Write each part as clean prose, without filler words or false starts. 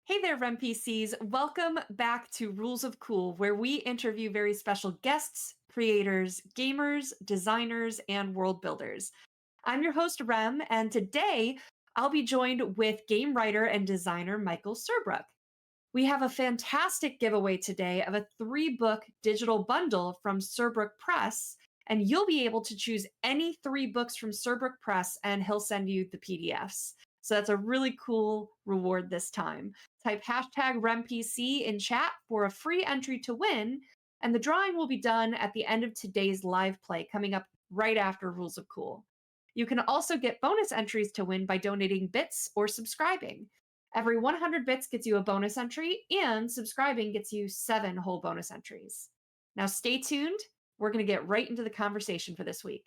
Hey there, RemPCs. Welcome back to Rules of Cool, where we interview very special guests, creators, gamers, designers, and world builders. I'm your host, Rem, and today I'll be joined with game writer and designer Michael Surbrook. We have a fantastic giveaway today of a 3-book digital bundle from Surbrook Press, and you'll be able to choose any 3 books from Surbrook Press, and he'll send you the PDFs. So that's a really cool reward this time. Type hashtag RemPC in chat for a free entry to win, and the drawing will be done at the end of today's live play coming up right after Rules of Cool. You can also get bonus entries to win by donating bits or subscribing. Every 100 bits gets you a bonus entry, and subscribing gets you 7 whole bonus entries. Now stay tuned. We're going to get right into the conversation for this week.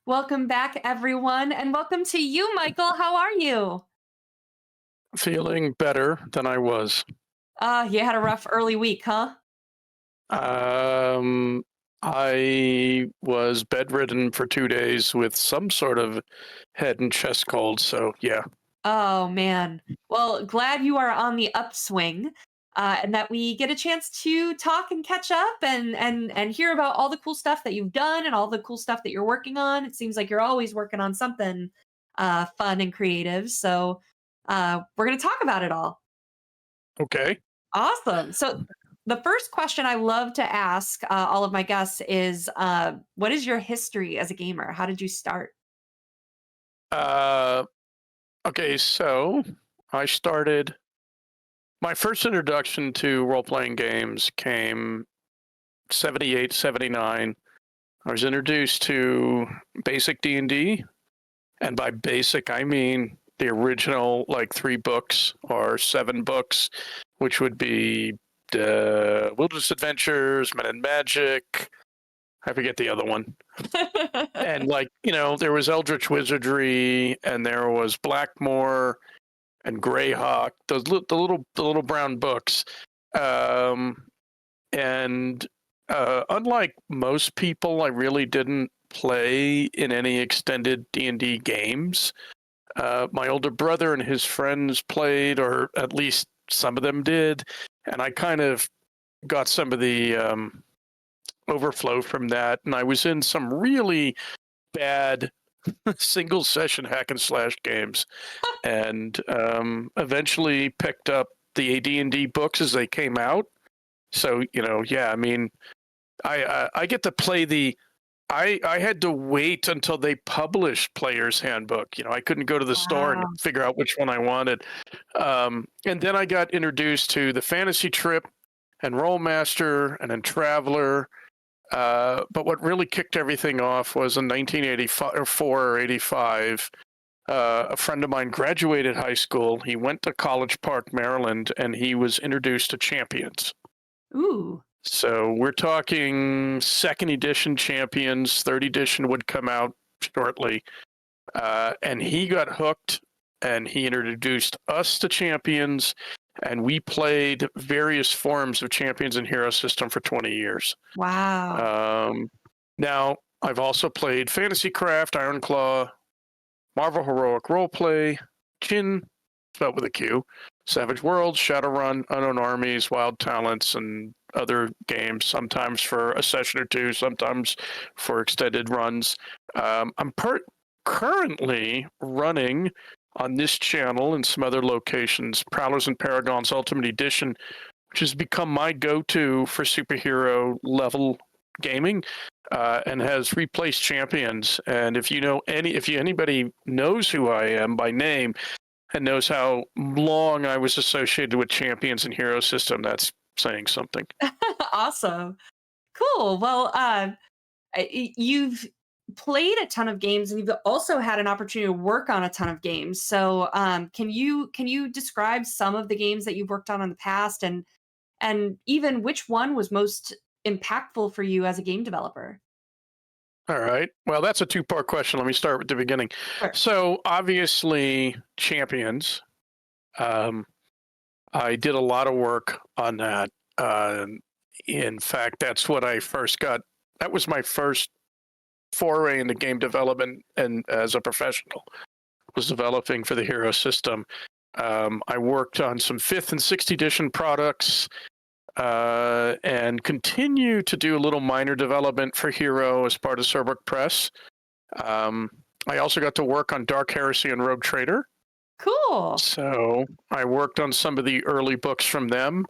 Welcome back, everyone, and welcome to you, Michael. How are you? Feeling better than I was. You had a rough early week, huh? I was bedridden for 2 days with some sort of head and chest cold, so yeah. Oh, man. Well, glad you are on the upswing, and that we get a chance to talk and catch up and hear about all the cool stuff that you've done and all the cool stuff that you're working on. It seems like you're always working on something fun and creative. So we're going to talk about it all. Okay. Awesome. So the first question I love to ask all of my guests is, what is your history as a gamer? How did you start? Uh, okay, so I started my first introduction to role-playing games came 78, 79. I was introduced to basic D&D, and by basic I mean the original like 3 books or 7 books, which would be Wilderness Adventures, Men and Magic. I forget the other one. And there was Eldritch Wizardry, and there was Blackmore and Greyhawk. The little brown books. And unlike most people, I really didn't play in any extended D&D games. My older brother and his friends played, or at least some of them did, and I kind of got some of the overflow from that, and I was in some really bad single session hack and slash games, and eventually picked up the AD&D books as they came out. So I mean, I get to play the. I had to wait until they published Player's Handbook. I couldn't go to the store and Wow. figure out which one I wanted. And then I got introduced to the Fantasy Trip and Rollmaster and then Traveler. But what really kicked everything off was in 1984 or 85. A friend of mine graduated high school. He went to College Park, Maryland, and he was introduced to Champions. Ooh. So we're talking 2nd edition Champions. 3rd edition would come out shortly. And he got hooked, and he introduced us to Champions, and we played various forms of Champions and Hero System for 20 years. Wow. Now, I've also played Fantasy Craft, Ironclaw, Marvel Heroic Roleplay, Chin, spelled with a Q, Savage Worlds, Shadowrun, Unknown Armies, Wild Talents, and other games, sometimes for a session or 2, sometimes for extended runs. I'm currently running on this channel and some other locations, Prowlers and Paragons Ultimate Edition, which has become my go-to for superhero level gaming, and has replaced Champions. And if anybody knows who I am by name and knows how long I was associated with Champions and Hero System, that's saying something. Awesome. Cool. Well, you've played a ton of games, and you've also had an opportunity to work on a ton of games. So, can you describe some of the games that you've worked on in the past, and even which one was most impactful for you as a game developer? All right. Well, that's a two-part question. Let me start with the beginning. Sure. So obviously, Champions. Um, I did a lot of work on that. In fact, that's what I first got. That was my first foray into game development, and as a professional, was developing for the Hero system. I worked on some 5th and 6th edition products, and continue to do a little minor development for Hero as part of Surbrook Press. I also got to work on Dark Heresy and Rogue Trader. Cool. So I worked on some of the early books from them.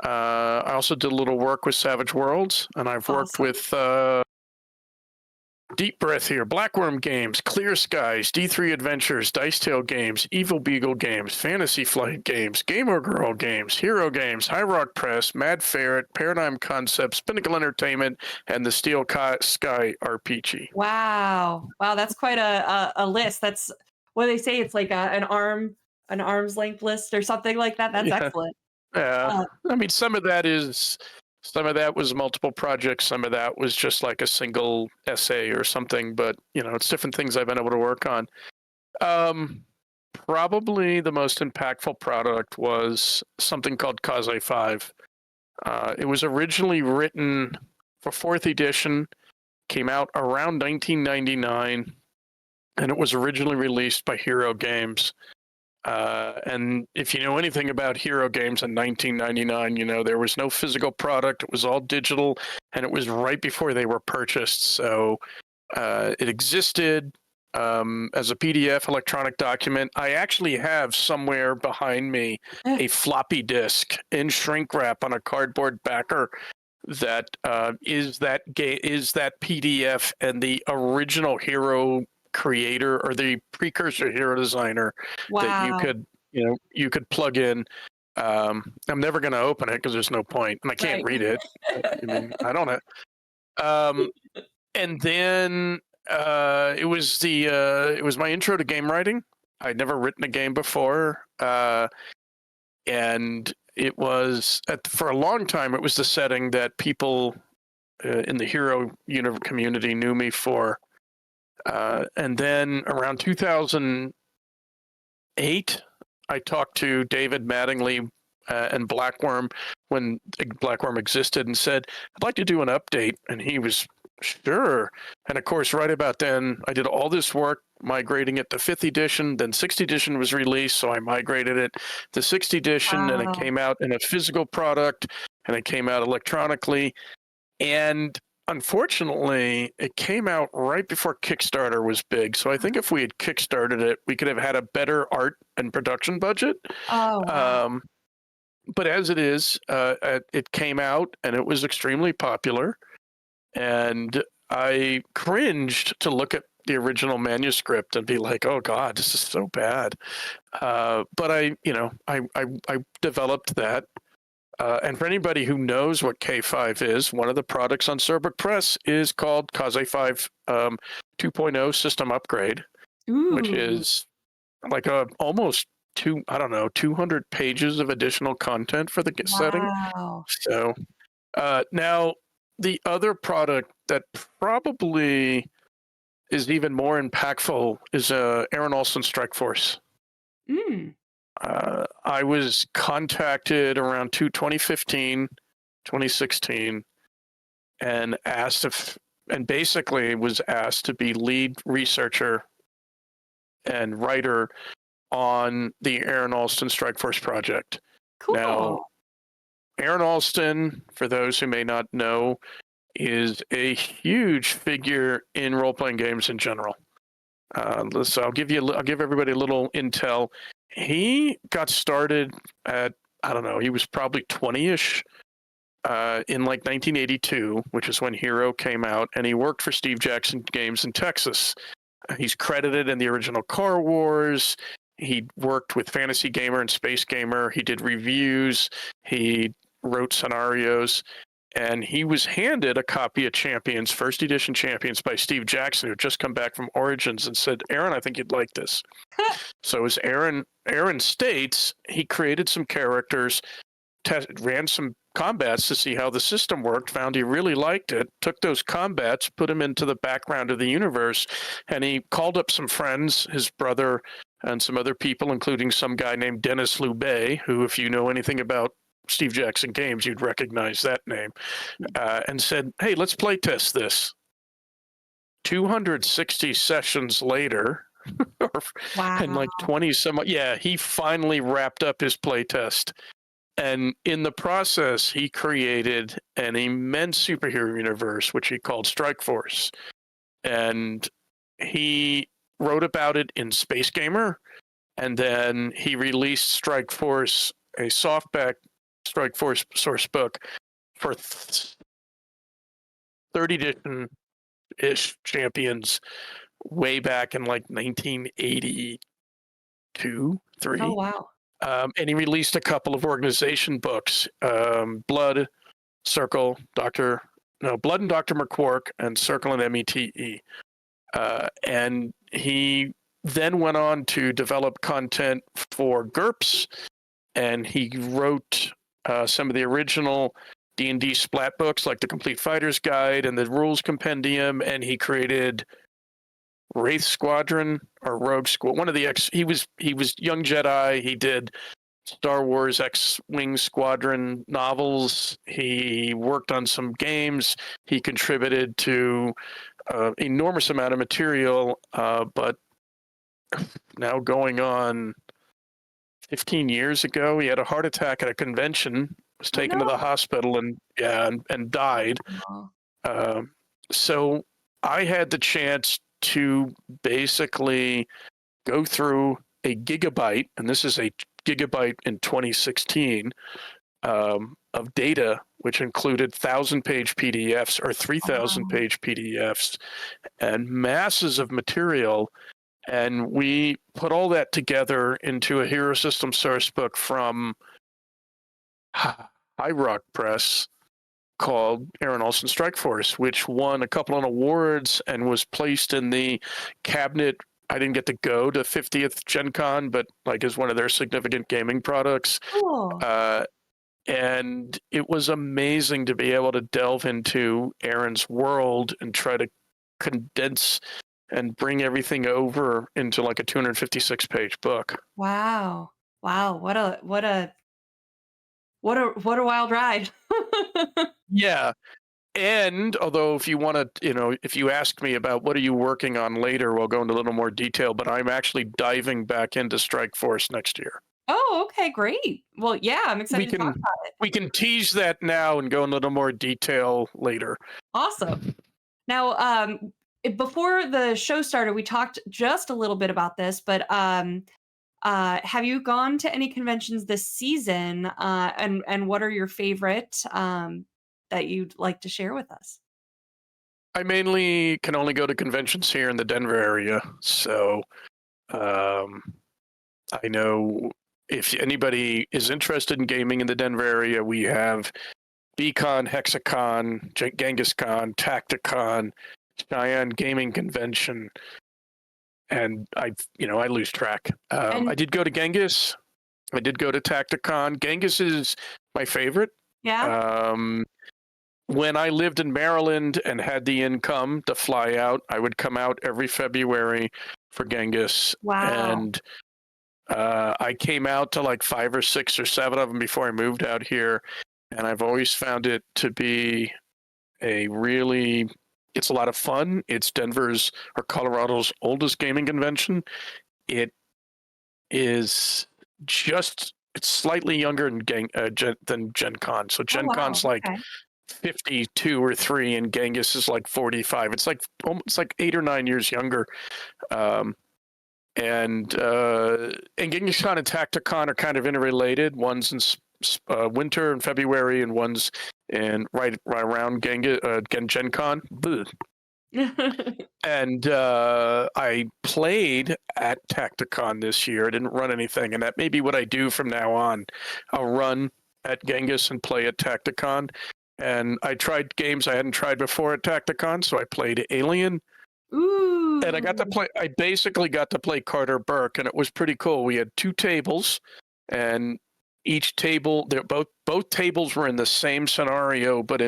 I also did a little work with Savage Worlds, and I've worked Awesome. with Deep Breath here, Blackworm Games, Clear Skies, D3 Adventures, Dicetail Games, Evil Beagle Games, Fantasy Flight Games, Gamer Girl Games, Hero Games, High Rock Press, Mad Ferret, Paradigm Concepts, Pinnacle Entertainment, and the Steel Sky RPG. Wow. Wow, that's quite a list. That's what do they say? It's like an arm's length list or something like that. That's Yeah, excellent. yeah. Uh, I mean, some of that was multiple projects, some of that was just like a single essay or something, but it's different things I've been able to work on. Um, Probably the most impactful product was something called Cause 5. It was originally written for 4th edition, came out around 1999, and it was originally released by Hero Games. And if you know anything about Hero Games in 1999, there was no physical product. It was all digital, and it was right before they were purchased. So it existed as a PDF electronic document. I actually have somewhere behind me a floppy disk in shrink wrap on a cardboard backer that is that PDF and the original Hero creator or the precursor Hero designer that wow. you could plug in. I'm never going to open it because there's no point, and I can't Right. read it. I mean, I don't know. And then it was my intro to game writing. I'd never written a game before, and it was for a long time. It was the setting that people in the Hero community knew me for. And then around 2008, I talked to David Mattingly and Blackworm when Blackworm existed, and said, "I'd like to do an update," and he was sure. And of course, right about then, I did all this work migrating it to 5th edition. Then 6th edition was released, so I migrated it to 6th edition, and it Wow. came out in a physical product, and it came out electronically. And unfortunately, it came out right before Kickstarter was big. So I think if we had Kickstarted it, we could have had a better art and production budget. Oh, wow. But as it is, it came out and it was extremely popular. And I cringed to look at the original manuscript and be like, "Oh God, this is so bad." But I developed that. And for anybody who knows what K5 is, one of the products on Surbrook Press is called Cause 5 2.0 System Upgrade, which Ooh. is like almost 200 pages of additional content for the setting. Wow. So now the other product that probably is even more impactful is Aaron Alston Strike Force. Mm. I was contacted around 2015, 2016, and basically was asked to be lead researcher and writer on the Aaron Alston Strike Force project. Now, Cool. Aaron Alston, for those who may not know, is a huge figure in role-playing games in general. So I'll give everybody a little intel. He got started at, I don't know, he was probably 20-ish in like 1982, which is when Hero came out, and he worked for Steve Jackson Games in Texas. He's credited in the original Car Wars. He worked with Fantasy Gamer and Space Gamer. He did reviews. He wrote scenarios. and he was handed a copy of Champions, first edition Champions by Steve Jackson, who had just come back from Origins, and said, Aaron, I think you'd like this. So as Aaron states, he created some characters, ran some combats to see how the system worked, found he really liked it, took those combats, put them into the background of the universe, and he called up some friends, his brother and some other people, including some guy named Dennis Lubay, who, if you know anything about Steve Jackson games, you'd recognize that name, and said, hey, let's play test this. 260 sessions later, Wow. and like 20 some, he finally wrapped up his playtest. And in the process, he created an immense superhero universe, which he called Strike Force. And he wrote about it in Space Gamer. And then he released Strike Force, a softback Strike Force source book for 30 edition-ish Champions way back in like 1982, 3. Oh, wow. And he released a couple of organization books, Blood, Circle, Blood and Dr. McQuark, and Circle and METE. And he then went on to develop content for GURPS, and he wrote some of the original D&D splat books, like the Complete Fighter's Guide and the Rules Compendium, and he created Wraith Squadron or Rogue Squad. One of the he was Young Jedi. He did Star Wars X-Wing Squadron novels. He worked on some games. He contributed to enormous amount of material. But now going on 15 years ago, he had a heart attack at a convention. Was taken to the hospital and died. So I had the chance to basically go through a gigabyte, and this is a gigabyte in 2016, of data, which included 1,000-page PDFs or 3,000-page PDFs and masses of material. And we put all that together into a Hero System source book from High Rock Press, called Aaron Olson Strike Force, which won a couple of awards and was placed in the cabinet. I didn't get to go to 50th Gen Con, but like is one of their significant gaming products. Cool. And it was amazing to be able to delve into Aaron's world and try to condense and bring everything over into like a 256-page book. Wow. What a wild ride. Yeah. And although if you want to, if you ask me about what are you working on later, we'll go into a little more detail, but I'm actually diving back into Strike Force next year. Oh, okay, great. Well, yeah, I'm excited to talk about it. We can tease that now and go in a little more detail later. Awesome. Now, before the show started, we talked just a little bit about this, but have you gone to any conventions this season? And what are your favorite that you'd like to share with us? I mainly can only go to conventions here in the Denver area. So I know if anybody is interested in gaming in the Denver area, we have BCon, Hexacon, GenghisCon, Tacticon, Cheyenne Gaming Convention, and I lose track. I did go to Genghis. I did go to Tacticon. Genghis is my favorite. Yeah. When I lived in Maryland and had the income to fly out, I would come out every February for Genghis. Wow. And I came out to like 5 or 6 or 7 of them before I moved out here. And I've always found it to be it's a lot of fun. It's Denver's or Colorado's oldest gaming convention. It is it's slightly younger than Gen Con. So Gen Con's like 52 or 3 and Genghis is like 45. It's like 8 or 9 years younger. And Genghis Con and Tacticon are kind of interrelated. One's in winter in February and one's in right around Gen Con. And I played at Tacticon this year. I didn't run anything, and that may be what I do from now on. I'll run at Genghis and play at Tacticon. And I tried games I hadn't tried before at Tacticon, so I played Alien. Ooh. And I basically got to play Carter Burke, and it was pretty cool. We had 2 tables, and each table, both tables were in the same scenario, but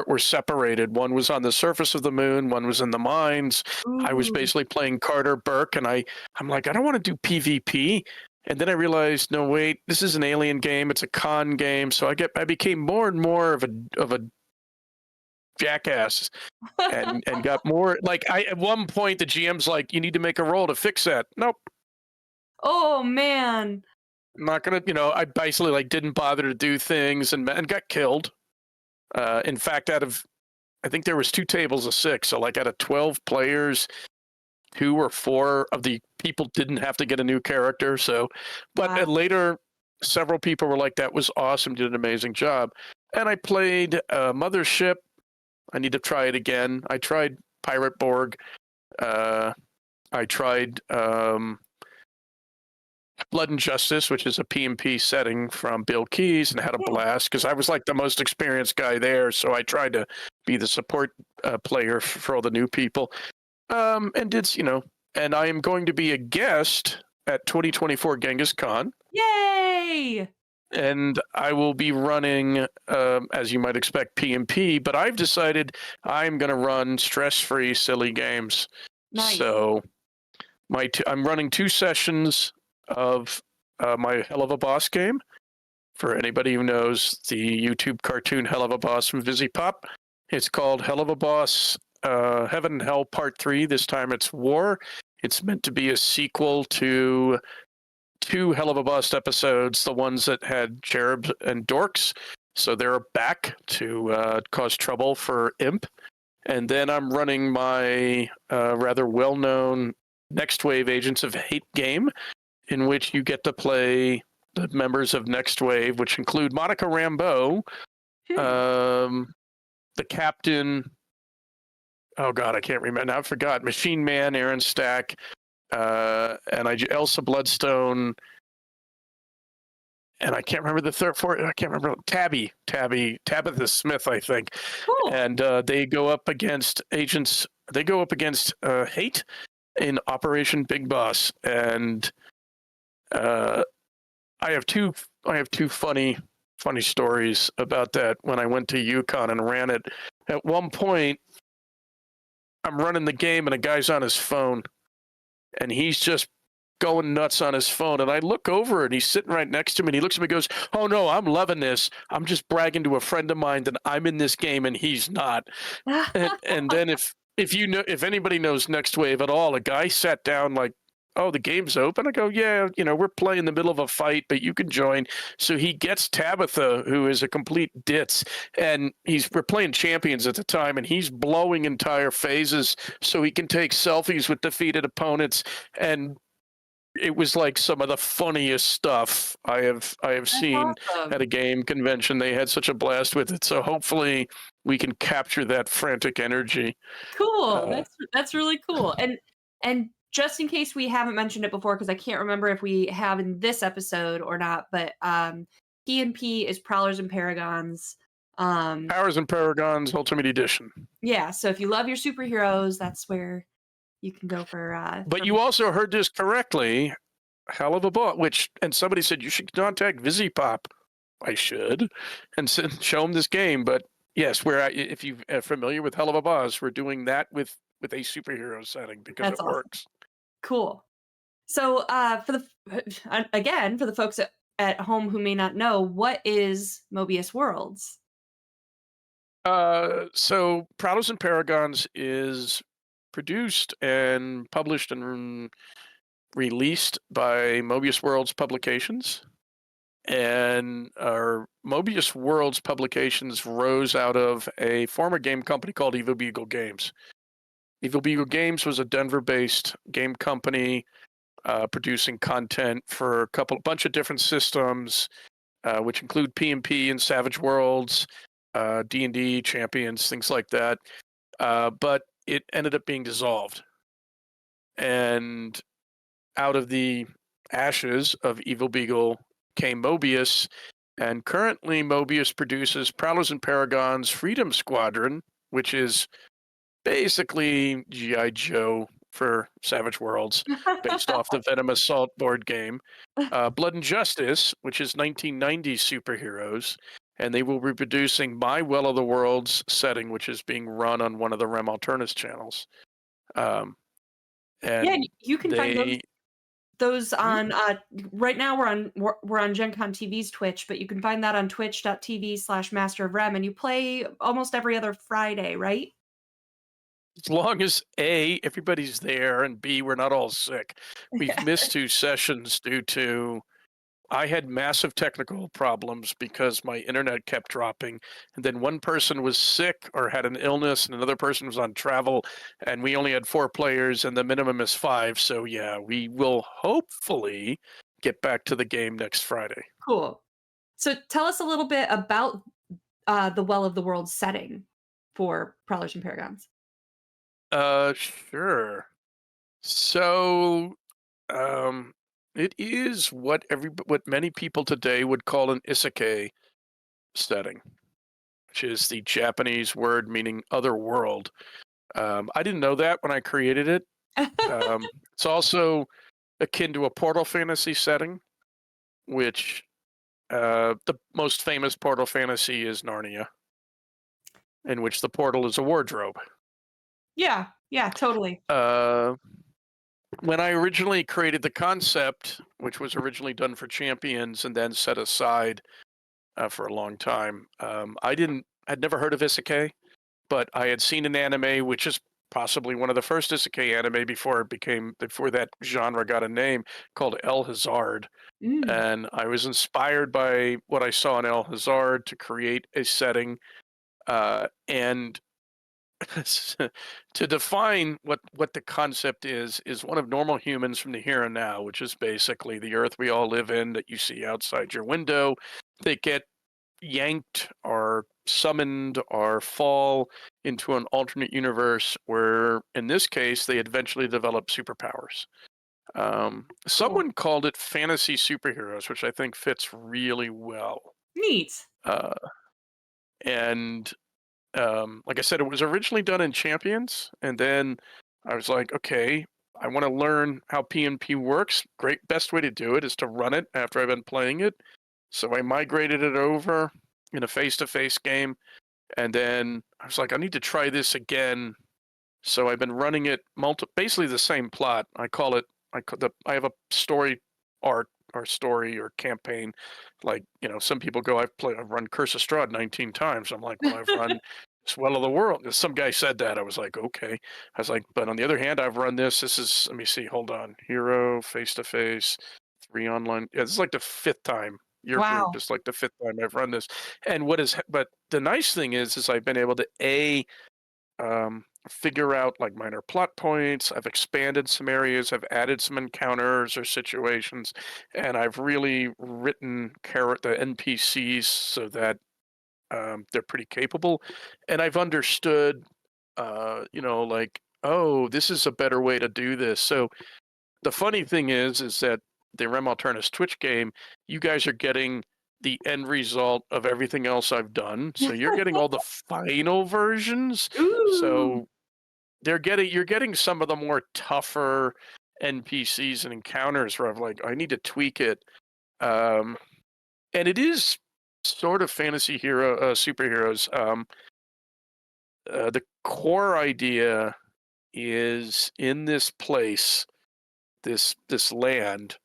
were separated. One was on the surface of the moon, one was in the mines. I was Ooh. basically playing Carter Burke, and I'm like, I don't want to do PvP. And then I realized, no, wait, this is an Alien game. It's a con game. So I became more and more of a jackass and got more like at one point the GM's like, you need to make a roll to fix that. Nope. Oh man. I'm not gonna, I basically like didn't bother to do things and got killed. In fact, I think there was 2 tables of 6, so like out of 12 players, 2 or 4 of the people didn't have to get a new character. So, but Wow. later, several people were like, "That was awesome! Did an amazing job." And I played Mothership. I need to try it again. I tried Pirate Borg. I tried Blood and Justice, which is a P&P setting from Bill Keys, and had a blast because I was like the most experienced guy there. So I tried to be the support player for all the new people. And did, and I am going to be a guest at 2024 Genghis Khan. Yay! And I will be running, as you might expect, P&P, but I've decided I'm going to run stress-free, silly games. Nice. So I'm running 2 sessions of my Hell of a Boss game. For anybody who knows the YouTube cartoon Hell of a Boss from VisiPop, it's called Hell of a Boss Heaven and Hell Part 3. This time it's War. It's meant to be a sequel to 2 Hell of a Boss episodes, the ones that had cherubs and dorks. So they're back to cause trouble for Imp. And then I'm running my rather well-known Next Wave Agents of Hate game, in which you get to play the members of Next Wave, which include Monica Rambeau, the captain. Oh God, I can't remember. Now I forgot. Machine Man, Aaron Stack, and Elsa Bloodstone, and I can't remember the third, fourth. I can't remember. Tabitha Smith, I think. Cool. And they go up against agents. They go up against Hate in Operation Big Boss, and I have two funny stories about that. When I went to Yukon and ran it, at one point, I'm running the game and a guy's on his phone, and he's just going nuts on his phone. And I look over and he's sitting right next to me, and he looks at me and goes, "Oh no, I'm loving this. I'm just bragging to a friend of mine that I'm in this game and he's not." and then if anybody knows Next Wave at all, a guy sat down like, "Oh, the game's open?" I go, "Yeah, we're playing in the middle of a fight, but you can join." So he gets Tabitha, who is a complete ditz, and we're playing Champions at the time, and he's blowing entire phases so he can take selfies with defeated opponents. And it was like some of the funniest stuff I have seen awesome. at a game convention. They had such a blast with it. So hopefully we can capture that frantic energy. Cool. That's really cool. And just in case we haven't mentioned it before, because I can't remember if we have in this episode or not, but P&P is Prowlers and Paragons. Powers and Paragons Ultimate Edition. Yeah, so if you love your superheroes, that's where you can go for. But you also heard this correctly. Hell of a Boss, and somebody said you should contact VisiPop. I should, and show them this game. But yes, if you're familiar with Hell of a Boss, we're doing that with a superhero setting because That's it awesome. works. Cool. So for the folks at home who may not know, what is Mobius Worlds? So Prowlers and Paragons is produced and published and released by Mobius Worlds Publications. And our Mobius Worlds Publications rose out of a former game company called Evil Beagle Games. Evil Beagle Games was a Denver-based game company producing content for a bunch of different systems, which include P&P and Savage Worlds, D&D, Champions, things like that. But it ended up being dissolved. And out of the ashes of Evil Beagle came Mobius, And currently, Mobius produces Prowlers and Paragons Freedom Squadron, which is basically G.I. Joe for Savage Worlds, based off the Venom Assault board game. Blood and Justice, which is 1990s superheroes, and they will be producing My Well of the Worlds setting, which is being run on one of the Rem Alternis channels. Um, Yeah, and you can find they, those Mhm. on right now we're on Gen Con TV's Twitch, but you can find that on twitch.tv/Master of Rem, and you play almost every other Friday, right? As long as A, everybody's there, and B, we're not all sick. We've missed 2 sessions due to I had massive technical problems because my internet kept dropping. And then one person was sick or had an illness, and another person was on travel. And we only had 4 players, and the minimum is 5. So, yeah, we will hopefully get back to the game next Friday. Cool. So tell us a little bit about the Well of the World setting for Prowlers and Paragons. Sure. So, um, it is what many people today would call an isekai setting, which is the Japanese word meaning other world. I didn't know that when I created it. It's also akin to a portal fantasy setting, which the most famous portal fantasy is Narnia, in which the portal is a wardrobe. Yeah, yeah, totally. Uh, when I originally created the concept, which was originally done for Champions and then set aside for a long time, I'd never heard of Isekai, but I had seen an anime, which is possibly one of the first isekai anime before that genre got a name, called El Hazard. Mm, And I was inspired by what I saw in El Hazard to create a setting, and to define what the concept is one of normal humans from the here and now, which is basically the earth we all live in that you see outside your window. They get yanked or summoned or fall into an alternate universe where, in this case, they eventually develop superpowers. cool. Someone called it fantasy superheroes, which I think fits really well. Neat. Uh, and like I said, it was originally done in Champions, and then I was like, okay, I want to learn how PnP works. Great, best way to do it is to run it after I've been playing it. So I migrated it over in a face-to-face game, and then I was like, I need to try this again. So I've been running it basically the same plot. I have a story arc or story or campaign. Like, some people go, I've run Curse of Strahd 19 times. I'm like, well, I've run Swell of the World. Some guy said that. I was like, okay. I was like, but on the other hand, I've run this is, let me see, hold on. Hero, face to face, 3 online. Yeah, this is like the 5th time. Your group Wow. is like the 5th time I've run this. And but the nice thing is I've been able to figure out like minor plot points. I've expanded some areas. I've added some encounters or situations, and I've really written the NPCs so that they're pretty capable. And I've understood, like, oh, this is a better way to do this. So the funny thing is that the Rem Alternis Twitch game, you guys are getting the end result of everything else I've done. So you're getting all the final versions. Ooh. So you're getting some of the more tougher NPCs and encounters where I'm like, I need to tweak it. Um, and it is sort of fantasy superheroes. The core idea is in this place, this land.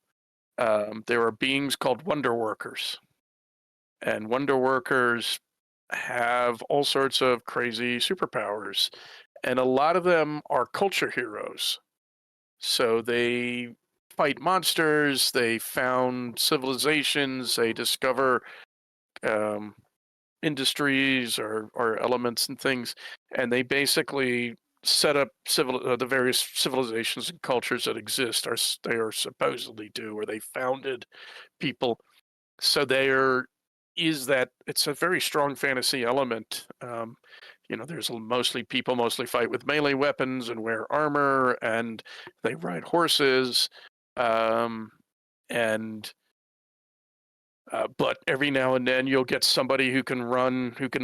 There are beings called Wonder Workers, and Wonder Workers have all sorts of crazy superpowers, and a lot of them are culture heroes. So they fight monsters, they found civilizations, they discover um, industries or elements and things, and they basically set up the various civilizations and cultures that exist, or they are supposedly do, or they founded people. So there is that it's a very strong fantasy element. There's mostly fight with melee weapons and wear armor, and they ride horses, um, and But every now and then you'll get somebody who can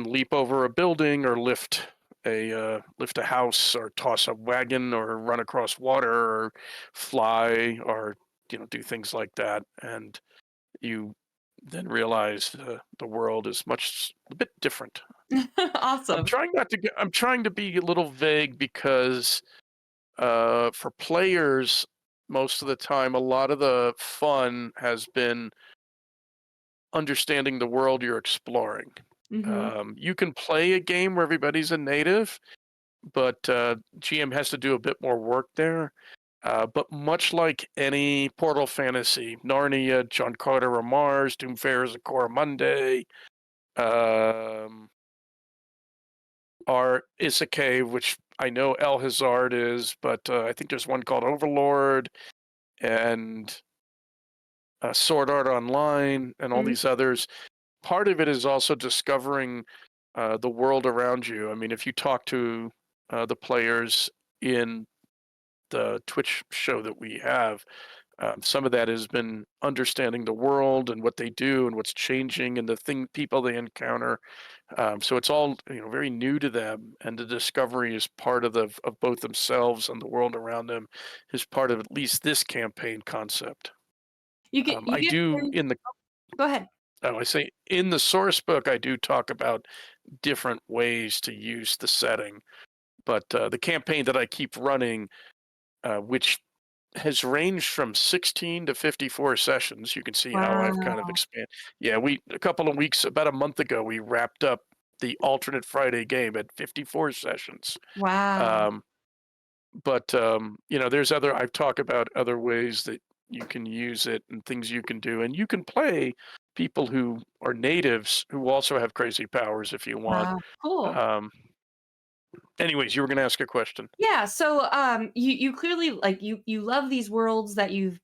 leap over a building or lift a house or toss a wagon or run across water or fly or do things like that. And you then realize the world is a bit different. Awesome. I'm trying to be a little vague because for players, most of the time, a lot of the fun has been understanding the world you're exploring. Hmm. You can play a game where everybody's a native, but GM has to do a bit more work there. But much like any Portal fantasy, Narnia, John Carter of Mars, Doomfare Cora Monday, um, are Isekai, which I know El Hazard is, but I think there's one called Overlord and Sword Art Online and all these others. Part of it is also discovering the world around you. I mean, if you talk to the players in the Twitch show that we have, some of that has been understanding the world and what they do and what's changing and the people they encounter. So it's all very new to them, and the discovery is part of both themselves and the world around them is part of at least this campaign concept. You I get do very, in the go ahead. oh, I say in the source book I do talk about different ways to use the setting, but the campaign that I keep running, which has ranged from 16 to 54 sessions. You can see how I've kind of Wow. expanded. Yeah, a couple of weeks, about a month ago, we wrapped up the alternate Friday game at 54 sessions. Wow. Um, but I've talked about other ways that you can use it and things you can do, and you can play people who are natives who also have crazy powers if you want. Wow. Cool. Um, Anyways, you were going to ask a question. Yeah, so you clearly like you love these worlds that you've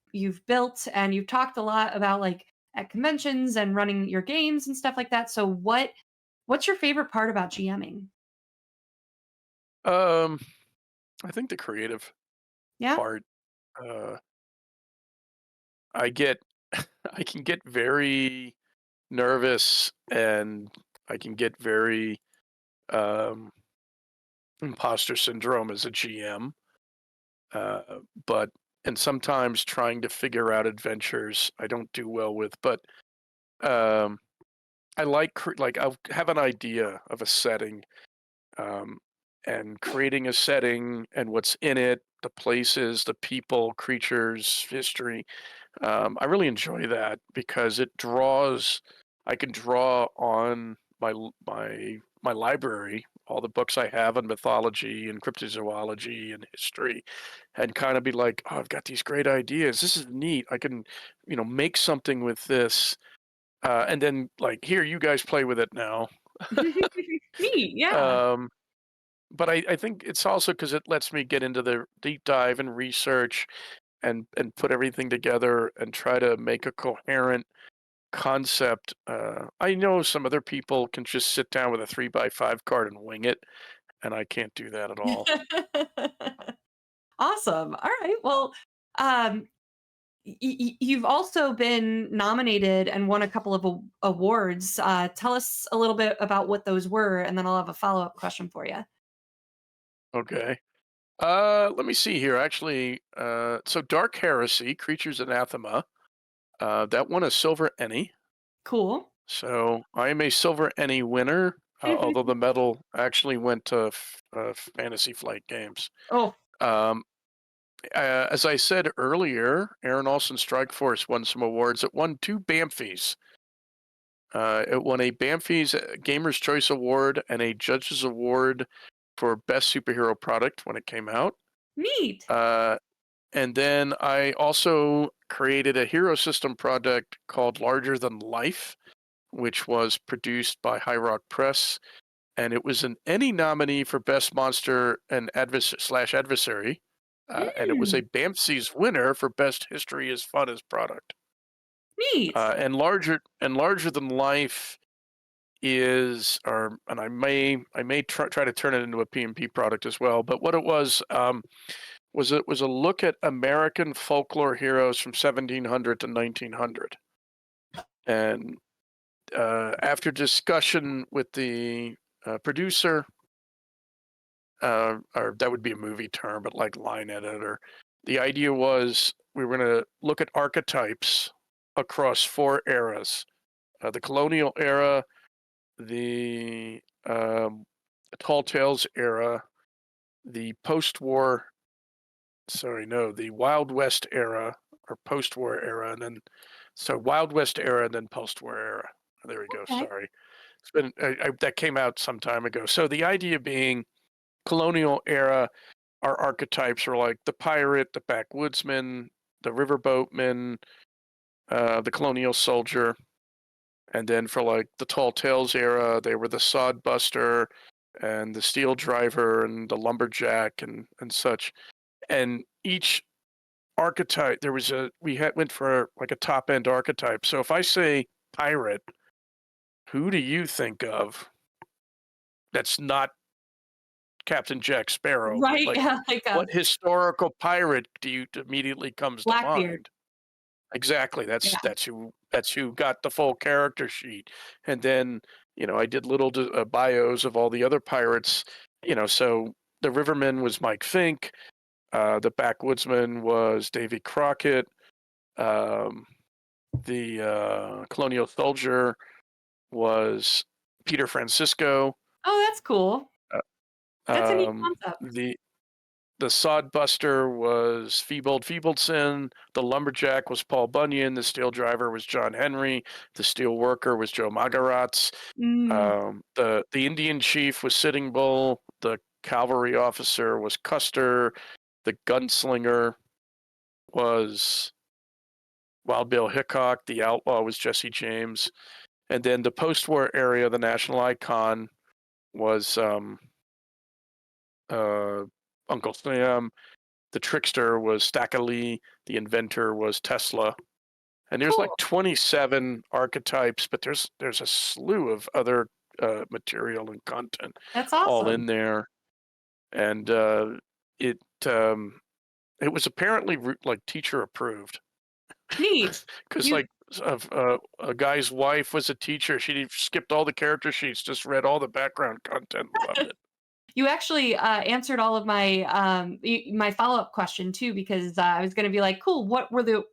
built, and you've talked a lot about like at conventions and running your games and stuff like that. So what's your favorite part about GMing? Um, I think the creative Yeah? part. Uh, I get I can get very nervous and I can get very um, imposter syndrome as a GM. Uh, but and sometimes trying to figure out adventures I don't do well with. But um, I like I'll have an idea of a setting, um, and creating a setting and what's in it, the places, the people, creatures, history. I really enjoy that because I can draw on my library, all the books I have on mythology and cryptozoology and history, and kind of be like, oh, I've got these great ideas. This is neat. I can, make something with this. And then like, here, you guys play with it now. Neat, yeah. Um, but I think it's also because it lets me get into the deep dive and research and put everything together and try to make a coherent concept. I know some other people can just sit down with a 3x5 card and wing it, and I can't do that at all. Awesome. All right. Well, um, you've also been nominated and won a couple of awards. Tell us a little bit about what those were, and then I'll have a follow up question for you. Okay. Let me see here. Actually, so Dark Heresy, Creatures Anathema, that won a Silver Ennie. Cool. So I am a Silver Ennie winner, although the medal actually went to Fantasy Flight Games. Oh, Um, as I said earlier, Aaron Olson Strike Force won some awards. It won two Bamfies. It won a Bamfies Gamer's Choice Award and a Judges Award for Best Superhero Product when it came out. neat. Uh, and then I also created a hero system project called Larger Than Life, which was produced by High Rock Press. And it was an Emmy nominee for Best Monster and Adversary. And it was a Mm, BAMFSI's winner for Best History is Fun as Product. neat. And larger than life and I may try to turn it into a PMP product as well. But what it was a look at American folklore heroes from 1700 to 1900, And after discussion with the producer, or that would be a movie term, but like line editor, the idea was we were going to look at archetypes across 4 eras: the colonial era, the Tall Tales era, the post-war, sorry, no, the Wild West era or post-war era, and then so Wild West era and then post-war era. There we go. Okay. Sorry, it's been that came out some time ago. So the idea being colonial era, our archetypes are like the pirate, the backwoodsman, the riverboatman, the colonial soldier, and then for like the Tall Tales era, they were the sod buster and the steel driver and the lumberjack and such. And each archetype, there was went for like a top end archetype. So if I say pirate, who do you think of that's not Captain Jack Sparrow? Right. Like, Yeah. Like what historical pirate do you immediately comes to Blackbeard. mind? Exactly. Yeah. That's who got the full character sheet. And then, I did little bios of all the other pirates. So the Riverman was Mike Fink. The backwoodsman was Davy Crockett. Um, the colonial soldier was Peter Francisco. Oh, that's cool. Uh, That's a neat Um, concept. the sodbuster was Feebold Feebleson. The lumberjack was Paul Bunyan. The steel driver was John Henry. The steel worker was Joe Magaratz. Mm, The Indian chief was Sitting Bull. The cavalry officer was Custer. The gunslinger was Wild Bill Hickok. The outlaw was Jesse James. And then the post-war area, the national icon was uh, Uncle Sam. The trickster was Stackley. The inventor was Tesla. And there's like cool. 27 archetypes, but there's a slew of other material and content That's all awesome. in there. And it it was apparently like teacher approved Neat. because You like a guy's wife was a teacher. She skipped all the character sheets, just read all the background content, loved it. you actually answered all of my my follow-up question too, because I was going to be like, cool, what were the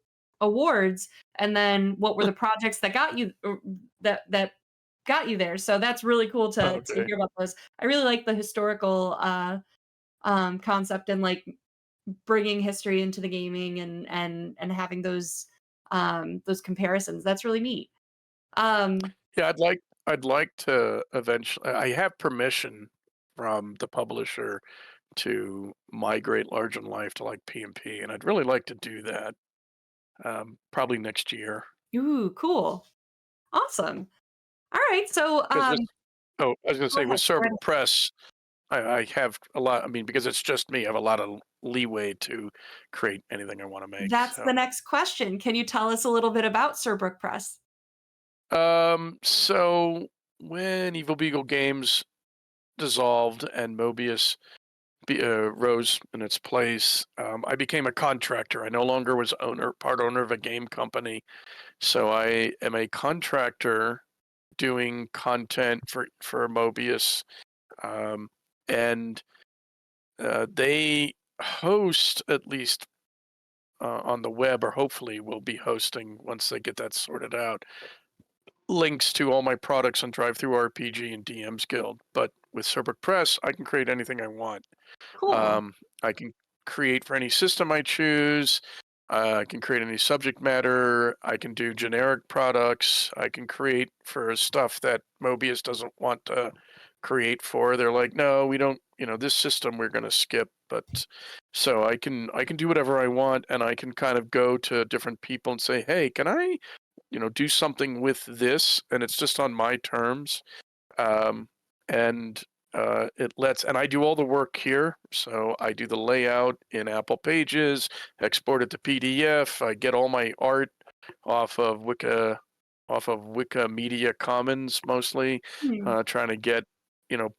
awards, and then what were the projects that got you that got you there? So that's really cool to Okay. hear about those. I really like the historical concept, and like bringing history into the gaming, and having those comparisons. That's really neat. Um, Yeah, I'd like to eventually. I have permission from the publisher to migrate Large in Life to like PMP, and I'd really like to do that. Probably next year. ooh, cool, awesome. All right, so Because I was going to go say with ahead. Go ahead. Surbrook Press, I have a lot. I mean, because it's just me, I have a lot of leeway to create anything I want to make. That's the So, next question. Can you tell us a little bit about Surbrook Press? so when Evil Beagle Games dissolved and Mobius rose in its place, I became a contractor. I no longer was part owner of a game company, so I am a contractor doing content for Mobius, um, and they host, at least on the web, or hopefully will be hosting once they get that sorted out, links to all my products on Drive Through RPG and DM's Guild. But with Surbrook Press, I can create anything I want. Cool. I can create for any system I choose. I can create any subject matter. I can do generic products. I can create for stuff that Mobius doesn't want to create for. They're like, no, we don't. This system we're going to skip. But so I can do whatever I want, and I can kind of go to different people and say, hey, can I, do something with this? And it's just on my terms. Um, and and I do all the work here. So I do the layout in Apple Pages, export it to PDF. I get all my art off of Wikimedia Commons mostly, Hmm, trying to get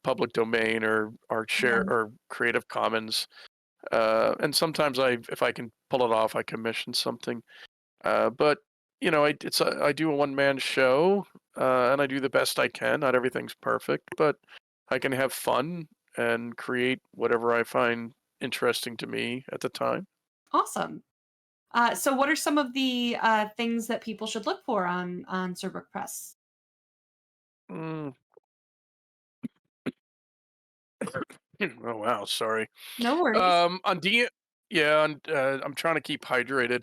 public domain or art share right. or Creative Commons. And sometimes if I can pull it off, I commission something. But I do a one man show, and I do the best I can. Not everything's perfect, but I can have fun and create whatever I find interesting to me at the time. Awesome. So what are some of the things that people should look for on Surbrook Press? Mm. Oh wow, sorry. No worries. On D, yeah, I'm trying to keep hydrated.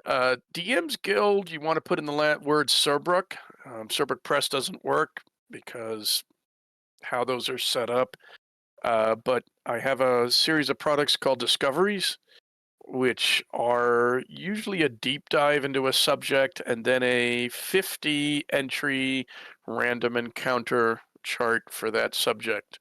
DM's Guild, you want to put in the word Surbrook. Surbrook Press doesn't work because how those are set up. But I have a series of products called Discoveries, which are usually a deep dive into a subject and then a 50 entry random encounter chart for that subject.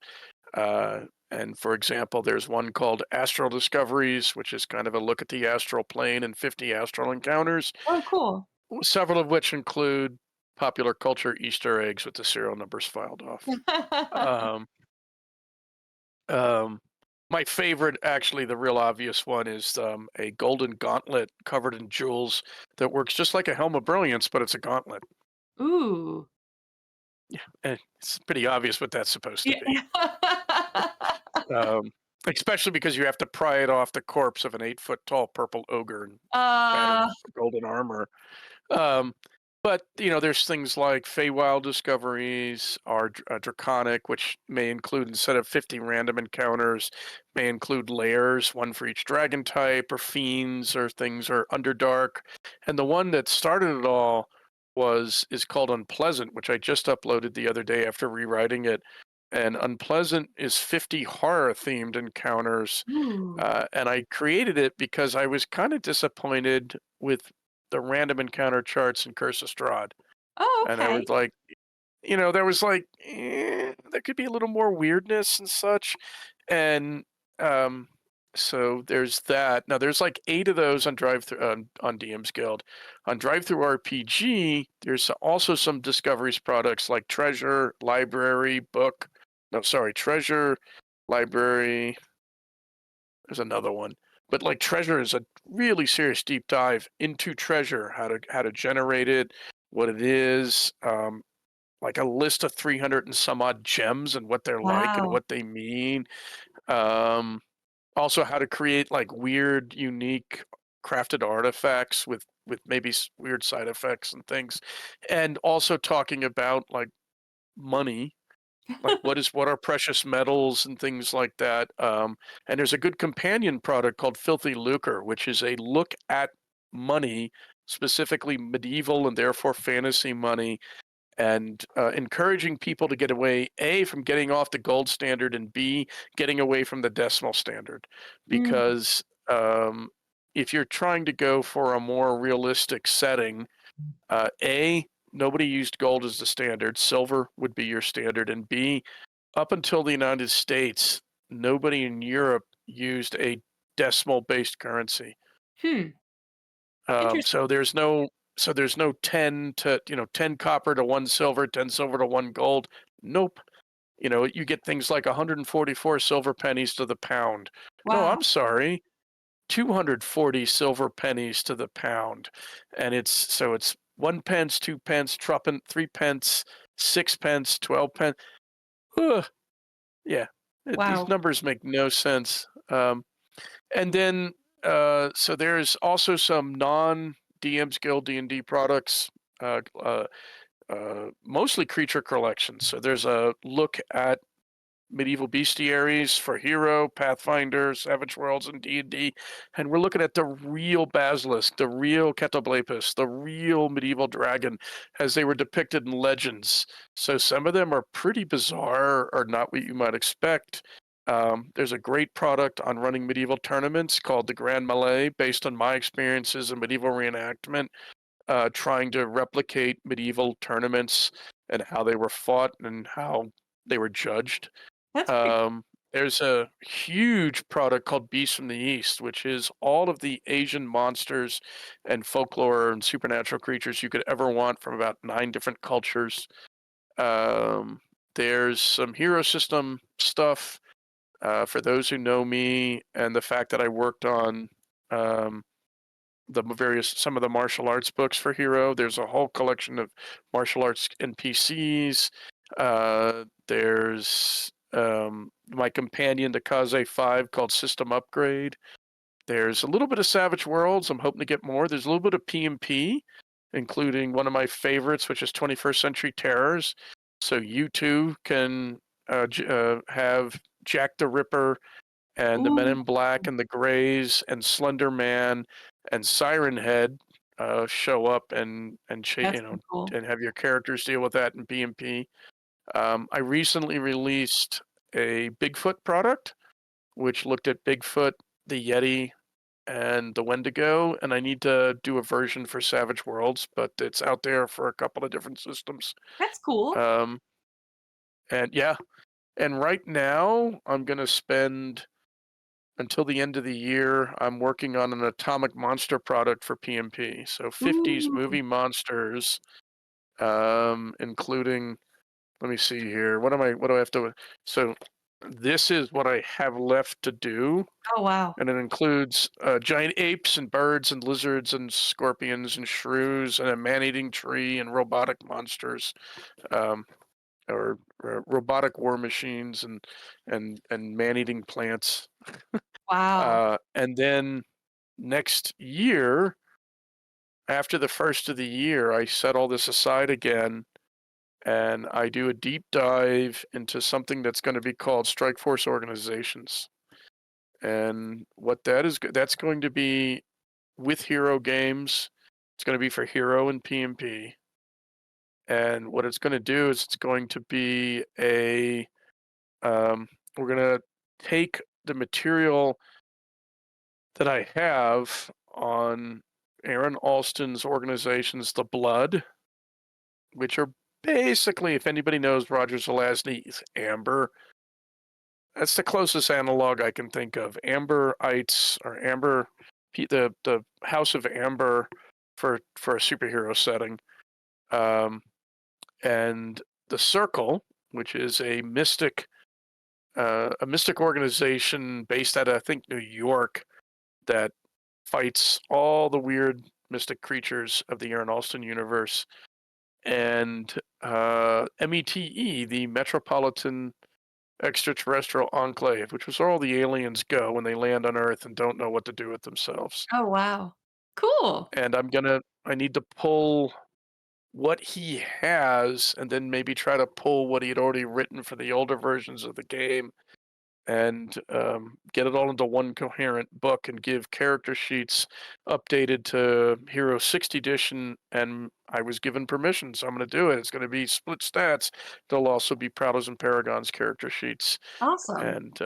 And for example, there's one called Astral Discoveries, which is kind of a look at the astral plane and 50 astral encounters, Oh, cool. several of which include popular culture Easter eggs with the serial numbers filed off. Um, um, my favorite, actually, the real obvious one is a golden gauntlet covered in jewels that works just like a Helm of Brilliance, but it's a gauntlet. Ooh. Yeah, and it's pretty obvious what that's supposed to Yeah. be. Um, Especially because you have to pry it off the corpse of an 8 foot tall purple ogre in battered uh, golden armor. Um, but there's things like Feywild discoveries are draconic, which may include, instead of 50 random encounters, may include layers, one for each dragon type, or fiends, or things, or underdark. And the one that started it all is called Unpleasant, which I just uploaded the other day after rewriting it. And Unpleasant is 50 horror themed encounters, ooh. and I created it because I was kind of disappointed with the random encounter charts in Curse of Strahd. Oh, And I okay. was like, there was like, there could be a little more weirdness and such. And um, so there's that. Now there's like 8 of those on Drive Through on DM's Guild. On Drive Through RPG, there's also some Discoveries products like Treasure, Library, Book. No, sorry, Treasure, Library. There's another one. But like Treasure is a really serious deep dive into treasure, how to generate it, what it is, like a list of 300 and some odd gems and what they're like and Wow. what they mean. Um, Also how to create like weird, unique crafted artifacts with maybe weird side effects and things. And also talking about like money, like what are precious metals and things like that. And there's a good companion product called Filthy Lucre, which is a look at money, specifically medieval and therefore fantasy money, and encouraging people to get away, A, from getting off the gold standard, and B, getting away from the decimal standard. Mm, Because if you're trying to go for a more realistic setting, A, nobody used gold as the standard. Silver would be your standard. And B, up until the United States, nobody in Europe used a decimal based currency. hmm. Um, Interesting. so there's no so there's no 10 to 10 copper to 1 silver, 10 silver to 1 gold. Nope. You get things like 144 silver pennies to the pound. No, Wow. I'm sorry. 240 silver pennies to the pound. And it's 1 pence, 2 pence, 3 pence, 6 pence, 12 pence. Ugh, yeah. These Wow. numbers make no sense. And then, so there's also some non DM's Guild D&D products, mostly creature collections. So there's a look at medieval bestiaries for Hero, Pathfinder, Savage Worlds, and D&D, and we're looking at the real basilisk, the real Ketoblepus, the real medieval dragon, as they were depicted in legends. So some of them are pretty bizarre or not what you might expect. There's a great product on running medieval tournaments called the Grand Mallet, based on my experiences in medieval reenactment, trying to replicate medieval tournaments and how they were fought and how they were judged. That's pretty cool. There's a huge product called Beasts from the East, which is all of the Asian monsters and folklore and supernatural creatures you could ever want from about 9 different cultures. Um, there's some hero system stuff, for those who know me and the fact that I worked on um, some of the martial arts books for Hero. There's a whole collection of martial arts NPCs. There's my companion to Kaze 5 called System Upgrade. There's a little bit of Savage Worlds. I'm hoping to get more. There's a little bit of PMP, including one of my favorites, which is 21st Century Terrors. So you too can have Jack the Ripper and the Men Ooh, in Black and the Greys and Slender Man and Siren Head show up that's pretty cool. and have your characters deal with that in PMP. I recently released a Bigfoot product, which looked at Bigfoot, the Yeti, and the Wendigo, and I need to do a version for Savage Worlds, but it's out there for a couple of different systems. That's cool. Um, and yeah, and right now I'm gonna spend until the end of the year. I'm working on an Atomic Monster product for PMP. So 50s Ooh, movie monsters, including. Let me see here. What do I have to? So this is what I have left to do. oh wow. And it includes giant apes and birds and lizards and scorpions and shrews and a man-eating tree and robotic monsters, um, or robotic war machines and man-eating plants. Wow. And then next year, after the first of the year, I set all this aside again and I do a deep dive into something that's going to be called Strike Force Organizations. And what that's going to be with Hero games. It's going to be for Hero and PMP. And what it's going to do is it's going to be we're going to take the material that I have on Aaron Alston's organizations, The Blood, which are basically, if anybody knows Roger Zelazny's Amber, that's the closest analog I can think of. Amberites or Amber, the House of Amber for a superhero setting, um, and the Circle, which is a mystic organization based out of I think New York that fights all the weird mystic creatures of the Aaron Alston universe, and METE, the Metropolitan Extraterrestrial Enclave, which was where all the aliens go when they land on Earth and don't know what to do with themselves. Oh wow. Cool. And I need to pull what he has and then maybe try to pull what he had already written for the older versions of the game and get it all into one coherent book and give character sheets updated to Hero 6th edition. And I was given permission, so I'm going to do it. It's going to be split stats. There'll also be Prowlers and Paragons character sheets. Awesome. And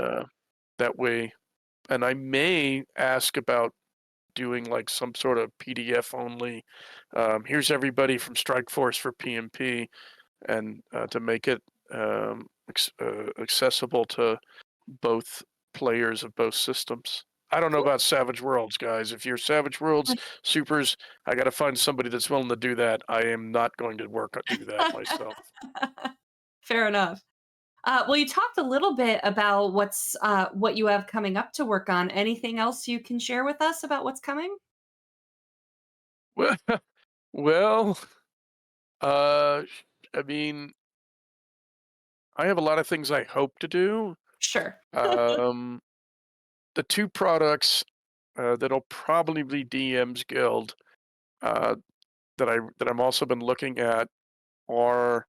that way, and I may ask about doing like some sort of PDF only. Here's everybody from Strike Force for PMP, and to make it accessible to both players of both systems. I don't know Cool. about Savage Worlds, guys. If you're Savage Worlds supers, I got to find somebody that's willing to do that. I am not going to do that myself. Fair enough. Well, you talked a little bit about what you have coming up to work on. Anything else you can share with us about what's coming? Well, well, uh, I mean, I have a lot of things I hope to do. Sure. Um, the two products that'll probably be DM's Guild uh, that I'm also been looking at are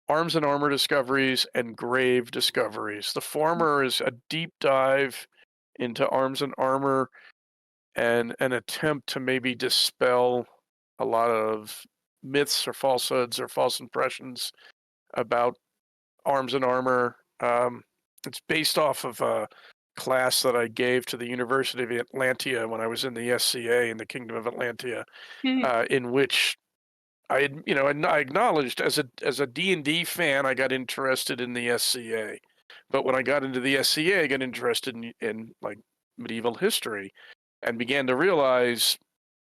Arms and Armor Discoveries and Grave Discoveries. The former is a deep dive into Arms and Armor and an attempt to maybe dispel a lot of myths or falsehoods or false impressions about Arms and Armor. It's based off of a class that I gave to the University of Atlantia when I was in the SCA in the Kingdom of Atlantia, in which I had, and I acknowledged as a D&D fan, I got interested in the SCA. But when I got into the SCA, I got interested in like medieval history and began to realize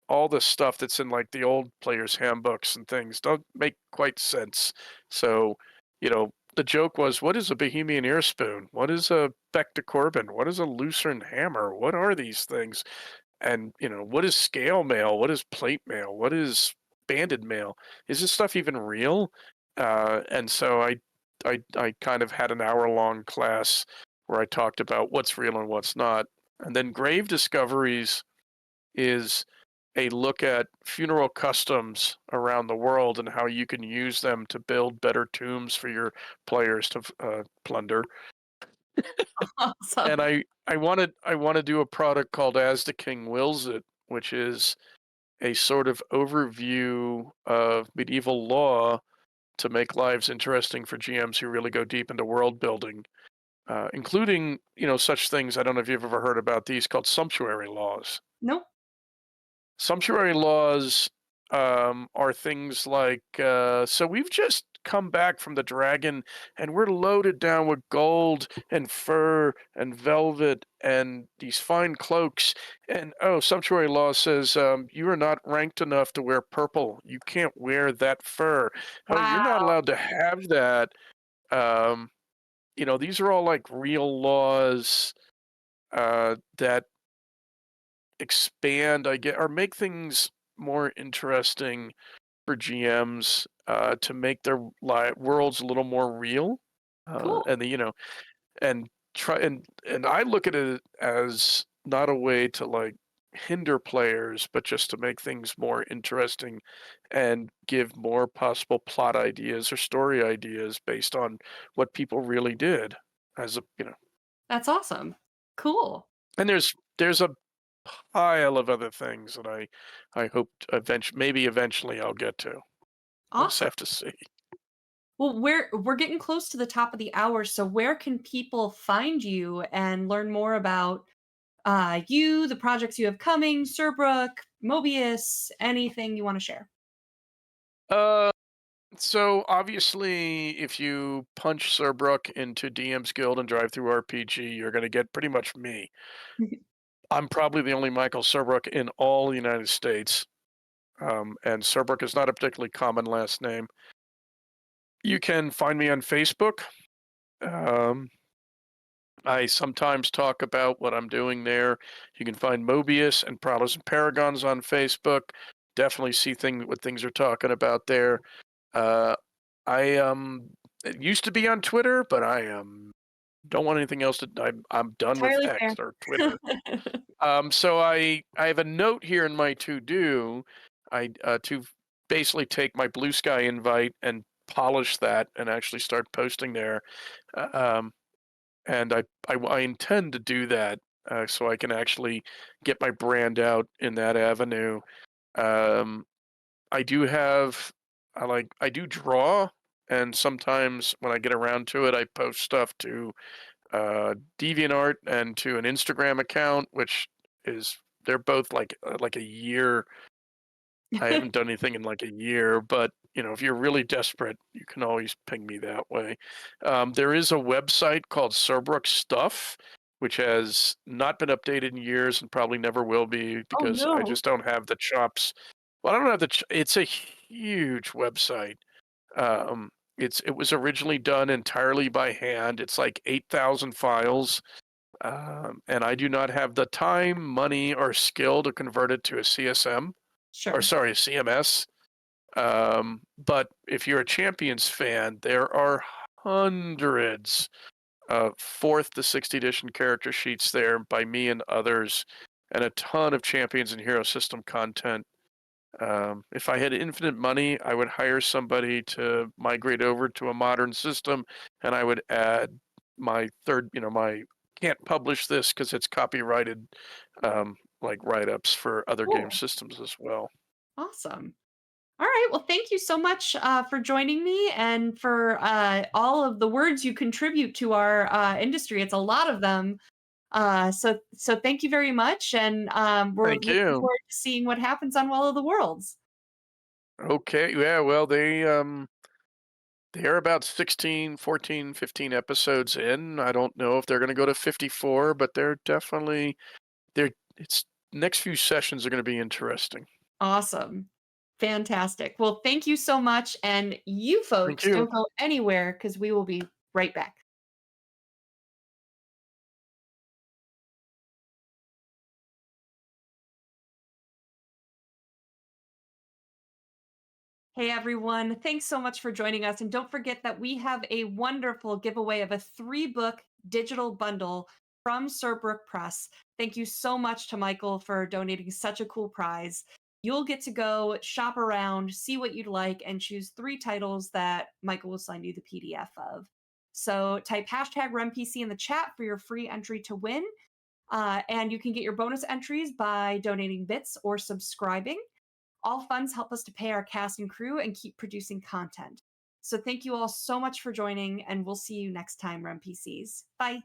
all the stuff that's in like the old players' handbooks and things don't make quite sense. So, the joke was, what is a Bohemian ear spoon? What is a Beck de Corbin? What is a Lucerne hammer? What are these things? And what is scale mail? What is plate mail? What is banded mail? Is this stuff even real? And so I kind of had an hour-long class where I talked about what's real and what's not. And then Grave Discoveries is a look at funeral customs around the world and how you can use them to build better tombs for your players to plunder. Awesome. And I want to do a product called As the King Wills It, which is a sort of overview of medieval law to make lives interesting for GMs who really go deep into world building, including such things. I don't know if you've ever heard about these called sumptuary laws. Nope. Sumptuary laws are things like so we've just come back from the dragon and we're loaded down with gold and fur and velvet and these fine cloaks. And oh, sumptuary law says you are not ranked enough to wear purple. You can't wear that fur. Oh, you're not Wow. allowed to have that. um, these are all like real laws that expand, I get, or make things more interesting for GMs to make their worlds a little more real, Cool. and and try and I look at it as not a way to like hinder players, but just to make things more interesting and give more possible plot ideas or story ideas based on what people really did as a. That's awesome. Cool. And there's a pile of other things that I hope maybe eventually I'll get to. We'll just Awesome. have to see. Well, we're getting close to the top of the hour, so where can people find you and learn more about you, the projects you have coming, Surbrook, Mobius, anything you want to share? Uh, so obviously, if you punch Surbrook into DM's Guild and Drive Through RPG, you're going to get pretty much me. I'm probably the only Michael Surbrook in all the United States, and Surbrook is not a particularly common last name. You can find me on Facebook. Um, I sometimes talk about what I'm doing there. You can find Mobius and Prowlers and Paragons on Facebook. Definitely see what things are talking about there. Uh, I it used to be on Twitter, but I don't want anything else to. I'm done with Entirely X fair. or Twitter. So I have a note here in my to do. I to basically take my Blue Sky invite and polish that and actually start posting there. Uh, Um, and I intend to do that so I can actually get my brand out in that avenue. Um, I do have I do draw, and sometimes when I get around to it, I post stuff to DeviantArt and to an Instagram account, which is they're both like a year. I haven't done anything in like a year, but if you're really desperate, you can always ping me that way. There is a website called Surbrook Stuff, which has not been updated in years and probably never will be Oh because I no. just don't have the chops. Well, I don't have it's a huge website. It was originally done entirely by hand. It's like 8,000 files. And I do not have the time, money, or skill to convert it to a CSM or Sure. sorry, CMS. But if you're a Champions fan, there are hundreds of 4th to 6th edition character sheets there by me and others, and a ton of Champions and Hero System content. If I had infinite money, I would hire somebody to migrate over to a modern system, and I would add my my can't publish this because it's copyrighted, like write ups for other game Cool. systems as well. Awesome. All right. Well, thank you so much for joining me and for all of the words you contribute to our industry. It's a lot of them. So thank you very much, and we're Thank looking you. forward to seeing what happens on Well of the Worlds. Okay, yeah, well, they're about 16, 14, 15 episodes in. I don't know if they're going to go to 54, but they're it's next few sessions are going to be interesting. Awesome. Fantastic. Well, thank you so much. And you Thank folks you. don't go anywhere because we will be right back. Hey everyone, thanks so much for joining us. And don't forget that we have a wonderful giveaway of a 3-book digital bundle from Surbrook Press. Thank you so much to Michael for donating such a cool prize. You'll get to go shop around, see what you'd like, and choose 3 titles that Michael will send you the PDF of. So type hashtag RemPC in the chat for your free entry to win. And you can get your bonus entries by donating bits or subscribing. All funds help us to pay our cast and crew and keep producing content. So thank you all so much for joining, and we'll see you next time, RemPCs. Bye.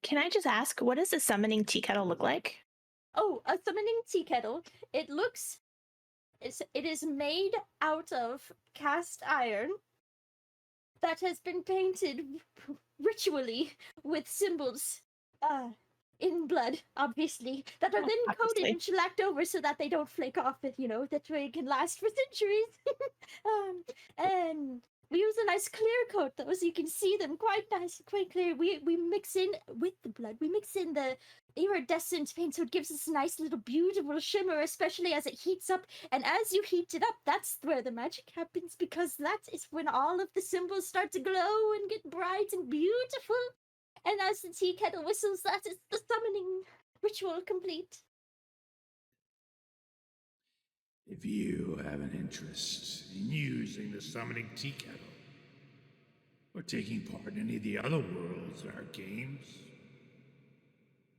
Can I just ask, what does a summoning tea kettle look like? Oh, a summoning tea kettle. It is made out of cast iron that has been painted ritually with symbols in blood, obviously, that are then coated and shellacked over so that they don't flake off, that way it can last for centuries. And we use a nice clear coat though, so you can see them quite nice, quite clear. We mix in with the blood, we mix in the iridescent paint, so it gives us a nice little beautiful shimmer, especially as it heats up. And as you heat it up, that's where the magic happens, because that is when all of the symbols start to glow and get bright and beautiful. And as the tea kettle whistles, that is the summoning ritual complete. If you have an interest in using the summoning tea kettle, or taking part in any of the other worlds in our games,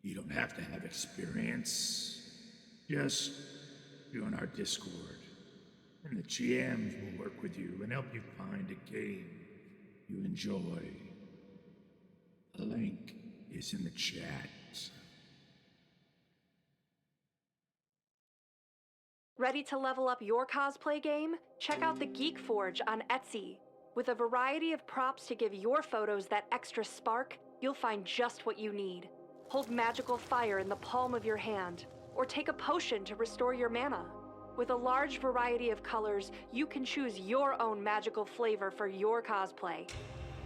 you don't have to have experience. Just join our Discord, and the GMs will work with you and help you find a game you enjoy. A link is in the chat. Ready to level up your cosplay game? Check out the Geek Forge on Etsy. With a variety of props to give your photos that extra spark, you'll find just what you need. Hold magical fire in the palm of your hand, or take a potion to restore your mana. With a large variety of colors, you can choose your own magical flavor for your cosplay.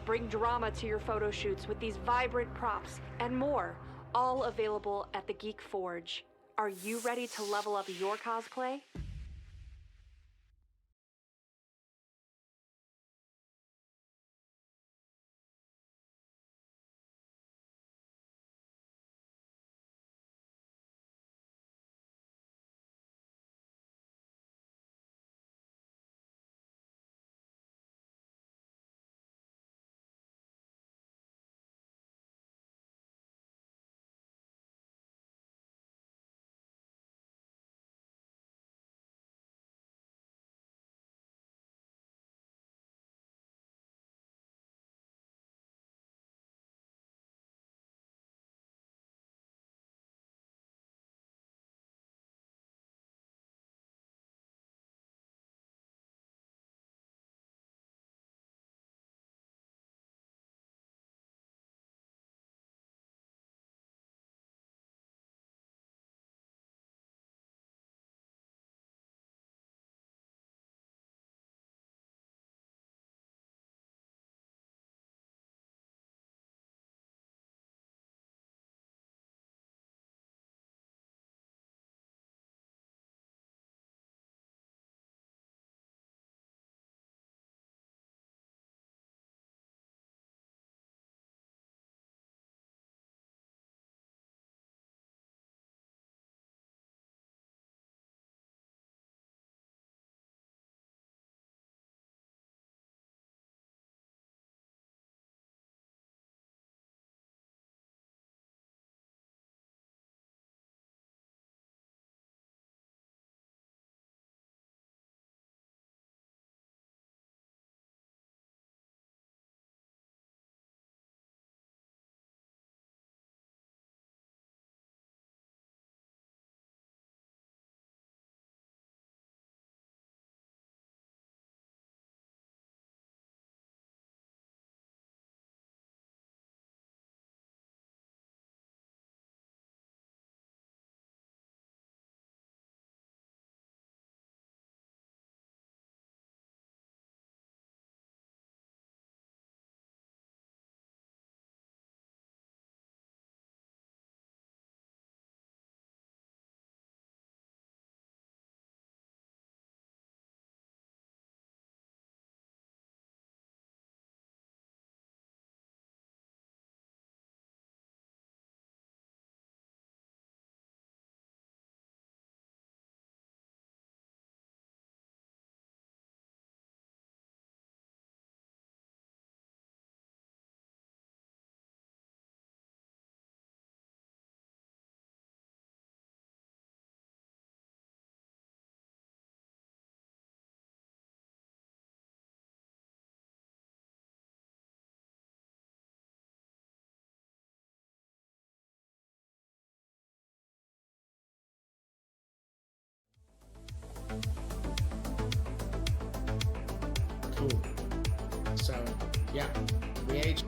Bring drama to your photo shoots with these vibrant props and more, all available at the Geek Forge. Are you ready to level up your cosplay? Cool. So, yeah, we age.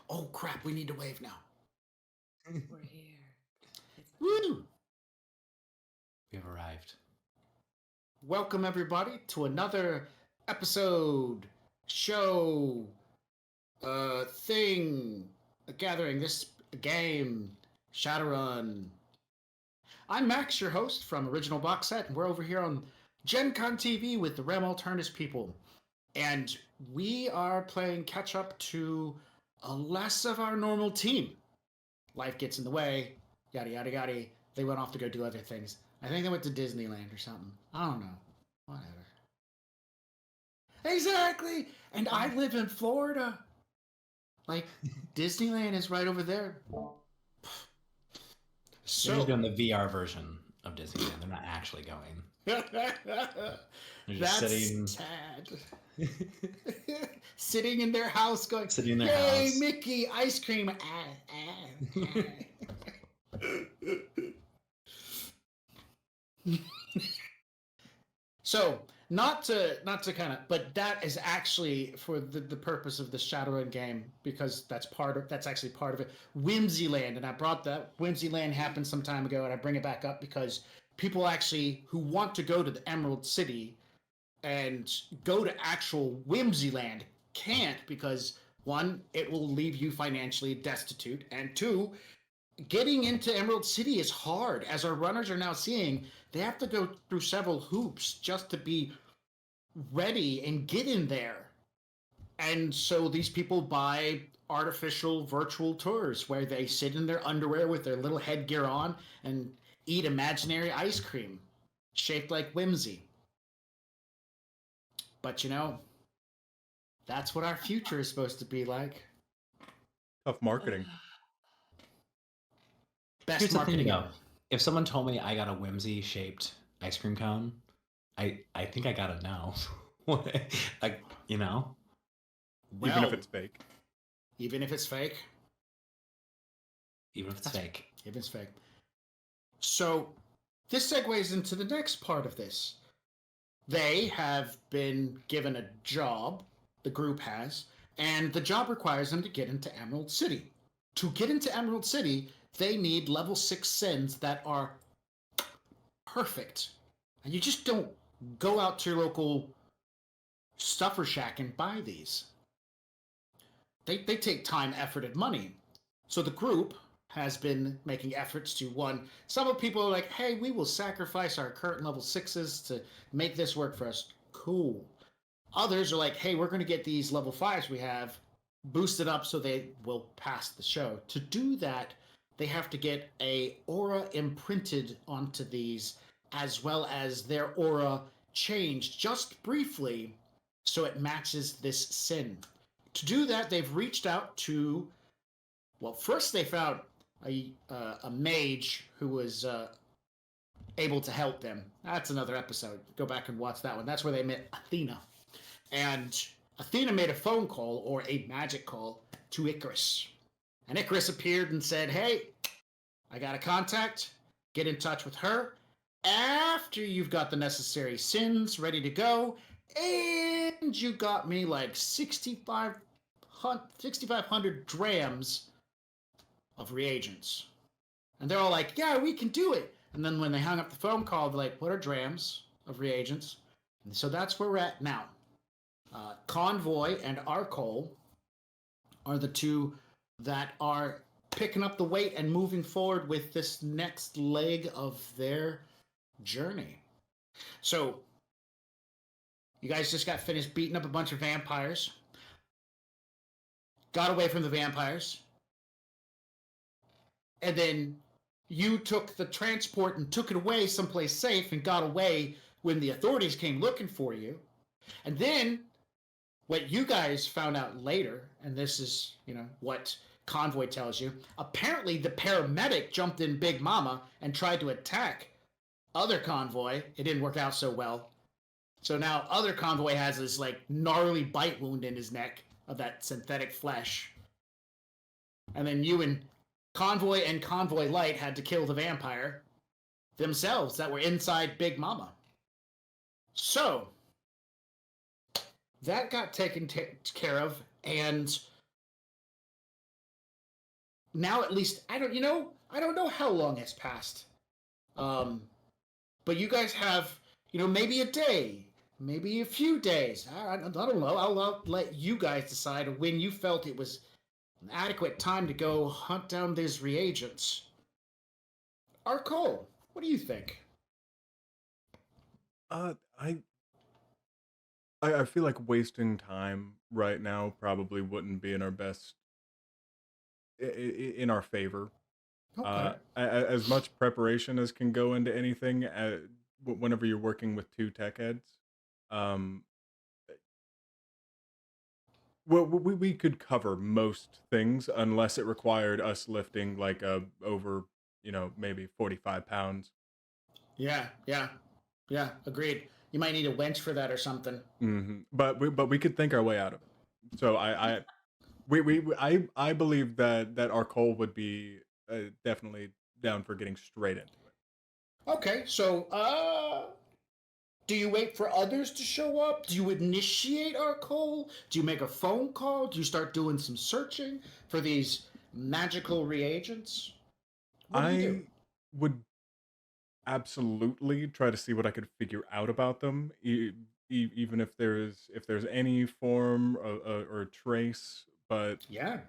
Oh crap, we need to wave now. We're here. Woo! We have arrived. Welcome everybody to another episode, show, thing, a gathering, a game, Shadowrun. I'm Max, your host from Original Box Set, and we're over here on Gen Con TV with the Alternis people. And we are playing catch up to less of our normal team. Life gets in the way, yada yada yada. they went off to go do other things. I think they went to Disneyland or something. I don't know. Whatever. Exactly. And I live in Florida. Like, Disneyland is right over there. So they're doing the VR version of Disneyland. They're not actually going. They're just That's sad. Sitting in their house going, sitting in their "Hey, house. Mickey, ice cream." So, not to kind of, but that is actually for the purpose of the Shadowrun game, because that's actually part of it. Whimsyland, and I brought that Whimsyland happened some time ago, and I bring it back up because people actually who want to go to the Emerald City and go to actual Whimsyland can't, because one, it will leave you financially destitute, and two, getting into Emerald City is hard. As our runners are now seeing, they have to go through several hoops just to be ready and get in there. And so these people buy artificial virtual tours where they sit in their underwear with their little headgear on and eat imaginary ice cream shaped like whimsy. But you know, that's what our future is supposed to be like. Tough marketing. Best Here's the marketing thing, though. ever. If someone told me I got a whimsy shaped ice cream cone, I think I got it now. Like, you know, Even if Well, it's fake. even if it's fake. even if it's fake. If it's fake. So this segues into the next part of this. They have been given a job, the group has, and the job requires them to get into Emerald City. To get into Emerald City, they need level 6 sins that are perfect. And you just don't go out to your local stuffer shack and buy these. They take time, effort, and money. So the group has been making efforts to, one, some of people are like, hey, we will sacrifice our current level 6s to make this work for us. Cool. Others are like, hey, we're going to get these level 5s we have boosted up so they will pass the show. To do that, they have to get a aura imprinted onto these, as well as their aura changed just briefly so it matches this sin. To do that, they've reached out to, well, first they found a mage who was able to help them. That's another episode. Go back and watch that one. That's where they met Athena. And Athena made a phone call, or a magic call, to Icarus. And Icarus appeared and said, hey, I got a contact. Get in touch with her after you've got the necessary sins ready to go. And you got me like 6,500 drams of reagents. And they're all like, yeah, we can do it. And then when they hung up the phone call, they're like, what are drams of reagents? And so that's where we're at now. Convoy and Arcole are the two that are picking up the weight and moving forward with this next leg of their journey. So, you guys just got finished beating up a bunch of vampires. Got away from the vampires. And then you took the transport and took it away someplace safe and got away when the authorities came looking for you. And then what you guys found out later, and this is, you know, what Convoy tells you, apparently the paramedic jumped in Big Mama and tried to attack other Convoy. It didn't work out so well. So now other Convoy has this like gnarly bite wound in his neck of that synthetic flesh. And then you and Convoy Light had to kill the vampire themselves that were inside Big Mama. So that got taken care of, and now at least I don't know how long has passed. But you guys have, maybe a day, maybe a few days. I don't know. I'll let you guys decide when you felt it was an adequate time to go hunt down these reagents. Arcole, what do you think? I feel like wasting time right now probably wouldn't be in our favor. Okay. I as much preparation as can go into anything, whenever you're working with two tech heads, um, well, we could cover most things unless it required us lifting like over, maybe 45 pounds. Yeah, yeah, yeah. Agreed. You might need a wench for that or something. But we could think our way out of it. So I believe that our Cole would be definitely down for getting straight into it. Okay, so do you wait for others to show up? Do you initiate our call? Do you make a phone call? Do you start doing some searching for these magical reagents? What do you do? I would absolutely try to see what I could figure out about them, even if there's any form or trace, but Yeah.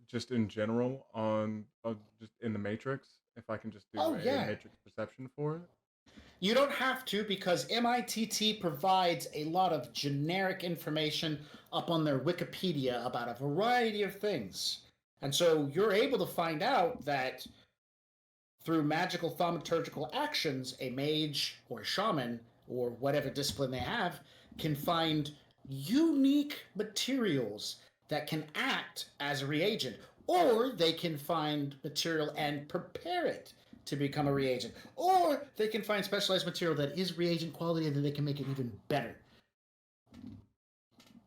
just in general on just in the Matrix, if I can just do Oh, a yeah. Matrix perception for it. You don't have to because MITT provides a lot of generic information up on their Wikipedia about a variety of things. And so you're able to find out that through magical thaumaturgical actions, a mage or a shaman or whatever discipline they have can find unique materials that can act as a reagent, or they can find material and prepare it to become a reagent, or they can find specialized material that is reagent quality and then they can make it even better.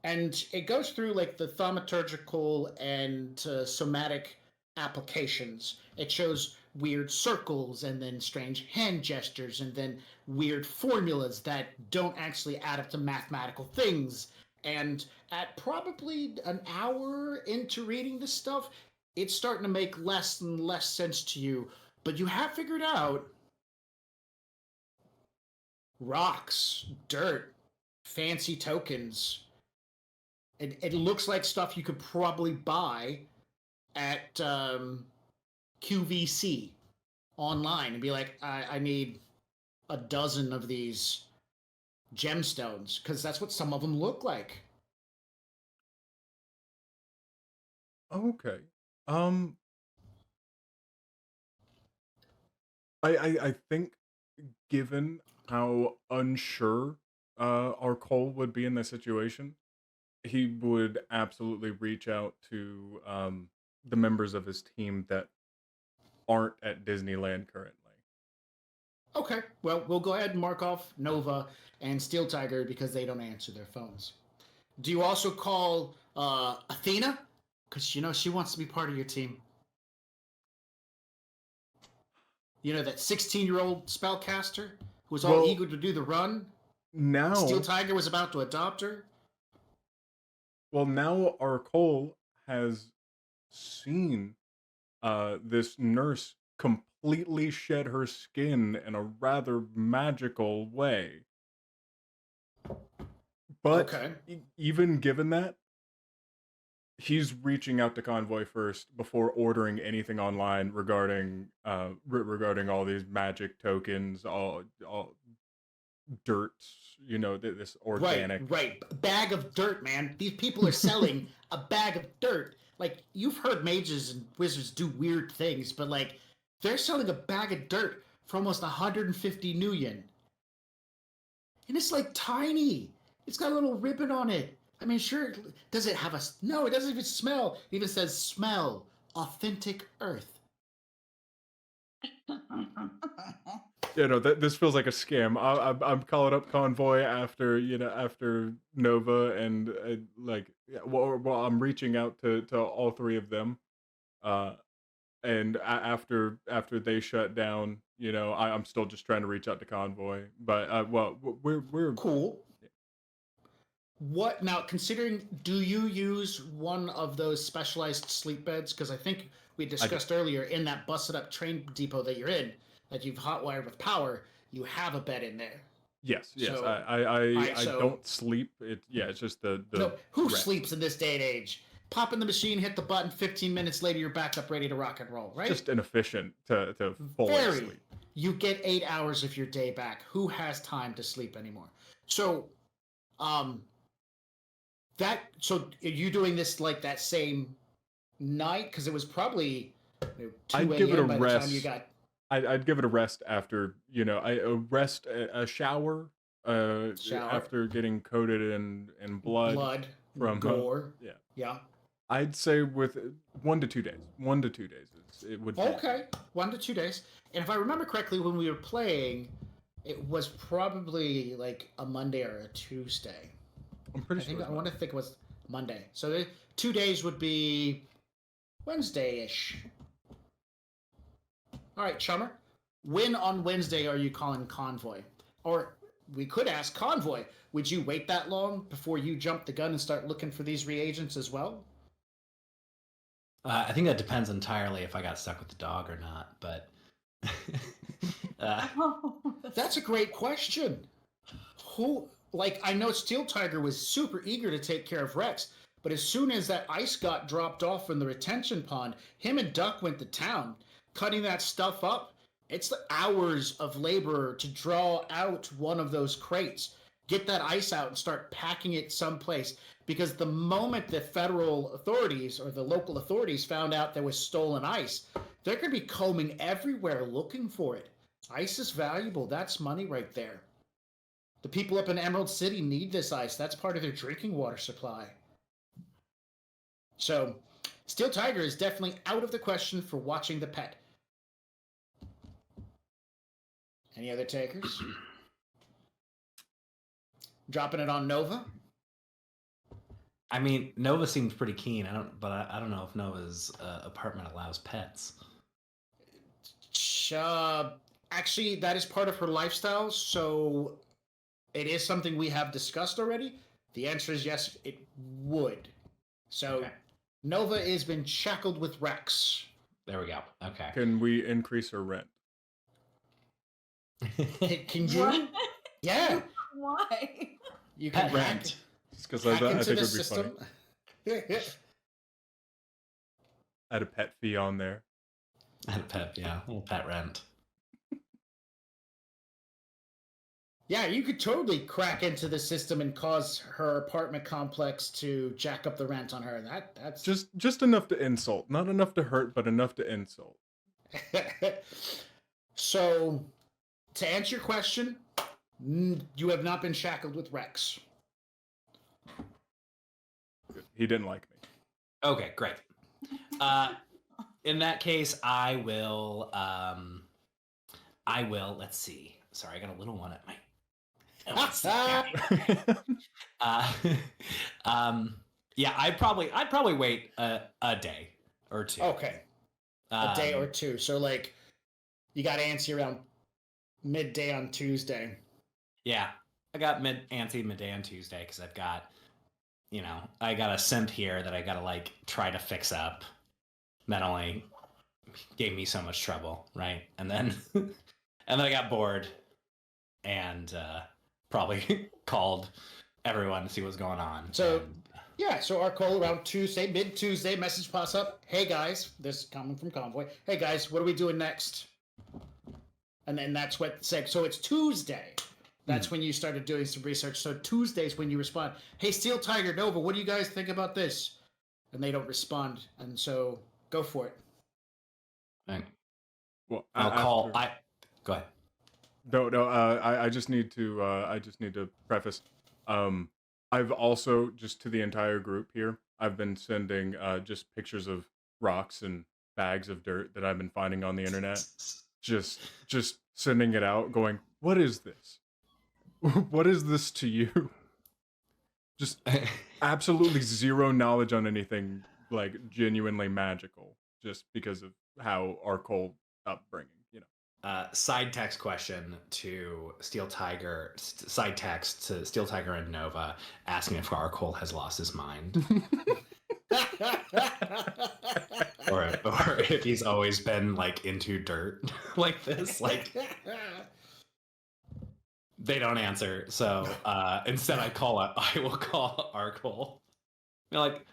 And it goes through like the thaumaturgical and somatic applications. It shows weird circles and then strange hand gestures and then weird formulas that don't actually add up to mathematical things. And at probably an hour into reading this stuff, it's starting to make less and less sense to you. But you have figured out rocks, dirt, fancy tokens. It looks like stuff you could probably buy at QVC online and be like, I need a dozen of these gemstones, because that's what some of them look like. Okay. I think given how unsure our Cole would be in this situation, he would absolutely reach out to the members of his team that aren't at Disneyland currently. Okay, well, we'll go ahead and mark off Nova and Steel Tiger because they don't answer their phones. Do you also call Athena? Because, she wants to be part of your team. That 16-year-old spellcaster who was all eager to do the run? Now, Steel Tiger was about to adopt her? well, now our Cole has seen this nurse completely shed her skin in a rather magical way. But Okay. even given that, he's reaching out to Convoy first before ordering anything online regarding regarding all these magic tokens, all dirt, this organic. Right. Bag of dirt, man. These people are selling a bag of dirt. Like, you've heard mages and wizards do weird things, but like, they're selling a bag of dirt for almost 150 new yen. And it's like tiny. It's got a little ribbon on it. I mean, sure, does it have a... No, it doesn't even smell. It even says smell. Authentic earth. This feels like a scam. I'm calling up Convoy after after Nova and I'm reaching out to all three of them, and after they shut down, I'm still just trying to reach out to Convoy. But we're cool. What now? Considering, do you use one of those specialized sleep beds? Because I think we discussed earlier in that busted up train depot that you're in, that you've hotwired with power, you have a bed in there. Yes. So, I don't sleep. It's just the no, who rest. sleeps in this day and age? Pop in the machine, hit the button, 15 minutes later you're back up ready to rock and roll, right? Just inefficient to fall asleep. You get 8 hours of your day back. Who has time to sleep anymore? So, so are you doing this like that same night? Because it was probably I'd 2 give it a a.m. by the time you rest. got. I'd give it a rest after, a shower, Shower. after getting coated in blood from gore. yeah. Yeah. I'd say with 1 to 2 days. 1 to 2 days. It would be. Okay, 1 to 2 days. And if I remember correctly, when we were playing, it was probably like a Monday or a Tuesday. I'm pretty sure. I want to think it was Monday. So the 2 days would be Wednesday-ish. All right, Chummer. When on Wednesday are you calling Convoy? Or we could ask Convoy, would you wait that long before you jump the gun and start looking for these reagents as well? I think that depends entirely if I got stuck with the dog or not, but... That's a great question. I know Steel Tiger was super eager to take care of Rex, but as soon as that ice got dropped off from the retention pond, him and Duck went to town, cutting that stuff up. It's hours of labor to draw out one of those crates, get that ice out and start packing it someplace. Because the moment the federal authorities or the local authorities found out there was stolen ice, they're going to be combing everywhere looking for it. Ice is valuable. That's money right there. The people up in Emerald City need this ice. That's part of their drinking water supply. So, Steel Tiger is definitely out of the question for watching the pet. Any other takers? Dropping it on Nova? I mean, Nova seems pretty keen. I don't know if Nova's apartment allows pets. Actually, that is part of her lifestyle, so it is something we have discussed already. The answer is yes, it would. So, okay. Nova has been shackled with Rex. There we go. Okay. Can we increase her rent? Can you? What? Yeah. Why? You can rent. Just because I think it would be funny. Add a pet fee on there. Add a pet, yeah. A little pet rent. Yeah, you could totally crack into the system and cause her apartment complex to jack up the rent on her. That's just enough to insult. Not enough to hurt, but enough to insult. So, to answer your question, you have not been shackled with Rex. He didn't like me. Okay, great. In that case, I will. Let's see. Sorry, I got a little one at my. Yeah, I'd probably wait a day or two. Okay, a day or two. So you got antsy around midday on Tuesday. Yeah, I got antsy midday on Tuesday because I've got, I got a scent here that I gotta try to fix up. That only gave me so much trouble, right? And then I got bored and probably called everyone to see what's going on. So so our call around Tuesday, mid-Tuesday, message pops up. Hey guys, this is coming from Convoy. Hey guys, what are we doing next? And then that's what said. So it's Tuesday. That's when you started doing some research. So Tuesday's when you respond. Hey, Steel Tiger, Nova, what do you guys think about this? And they don't respond. And so go for it. Right. Well, I'll call. Go ahead. No. I just need to preface. I've also, just to the entire group here, I've been sending just pictures of rocks and bags of dirt that I've been finding on the internet. Just sending it out, going, what is this? What is this to you? Just absolutely zero knowledge on anything genuinely magical, just because of how our cold upbringing, Side text question to Steel Tiger. Side text to Steel Tiger and Nova asking if Arcole has lost his mind, or if he's always been into dirt like this. They don't answer, so instead I will call Arcole. They're like,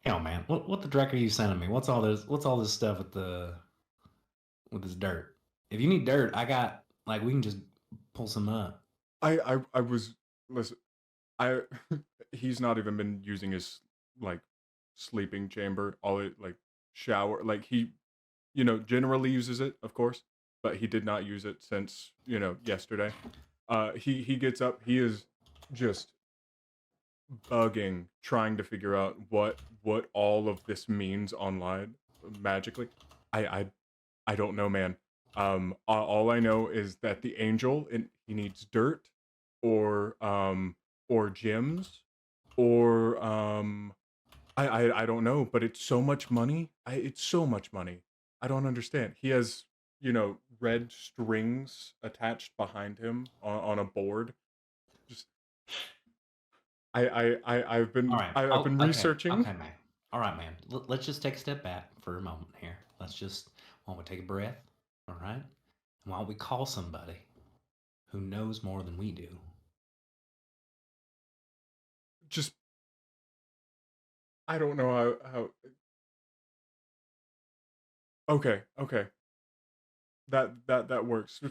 "Hell, man, what the dreck are you sending me? What's all this stuff with this dirt? If you need dirt, I got we can just pull some up." He's not even been using his sleeping chamber. shower. Like he, generally uses it, of course, but he did not use it since, yesterday. He gets up. He is just bugging, trying to figure out what all of this means online magically. I don't know, man. All I know is that the angel, and he needs dirt, or gems, or I don't know, but it's so much money. It's so much money. I don't understand. He has, red strings attached behind him on a board. Just I've been All right. I've been okay, researching. Okay, man. All right, man. Let's just take a step back for a moment here. Why don't we take a breath? All right. And why don't we call somebody who knows more than we do? Just I don't know how. Okay, that works.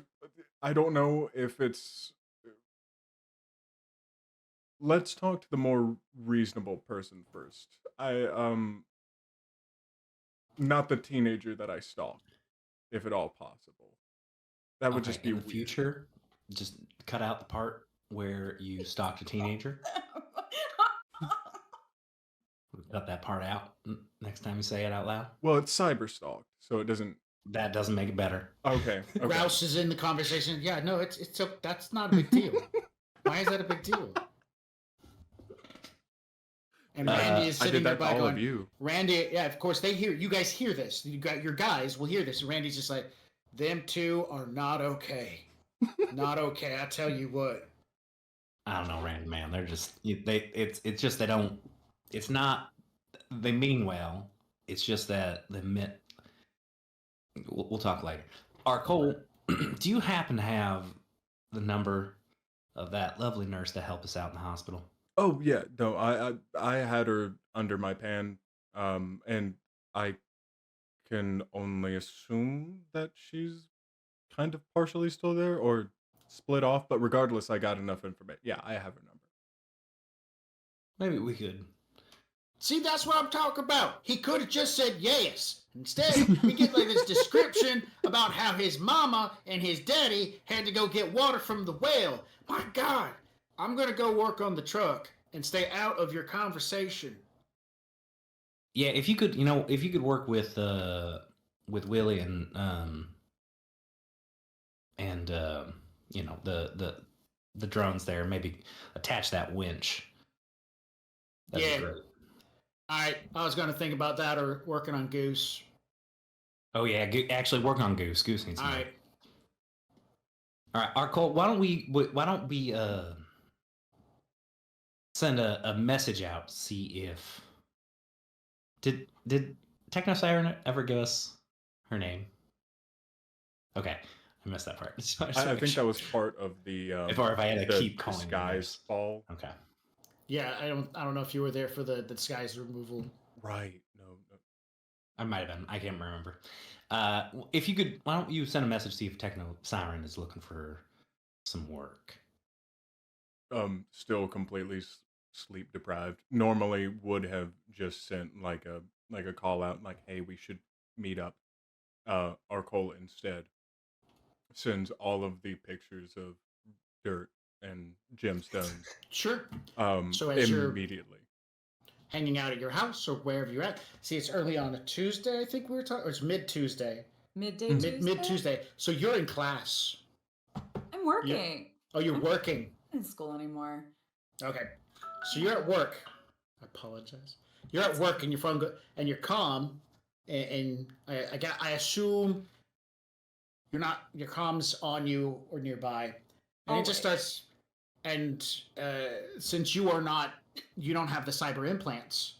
I don't know if it's. Let's talk to the more reasonable person first. Not the teenager that I stalked, if at all possible. That would Okay, just be in the weird. future, just cut out the part where you stalked a teenager. Cut that part out next time you say it out loud. Well, it's cyber stalked, so it doesn't. That doesn't make it better. Okay. Rouse is in the conversation. Yeah, no, it's that's not a big deal. Why is that a big deal? And Randy is I sitting did there that by to all going, of you. Randy, yeah, of course they hear. You guys hear this. You got your guys will hear this. And Randy's just like, them two are not okay. Not okay. I tell you what. I don't know, Randy, man. They're just it's just they don't. It's not. They mean well. It's just that they meant. We'll talk later. Cole, do you happen to have the number of that lovely nurse to help us out in the hospital? Oh yeah, no, I had her under my pan, and I can only assume that she's kind of partially still there or split off. But regardless, I got enough information. Yeah, I have her number. Maybe we could. See, that's what I'm talking about. He could have just said yes. Instead, we get like this description about how his mama and his daddy had to go get water from the well. My God, I'm gonna go work on the truck and stay out of your conversation. Yeah, if you could, if you could work with Willie and the drones there, maybe attach that winch. That'd be great. All right, I was gonna think about that or working on Goose. Oh yeah, actually work on Goose. Goose needs. All right. All right, Arcole, why don't we send a message out, see if did Techno Siren ever give us her name? Okay, I missed that part. I think that was part of the if I had to keep calling disguise ball. Okay. Yeah, I don't know if you were there for the disguise removal. Right. No. I might have been. I can't remember. If you could, why don't you send a message, see if Techno Siren is looking for some work? Still completely sleep deprived. Normally would have just sent like a call out, like, hey, we should meet up. Arcola instead sends all of the pictures of dirt and gemstones. Sure. So as immediately you're hanging out at your house or wherever you're at. See, it's early on a Tuesday, I think we were talking, or it's mid-Tuesday. Tuesday? Mid-Tuesday. So you're in class. I'm working. You're working. I'm not in school anymore. Okay. So you're at work. I apologize. You're at work and your phone and you're calm, and I assume you're not, your comm's on you or nearby, and it just starts. And since you don't have the cyber implants,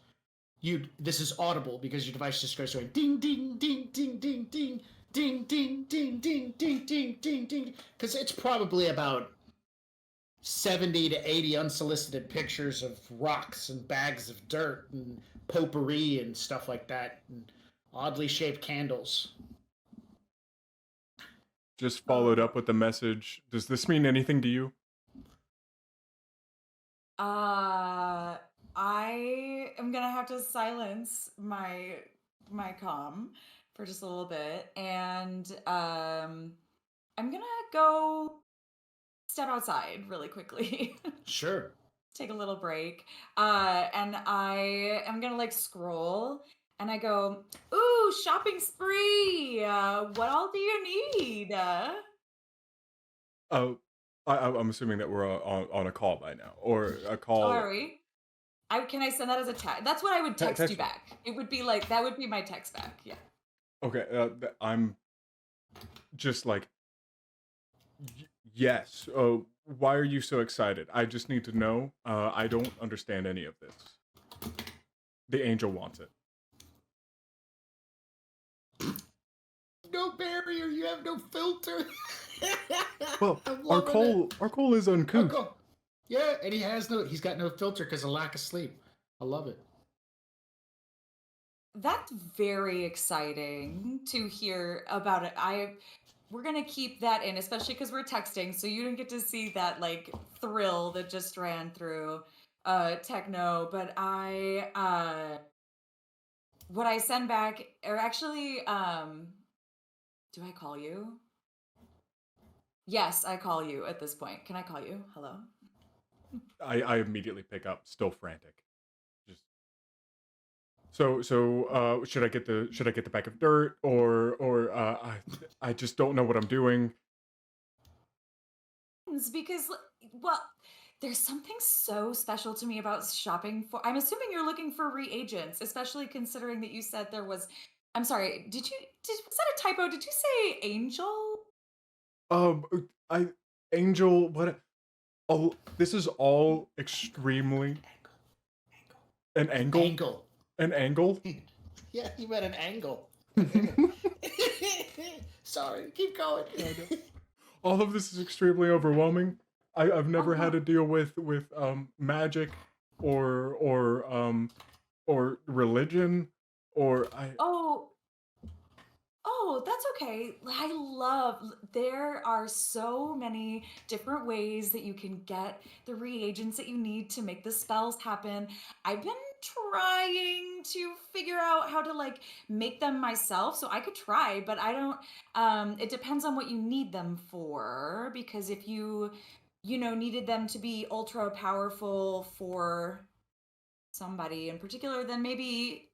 this is audible because your device just goes going ding ding ding ding ding ding ding ding ding ding ding ding ding ding, because it's probably about 70 to 80 unsolicited pictures of rocks and bags of dirt and potpourri and stuff like that, and oddly shaped candles. Just followed up with the message. Does this mean anything to you? I am gonna have to silence my my comm for just a little bit, and I'm gonna go step outside really quickly. Sure. Take a little break. And I am gonna like scroll and I go, ooh, shopping spree. What all do you need? Oh, I'm assuming that we're on a call by now, or a call. Are we? Can I send that as a text? That's what I would text you back. It would be like, that would be my text back. Yeah. Okay, I'm just like, yes. Why are you so excited? I just need to know. I don't understand any of this. The angel wants it. No barrier. You have no filter. Well, I'm our loving call is uncouth. it. Yeah, and he's got no filter because of lack of sleep. I love it. That's very exciting to hear about it. We're gonna keep that in, especially because we're texting, so you didn't get to see that like thrill that just ran through techno. But what I send back, or actually, do I call you? Yes, I call you at this point. Can I call you? Hello? I immediately pick up, still frantic. Just so should I get the bag of dirt, or I just don't know what I'm doing. Because, well, there's something so special to me about shopping for. I'm assuming you're looking for reagents, especially considering that you said there was. I'm sorry. Was that a typo? Did you say angel? I angel what? Oh, this is all extremely an angle. An angle. Yeah, you meant an angle. Sorry, keep going. All of this is extremely overwhelming. I've never had to deal with magic or religion or Oh, that's okay. There are so many different ways that you can get the reagents that you need to make the spells happen. I've been trying to figure out how to like make them myself, so I could try, but I don't it depends on what you need them for, because if you needed them to be ultra powerful for somebody in particular, then maybe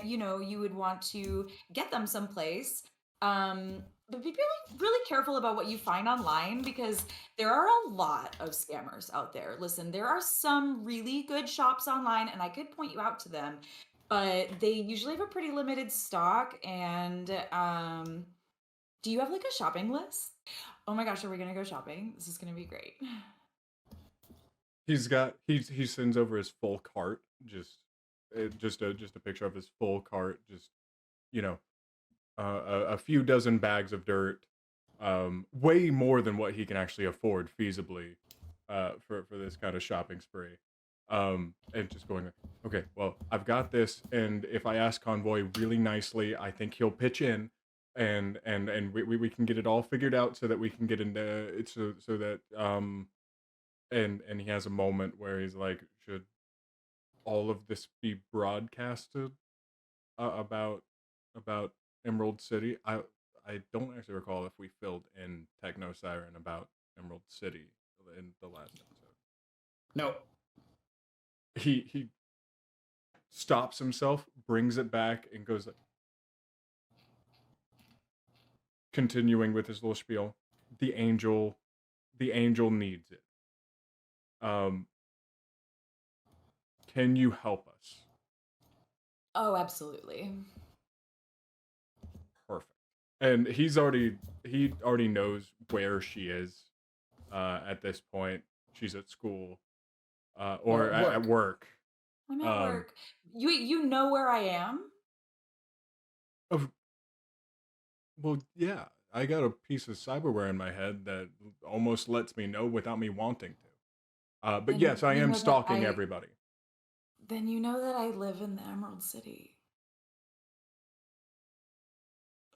you would want to get them someplace. But be really careful about what you find online, because there are a lot of scammers out there. Listen, there are some really good shops online, and I could point you out to them, but they usually have a pretty limited stock. And do you have like a shopping list? Oh my gosh, are we gonna go shopping? This is gonna be great. he sends over his full cart, just a picture of his full cart, just you know a few dozen bags of dirt, way more than what he can actually afford feasibly for this kind of shopping spree. And just going, okay, well, I've got this, and if I ask Convoy really nicely, I think he'll pitch in, and we can get it all figured out so that we can get into it, so that and he has a moment where he's like, should all of this be broadcasted about Emerald City? I don't actually recall if we filled in Techno Siren about Emerald City in the last episode. No. He stops himself, brings it back, and goes like, continuing with his little spiel. The angel needs it. Can you help us? Oh, absolutely. Perfect. And he already knows where she is at this point. She's at school or at work. I'm at work. You know where I am? Well, yeah. I got a piece of cyberware in my head that almost lets me know without me wanting to. But yes, I am stalking everybody. Then you know that I live in the Emerald City.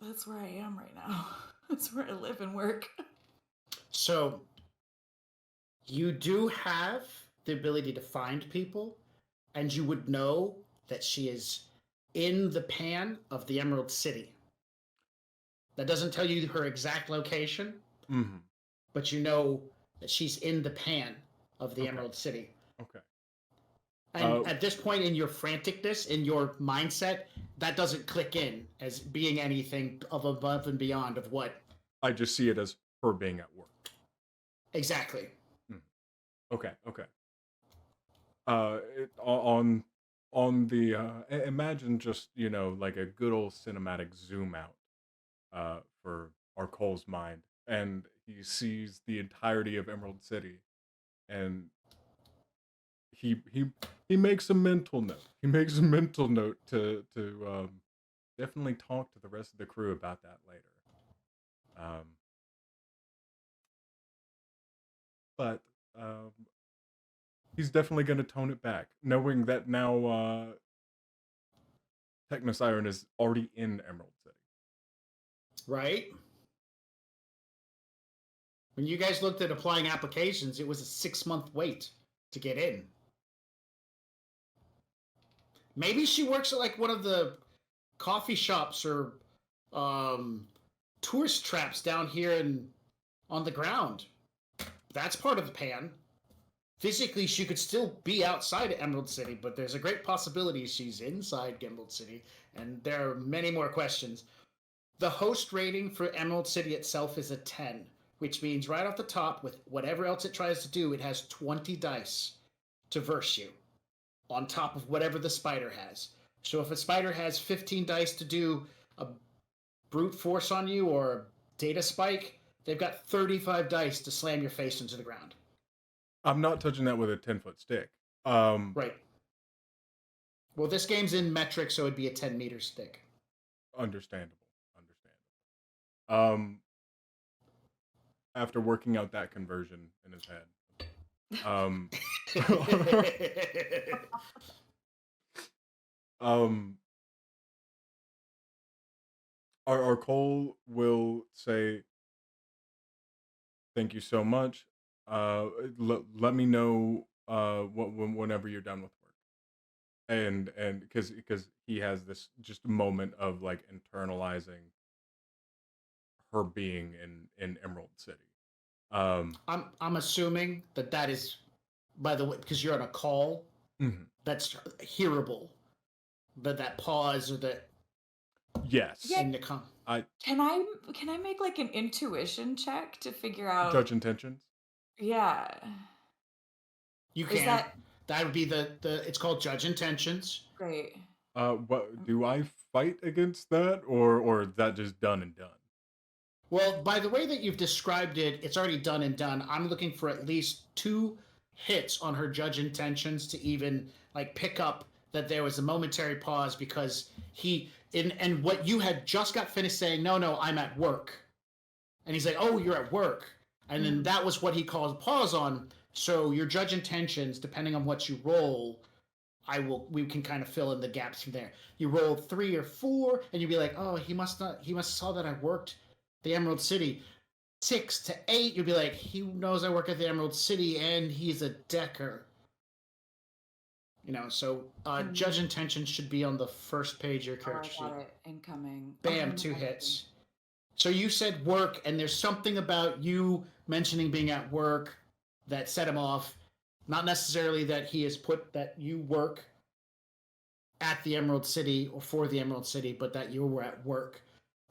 That's where I am right now. That's where I live and work. So, you do have the ability to find people, and you would know that she is in the pan of the Emerald City. That doesn't tell you her exact location, but you know that she's in the pan of the Emerald City. Okay. And at this point in your franticness, in your mindset, that doesn't click in as being anything of above and beyond of what. I just see it as her being at work. Exactly. Okay. On the imagine just like a good old cinematic zoom out for our Cole's mind, and he sees the entirety of Emerald City, and he makes a mental note. He makes a mental note to definitely talk to the rest of the crew about that later. But he's definitely going to tone it back, knowing that now Technosiren is already in Emerald City. Right? When you guys looked at applying applications, it was a 6-month wait to get in. Maybe she works at like one of the coffee shops or tourist traps down here on the ground. That's part of the pan. Physically, she could still be outside of Emerald City, but there's a great possibility she's inside Emerald City, and there are many more questions. The host rating for Emerald City itself is a 10, which means right off the top, with whatever else it tries to do, it has 20 dice to verse you, on top of whatever the spider has. So if a spider has 15 dice to do a brute force on you or a data spike, they've got 35 dice to slam your face into the ground. I'm not touching that with a 10-foot stick. Right. Well, this game's in metric, so it'd be a 10-meter stick. Understandable. After working out that conversion in his head. Our Cole will say, "Thank you so much. Let me know whenever you're done with work." And because he has this just moment of like internalizing her being in Emerald City. I'm assuming that is, by the way, because you're on a call, that's hearable. That pause or that. Yes. Yeah. In the Can I make like an intuition check to figure out judge intentions? Yeah. You can. That would be the it's called judge intentions. Great. What do I fight against that, or is that just done and done? Well, by the way that you've described it, it's already done and done. I'm looking for at least 2 hits on her judge intentions to even like pick up that there was a momentary pause because and what you had just got finished saying, no, I'm at work. And he's like, oh, you're at work. And then that was what he called pause on. So your judge intentions, depending on what you roll, we can kind of fill in the gaps from there. You roll 3 or 4, and you'd be like, oh, he must saw that I worked the Emerald City. 6 to 8, you'd be like, he knows I work at the Emerald City, and he's a decker. So judge intention should be on the first page of your character sheet. Got it. Incoming. Bam, 2 hits. So you said work, and there's something about you mentioning being at work that set him off. Not necessarily that he has put that you work at the Emerald City or for the Emerald City, but that you were at work,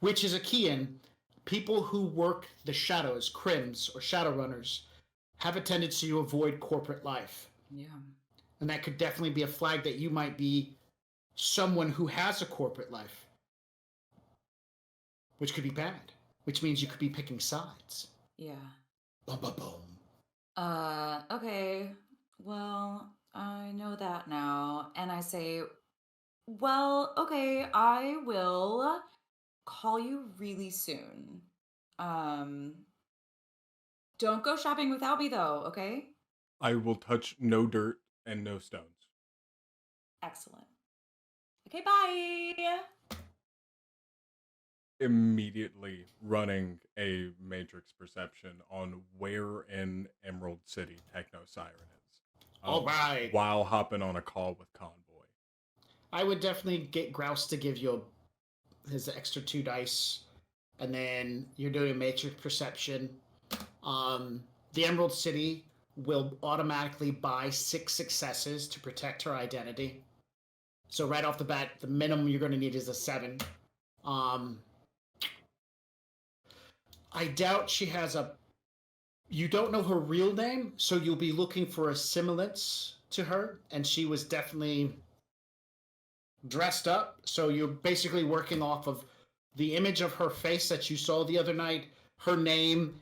which is a key in. People who work the shadows, crims or shadowrunners, have a tendency to avoid corporate life. Yeah. And that could definitely be a flag that you might be someone who has a corporate life, which could be bad, which means you could be picking sides. Yeah. Boom, boom, boom. Okay. Well, I know that now. And I say, well, okay, I will call you really soon. Don't go shopping without me though, okay? I will touch no dirt and no stones. Excellent. Okay, bye. Immediately running a matrix perception on where in Emerald City Technosiren is. All right. While hopping on a call with Convoy. I would definitely get Grouse to give you his extra 2 dice, and then you're doing Matrix Perception. The Emerald City will automatically buy 6 successes to protect her identity. So right off the bat, the minimum you're going to need is a 7. I doubt she has a... You don't know her real name, so you'll be looking for a semblance to her, and she was definitely dressed up, so you're basically working off of the image of her face that you saw the other night, her name,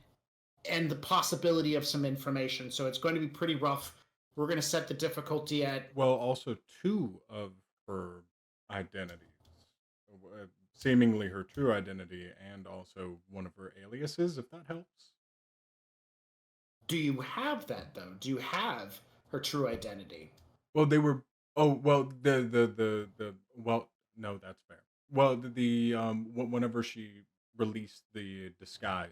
and the possibility of some information. So it's going to be pretty rough. We're going to set the difficulty at... Well, also 2 of her identities. Seemingly her true identity, and also one of her aliases, if that helps. Do you have that, though? Do you have her true identity? Well, they were... Oh, well, well, no, that's fair. Well, whenever she released the disguise.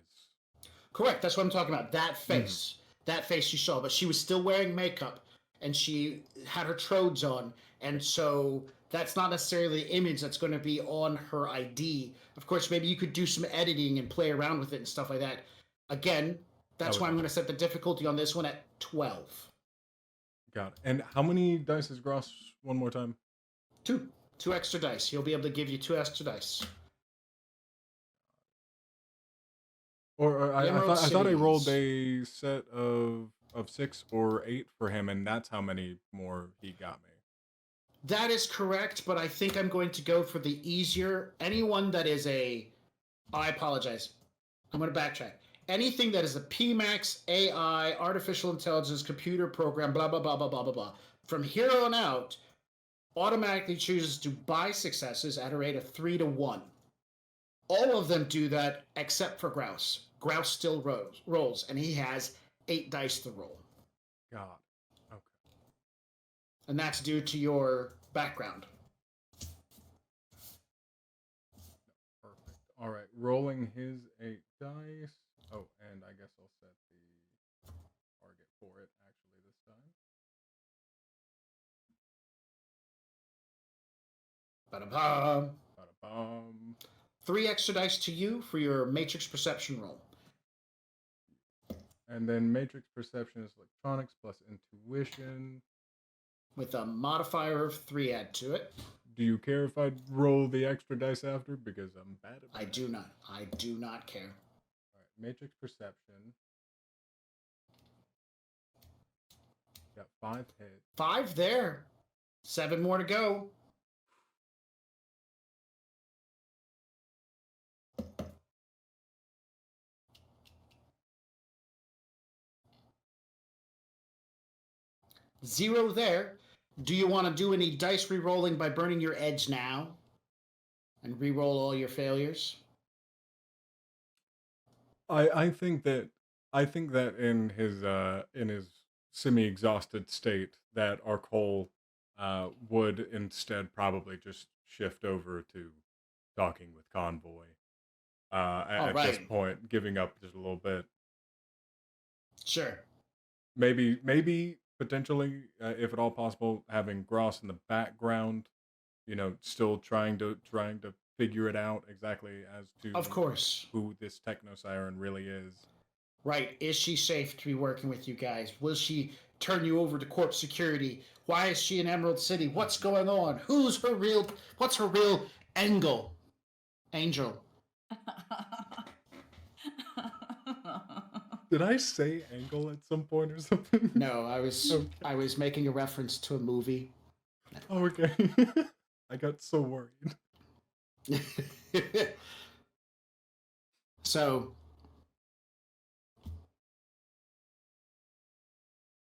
Correct, that's what I'm talking about. That face. That face you saw, but she was still wearing makeup, and she had her trodes on, and so that's not necessarily the image that's going to be on her ID. Of course, maybe you could do some editing and play around with it and stuff like that. Again, that's why I'm going to set the difficulty on this one at 12. Got it. And how many dice is Gross one more time? 2. 2 extra dice. He'll be able to give you 2 extra dice. Or I thought I rolled a set of 6 or 8 for him, and that's how many more he got me. That is correct, but I think I'm going to go for the easier... Anyone that is a... Oh, I apologize. I'm going to backtrack. Anything that is a PMAX, AI, artificial intelligence, computer program, blah, blah, blah, blah, blah, blah, blah, from here on out, automatically chooses to buy successes at a rate of 3 to 1. All of them do that except for Grouse. Grouse still rolls, and he has 8 dice to roll. God. Okay. And that's due to your background. Perfect. All right. Rolling his 8 dice. Oh, and I guess I'll set the target for it actually this time. Ba-da-bum. Ba-da-bum. 3 extra dice to you for your Matrix Perception roll. And then Matrix Perception is electronics plus intuition. With a modifier of 3 add to it. Do you care if I roll the extra dice after? Because I'm bad at that. I do not. I do not care. All right, Matrix Perception. Got 5 hits. 5 there. 7 more to go. Zero there. Do you want to do any dice re-rolling by burning your edge now? And re-roll all your failures? I think that in his semi-exhausted state that Arcole would instead probably just shift over to talking with Convoy at this point, giving up just a little bit. Sure. Maybe potentially, if at all possible, having Gross in the background, still trying to figure it out exactly as to, of course, who this Techno Siren really is. Right. Is she safe to be working with you guys? Will she turn you over to Corp Security? Why is she in Emerald City? What's going on? What's her real angle? Angel. Did I say angle at some point or something? No, I was making a reference to a movie. Oh, okay. I got so worried. So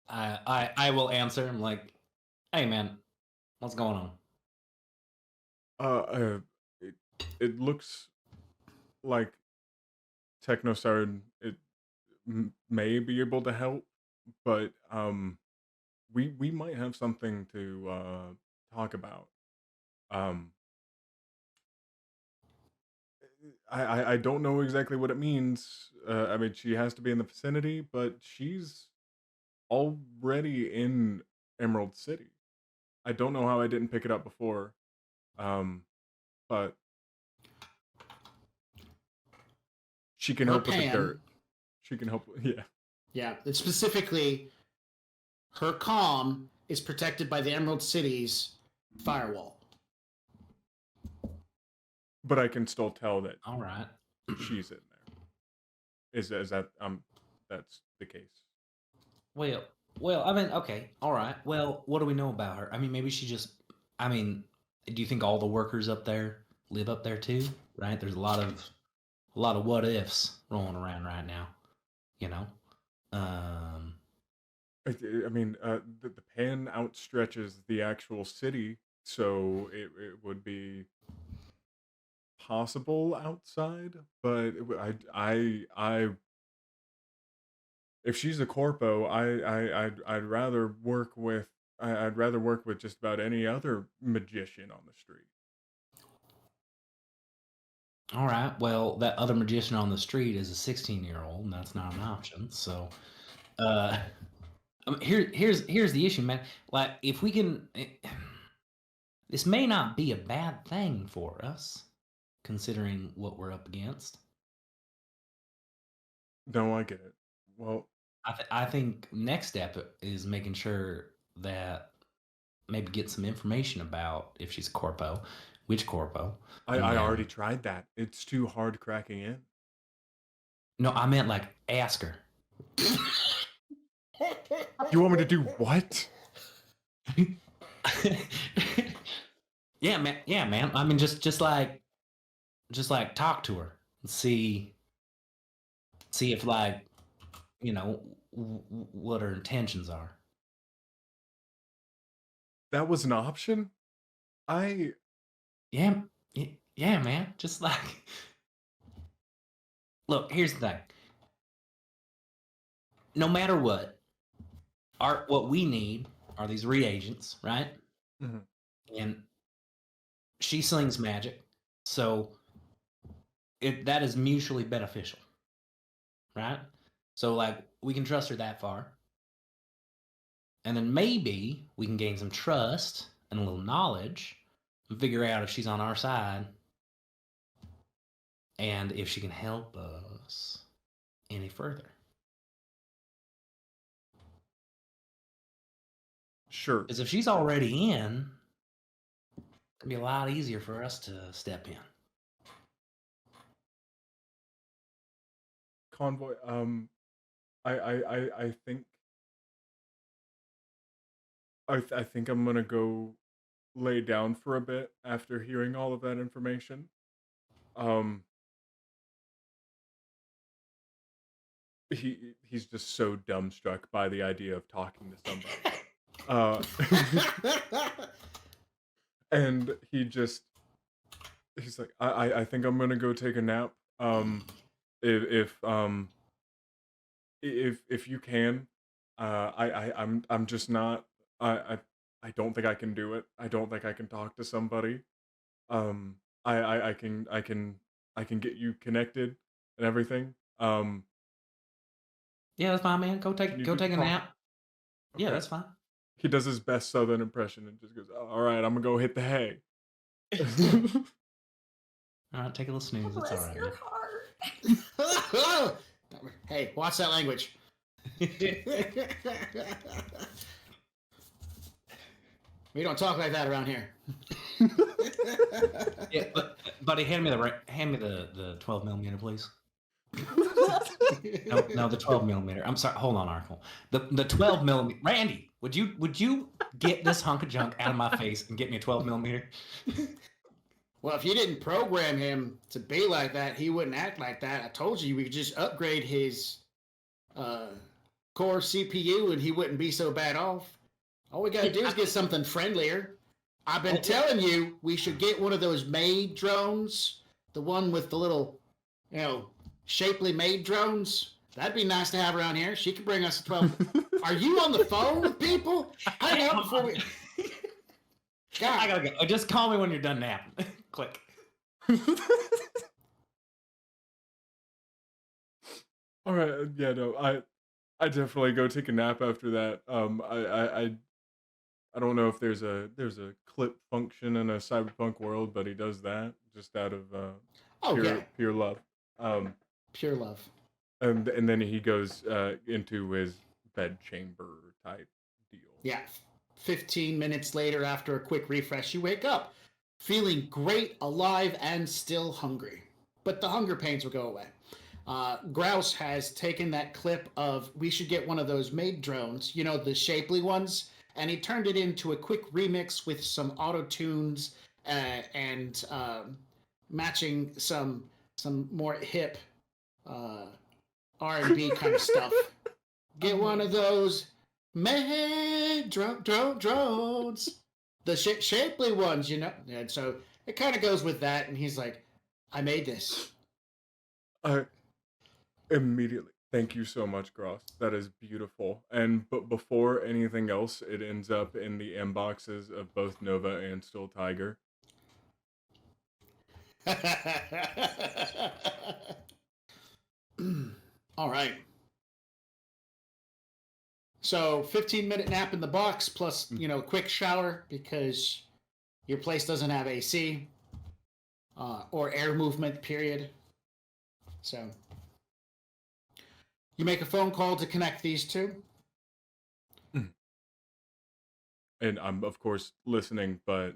I will answer. I'm like, hey man, what's going on? It looks like Techno Siren may be able to help, but we might have something to talk about. I don't know exactly what it means. I mean, she has to be in the vicinity, but she's already in Emerald City. I don't know how I didn't pick it up before. But she can Her help with the pan- dirt. She can help. Yeah. Yeah, it's specifically her comm is protected by the Emerald City's firewall. But I can still tell that All right. she's in there. Is that that's the case? Well, I mean, okay, all right. Well, what do we know about her? I mean, maybe she just. I mean, do you think all the workers up there live up there too? Right? There's a lot of what ifs rolling around right now. You know. I mean, the pan outstretches the actual city, so it would be possible outside. But I if she's a corpo, I'd rather work with I'd rather work with just about any other magician on the street. All right. Well, that other magician on the street is a 16-year-old, and that's not an option. So, I mean, here's the issue, man. Like, if we can, this may not be a bad thing for us, considering what we're up against. No, I get it. Well, I think next step is making sure that maybe get some information about if she's a corpo, which corpo. I and already then- tried that. It's too hard cracking in. No, I meant like ask her. You want me to do what? Yeah, man. Yeah, man. I mean, just like talk to her and see if like, you know, what her intentions are. That was an option? I Yeah, yeah, man. Just like, look. Here's the thing. No matter what, what we need are these reagents, right? Mhm. And she slings magic, so that is mutually beneficial, right? So like we can trust her that far, and then maybe we can gain some trust and a little knowledge and figure out if she's on our side and if she can help us any further. Sure. Because if she's already in, it'd be a lot easier for us to step in. Convoy, I think I think I'm gonna go lay down for a bit after hearing all of that information. He's just so dumbstruck by the idea of talking to somebody. And he's like, I think I'm gonna go take a nap. If you can, I'm just not. I don't think I can do it. I don't think I can talk to somebody. I can get you connected and everything. Yeah, that's fine, man. Go take Can you a talk? nap. Yeah, Okay. that's fine. He does his best Southern impression and just goes, "All right, I'm gonna go hit the hay." All right, take a little snooze. It's all Bless right. your man. heart. Hey, watch that language. We don't talk like that around here. Yeah, but buddy, hand me the 12 millimeter, please. No, the 12 millimeter. I'm sorry. Hold on, Arkle. The 12 millimeter. Randy, would you get this hunk of junk out of my face and get me a 12 millimeter? Well, if you didn't program him to be like that, he wouldn't act like that. I told you we could just upgrade his core CPU and he wouldn't be so bad off. All we gotta do is get something friendlier. I've been telling you we should get one of those maid drones, the one with the little, shapely maid drones. That'd be nice to have around here. She could bring us a 12. Are you on the phone with people? Hang out before we. God. I gotta go. Just call me when you're done napping. Click. All right, yeah, no, I definitely go take a nap after that. I don't know if there's a clip function in a cyberpunk world, but he does that just out of Oh yeah, pure love. pure love. And then he goes into his bedchamber type deal. Yeah. 15 minutes later, after a quick refresh, you wake up feeling great, alive, and still hungry. But the hunger pains will go away. Grouse has taken that clip of we should get one of those maid drones, you know, the shapely ones, and he turned it into a quick remix with some auto tunes and matching some more hip R&B kind of stuff. Get one of those maid drones, the shapely ones, you know. And so it kind of goes with that, and he's like, "I made this." Immediately. Thank you so much, Gross. That is beautiful. And but before anything else, it ends up in the inboxes of both Nova and Still Tiger. All right. So 15-minute nap in the box plus, you know, quick shower because your place doesn't have AC or air movement, period. So you make a phone call to connect these two. And I'm of course listening, but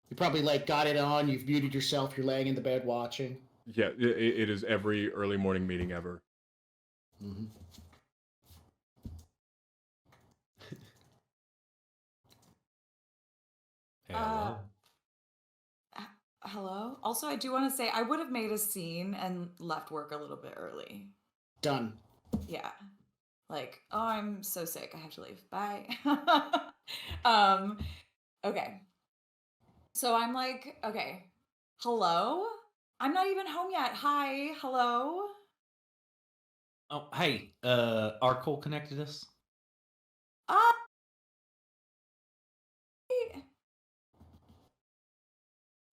you probably like got it on, you've muted yourself, you're laying in the bed watching. Yeah, it is every early morning meeting ever. Mm-hmm. Hello. Hello? Also, I do want to say I would have made a scene and left work a little bit early. Done. Yeah. Like, oh, I'm so sick. I have to leave. Bye. Okay. So I'm like, okay. Hello? I'm not even home yet. Hi. Hello? Oh, hey, Arcole connected us.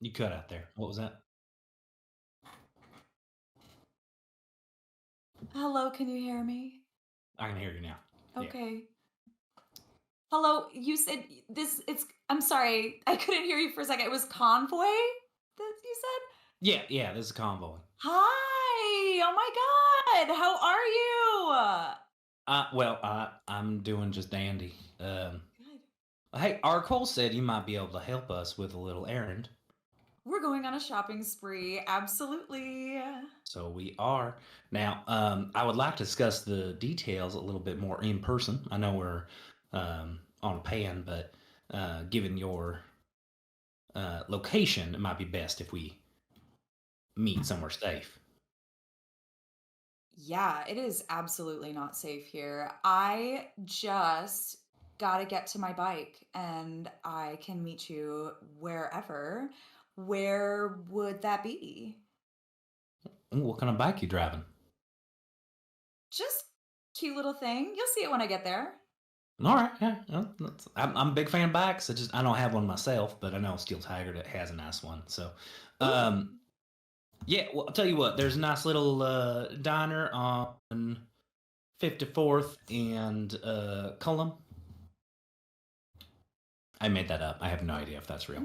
You cut out there. What was that? Hello, can you hear me? I can hear you now. Okay. Hello, you said I'm sorry, I couldn't hear you for a second. It was Convoy that you said? Yeah, this is Convoy. Hi! Oh my god! How are you? Well, I'm doing just dandy. Good. Hey, Arcole said you might be able to help us with a little errand. We're going on a shopping spree, absolutely. So we are. Now, I would like to discuss the details a little bit more in person. I know we're on a pan, but given your location, it might be best if we meet somewhere safe. Yeah, it is absolutely not safe here. I just gotta get to my bike and I can meet you wherever. Where would that be? Ooh, what kind of bike you driving? Just cute little thing. You'll see it when I get there. All right, yeah. I'm a big fan of bikes. I don't have one myself, but I know Steel Tiger that has a nice one. So, yeah. Well, I'll tell you what. There's a nice little diner on 54th and Cullum. I made that up. I have no idea if that's real.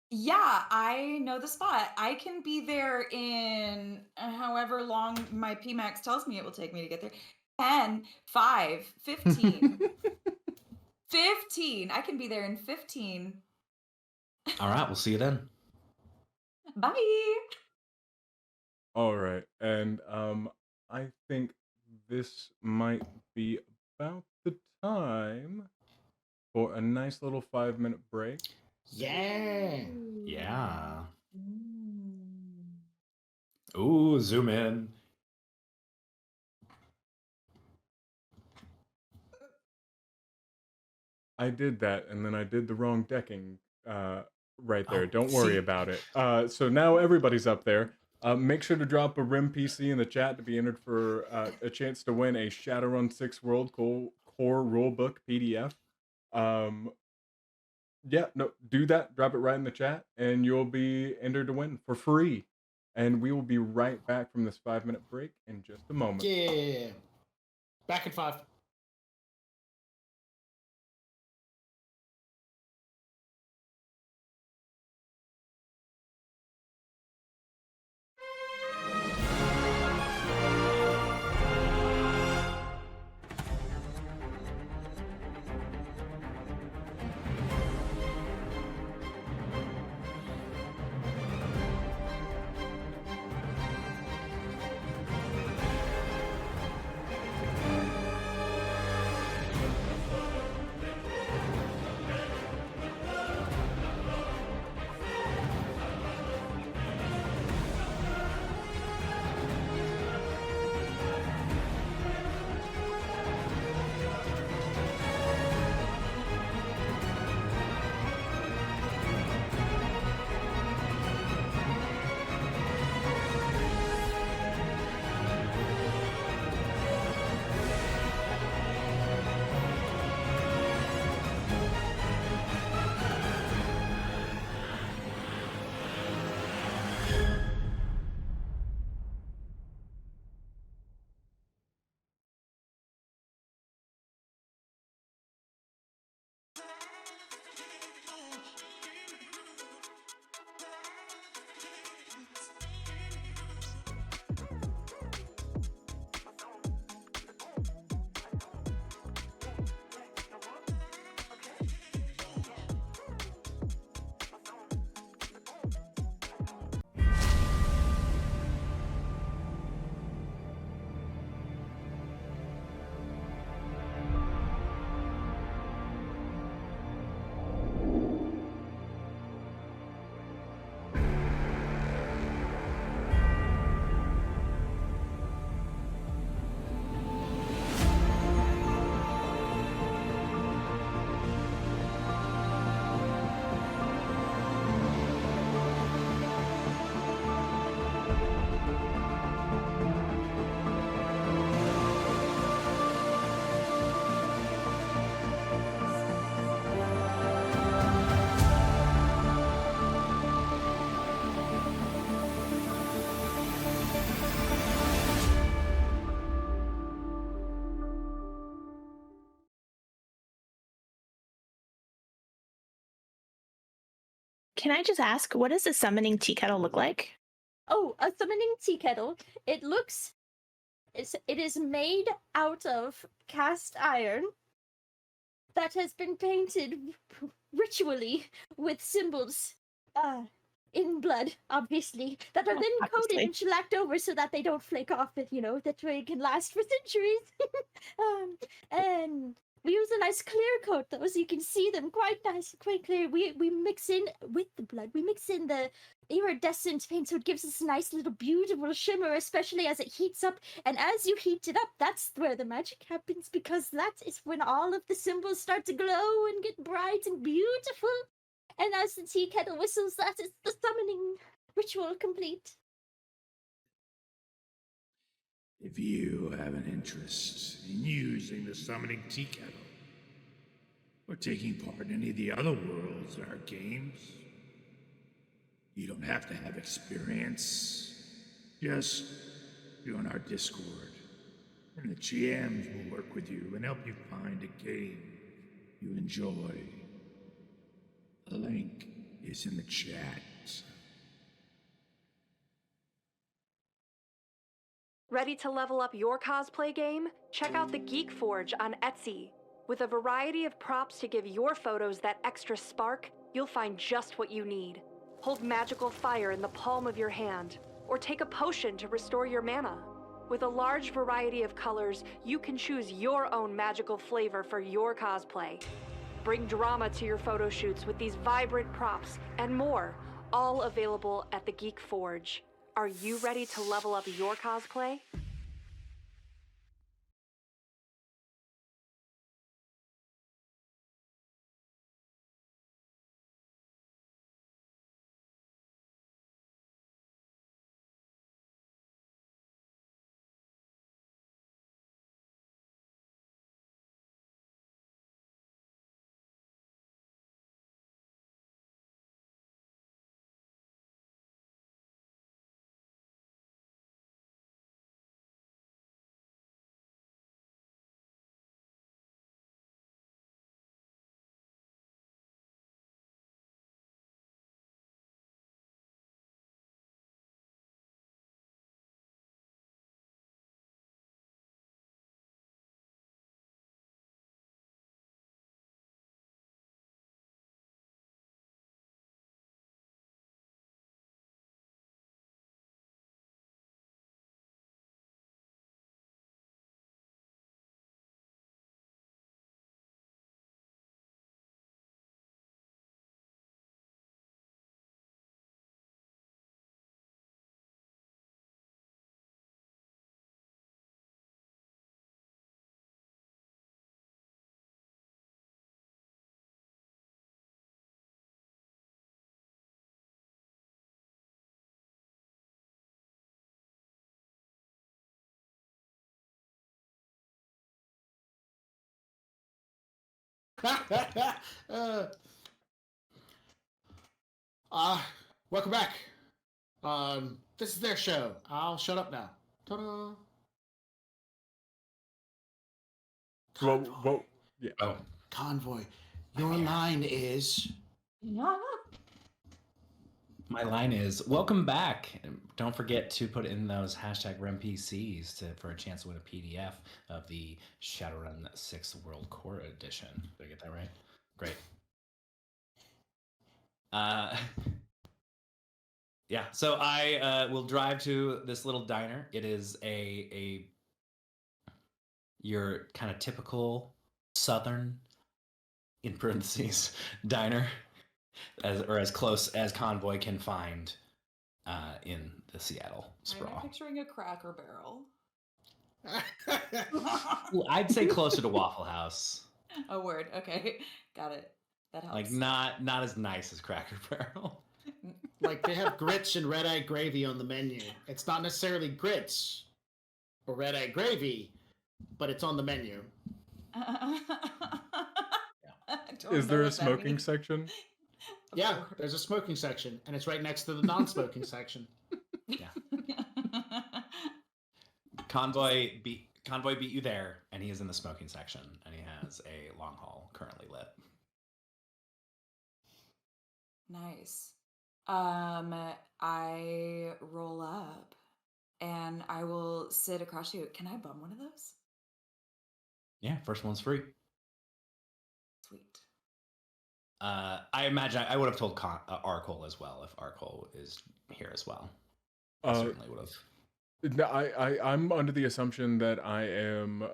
Yeah, I know the spot. I can be there in however long my PMAX tells me it will take me to get there. 10, 5, 15. 15. I can be there in 15. All right, we'll see you then. Bye. All right, and I think this might be about the time for a nice little 5-minute break. Yeah. Yeah. Ooh, zoom in. I did that, and then I did the wrong decking right there. Oh, Don't worry see. about it. So now everybody's up there. Make sure to drop a RIM PC in the chat to be entered for a chance to win a Shadowrun 6 World Core Rulebook PDF. Yeah, no, do that. Drop it right in the chat, and you'll be entered to win for free. and we will be right back from this 5-minute break in just a moment. Yeah. Back in 5. Can I just ask, what does a summoning tea kettle look like? Oh, a summoning tea kettle. It is made out of cast iron that has been painted ritually with symbols in blood, obviously, that are then coated Obviously. and shellacked over so that they don't flake off, that way it can last for centuries. And we use a nice clear coat though, so you can see them quite nice, quite clear. We mix in with the blood, we mix in the iridescent paint, so it gives us a nice little beautiful shimmer, especially as it heats up. And as you heat it up, that's where the magic happens, because that is when all of the symbols start to glow and get bright and beautiful. And as the tea kettle whistles, that is the summoning ritual complete. If you have an interest in using the summoning tea kettle, or taking part in any of the other worlds in our games, you don't have to have experience. Just join our Discord, and the GMs will work with you and help you find a game you enjoy. The link is in the chat. Ready to level up your cosplay game? Check out the Geek Forge on Etsy. With a variety of props to give your photos that extra spark, you'll find just what you need. Hold magical fire in the palm of your hand, or take a potion to restore your mana. With a large variety of colors, you can choose your own magical flavor for your cosplay. Bring drama to your photo shoots with these vibrant props and more, all available at the Geek Forge. Are you ready to level up your cosplay? Welcome back. This is their show. I'll shut up now. Ta-da! Well, yeah. Oh, Convoy, your line is. my line is welcome back. And don't forget to put in those hashtag RemPCs for a chance to win a PDF of the Shadowrun 6th World Core Edition. Did I get that right? Great. Yeah, so I will drive to this little diner. It is a your kind of typical Southern, in parentheses, diner, as close as Convoy can find in the Seattle I'm sprawl. picturing a Cracker Barrel. Well, I'd say closer to Waffle House. A word. Okay, got it. That helps. Like not as nice as Cracker Barrel. Like they have grits and red-eye gravy on the menu. It's not necessarily grits or red-eye gravy, but it's on the menu. Is there a smoking section? Yeah, there's a smoking section, and it's right next to the non-smoking section. Yeah. Convoy beat you there, and he is in the smoking section, and he has a long haul currently lit. Nice. I roll up and I will sit across you. Can I bum one of those? Yeah, first one's free. Sweet. I imagine I would have told Arcole as well if Arcole is here as well. I certainly would have. No, I'm under the assumption that I am.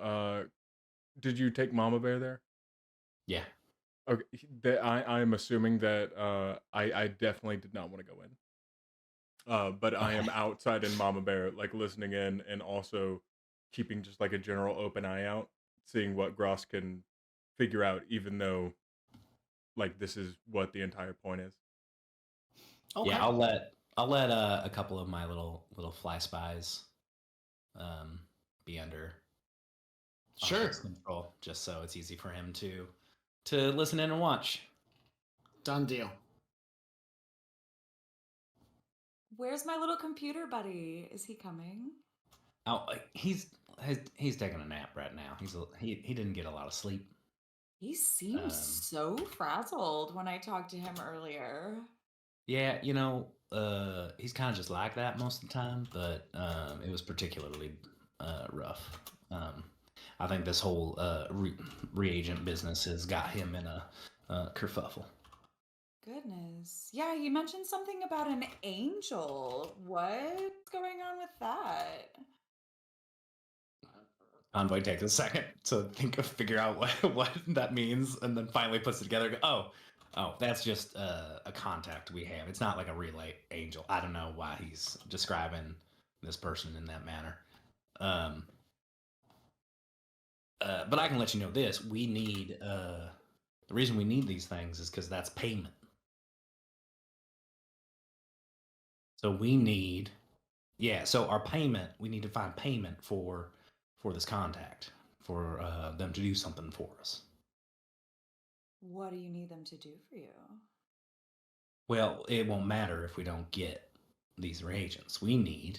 Did you take Mama Bear there? Yeah. Okay, that I'm assuming that I definitely did not want to go in. But I am outside in Mama Bear, like listening in and also keeping just like a general open eye out, seeing what Gross can figure out, even though like this is what the entire point is. Okay. Yeah, I'll let a couple of my little fly spies be under Sure. control, just so it's easy for him to listen in and watch. Done deal. Where's my little computer buddy? Is he coming? Oh, he's taking a nap right now. He didn't get a lot of sleep. He seems so frazzled when I talked to him earlier. Yeah, he's kind of just like that most of the time, but it was particularly rough. I think this whole reagent business has got him in a kerfuffle. Goodness. Yeah, you mentioned something about an angel. What's going on with that? Envoy takes a second to figure out what that means, and then finally puts it together. Oh, that's just a contact we have. It's not like a relay angel. I don't know why he's describing this person in that manner. But I can let you know this: we need the reason we need these things is because that's payment. So we need, so our payment, we need to find payment for this contact, for them to do something for us. What do you need them to do for you? Well, it won't matter if we don't get these reagents. We need,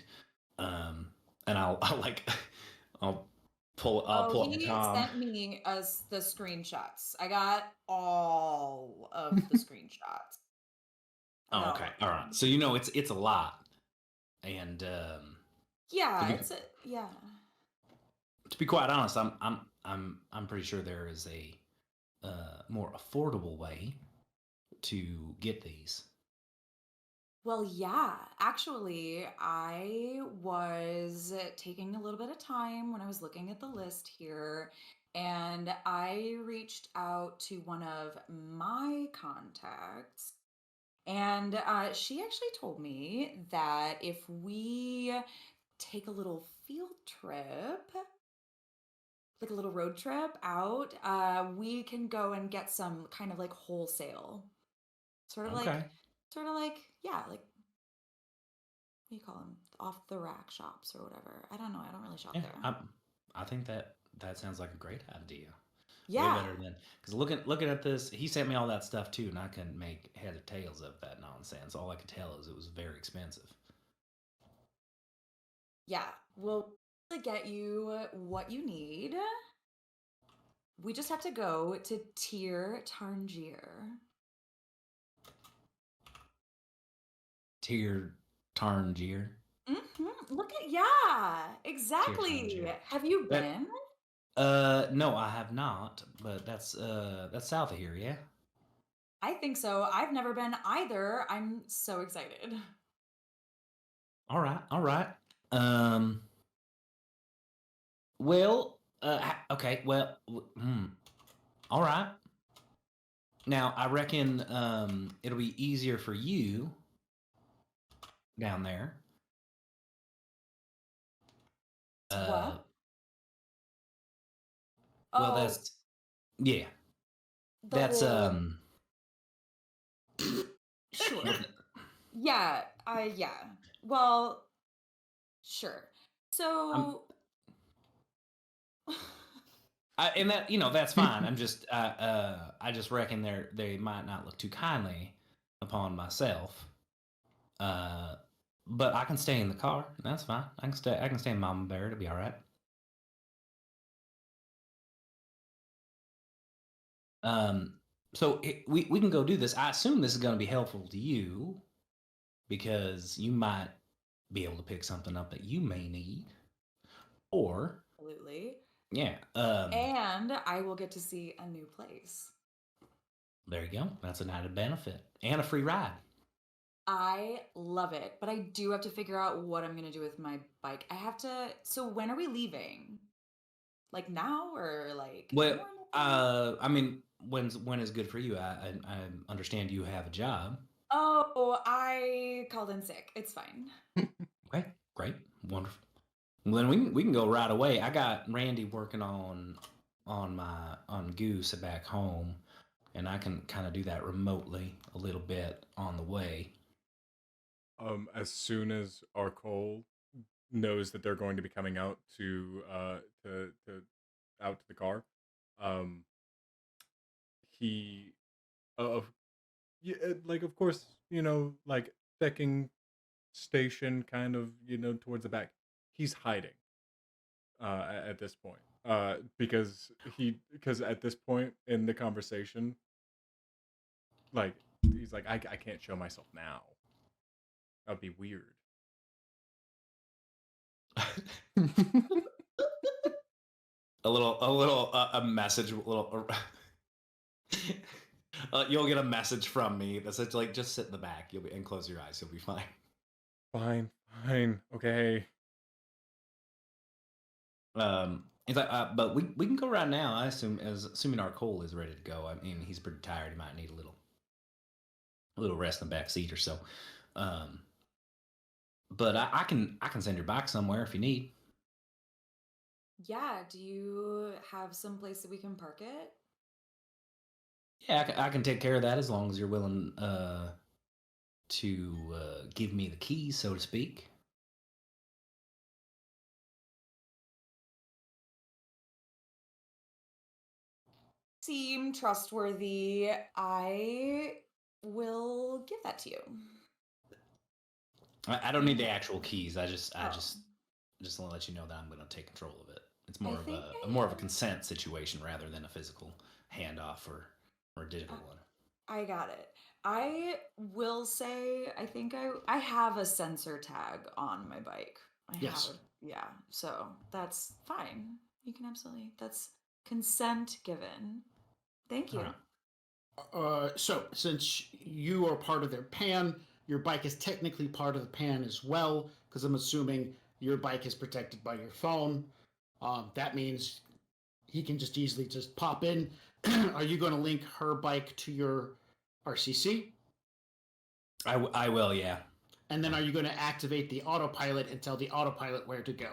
and I'll pull up He Tom. sent me us the screenshots. I got all of the screenshots. Oh, okay, all right. So it's a lot, and yeah, to be quite honest, I'm pretty sure there is a more affordable way to get these. Well, yeah, actually, I was taking a little bit of time when I was looking at the list here, and I reached out to one of my contacts, and she actually told me that if we take a little field trip, like a little road trip out, we can go and get some kind of like wholesale, sort of Okay. like, yeah, like, what do you call them? Off the rack shops or whatever. I don't know. I don't really shop Yeah, there. I think that sounds like a great idea. Yeah. Way better than because looking at this, he sent me all that stuff too, and I couldn't make head or tails of that nonsense. All I could tell is it was very expensive. Yeah. We'll get you what you need. We just have to go to Tir Tarngier. Tyr Tarngier. Look at yeah, exactly. Tarngier. Have you That- been? No, I have not, but that's south of here, yeah. I think so. I've never been either. I'm so excited. All right. Well, okay. Well, all right. Now, I reckon it'll be easier for you down there. What? Well, Oh, that's yeah. the That's whole- Sure. Yeah. Yeah. Well, sure. So. And that that's fine. I'm just I just reckon they might not look too kindly upon myself. But I can stay in the car. That's fine. I can stay in Mama Bear. It'll be all right. So we can go do this. I assume this is going to be helpful to you because you might be able to pick something up that you may need, or Absolutely. yeah. And I will get to see a new place. There you go. That's an added benefit and a free ride. I love it, but I do have to figure out what I'm going to do with my bike. I have to. So when are we leaving? Like now or like? Well, tomorrow? I mean, when is good for you? I understand you have a job. Oh, I called in sick. It's fine. Okay, great, wonderful. Well, then we can go right away. I got Randy working on Goose back home, and I can kind of do that remotely a little bit on the way. As soon as Arcole knows that they're going to be coming out to out to the car, he yeah, like of course, like decking station kind of, towards the back. He's hiding at this point. Because at this point in the conversation, like he's like, I can't show myself now. That'd be weird. a message, you'll get a message from me that says like, just sit in the back. And close your eyes. You'll be fine. Fine, okay. It's like, but we can go right now. I assume, assuming our Cole is ready to go. I mean, he's pretty tired. He might need a little rest in the back seat or so. But I can send your bike somewhere if you need. Yeah. Do you have some place that we can park it? Yeah, I can take care of that as long as you're willing to give me the keys, so to speak. Seem trustworthy. I will give that to you. I don't need the actual keys. I just Oh. want to let you know that I'm going to take control of it. It's more of think a more of a consent situation rather than a physical handoff or a digital one. I got it. I will say, I think I have a sensor tag on my bike. Yes. Yeah, so that's fine. You can absolutely, that's consent given. Thank you. All right. So since you are part of their pan, your bike is technically part of the pan as well, because I'm assuming your bike is protected by your phone. That means he can just easily just pop in. Are you going to link her bike to your RCC? I will, yeah. And then are you going to activate the autopilot and tell the autopilot where to go?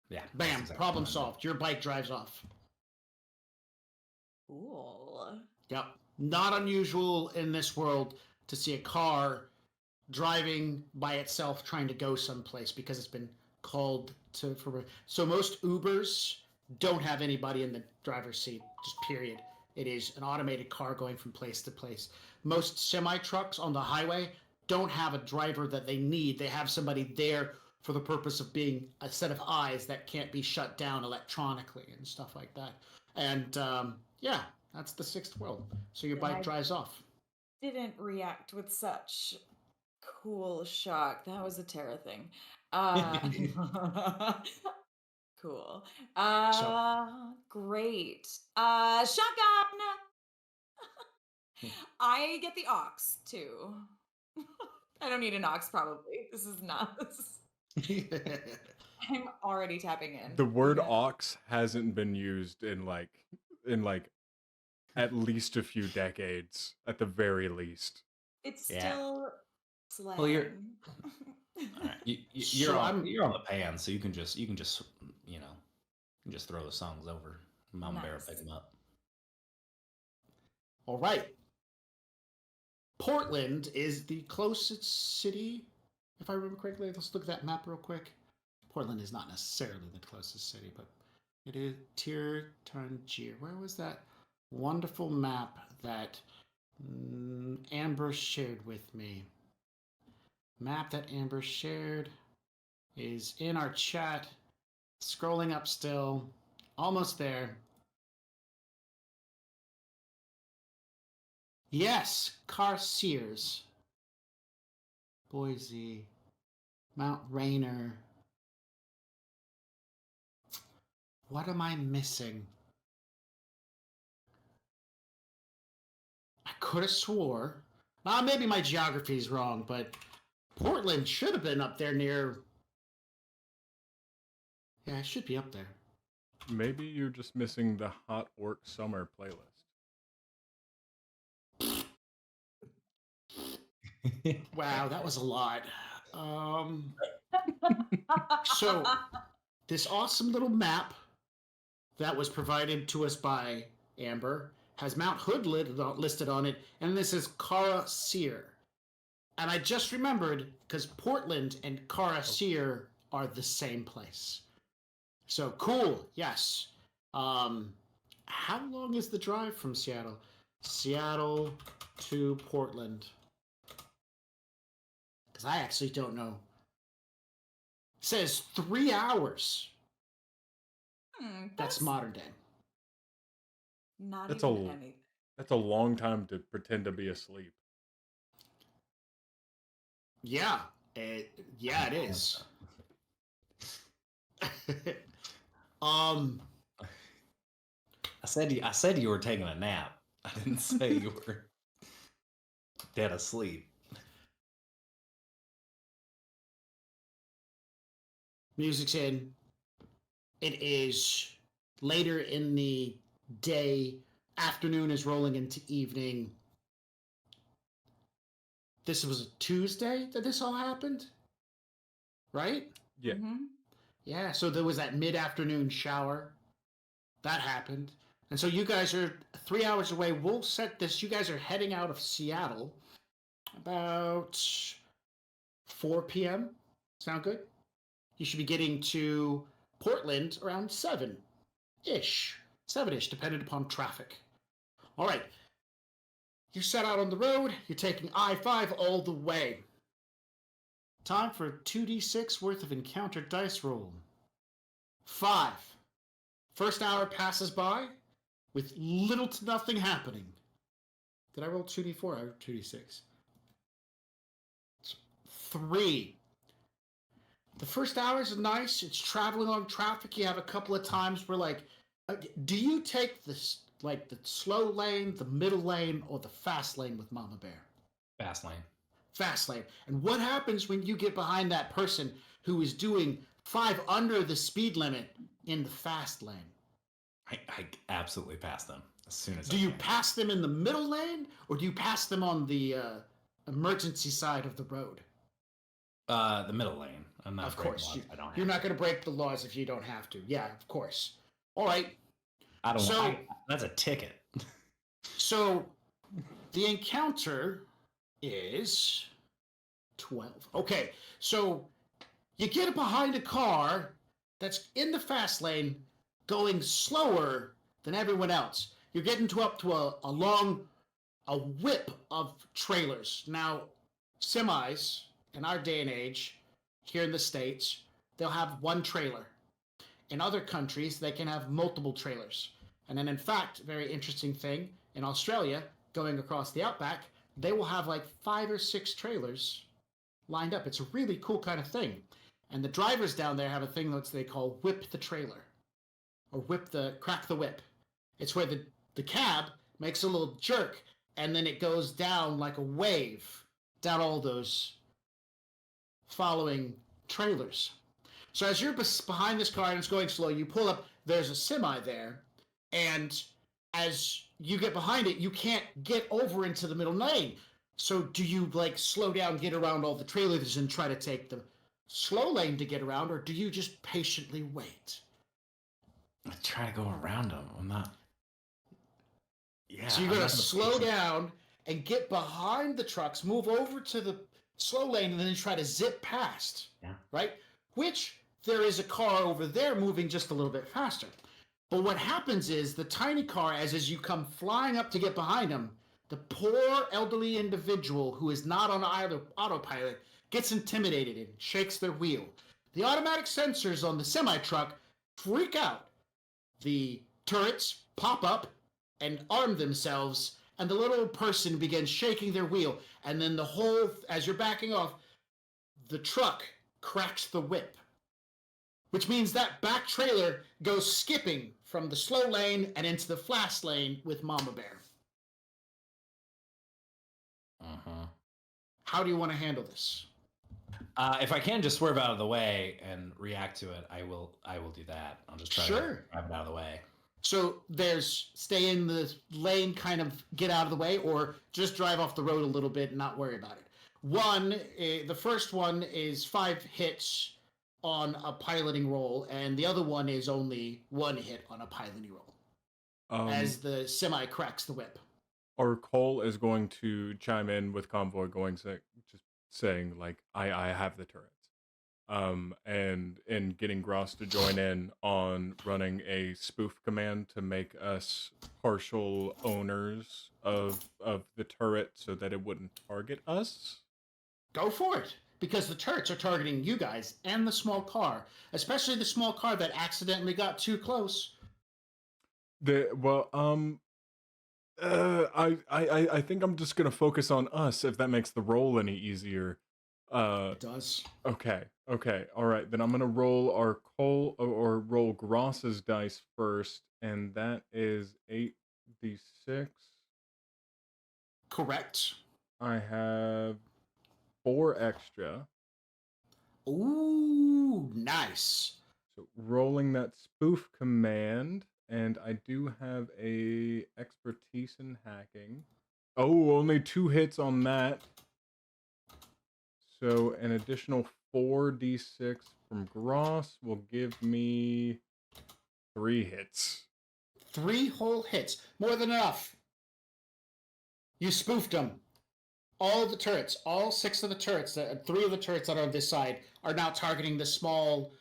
Yeah. Bam, that's exactly problem what I'm solved. Your bike drives off. Cool. Yep. Not unusual in this world to see a car driving by itself trying to go someplace because it's been called to for so most Ubers don't have anybody in the driver's seat, just period. It is an automated car going from place to place. Most semi-trucks on the highway don't have a driver that they need. They have somebody there for the purpose of being a set of eyes that can't be shut down electronically and stuff like that. And yeah, that's the sixth world. So your bike drives off. Didn't react with such cool shock. That was a Terra thing. Cool. Great. Shotgun. I get the ox too. I don't need an ox probably. This is not. I'm already tapping in. The word ox hasn't been used in at least a few decades, at the very least. It's Yeah. still slang. Well, you're all right. You're So on the pan, so you can just you can just throw the songs over. Mama Bear will Nice. pick them up. All right. Portland is the closest city, if I remember correctly. Let's look at that map real quick. Portland is not necessarily the closest city, but it is Tangier. Where was that wonderful map that Amber shared with me? Map that Amber shared is in our chat. Scrolling up still. Almost there. Yes, Carceers. Boise. Mount Rainier. What am I missing? I could have swore. Maybe my geography is wrong, but Portland should have been up there near. Yeah, it should be up there. Maybe you're just missing the Hot Orc Summer playlist. Wow, that was a lot. So, this awesome little map that was provided to us by Amber has Mount Hood listed on it, and this is Cara Sear. And I just remembered because Portland and Cara Sear are the same place. So cool, yes. How long is the drive from Seattle? Seattle to Portland. Because I actually don't know. It says 3 hours. That's modern day. Not That's even a- anything. That's a long time to pretend to be asleep. Yeah, it is. I said you were taking a nap. I didn't say you were dead asleep. Music's in. It is later in the day. Afternoon is rolling into evening. This was a Tuesday that this all happened? Right? Yeah. Mhm. Yeah, so there was that mid-afternoon shower. That happened. And so you guys are 3 hours away. We'll set this. You guys are heading out of Seattle about 4 p.m. Sound good? You should be getting to Portland around 7-ish. 7-ish, depending upon traffic. All right. You set out on the road. You're taking I-5 all the way. Time for 2d6 worth of encounter dice roll. 5. First hour passes by with little to nothing happening. Did I roll 2d4? I rolled 2d6. 3. The first hour is nice. It's traveling on traffic. You have a couple of times where, do you take this, the slow lane, the middle lane, or the fast lane with Mama Bear? Fast lane. Fast lane. And what happens when you get behind that person who is doing 5 under the speed limit in the fast lane? I absolutely pass them as soon as. Do you pass them in the middle lane, or do you pass them on the emergency side of the road? The middle lane. I'm not. Of course, I don't. You're not going to break the laws if you don't have to. Yeah, of course. All right. I don't. So- That's a ticket. So the encounter is 12. Okay, so you get behind a car that's in the fast lane going slower than everyone else. You're getting up to a whip of trailers. Now, semis, in our day and age, here in the States, they'll have one trailer. In other countries, they can have multiple trailers. And then, in fact, very interesting thing, in Australia, going across the outback, they will have like 5 or 6 trailers lined up. It's a really cool kind of thing. And the drivers down there have a thing that they call whip the trailer, or crack the whip. It's where the cab makes a little jerk, and then it goes down like a wave down all those following trailers. So as you're behind this car and it's going slow, you pull up, there's a semi there, and as you get behind it, you can't get over into the middle lane. So do you like slow down, get around all the trailers and try to take the slow lane to get around, or do you just patiently wait? I try to go around them. I'm not. Yeah. So you're going to slow down and get behind the trucks, move over to the slow lane, and then try to zip past. Yeah. Right? Which there is a car over there moving just a little bit faster. But what happens is the tiny car, as you come flying up to get behind him, the poor elderly individual who is not on either autopilot gets intimidated and shakes their wheel. The automatic sensors on the semi-truck freak out. The turrets pop up and arm themselves, and the little person begins shaking their wheel. And then as you're backing off, the truck cracks the whip, which means that back trailer goes skipping from the slow lane and into the fast lane with Mama Bear. Uh-huh. How do you want to handle this? If I can just swerve out of the way and react to it, I will do that. I'll just try to drive it out of the way. So there's stay in the lane, kind of get out of the way, or just drive off the road a little bit and not worry about it. The first one is 5 hits on a piloting roll, and the other one is only 1 hit on a piloting roll. As the semi cracks the whip. Or Cole is going to chime in with Convoy, just saying like, I have the turrets. And getting Gross to join in on running a spoof command to make us partial owners of the turret so that it wouldn't target us. Go for it, because the turrets are targeting you guys and the small car, especially the small car that accidentally got too close. I think I'm just gonna focus on us if that makes the roll any easier. It does. Okay, all right. Then I'm gonna roll our Cole or roll Gross's dice first, and that is 8d6. Correct. I have 4 extra. Ooh, nice. So rolling that spoof command, and I do have a expertise in hacking. Oh, only 2 hits on that. So an additional 4d6 from Gross will give me 3 hits. 3 whole hits. More than enough. You spoofed them. All the turrets, all 6 of the turrets, 3 of the turrets that are on this side are now targeting the small,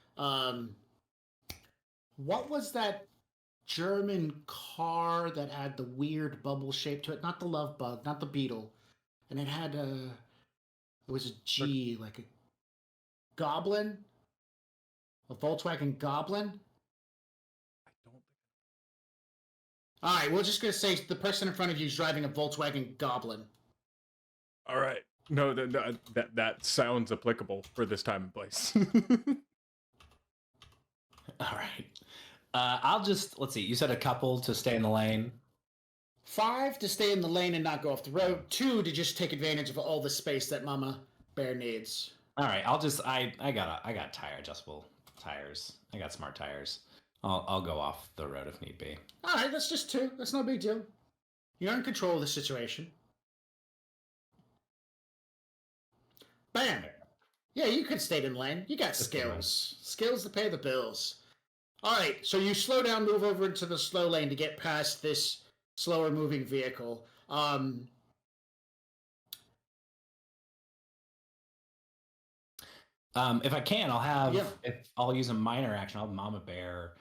what was that German car that had the weird bubble shape to it? Not the love bug, not the beetle. And it had it was a G, like a goblin? A Volkswagen Goblin? I don't think. All right, we're just going to say the person in front of you is driving a Volkswagen Goblin. All right. No, that sounds applicable for this time and place. All right. Let's see. You said a couple to stay in the lane. 5 to stay in the lane and not go off the road. 2 to just take advantage of all the space that Mama Bear needs. All right. I got adjustable tires. I got smart tires. I'll go off the road if need be. All right, that's just 2. That's no big deal. You're in control of the situation. Bam. Yeah, you could stay in lane. You got skills. Skills to pay the bills. All right, so you slow down, move over into the slow lane to get past this slower moving vehicle. If I can, I'll use a minor action. I'll have Mama Bear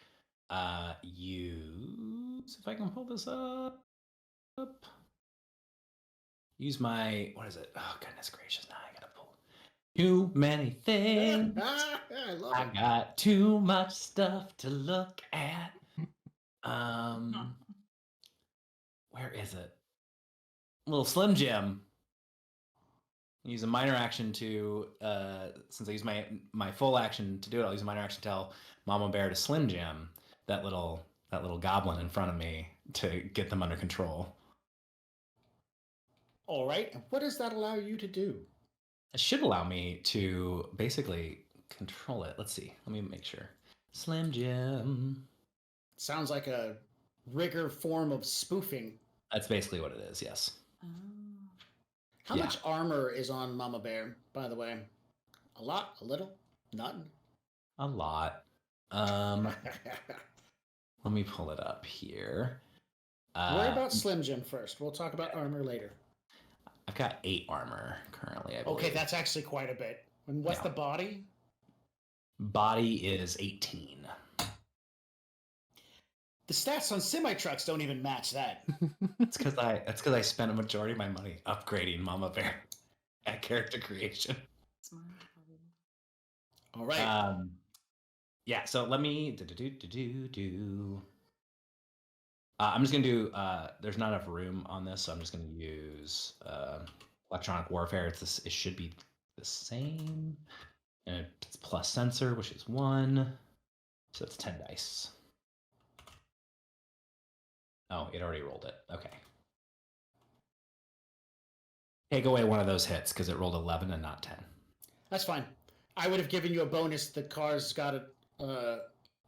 use, if I can pull this up, use my, what is it? Oh, goodness gracious, now I gotta pull too many things. I love I it. got too much stuff to look at. Where is it? Little Slim Jim. Use a minor action to, since I use my full action to do it, I'll use a minor action to tell Mama Bear to Slim Jim that little goblin in front of me to get them under control. All right. And what does that allow you to do? It should allow me to basically control it. Let's see. Let me make sure. Slim Jim. Sounds like a rigor form of spoofing. That's basically what it is, yes. How much armor is on Mama Bear, by the way? A lot? A little? None? A lot. Let me pull it up here. Worry about Slim Jim first. We'll talk about armor later. I've got 8 armor currently, I believe. Okay, that's actually quite a bit. And what's the body? Body is 18. The stats on semi-trucks don't even match that. That's because I spent a majority of my money upgrading Mama Bear at character creation. All right. Yeah, so let me I'm just gonna do. There's not enough room on this, so I'm just gonna use electronic warfare. It should be the same, and it's plus sensor, which is 1, so it's 10 dice. Oh, it already rolled it. Okay. Take away one of those hits because it rolled 11 and not 10. That's fine. I would have given you a bonus. The car's got it.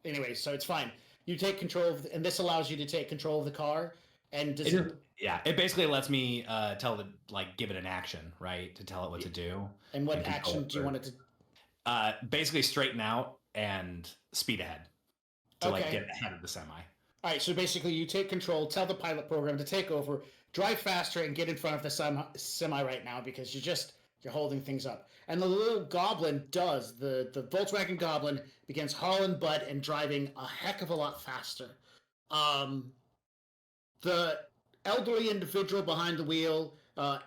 Anyway, so it's fine. You take control of, and this allows you to take control of the car. And it basically lets me give it an action, right? To tell it what to do. And what action do you want it to? Basically straighten out and speed ahead to get ahead of the semi. All right, so basically you take control, tell the pilot program to take over, drive faster, and get in front of the semi right now because you're holding things up. And the little goblin does. The Volkswagen Goblin begins hauling butt and driving a heck of a lot faster. The elderly individual behind the wheel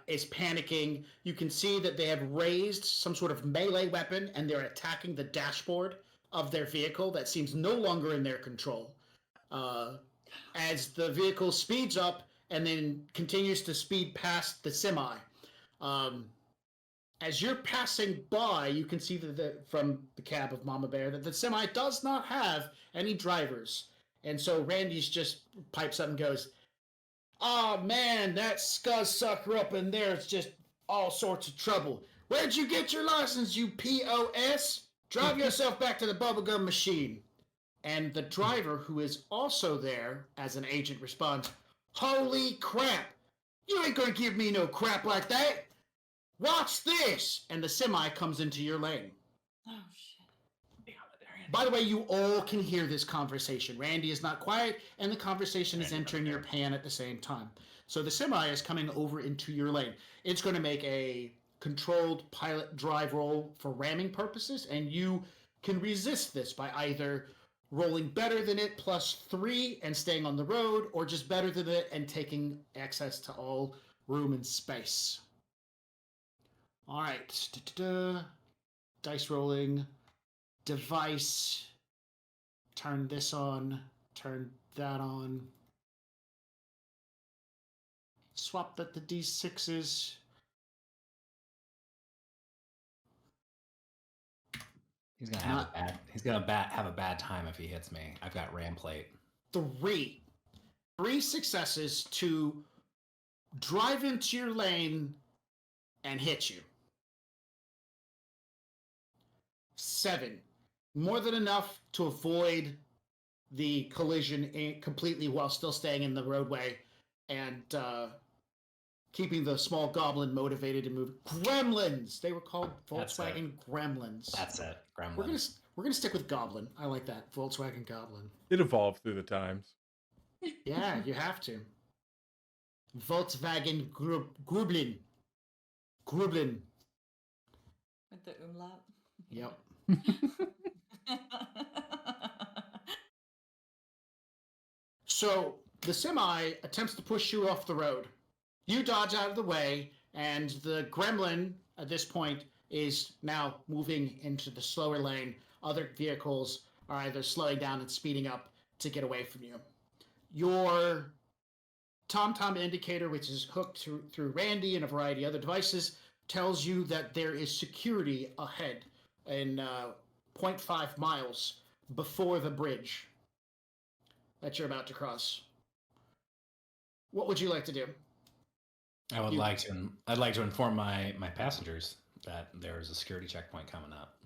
is panicking. You can see that they have raised some sort of melee weapon and they're attacking the dashboard of their vehicle that seems no longer in their control. As the vehicle speeds up and then continues to speed past the semi. As you're passing by, you can see from the cab of Mama Bear that the semi does not have any drivers. And so Randy's just pipes up and goes, "Oh man, that scuzz sucker up in there is just all sorts of trouble. Where'd you get your license, you POS? Drive yourself back to the bubblegum machine." And the driver, who is also there as an agent, responds, "Holy crap! You ain't gonna give me no crap like that! Watch this!" And the semi comes into your lane. Oh, shit. By the way, you all can hear this conversation. Randy is not quiet, and the conversation is entering your pan at the same time. So the semi is coming over into your lane. It's going to make a controlled pilot drive roll for ramming purposes, and you can resist this by either rolling better than it +3 and staying on the road, or just better than it and taking access to all room and space. All right. Dice rolling. Device. Turn this on. Turn that on. Swap that to D6s. He's gonna have a bad time if he hits me. I've got ram plate. 3 successes to drive into your lane and hit you. 7, more than enough to avoid the collision completely while still staying in the roadway and keeping the small goblin motivated to move. Gremlins! They were called Volkswagen Gremlins. That's it. Gremlins. We're gonna stick with Goblin. I like that. Volkswagen Goblin. It evolved through the times. Yeah, you have to. Volkswagen Grublin. Grublin. With the umlaut. Yep. So the semi attempts to push you off the road. You dodge out of the way, and the gremlin at this point is now moving into the slower lane. Other vehicles are either slowing down and speeding up to get away from you. Your TomTom indicator, which is hooked through Randy and a variety of other devices, tells you that there is security ahead in 0.5 miles before the bridge that you're about to cross. What would you like to do? I'd like to inform my passengers that there's a security checkpoint coming up.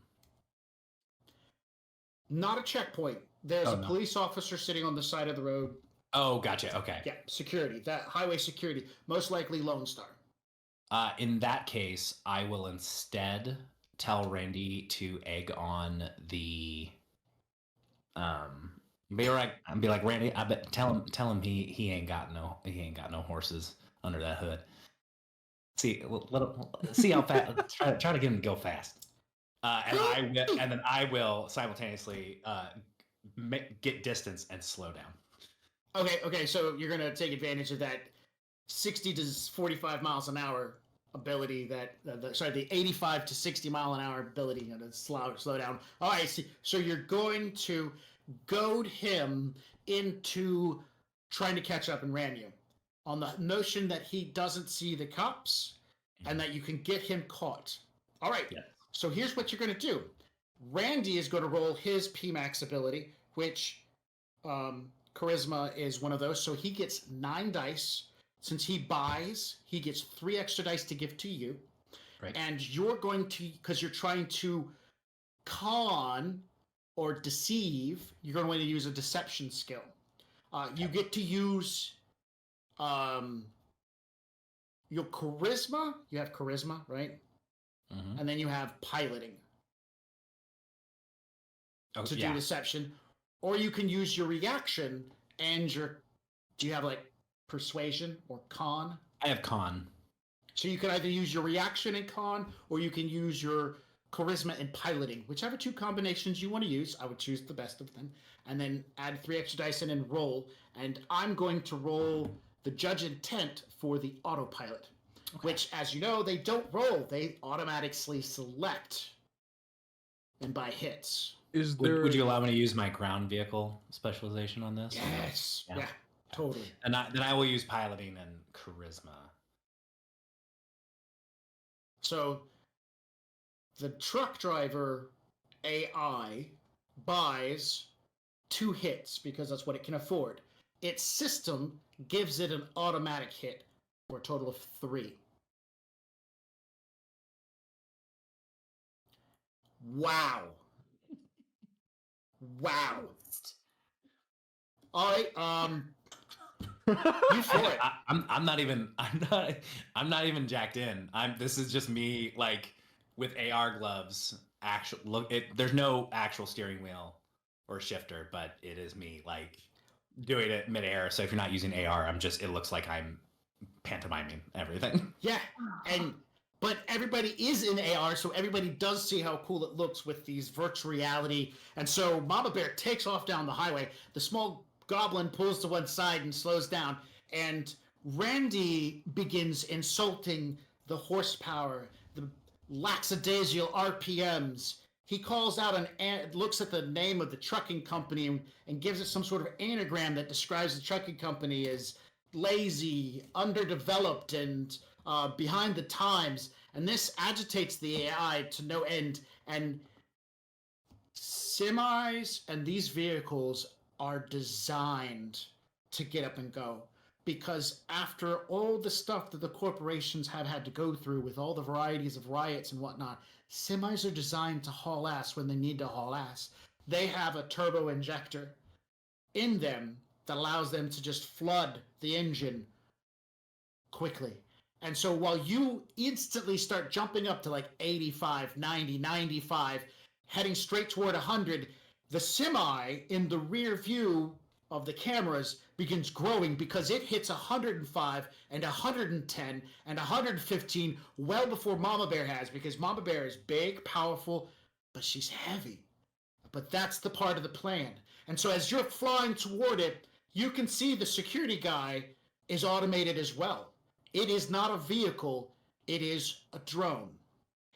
Not a checkpoint. There's a police officer sitting on the side of the road. Oh, gotcha. Okay. Yeah, security. That highway security. Most likely Lone Star. In that case, I will instead tell Randy to egg on the be like Randy, I bet tell him he ain't got no horses under that hood. See how fast. Try to get him to go fast. And then I will simultaneously get distance and slow down. Okay, so you're going to take advantage of that 60 to 45 miles an hour ability, the 85 to 60 mile an hour ability to slow down. All right, so you're going to goad him into trying to catch up and ram you on the notion that he doesn't see the cops and that you can get him caught. All right, So here's what you're going to do. Randy is going to roll his PMAX ability, which Charisma is one of those, so he gets 9 dice. Since he buys, he gets 3 extra dice to give to you. Right. And you're going to, because you're trying to con or deceive, you're going to want to use a deception skill. You get to use your charisma. You have charisma, right? Mm-hmm. And then you have piloting to do deception. Or you can use your reaction and do you have like persuasion or con? I have con. So you can either use your reaction and con, or you can use your charisma and piloting. Whichever 2 combinations you want to use, I would choose the best of them. And then add 3 extra dice in and roll. And I'm going to roll the judge intent for the autopilot. Which, as you know, they don't roll. They automatically select and by hits. Would you allow me to use my ground vehicle specialization on this? Yes. Yeah, totally. And then I will use piloting and charisma. So the truck driver AI buys 2 hits because that's what it can afford. Its system gives it an automatic hit for a total of 3. Wow. All right, you for it. I'm not even jacked in. This is just me like with AR gloves. There's no actual steering wheel or shifter, but it is me like doing it midair. So if you're not using AR, it looks like I'm pantomiming everything. Yeah, but everybody is in AR, so everybody does see how cool it looks with these virtual reality. And so Mama Bear takes off down the highway. The small goblin pulls to one side and slows down. And Randy begins insulting the horsepower, the lackadaisical RPMs. He calls out looks at the name of the trucking company and gives it some sort of anagram that describes the trucking company as lazy, underdeveloped, and behind the times. And this agitates the AI to no end. And semis and these vehicles are designed to get up and go. Because after all the stuff that the corporations have had to go through with all the varieties of riots and whatnot, semis are designed to haul ass when they need to haul ass. They have a turbo injector in them that allows them to just flood the engine quickly. And so while you instantly start jumping up to like 85, 90, 95, heading straight toward 100, the semi in the rear view of the cameras begins growing because it hits 105 and 110 and 115 well before Mama Bear has, because Mama Bear is big, powerful, but she's heavy. But that's the part of the plan. And so as you're flying toward it, you can see the security guy is automated as well. It is not a vehicle, it is a drone.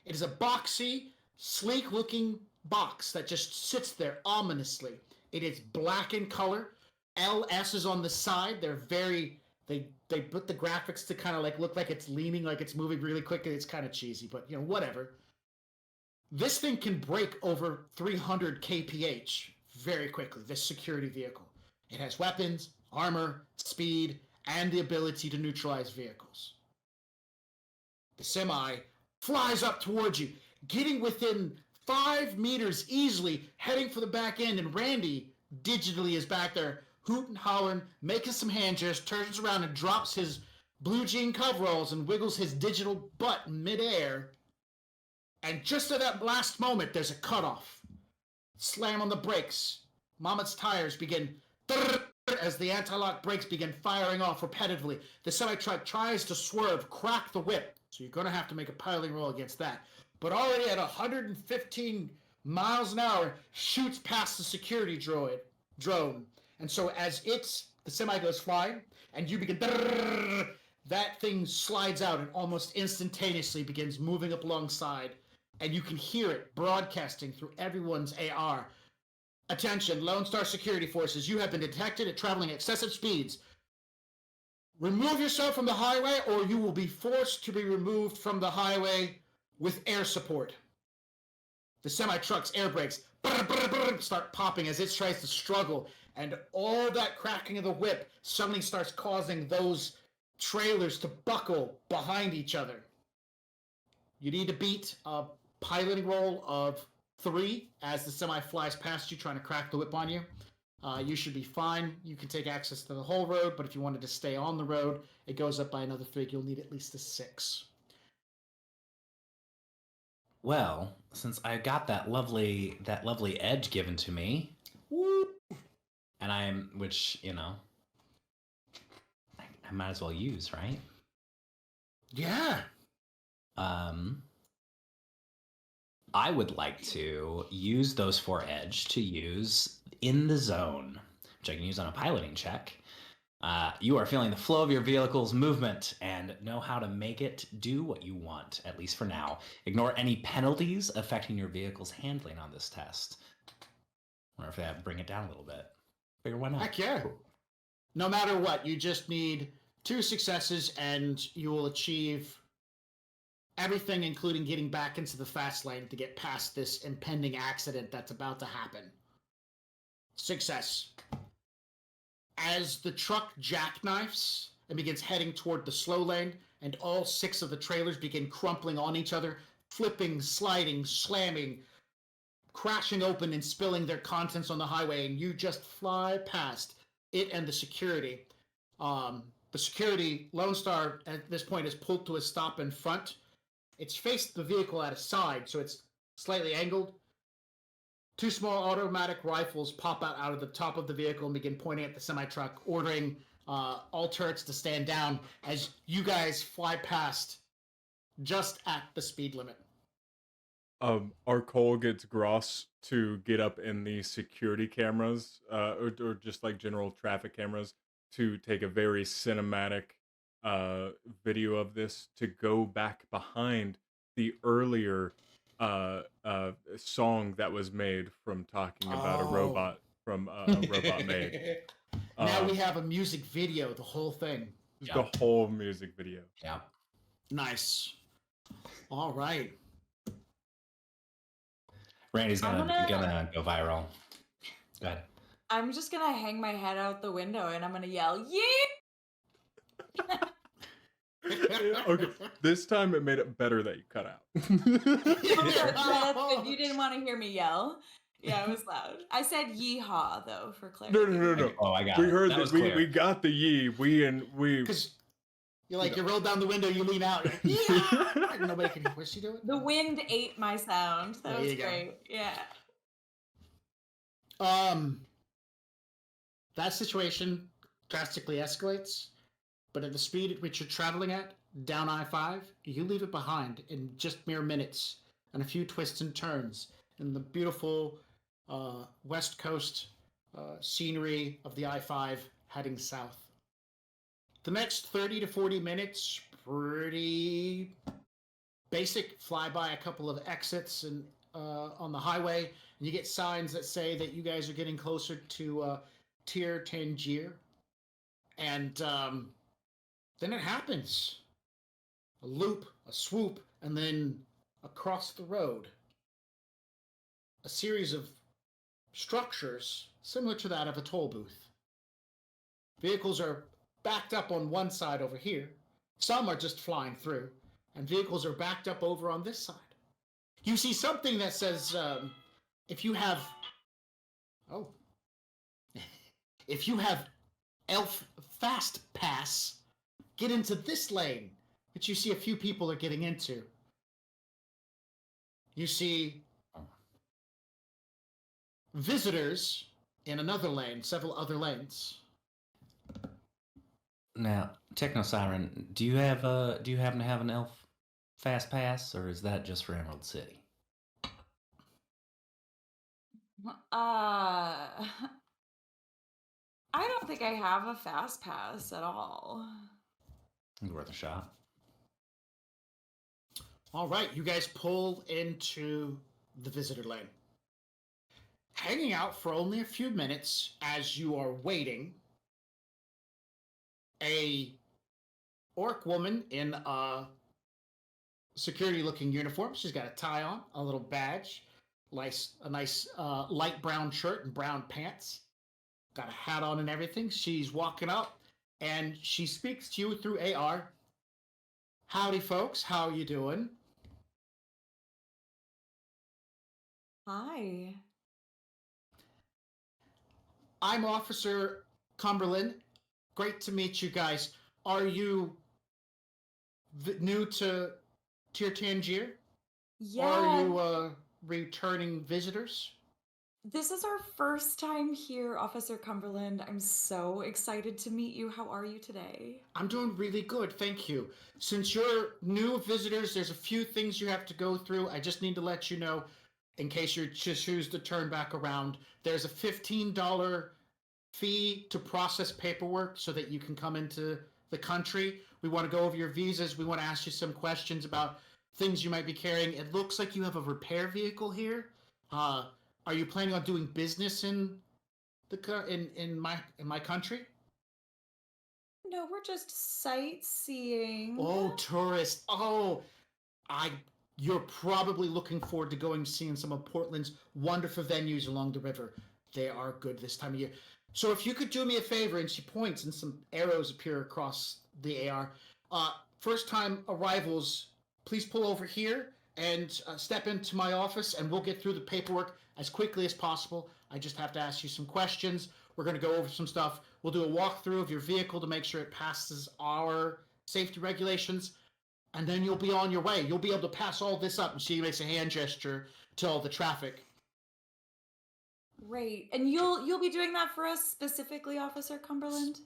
It is a boxy, sleek-looking box that just sits there ominously. It is black in color. LS is on the side. They put the graphics to kind of like look like it's leaning, like it's moving really quickly. It's kind of cheesy, but whatever. This thing can break over 300 kph very quickly, this security vehicle. It has weapons, armor, speed, and the ability to neutralize vehicles. The semi flies up towards you, getting within 5 meters easily, heading for the back end, and Randy digitally is back there, hooting, hollering, making some hand gestures, turns around and drops his blue jean coveralls and wiggles his digital butt in midair. And just at that last moment, there's a cutoff. Slam on the brakes. Mama's tires begin as the anti-lock brakes begin firing off repetitively. The semi-truck tries to swerve, crack the whip. So you're going to have to make a piloting roll against that. But already at 115 miles an hour, shoots past the security drone. And so as the semi goes flying, and you begin, that thing slides out and almost instantaneously begins moving up alongside. And you can hear it broadcasting through everyone's AR. Attention, Lone Star Security Forces, you have been detected at traveling at excessive speeds. Remove yourself from the highway, or you will be forced to be removed from the highway with air support. The semi-truck's air brakes start popping as it tries to struggle, and all that cracking of the whip suddenly starts causing those trailers to buckle behind each other. You need to beat a piloting roll of 3 as the semi flies past you, trying to crack the whip on you. You should be fine. You can take access to the whole road, but if you wanted to stay on the road, it goes up by another 3. You'll need at least a 6. Well, since I got that lovely edge given to me, Woo! and which I might as well use, right? Yeah. I would like to use those 4 edge to use in the zone, which I can use on a piloting check. You are feeling the flow of your vehicle's movement and know how to make it do what you want, at least for now. Ignore any penalties affecting your vehicle's handling on this test. Or if that bring it down a little bit. Figure why not? Heck yeah. No matter what, you just need 2 successes and you will achieve everything, including getting back into the fast lane to get past this impending accident that's about to happen. Success. As the truck jackknifes and begins heading toward the slow lane, and all 6 of the trailers begin crumpling on each other, flipping, sliding, slamming, crashing open and spilling their contents on the highway, and you just fly past it and the security. The security, Lone Star, at this point, is pulled to a stop in front. It's faced the vehicle at a side, so it's slightly angled. 2 small automatic rifles pop out of the top of the vehicle and begin pointing at the semi-truck, ordering all turrets to stand down as you guys fly past just at the speed limit. Our Cole gets Gross to get up in the security cameras, or just like general traffic cameras, to take a very cinematic video of this, to go back behind the earlier song that was made from talking about a robot from a robot made. Now we have a music video, the whole thing. The whole music video. Yeah. Nice. All right. Randy's gonna go viral. Go ahead. I'm just gonna hang my head out the window and I'm gonna yell, "Yeah!" Okay, this time it made it better that you cut out. You didn't want to hear me yell. Yeah, it was loud. I said yeehaw though, for clarity. No. Oh, I got We it. heard That that. was clear. We got the yee. We. Because you roll down the window, you lean out, you're like, yeah! Nobody can hear. What's she doing? The wind ate my sound. That There was you go. great. Yeah. That situation drastically escalates, but at the speed at which you're traveling at, down I-5, you leave it behind in just mere minutes and a few twists and turns in the beautiful West Coast scenery of the I-5 heading south. The next 30 to 40 minutes, pretty basic. Fly by a couple of exits and on the highway, and you get signs that say that you guys are getting closer to Tir Tangier. And then it happens. A loop, a swoop, and then across the road, a series of structures similar to that of a toll booth. Vehicles are backed up on one side over here. Some are just flying through, and vehicles are backed up over on this side. You see something that says, if you have Elf Fast Pass, get into this lane, which you see a few people are getting into. You see visitors in another lane, several other lanes. Now, Techno Siren, do you happen to have an elf fast pass, or is that just for Emerald City? I don't think I have a fast pass at all. It's worth a shot. All right, you guys pull into the visitor lane. Hanging out for only a few minutes as you are waiting, a orc woman in a security-looking uniform. She's got a tie on, a little badge, a nice light brown shirt and brown pants. Got a hat on and everything. She's walking up, and she speaks to you through AR. Howdy, folks. How you doing? Hi. I'm Officer Cumberland. Great to meet you guys. Are you new to Tir Tangier? Yeah. Or are you returning visitors? This is our first time here, Officer Cumberland. I'm so excited to meet you. How are you today? I'm doing really good, thank you. Since you're new visitors, there's a few things you have to go through. I just need to let you know, in case you choose to turn back around, there's a $15 fee to process paperwork so that you can come into the country. We want to go over your visas. We want to ask you some questions about things you might be carrying. It looks like you have a repair vehicle here. Are you planning on doing business in my country? No, we're just sightseeing. Oh, tourist. Oh, you're probably looking forward to going seeing some of Portland's wonderful venues along the river. They are good this time of year. So if you could do me a favor, and she points and some arrows appear across the AR. First time arrivals, please pull over here and step into my office, and we'll get through the paperwork as quickly as possible. I just have to ask you some questions. We're going to go over some stuff. We'll do a walkthrough of your vehicle to make sure it passes our safety regulations, and then you'll be on your way. You'll be able to pass all this up. And she makes a hand gesture to all the traffic. Great. And you'll be doing that for us specifically, Officer Cumberland?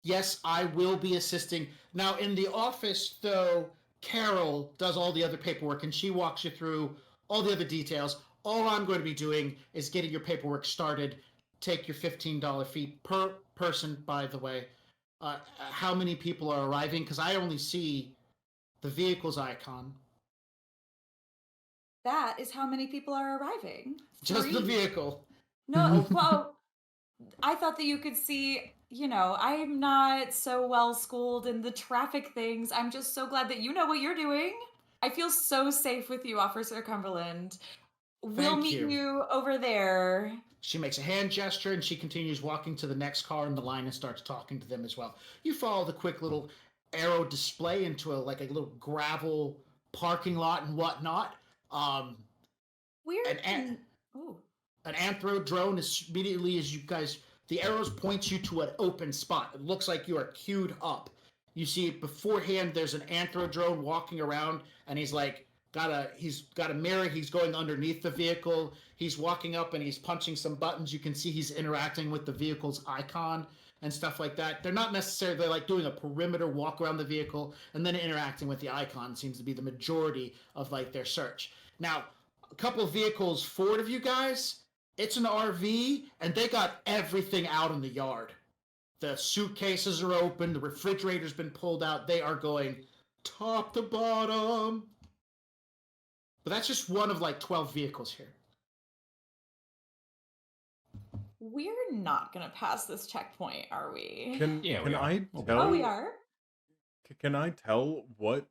Yes, I will be assisting. Now, in the office, though, Carol does all the other paperwork, and she walks you through all the other details. All I'm going to be doing is getting your paperwork started. Take your $15 fee per person, by the way. How many people are arriving? Because I only see the vehicles icon. That is how many people are arriving. Just 3? the vehicle. No, well, I thought that you could see, I'm not so well schooled in the traffic things. I'm just so glad that you know what you're doing. I feel so safe with you, Officer Cumberland. We'll meet you over there. She makes a hand gesture, and she continues walking to the next car in the line and starts talking to them as well. You follow the quick little arrow display into a little gravel parking lot and whatnot. An anthro drone is immediately as you guys, the arrows point you to an open spot. It looks like you are queued up. You see beforehand there's an anthro drone walking around, and he's got a mirror. He's going underneath the vehicle. He's walking up and he's punching some buttons. You can see he's interacting with the vehicle's icon and stuff like that. They're not necessarily doing a perimeter walk around the vehicle and then interacting with the icon seems to be the majority of their search. Now, a couple of vehicles forward of you guys, it's an RV, and they got everything out in the yard. The suitcases are open. The refrigerator's been pulled out. They are going top to bottom. But that's just one of like 12 vehicles here. We're not gonna pass this checkpoint, are we? Can Yeah, can we are. I We'll tell? Oh, we are. Can I tell what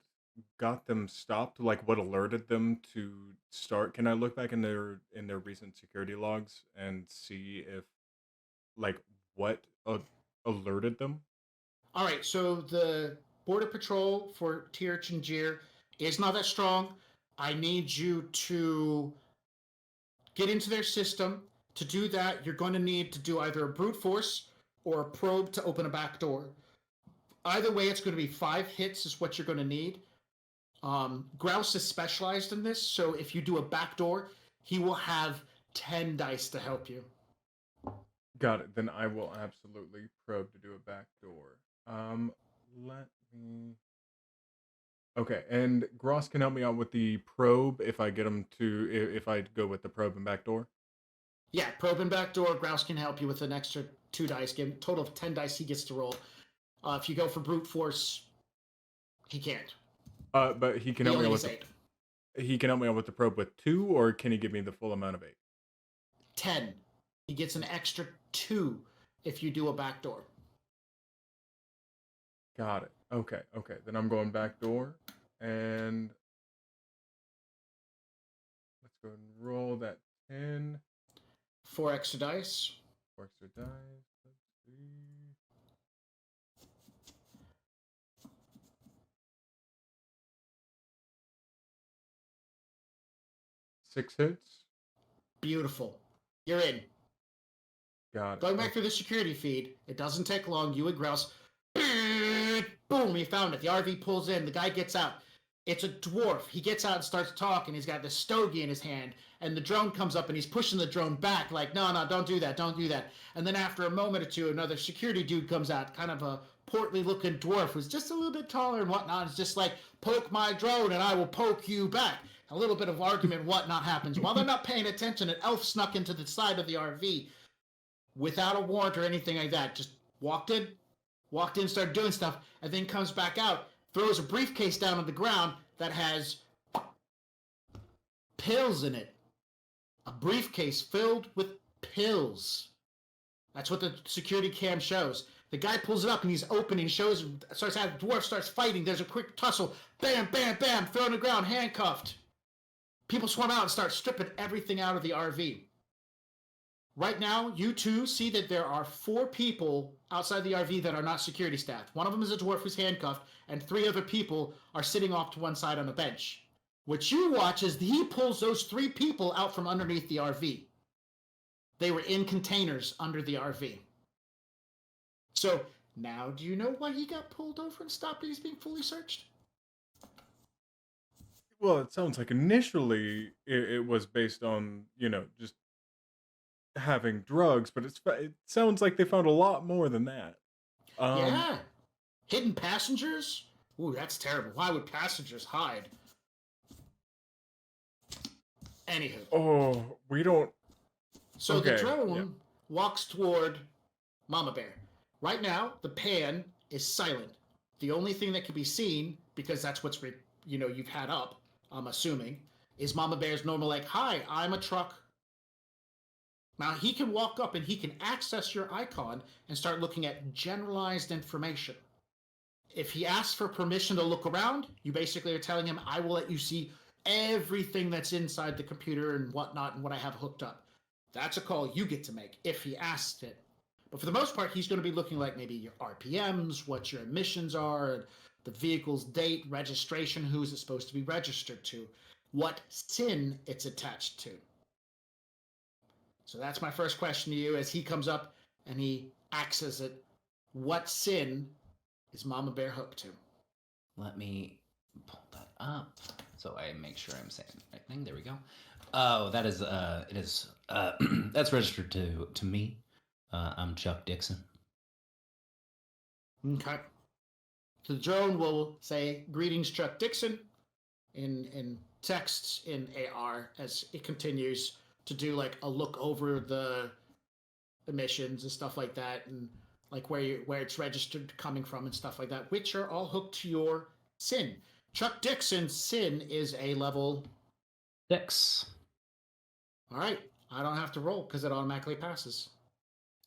got them stopped? Like what alerted them to start? Can I look back in their recent security logs and see if like what alerted them? All right, so the Border Patrol for Tier Chinjir is not that strong. I need you to get into their system. To do that, you're going to need to do either a brute force or a probe to open a back door. Either way, it's going to be 5 hits is what you're going to need. Grouse is specialized in this, so if you do a back door, he will have 10 dice to help you. Got it. Then I will absolutely probe to do a back door. Let me. Okay, and Gross can help me out with the probe if I get him to if I go with the probe and back door. Yeah, probe and back door. Grouse can help you with an extra 2 dice. Give him a total of 10 dice he gets to roll. If you go for brute force, he can't. But he can He help me only out gets with 8. he can help me out with the probe with 2, or can he give me the full amount of 8? 10. He gets an extra 2 if you do a back door. Got it. Okay. Then I'm going back door, and let's go and roll that 10. 4 extra dice. 4 extra dice. Let's see. 6 hits. Beautiful. You're in. Got it. Going back through the security feed, it doesn't take long. You and Grouse, boom, he found it. The RV pulls in. The guy gets out. It's a dwarf. He gets out and starts talking. He's got this stogie in his hand, and the drone comes up, and he's pushing the drone back, like, no, don't do that, don't do that. And then after a moment or two, another security dude comes out, kind of a portly-looking dwarf who's just a little bit taller and whatnot. It's just like, poke my drone, and I will poke you back. A little bit of argument and whatnot happens. While they're not paying attention, an elf snuck into the side of the RV without a warrant or anything like that. Just walked in, started doing stuff, and then comes back out, throws a briefcase down on the ground that has pills in it. A briefcase filled with pills. That's what the security cam shows. The guy pulls it up and he's opening, shows, starts having, dwarf starts fighting. There's a quick tussle. Bam, bam, bam, thrown on the ground, handcuffed. People swarm out and start stripping everything out of the RV. Right now, you two see that there are 4 people outside the RV that are not security staff. One of them is a dwarf who's handcuffed, and 3 other people are sitting off to one side on a bench. What you watch is he pulls those 3 people out from underneath the RV. They were in containers under the RV. So, now do you know why he got pulled over and stopped and he's being fully searched? Well, it sounds like initially it was based on, just having drugs, but it sounds like they found a lot more than that. Yeah. Hidden passengers? Ooh, that's terrible. Why would passengers hide? Anywho. Oh, we don't... So Okay, the drone yeah. walks toward Mama Bear. Right now, the pan is silent. The only thing that can be seen, because that's what's, you've had up, I'm assuming, is Mama Bear's normal, like, hi, I'm a truck. Now, he can walk up and he can access your icon and start looking at generalized information. If he asks for permission to look around, you basically are telling him, I will let you see everything that's inside the computer and whatnot and what I have hooked up. That's a call you get to make if he asks it. But for the most part, he's going to be looking like maybe your RPMs, what your emissions are, the vehicle's date, registration, who's it supposed to be registered to, what SIN it's attached to. So that's my first question to you as he comes up and he accesses it. What SIN is Mama Bear hooked to? Let me pull that up so I make sure I'm saying the right thing. There we go. Oh, that is it is that's registered to me. I'm Chuck Dixon. Okay. So the drone will say, greetings, Chuck Dixon, in texts in AR as it continues to do like a look over the emissions and stuff like that and like where it's registered coming from and stuff like that, which are all hooked to your sin. Chuck Dixon's sin is a level 6. All right, I don't have to roll because it automatically passes.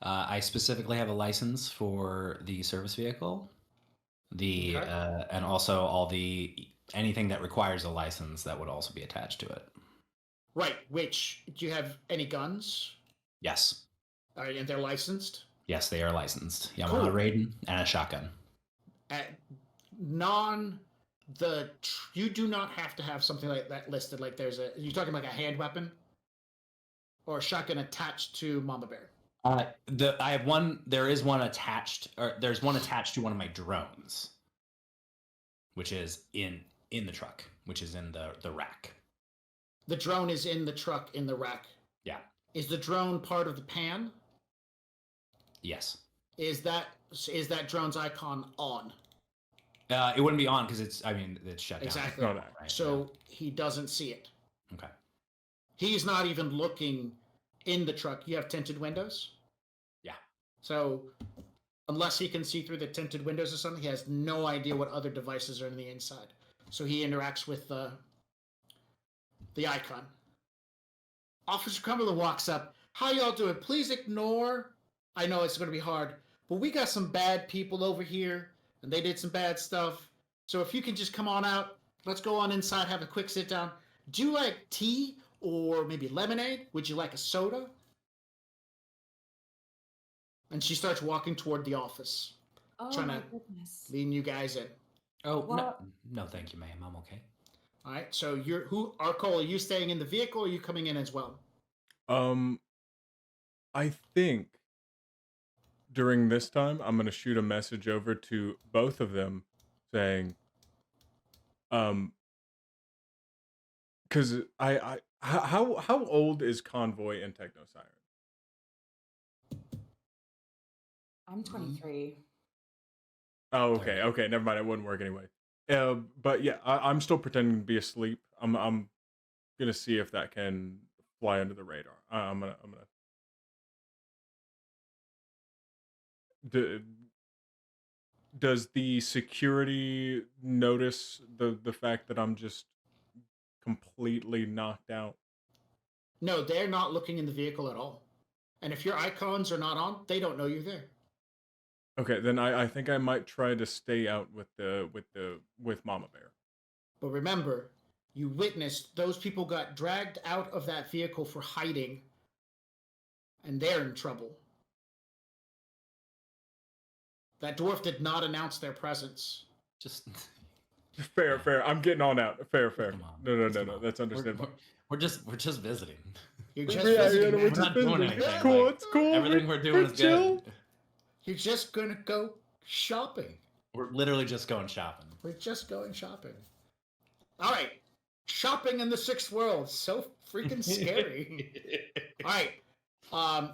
I specifically have a license for the service vehicle, Okay. and also all anything that requires a license that would also be attached to it. Right. Which do you have any guns? Yes. All right, and they're licensed. Yes, they are licensed. Yamaha Cool. Raiden and a shotgun. You do not have to have something like that listed. Like you're talking like a hand weapon or a shotgun attached to Mama Bear. I have one. There's one attached to one of my drones, which is in the truck, which is in the rack. The drone is in the truck in the rack. Yeah. Is the drone part of the pan? Yes. Is that drone's icon on? It wouldn't be on because it's shut down. Exactly. Right. So he doesn't see it. Okay. He's not even looking in the truck. You have tinted windows? Yeah. So unless he can see through the tinted windows or something, he has no idea what other devices are in the inside. So he interacts with the icon. Officer Cumberland walks up. How y'all doing? Please ignore. I know it's going to be hard, but we got some bad people over here, and they did some bad stuff. So if you can just come on out, let's go on inside, have a quick sit down. Do you like tea or maybe lemonade? Would you like a soda? And she starts walking toward the office, Oh trying my to goodness. leading you guys in. Oh What? no, thank you, ma'am. I'm okay. All right. So Arcole, are you staying in the vehicle or are you coming in as well? I think during this time I'm gonna shoot a message over to both of them saying, because how old is Convoy and Techno Siren? I'm 23. Oh, okay, never mind. It wouldn't work anyway. But yeah, I'm still pretending to be asleep. I'm gonna see if that can fly under the radar. I'm gonna. Does the security notice the fact that I'm just completely knocked out? No, they're not looking in the vehicle at all. And if your icons are not on, they don't know you're there. Okay, then I think I might try to stay out with Mama Bear. But remember, you witnessed those people got dragged out of that vehicle for hiding, and they're in trouble. That dwarf did not announce their presence. Just Fair. I'm getting on out. Fair. Come on. No. Come on. That's understandable. We're just visiting. You're just Yeah, visiting, we're man. just not doing visiting. anything, It's cool. like, It's cool. Everything we're doing is chill. good. You're just gonna go shopping. We're literally just going shopping. We're just going shopping. All right. Shopping in the sixth world. So freaking scary. All right.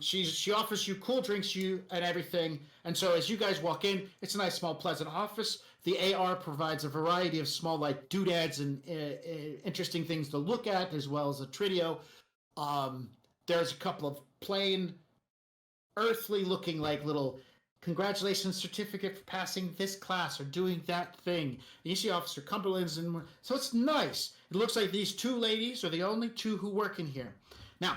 She offers you cool drinks, and everything. And so as you guys walk in, it's a nice, small, pleasant office. The AR provides a variety of small, like, doodads and interesting things to look at, as well as a Tritio. There's a couple of plain, earthly-looking, like, little congratulations certificate for passing this class or doing that thing. And you see Officer Cumberland's in. So it's nice. It looks like these two ladies are the only two who work in here. Now,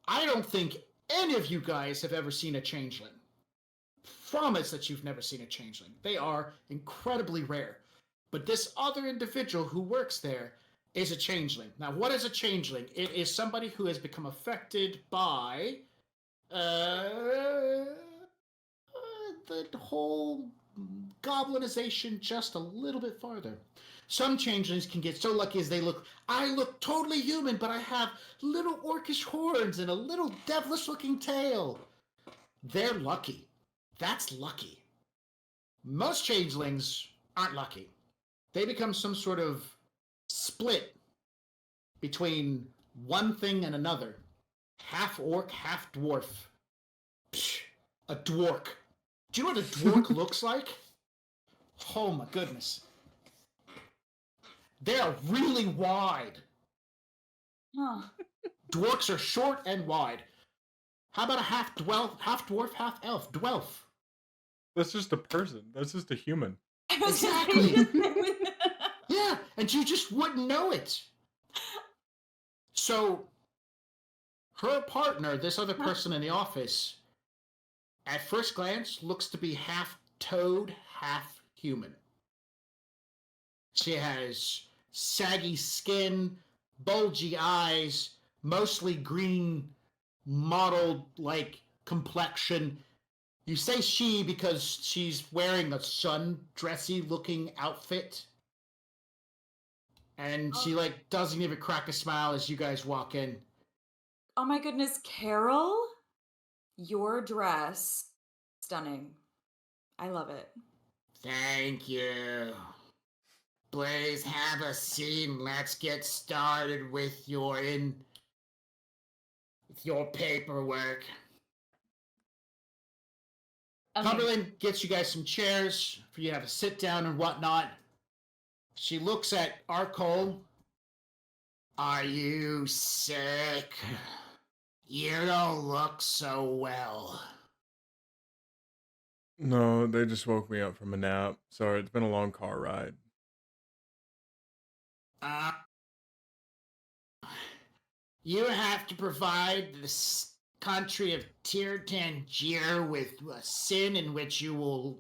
I don't think any of you guys have ever seen a changeling. Promise that you've never seen a changeling. They are incredibly rare. But this other individual who works there is a changeling. Now, what is a changeling? It is somebody who has become affected by the whole goblinization just a little bit farther. Some changelings can get so lucky as I look totally human, but I have little orcish horns and a little devilish looking tail. They're lucky. That's lucky. Most changelings aren't lucky. They become some sort of split between one thing and another. Half orc, half dwarf. Psh, a dwark. Do you know what a dwark looks like? Oh my goodness. They're really wide. Huh. Dwarks are short and wide. How about a half dwarf, half elf? Dwelf. That's just a person. That's just a human. I was gonna say, Exactly. Yeah, and you just wouldn't know it. So, her partner, this other person in the office, at first glance looks to be half toad, half human. She has saggy skin, bulgy eyes, mostly green, mottled like complexion. You say she because she's wearing a sundressy looking outfit. And she like doesn't even crack a smile as you guys walk in. Oh my goodness, Carol, your dress, stunning. I love it. Thank you. Please have a seat. Let's get started with your paperwork. Okay. Cumberland gets you guys some chairs for you to have a sit down and whatnot. She looks at Arcole. Are you sick? You don't look so well. No, they just woke me up from a nap. Sorry, it's been a long car ride. You have to provide the country of Tir Tangier with a sin in which you will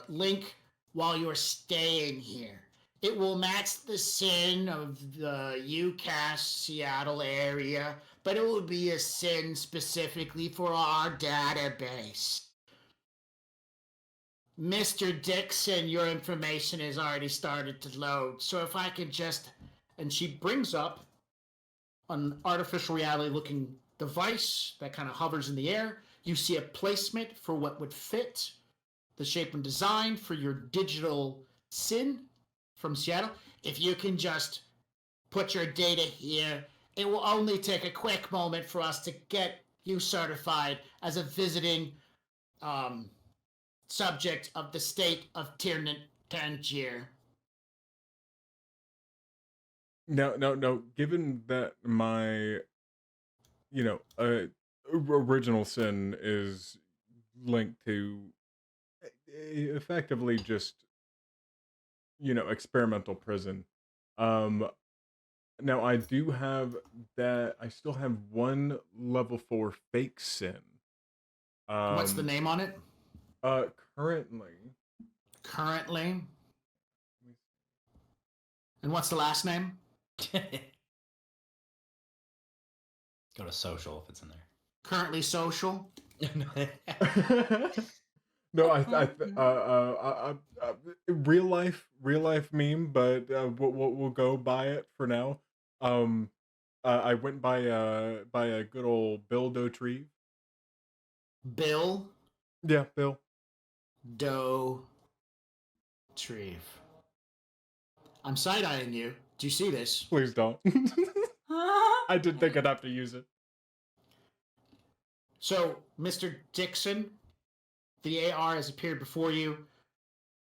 link while you're staying here. It will match the sin of the UCAS Seattle area, but it will be a sin specifically for our database. Mr. Dixon, your information has already started to load, so if I can just... And she brings up an artificial reality looking device that kind of hovers in the air. You see a placement for what would fit the shape and design for your digital sin from Seattle. If you can just put your data here, it will only take a quick moment for us to get you certified as a visiting subject of the state of Tangier. No. Given that my, original sin is linked to effectively just, experimental prison. Now I do have that. I still have one level 4 fake sin. What's the name on it? Currently. And what's the last name? Go to social if it's in there. Currently social. No, I real life meme, but we'll go by it for now. I went by a good old Bill Dotrieve. Bill Yeah, Bill. Dotrieve. I'm side-eyeing you. Do you see this? Please don't. I did think I'd have to use it. So, Mr. Dixon, the AR has appeared before you.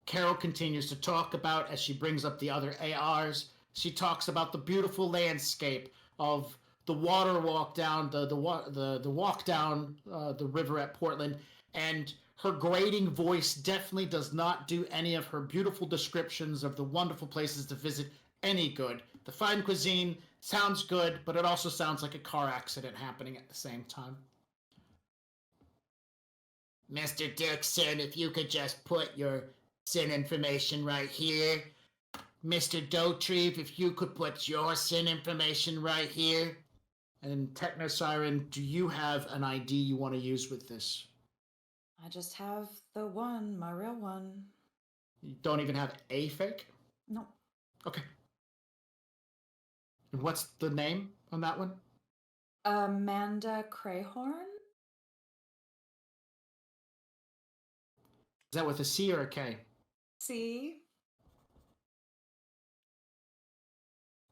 Carol continues to talk about, as she brings up the other ARs, she talks about the beautiful landscape of the water walk down, the walk down the river at Portland, and her grating voice definitely does not do any of her beautiful descriptions of the wonderful places to visit any good. The fine cuisine sounds good, but it also sounds like a car accident happening at the same time. Mr. Dixon, if you could just put your sin information right here. Mr. Dotrieve, if you could put your sin information right here. And Techno Siren, do you have an ID you want to use with this? I just have the one, my real one. You don't even have a fake? No. Okay. And what's the name on that one? Amanda Crayhorn? Is that with a C or a K? See?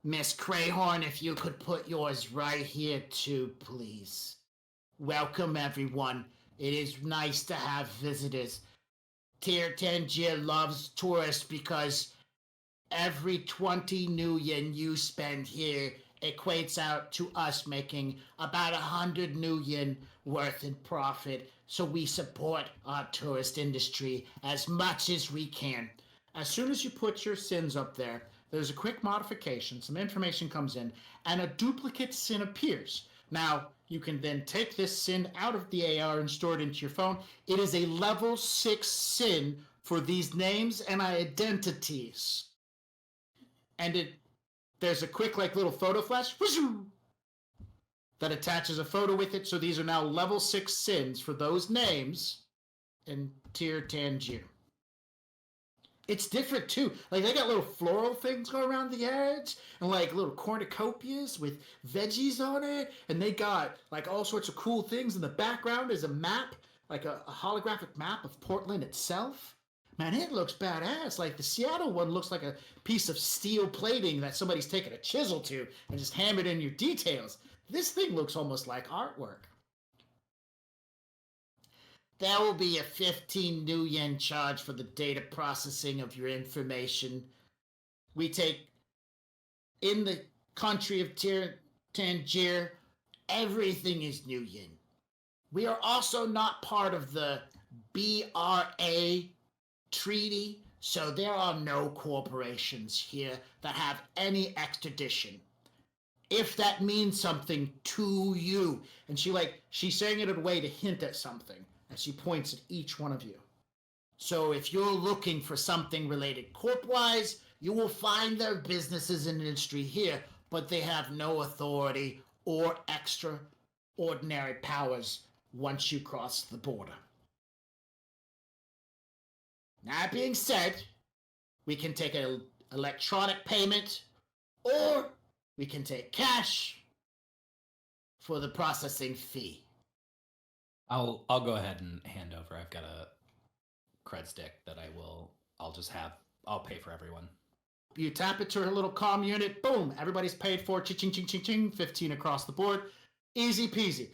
Miss Crayhorn, if you could put yours right here too, please. Welcome, everyone. It is nice to have visitors. Tir Tangier loves tourists because every 20 new yen you spend here equates out to us making about 100 million worth in profit, so we support our tourist industry as much as we can. As soon as you put your sins up there, there's a quick modification, some information comes in, and a duplicate sin appears. Now, you can then take this sin out of the AR and store it into your phone. It is a level 6 sin for these names and identities. And there's a quick little photo flash that attaches a photo with it. So these are now level 6 sins for those names in Tier Tangier. It's different too. They got little floral things going around the edge, and little cornucopias with veggies on it, and they got all sorts of cool things in the background. Is a map, a holographic map of Portland itself. Man, it looks badass. The Seattle one looks like a piece of steel plating that somebody's taken a chisel to and just hammered in your details. This thing looks almost like artwork. There will be a 15 new yen charge for the data processing of your information. We take, in the country of Tangier, everything is new yen. We are also not part of the BRA treaty, so there are no corporations here that have any extradition. If that means something to you. And she's saying it in a way to hint at something. And she points at each one of you. So if you're looking for something related corp-wise, you will find their businesses and industry here, but they have no authority or extraordinary powers once you cross the border. That being said, we can take an electronic payment, or we can take cash for the processing fee. I'll go ahead and hand over. I've got a cred stick that I'll pay for everyone. You tap it to her little comm unit, boom, everybody's paid for, ching, ching, ching, ching, 15 across the board. Easy peasy.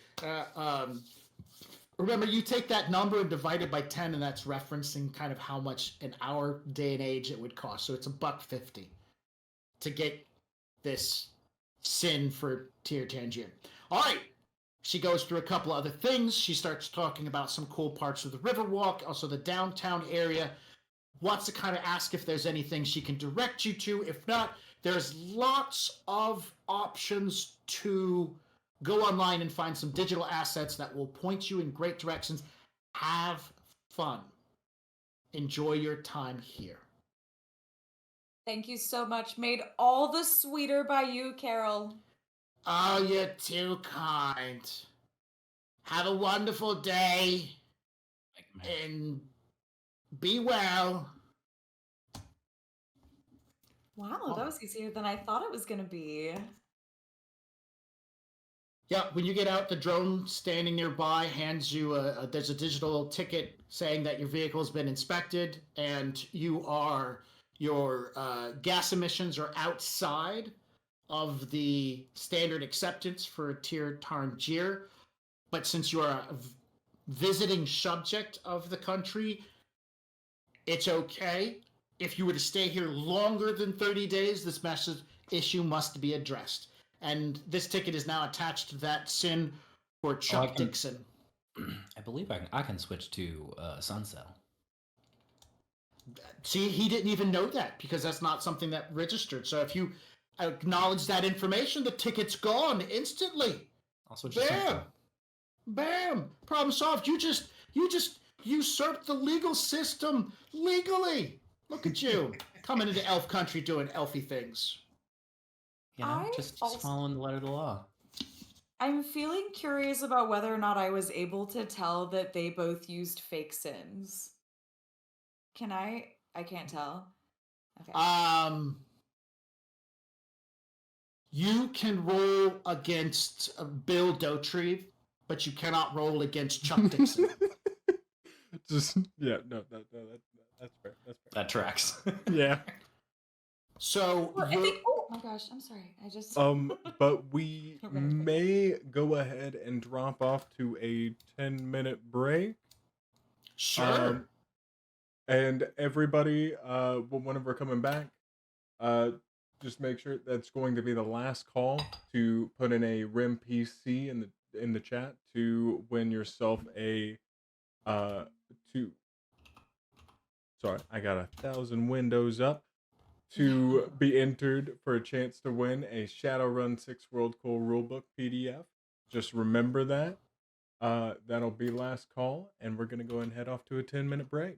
Remember, you take that number and divide it by 10, and that's referencing kind of how much in our day and age it would cost. So it's $1.50 to get this sin for Tier Tangier. All right. She goes through a couple of other things. She starts talking about some cool parts of the Riverwalk, also the downtown area. Wants to kind of ask if there's anything she can direct you to. If not, there's lots of options to go online and find some digital assets that will point you in great directions. Have fun. Enjoy your time here. Thank you so much. Made all the sweeter by you, Carol. Oh, you're too kind. Have a wonderful day. And be well. Wow, that was easier than I thought it was going to be. Yeah, when you get out, the drone standing nearby hands you there's a digital ticket saying that your vehicle has been inspected and your gas emissions are outside of the standard acceptance for Tier Tangier. But since you are a visiting subject of the country, it's okay. If you were to stay here longer than 30 days, this issue must be addressed. And this ticket is now attached to that sin for Chuck Dixon. I believe I can switch to Suncell. See, he didn't even know that because that's not something that registered. So if you acknowledge that information, the ticket's gone instantly. I'll switch to Suncell. Bam! Problem solved. You just usurped the legal system legally. Look at you coming into elf country doing elfy things. You know, just following the letter of the law. I'm feeling curious about whether or not I was able to tell that they both used fake sins. Can I? I can't tell. Okay. You can roll against Bill Dotrieve, but you cannot roll against Chuck Dixon. That's fair. That's fair. That tracks. Yeah. So I think. Oh my gosh! I'm sorry. I just. But we may go ahead and drop off to a 10-minute break. Sure. And everybody, whenever we're coming back, just make sure that's going to be the last call to put in a RIM PC in the chat to win yourself a to sorry, I got 1,000 windows up to be entered for a chance to win a Shadowrun 6 World Cool Rulebook PDF. Just remember that. That'll be last call, and we're gonna go ahead and head off to a 10-minute break.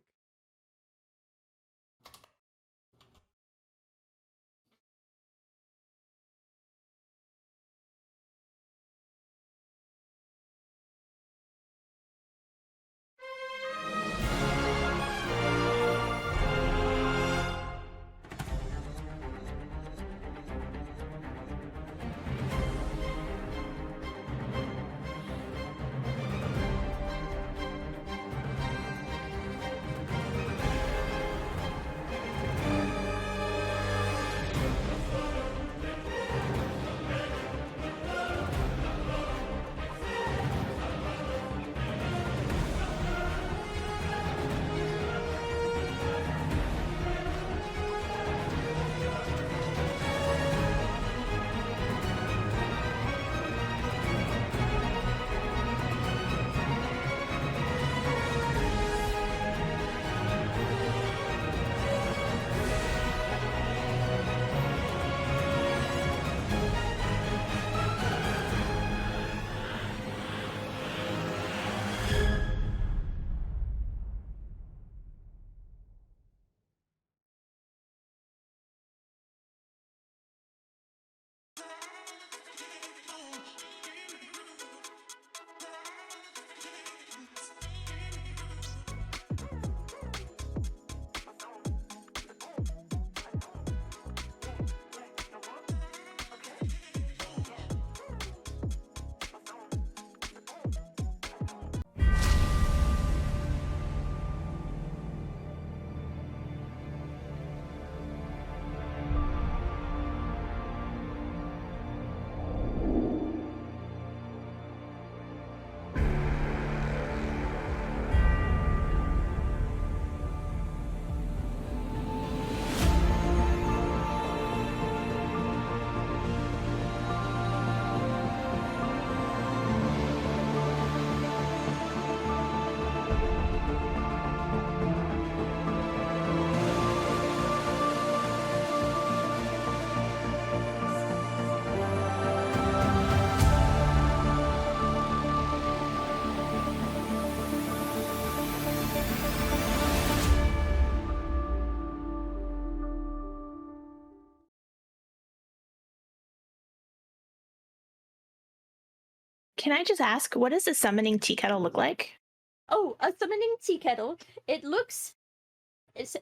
Can I just ask, what does a summoning tea kettle look like? Oh, a summoning tea kettle. It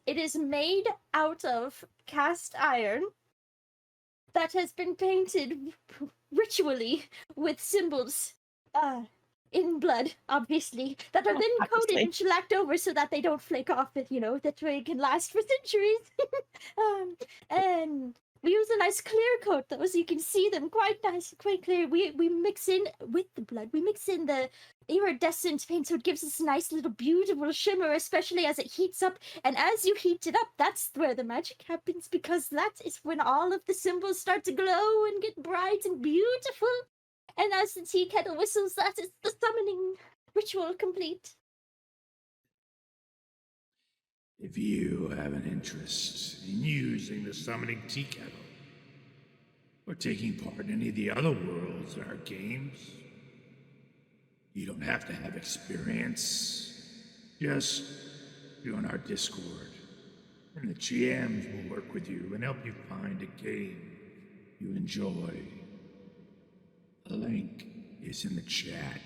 is made out of cast iron that has been painted ritually with symbols in blood, obviously, that are then coated Obviously. and shellacked over so that they don't flake off, that way it can last for centuries. And we use a nice clear coat, though, so you can see them quite nice, quite clear. We mix in, with the blood, we mix in the iridescent paint, so it gives us a nice little beautiful shimmer, especially as it heats up. And as you heat it up, that's where the magic happens, because that is when all of the symbols start to glow and get bright and beautiful. And as the tea kettle whistles, that is the summoning ritual complete. If you have an interest in using the summoning tea kettle, or taking part in any of the other worlds in our games, you don't have to have experience. Just join our Discord, and the GMs will work with you and help you find a game you enjoy. The link is in the chat.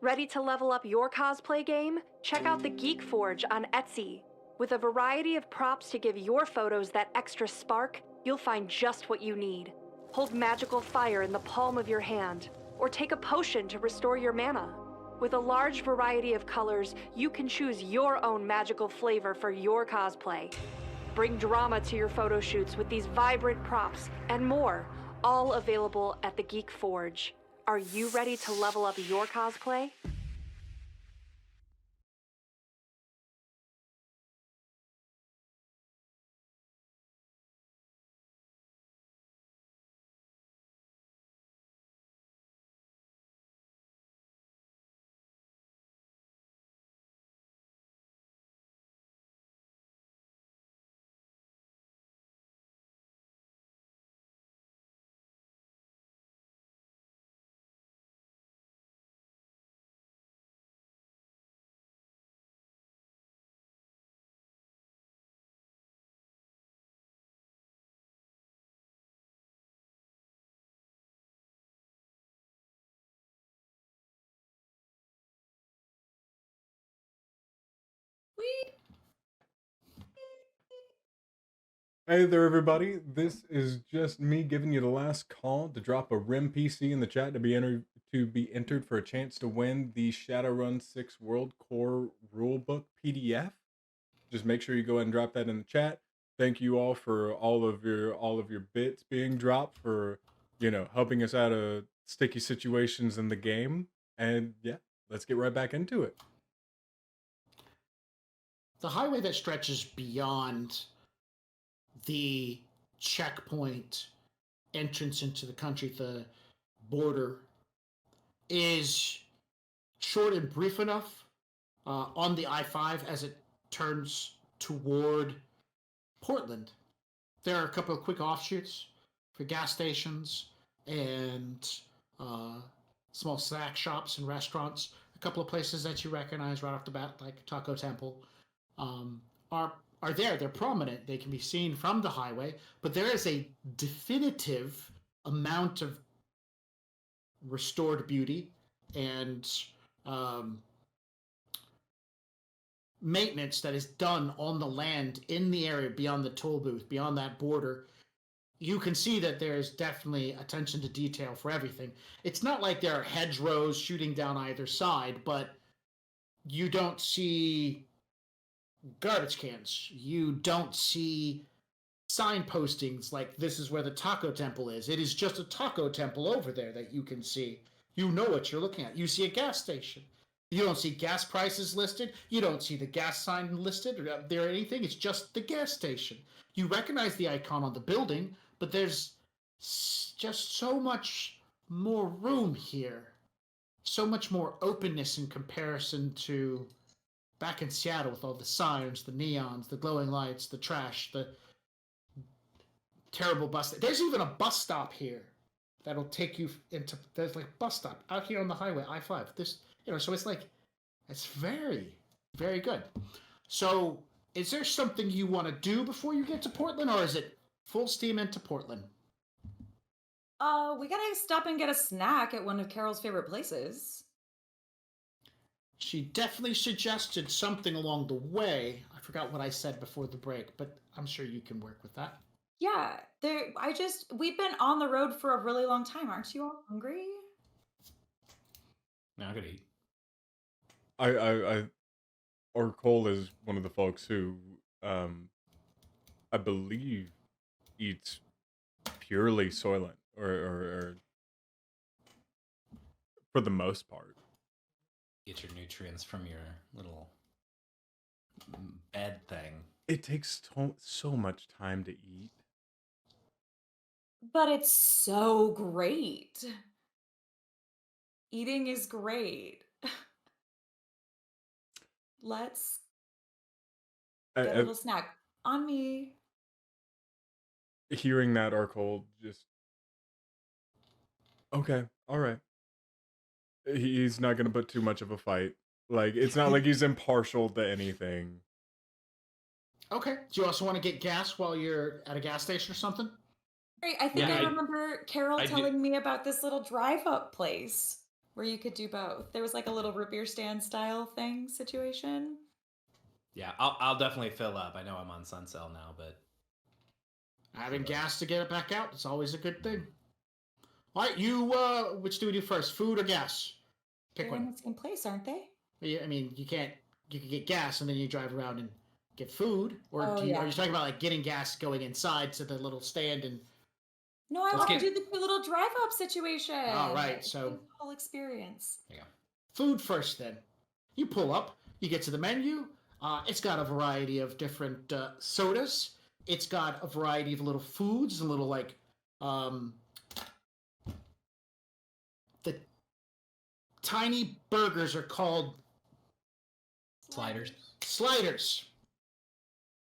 Ready to level up your cosplay game? Check out the Geek Forge on Etsy. With a variety of props to give your photos that extra spark, you'll find just what you need. Hold magical fire in the palm of your hand, or take a potion to restore your mana. With a large variety of colors, you can choose your own magical flavor for your cosplay. Bring drama to your photo shoots with these vibrant props and more, all available at the Geek Forge. Are you ready to level up your cosplay? Hey there, everybody. This is just me giving you the last call to drop a RIM PC in the chat to be entered for a chance to win the Shadowrun 6 World Core Rulebook PDF. Just make sure you go ahead and drop that in the chat. Thank you all for all of your bits being dropped for, helping us out of sticky situations in the game. And yeah, let's get right back into it. The highway that stretches beyond the checkpoint entrance into the country, the border, is short and brief enough on the I-5 as it turns toward Portland. There are a couple of quick offshoots for gas stations and small snack shops and restaurants. A couple of places that you recognize right off the bat, like Taco Temple, are there. They're prominent. They can be seen from the highway, but there is a definitive amount of restored beauty and maintenance that is done on the land in the area beyond the toll booth, beyond that border. You can see that there's definitely attention to detail for everything. It's not like there are hedgerows shooting down either side, but you don't see garbage cans. You don't see sign postings like this is where the Taco Temple is. It is just a Taco Temple over there that you can see. You know what you're looking at. You see a gas station. You don't see gas prices listed. You don't see the gas sign listed or there anything. It's just the gas station. You recognize the icon on the building, but there's just so much more room here. So much more openness in comparison to back in Seattle with all the signs, the neons, the glowing lights, the trash, the terrible bus. There's even a bus stop here that'll take you into. There's like a bus stop out here on the highway I-5. This, so it's like, it's very, very good. So, is there something you want to do before you get to Portland, or is it full steam into Portland? We gotta stop and get a snack at one of Carol's favorite places. She definitely suggested something along the way. I forgot what I said before the break, but I'm sure you can work with that. Yeah, we've been on the road for a really long time. Aren't you all hungry? No, I could eat. Or Cole is one of the folks who, I believe, eats purely Soylent, or for the most part. Get your nutrients from your little bed thing. It takes so much time to eat. But it's so great. Eating is great. Let's get a little snack on me. Hearing that, Arkhold just, okay, all right. He's not going to put too much of a fight. Like, it's not like he's impartial to anything. Okay. Do you also want to get gas while you're at a gas station or something? Great. I think I remember Carol telling me about this little drive-up place where you could do both. There was like a little root beer stand style thing situation. Yeah, I'll definitely fill up. I know I'm on Suncell now, but having gas to get it back out, it's always a good thing. All right, which do we do first, food or gas? Pick one. They're in the same place, aren't they? Yeah, I mean, you can get gas and then you drive around and get food, or are you talking about like getting gas going inside to the little stand and? No, I want to do the little drive-up situation. All right, so whole experience. There you go. Food first, then. You pull up, you get to the menu. It's got a variety of different sodas. It's got a variety of little foods and little like the tiny burgers are called sliders. Sliders.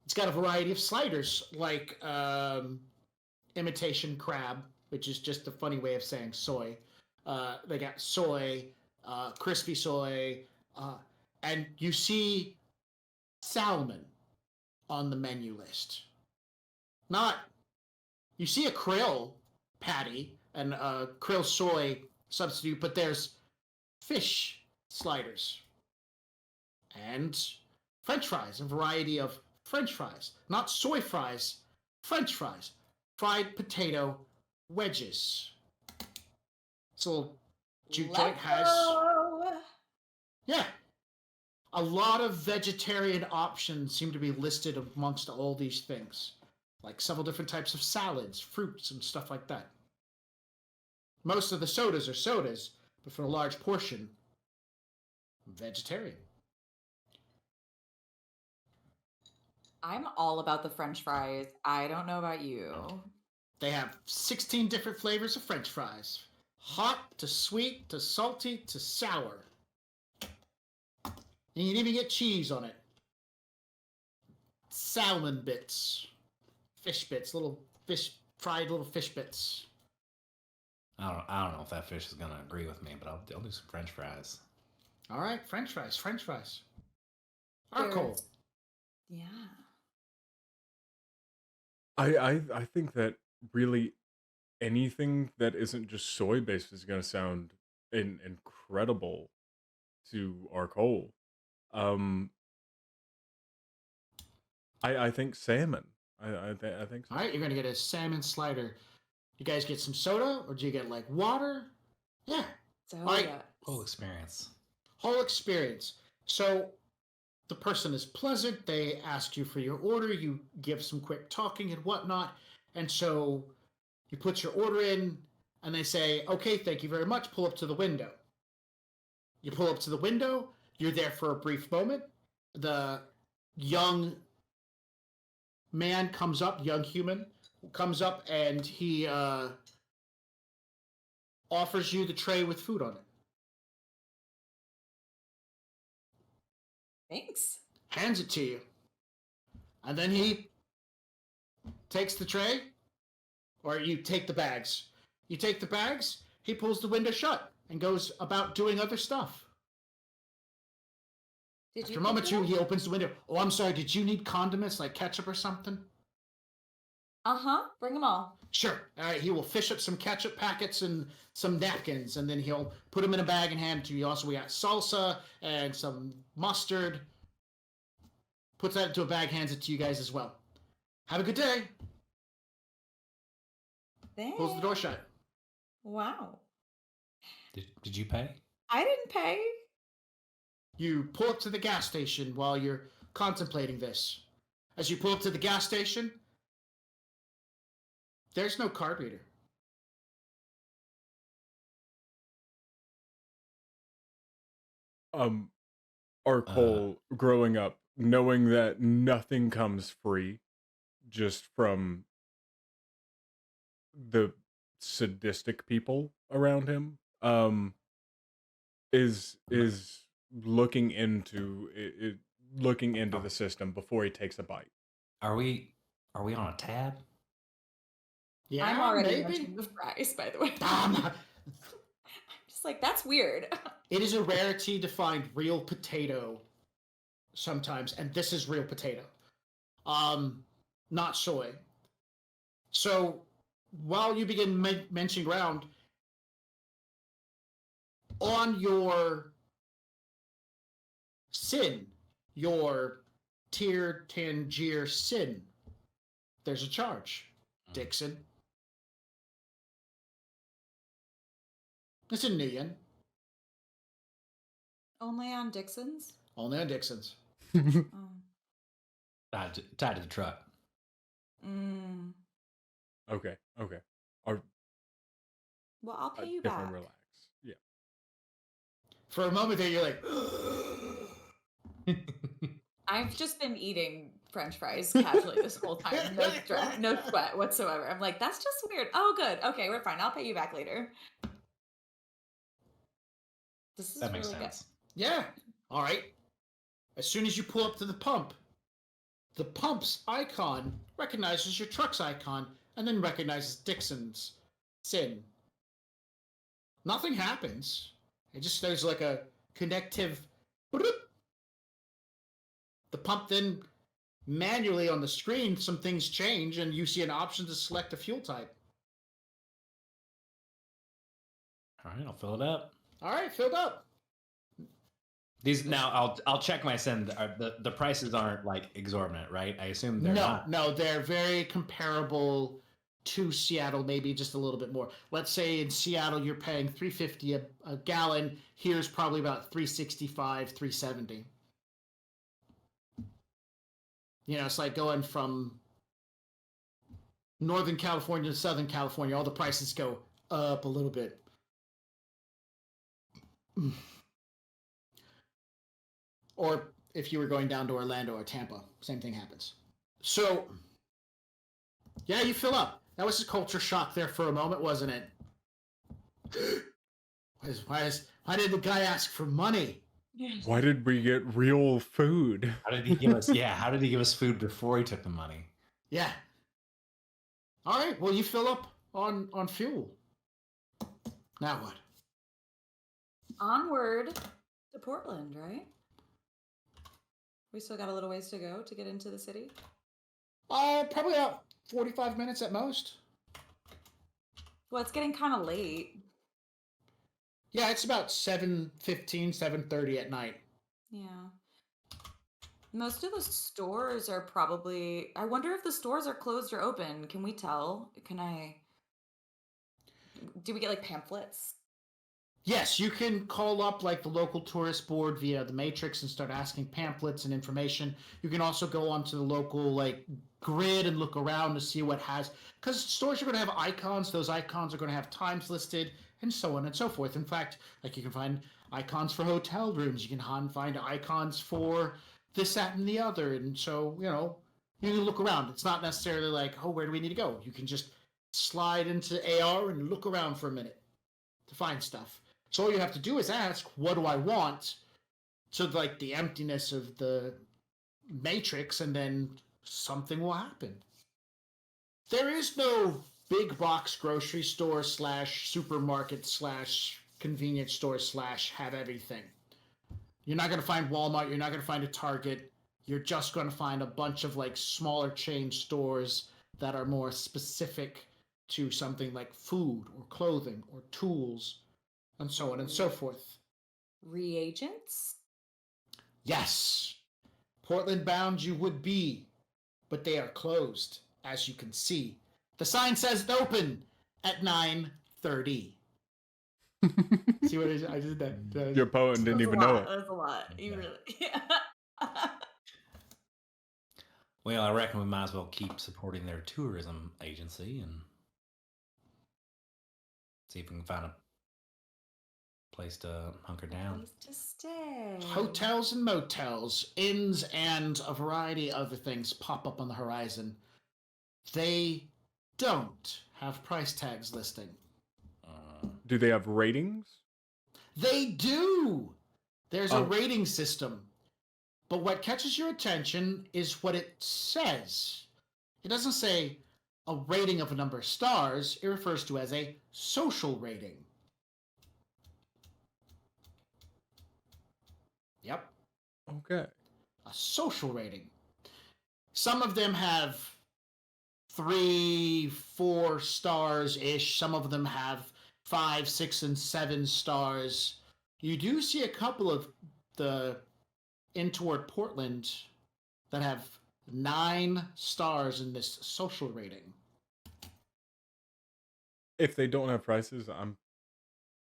It's got a variety of sliders like imitation crab, which is just a funny way of saying soy. They got soy, crispy soy, and you see salmon on the menu list. You see a krill patty and a krill soy substitute, but there's fish sliders and French fries, a variety of French fries, not soy fries, French fries, fried potato wedges. This little juke joint has, yeah, a lot of vegetarian options seem to be listed amongst all these things, like several different types of salads, fruits, and stuff like that. Most of the sodas are sodas, but for a large portion, vegetarian. I'm all about the French fries. I don't know about you. They have 16 different flavors of French fries. Hot to sweet to salty to sour. And you can even get cheese on it. Salmon bits. Fish bits. Fried little fish bits. I don't know if that fish is gonna agree with me, but I'll do some French fries. All right, French fries. Are cold. Yeah. I think that really anything that isn't just soy based is going to sound incredible to our Cole. I think salmon. I think so. All right, you're gonna get a salmon slider. You guys get some soda, or do you get like water? Yeah. So Right. yeah. Whole experience. Whole experience. So the person is pleasant. They ask you for your order. You give some quick talking and whatnot. And so you put your order in, and they say, okay, thank you very much. Pull up to the window. You pull up to the window. You're there for a brief moment. The young man comes up, young human, comes up, and he offers you the tray with food on it. Thanks. Hands it to you. And then he takes the tray, or you take the bags. You take the bags, he pulls the window shut and goes about doing other stuff. Did After you a moment, pick it up? he opens the window. Oh, I'm sorry, did you need condiments like ketchup or something? Uh-huh. Bring them all. Sure. All right, he will fish up some ketchup packets and some napkins, and then he'll put them in a bag and hand it to you. Also, we got salsa and some mustard. Puts that into a bag, hands it to you guys as well. Have a good day. Thanks. Pulls the door shut. Wow. Did you pay? I didn't pay. You pull up to the gas station while you're contemplating this. As you pull up to the gas station, there's no card reader. Our Cole growing up, knowing that nothing comes free just from the sadistic people around him, is looking into looking into the system before he takes a bite. Are we on a tab? Yeah, I'm already maybe. munching the fries, by the way. Um, I'm just like, that's weird. It is a rarity to find real potato sometimes, and this is real potato. Not soy. So while you begin mentioning around, on your sin, your tier Tangier sin, there's a charge, Dixon. It's in Nguyen. Only on Dixon's? Only on Dixon's. Oh. Tied to the truck. Mm. Okay. Our Well, I'll pay you different back. relax. Yeah. For a moment there, you're like, I've just been eating French fries casually this whole time. No sweat whatsoever. I'm like, that's just weird. Oh, good. Okay, we're fine. I'll pay you back later. This is That makes really sense. yeah, all right. As soon as you pull up to the pump's icon recognizes your truck's icon and then recognizes Dixon's sin. Nothing happens. It just there's like a connective. The pump then manually on the screen, some things change, and you see an option to select a fuel type. All right, I'll fill it up. All right, filled up. These now, I'll check my send. The prices aren't like exorbitant, right? I assume they're not. No, they're very comparable to Seattle, maybe just a little bit more. Let's say in Seattle you're paying $3.50 a gallon. Here's probably about $3.65, $3.70. You know, it's like going from Northern California to Southern California. All the prices go up a little bit. Or if you were going down to Orlando or Tampa, same thing happens. So, yeah, you fill up. That was a culture shock there for a moment, wasn't it? Why did the guy ask for money? Why did we get real food? How did he give us? Yeah, how did he give us food before he took the money? Yeah. All right. Well, you fill up on fuel. Now what? Onward to Portland, right? We still got a little ways to go to get into the city. Probably about 45 minutes at most. Well, it's getting kind of late. Yeah, it's about 7:15, 7:30 at night. Yeah. Most of the stores are probably... I wonder if the stores are closed or open. Can we tell? Do we get like pamphlets? Yes, you can call up like the local tourist board via the Matrix and start asking pamphlets and information. You can also go onto the local like grid and look around to see what has, because stores are going to have icons. Those icons are going to have times listed and so on and so forth. In fact, like you can find icons for hotel rooms. You can find icons for this, that, and the other. And so, you know, you can look around. It's not necessarily like, oh, where do we need to go? You can just slide into AR and look around for a minute to find stuff. So all you have to do is ask, what do I want? So like the emptiness of the matrix, and then something will happen. There is no big box grocery store / supermarket / convenience store / have everything. You're not going to find Walmart. You're not going to find a Target. You're just going to find a bunch of like smaller chain stores that are more specific to something like food or clothing or tools and so on and so forth. Reagents? Yes. Portland bound you would be, but they are closed, as you can see. The sign says open at 9:30. See what I did that? Your poet didn't even know it. That's a lot. You really... Yeah. Well, I reckon we might as well keep supporting their tourism agency and see if we can find a place to hunker down. Place to stay. Hotels and motels, inns, and a variety of other things pop up on the horizon. They don't have price tags listing. Do they have ratings? They do! There's a rating system. But what catches your attention is what it says. It doesn't say a rating of a number of stars. It refers to as a social rating. Yep. Okay. A social rating. Some of them have 3, 4 stars-ish. Some of them have 5, 6, and 7 stars. You do see a couple of the in toward Portland that have 9 stars in this social rating. If they don't have prices, I'm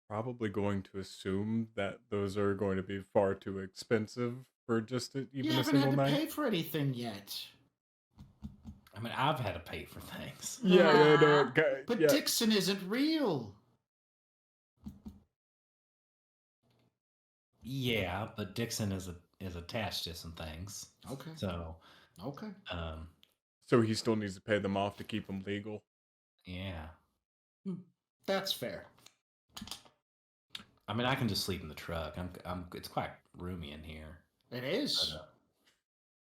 probably going to assume that those are going to be far too expensive for just even a single You haven't had to night. pay for anything yet. I mean, I've had to pay for things. Yeah, no, But yeah. Dixon isn't real. Yeah, but Dixon is attached to some things. Okay. So, Okay. So he still needs to pay them off to keep them legal. yeah. That's fair. I mean, I can just sleep in the truck. It's quite roomy in here. It is.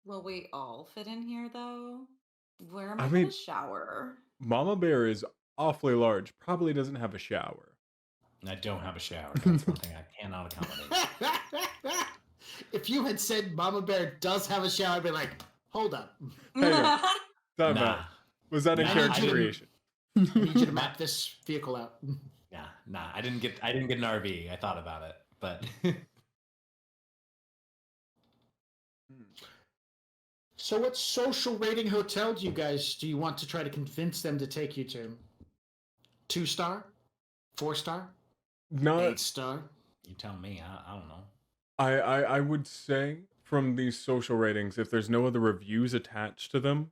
Will we all fit in here, though? Where am I I mean- going to shower? Mama Bear is awfully large. Probably doesn't have a shower. I don't have a shower. That's one thing I cannot accommodate. If you had said Mama Bear does have a shower, I'd be like, hold up. Hang on. Time Nah. out. Was that a Nah, character I didn't- creation? I need you to map this vehicle out. Nah. I didn't get an RV. I thought about it, but So what social rating hotel do you want to try to convince them to take you to? 2-star? 4-star? Not 8-star? You tell me. I don't know. I would say from these social ratings, if there's no other reviews attached to them,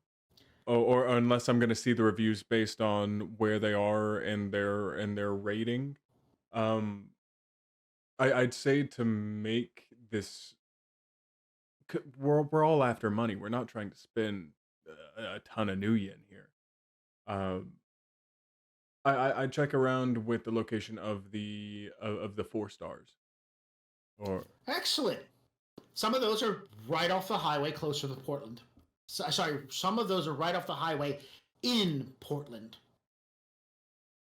or unless I'm going to see the reviews based on where they are and their rating, um, I'd say to make this, we're all after money. We're not trying to spend a ton of new yen here. Um, I check around with the location of the 4 stars, or Excellent. Some of those are right off the highway closer to Portland. Sorry, some of those are right off the highway in Portland.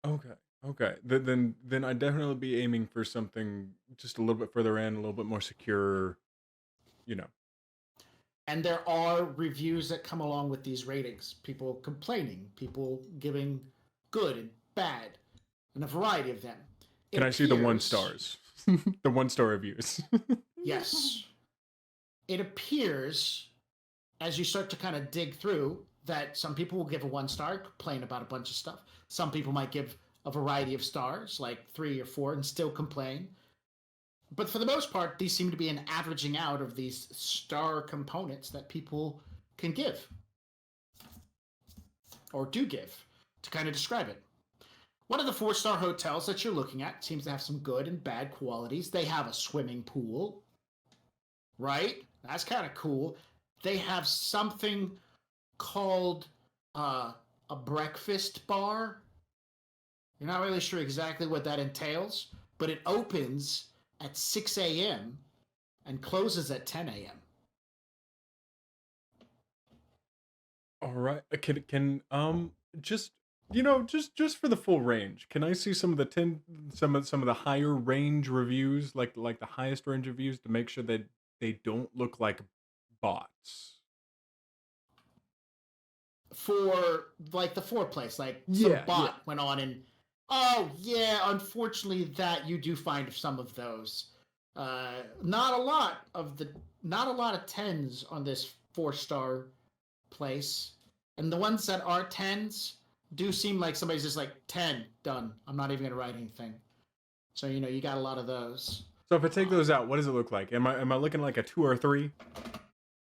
okay, okay. Then I'd definitely be aiming for something just a little bit further in, a little bit more secure, you know. And there are reviews that come along with these ratings. People complaining, people giving good and bad, and a variety of them. Can I see the 1 stars? The 1-star reviews. Yes. It appears, as you start to kind of dig through, that some people will give a 1-star, complain about a bunch of stuff. Some people might give a variety of stars, like 3 or 4, and still complain. But for the most part, these seem to be an averaging out of these star components that people can give. Or do give, to kind of describe it. One of the 4-star hotels that you're looking at seems to have some good and bad qualities. They have a swimming pool, right? That's kind of cool. They have something called a breakfast bar. You're not really sure exactly what that entails, but it opens at 6 a.m. and closes at 10 a.m. All right. Can just just for the full range, can I see some of the higher range reviews, like the highest range reviews, to make sure that they don't look like bots? For like the foreplace, like Yeah, some bot went on and oh yeah, unfortunately that you do find some of those. Not a lot of 10s on this 4-star place, and the ones that are 10s do seem like somebody's just like 10 done. I'm not even gonna write anything. So you got a lot of those. So if I take those out, what does it look like? Am I looking like a 2 or a 3?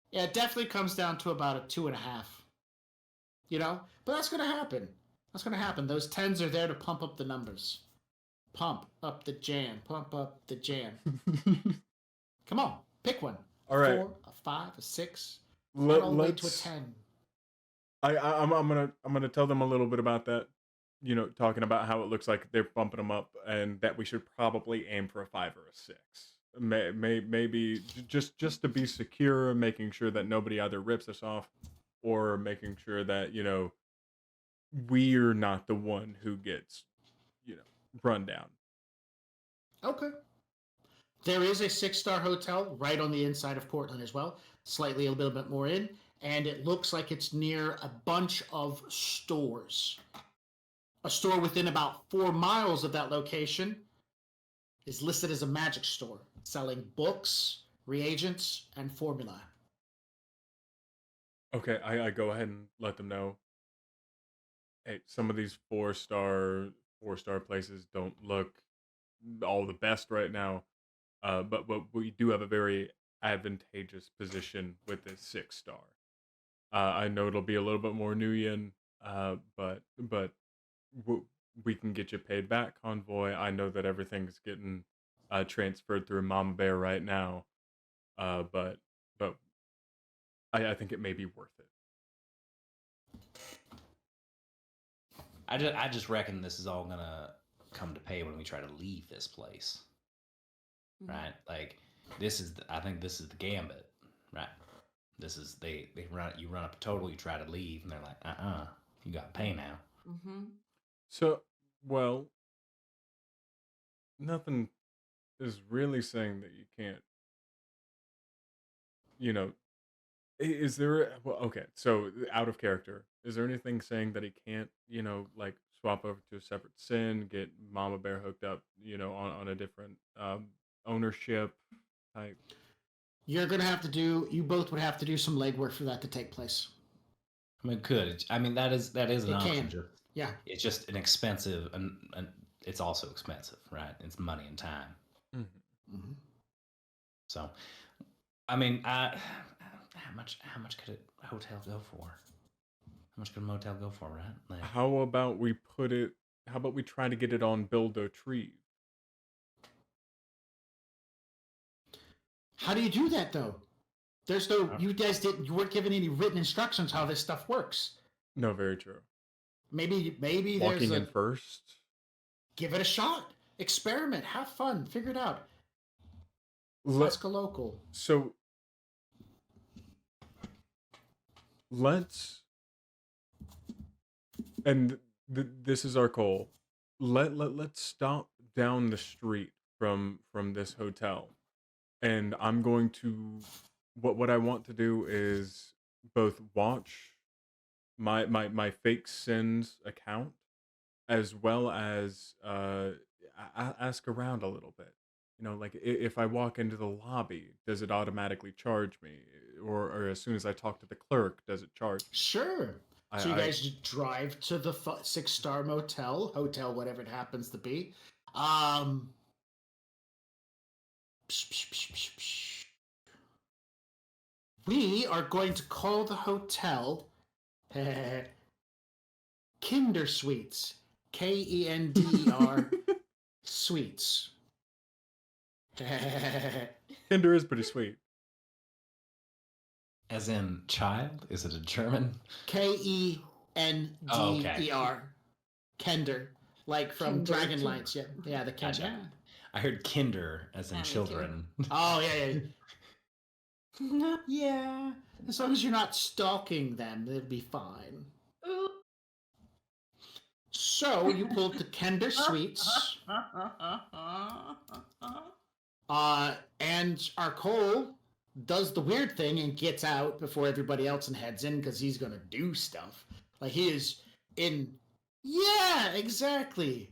Yeah, it definitely comes down to about a 2.5. But that's gonna happen. That's gonna happen. Those 10s are there to pump up the numbers. Pump up the jam. Pump up the jam. Come on, pick one. All right. 4, a 5, a 6, and all the way to a 10. I'm gonna tell them a little bit about that. Talking about how it looks like they're bumping them up, and that we should probably aim for a 5 or a 6. Maybe just to be secure, making sure that nobody either rips us off, or making sure that we're not the one who gets run down. Okay. There is a 6-star hotel right on the inside of Portland as well, slightly a little bit more in, and it looks like it's near a bunch of stores. A store within about 4 miles of that location is listed as a magic store, selling books, reagents, and formula. Okay, I go ahead and let them know. Hey, some of these 4-star places don't look all the best right now, but we do have a very advantageous position with this 6-star. I know it'll be a little bit more new yen, but we can get you paid back, Convoy. I know that everything's getting transferred through Mama Bear right now, but I think it may be worth it. I just reckon this is all gonna come to pay when we try to leave this place, right? Like I think this is the gambit, right? This is they run up a total, you try to leave, and they're like, you got to pay now. Mm-hmm. So, well, nothing is really saying that you can't. Is there? Well, okay. So, out of character, is there anything saying that he can't, like swap over to a separate sin, get Mama Bear hooked up, on a different ownership type? You're gonna have to do. You both would have to do some legwork for that to take place. I mean, good. I mean, that is an It option. can. Yeah. It's just an expensive, and it's also expensive, right? It's money and time. Mm-hmm. So, I mean, how much could a hotel go for? How much could a motel go for, right? Like, How about we put it? How about we try to get it on Build a Tree? How do you do that though? There's no. You guys didn't. You weren't given any written instructions how this stuff works. No, very true. Maybe Walking there's in first. Give it a shot. Experiment. Have fun. Figure it out. Ask a local. So let's, and this is our goal. Let's stop down the street from this hotel, and I'm going to. What I want to do is both watch my fake sins account, as well as ask around a little bit. You know, like if I walk into the lobby, does it automatically charge me? Or as soon as I talk to the clerk, does it charge me? Sure. So you guys drive to the 6-star motel, hotel, whatever it happens to be. We are going to call the hotel Kinder Suites. Kender Suites. Kinder is pretty sweet. as in child? Is it a German? Kender. Oh, okay. Kender. Like from Kinder. Dragonlights. Yeah, the Kinder. Gotcha. I heard kinder as in Yeah, me too. children. Oh, yeah. Yeah. As long as you're not stalking them, it'll be fine. Ooh. So you pulled the Kender Suites. And our Cole does the weird thing and gets out before everybody else and heads in because he's gonna do stuff. Like he is in. Yeah, exactly.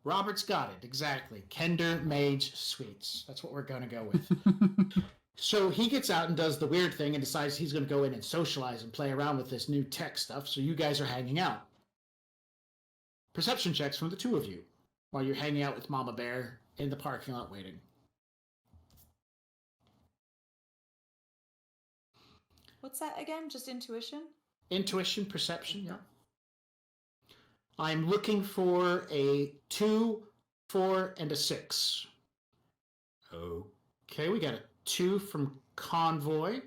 Robert's got it exactly. Kender Mage Suites. That's what we're gonna go with. So he gets out and does the weird thing and decides he's gonna go in and socialize and play around with this new tech stuff. So you guys are hanging out. Perception checks from the two of you while you're hanging out with Mama Bear in the parking lot waiting. What's that again? Just intuition? Intuition, perception, yeah. I'm looking for a 2, 4, and a 6. Okay, we got a 2 from Convoy.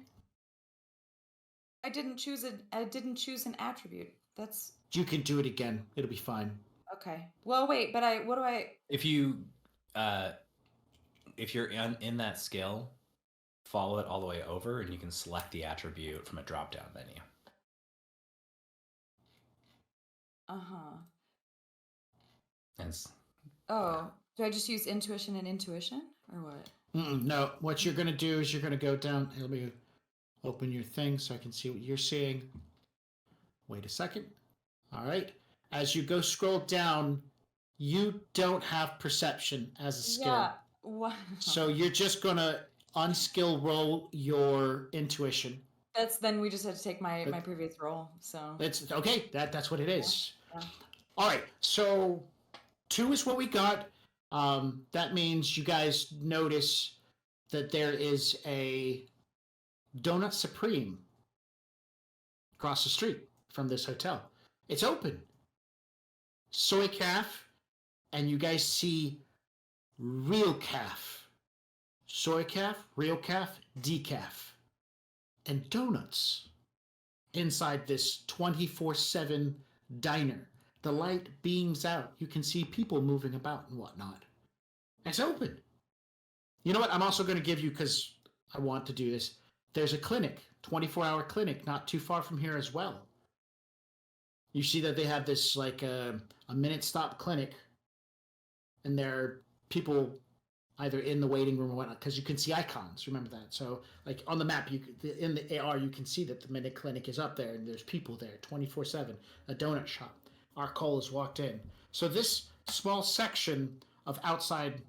I didn't choose an attribute. That's You can do it again. It'll be fine. okay. Well, wait, but what do I? If you're in that skill, follow it all the way over, and you can select the attribute from a drop-down menu. And Oh, do I just use intuition and intuition, or what? No, what you're going to do is you're going to go down. Let me open your thing so I can see what you're seeing. Wait a second. All right. As you go scroll down, you don't have perception as a skill. Yeah. What? So you're just going to unskill roll your intuition. Then we just had to take my previous roll. So It's okay. That's what it is. Yeah. All right. So 2 is what we got. That means you guys notice that there is a Donut Supreme across the street from this hotel. It's open. Soy calf, and you guys see real calf. Soy calf, real calf, decaf. And donuts inside this 24/7 diner. The light beams out. You can see people moving about and whatnot. It's open. You know what? I'm also going to give you, because I want to do this, there's a clinic, 24-hour clinic, not too far from here as well. You see that they have this, like, a minute stop clinic, and there are people either in the waiting room or whatnot, because you can see icons. Remember that. So, like, on the map, in the AR, you can see that the minute clinic is up there, and there's people there 24/7. A donut shop. Our Cole has walked in. So this small section of outside...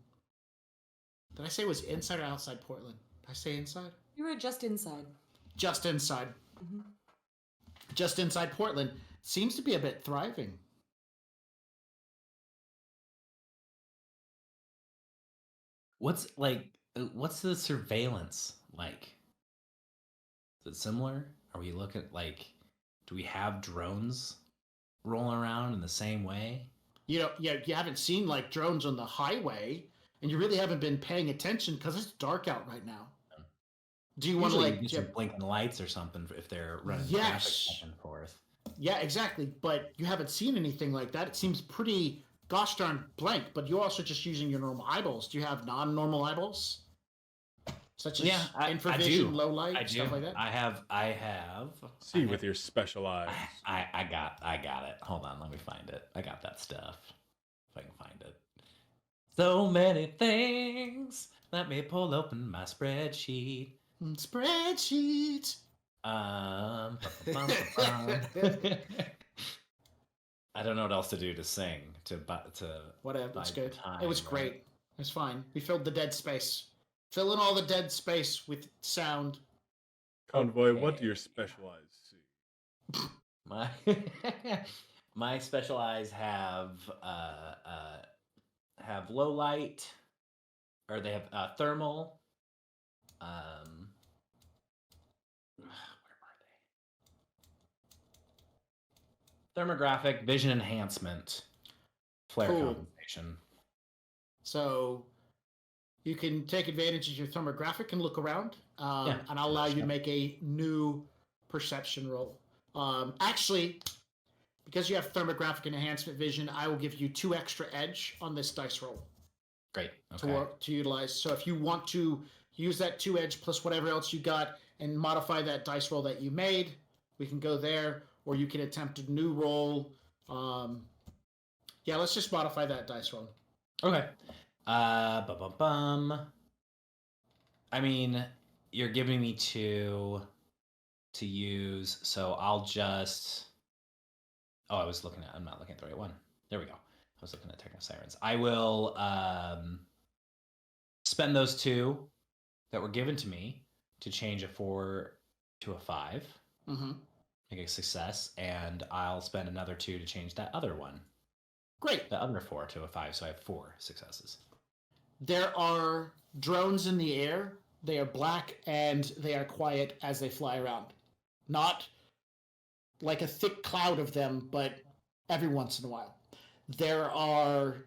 Did I say it was inside or outside Portland? Did I say inside? You were just inside. Just inside. Mm-hmm. Just inside Portland. Seems to be a bit thriving. What's the surveillance like? Is it similar? Are we looking do we have drones rolling around in the same way? You haven't seen like drones on the highway, and you really haven't been paying attention because it's dark out right now. Do you want to Usually some blinking lights or something if they're running traffic back and forth? Yeah, exactly. But you haven't seen anything like that. It seems pretty gosh darn blank. But you're also just using your normal eyeballs. Do you have non-normal eyeballs, such as infravision, low light, stuff like that? I have. See with your special eyes. I got it. Hold on, let me find it. I got that stuff. If I can find it. So many things. Let me pull open my spreadsheet. Spreadsheet. I don't know what else to do to sing to whatever. It's good. Time, it was great. It's fine. We filled the dead space. Fill in all the dead space with sound. Convoy, okay. What do your special eyes see? My special eyes have low light, or they have thermal. Where are they? Thermographic, vision enhancement, flare compensation. So you can take advantage of your thermographic and look around, and I'll allow you to make a new perception roll. Actually, because you have thermographic and enhancement vision, I will give you 2 extra edge on this dice roll. Great. Okay. To utilize. So if you want to use that 2 edge plus whatever else you got and modify that dice roll that you made, we can go there, or you can attempt a new roll. Let's just modify that dice roll. Okay. I mean, you're giving me 2 to use, so I'll just... Oh, I'm not looking at the right one. There we go. I was looking at Techno Sirens. I will spend those 2 that were given to me to change a 4 to a 5. Mm-hmm. Make a success, and I'll spend another 2 to change that other one. Great. The other 4 to a 5, so I have 4 successes. There are drones in the air. They are black, and they are quiet as they fly around. Not like a thick cloud of them, but every once in a while. There are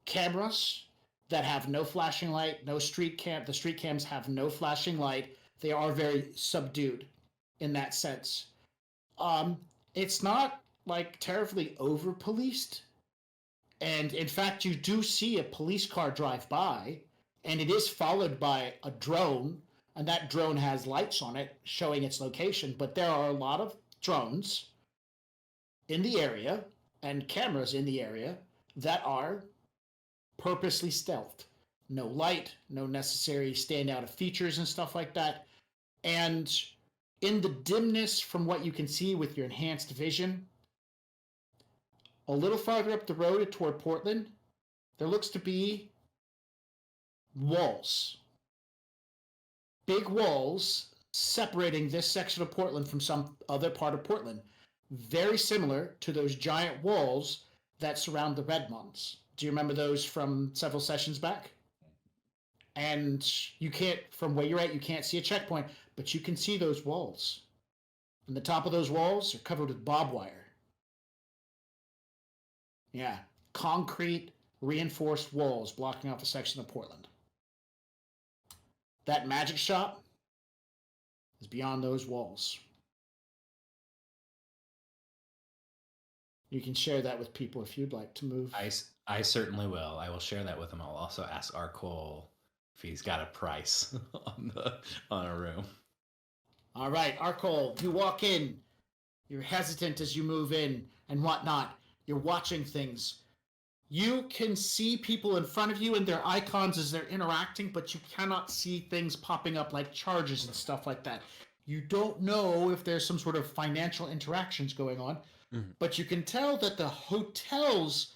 cameras that have no flashing light, no street cam. The street cams have no flashing light. They are very subdued in that sense. It's not like terribly over-policed. And in fact, you do see a police car drive by, and it is followed by a drone, and that drone has lights on it showing its location. But there are a lot of drones in the area and cameras in the area that are purposely stealthed. No light, no necessary standout of features and stuff like that. And in the dimness from what you can see with your enhanced vision, a little farther up the road toward Portland, there looks to be walls. Big walls separating this section of Portland from some other part of Portland. Very similar to those giant walls that surround the Redmonds. Do you remember those from several sessions back? And you can't, from where you're at, you can't see a checkpoint, but you can see those walls. And the top of those walls are covered with barbed wire. Yeah, concrete reinforced walls blocking off a section of Portland. That magic shop is beyond those walls. You can share that with people if you'd like to move. I certainly will. I will share that with him. I'll also ask Arcole if he's got a price on a room. All right, Arcole, you walk in. You're hesitant as you move in and whatnot. You're watching things. You can see people in front of you and their icons as they're interacting, but you cannot see things popping up like charges and stuff like that. You don't know if there's some sort of financial interactions going on, but you can tell that the hotel's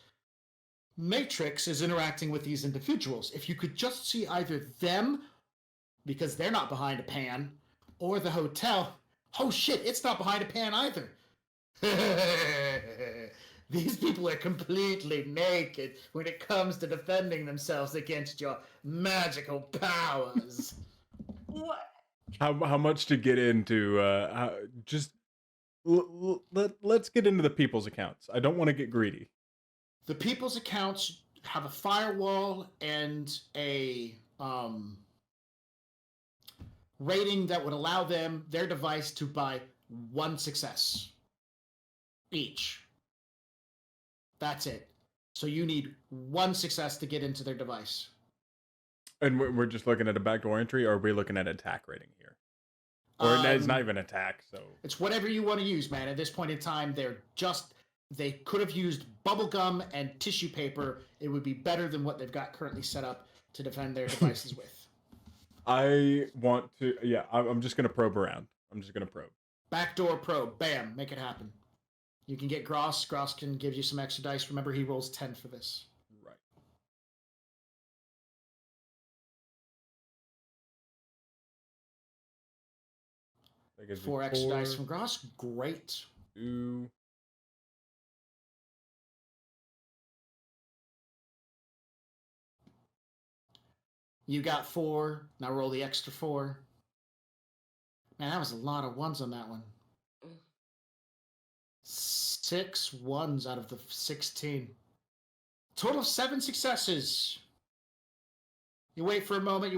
Matrix is interacting with these individuals. If you could just see either them, because they're not behind a pan, or the hotel, oh shit, it's not behind a pan either. These people are completely naked when it comes to defending themselves against your magical powers. What? How much to get into? Let's get into the people's accounts. I don't want to get greedy. The people's accounts have a firewall and a rating that would allow them, their device, to buy 1 success each. That's it. So you need 1 success to get into their device. And we're just looking at a backdoor entry, or are we looking at attack rating here? Or it's not even attack, so... It's whatever you want to use, man. At this point in time, they could have used bubblegum and tissue paper. It would be better than what they've got currently set up to defend their devices with. I want to... Yeah, I'm just going to probe around. I'm just going to probe. Backdoor probe. Bam. Make it happen. You can get Gross. Gross can give you some extra dice. Remember, he rolls 10 for this. Right. That gives me 4 extra dice from Gross. Great. 2. You got 4. Now roll the extra 4. Man, that was a lot of 1s on that one. 6 1s out of the 16. Total of 7 successes. You wait for a moment,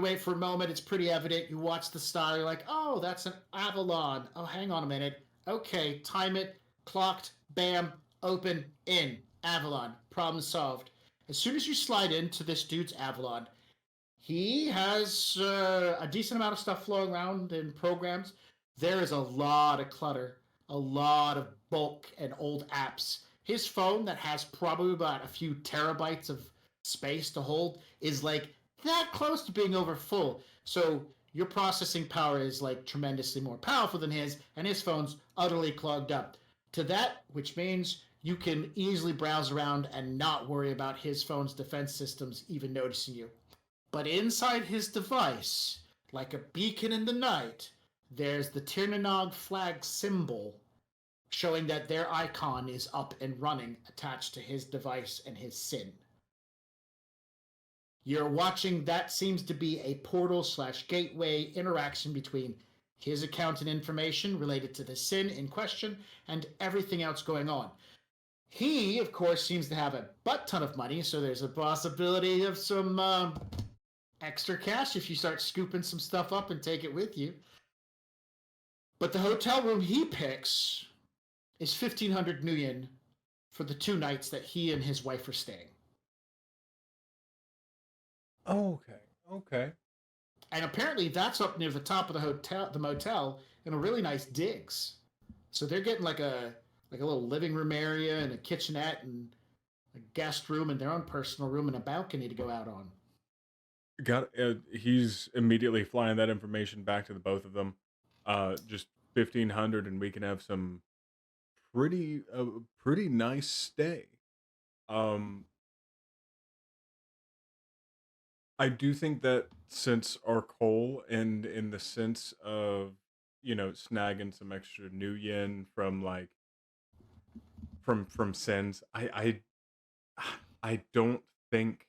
it's pretty evident. You watch the style, you're like, oh, that's an Avalon. Oh, hang on a minute. Okay, time it, clocked, bam, open, in. Avalon. Problem solved. As soon as you slide into this dude's Avalon, he has a decent amount of stuff flowing around in programs. There is a lot of clutter, a lot of bulk and old apps. His phone that has probably about a few terabytes of space to hold is like that close to being over full. So your processing power is like tremendously more powerful than his, and his phone's utterly clogged up. To that, which means you can easily browse around and not worry about his phone's defense systems even noticing you. But inside his device, like a beacon in the night, there's the Tirnanog flag symbol showing that their icon is up and running attached to his device and his SIN. You're watching that seems to be a portal/gateway interaction between his account and information related to the SIN in question and everything else going on. He, of course, seems to have a butt ton of money, so there's a possibility of some extra cash if you start scooping some stuff up and take it with you. But the hotel room he picks is 1,500 million for the 2 nights that he and his wife are staying. Okay. And apparently that's up near the top of the motel in a really nice digs. So they're getting like a little living room area and a kitchenette and a guest room and their own personal room and a balcony to go out on. He's immediately flying that information back to the both of them. Just 1,500, and we can have some pretty nice stay. I do think that since our coal and in the sense of, snagging some extra new yen from like from sins, I don't think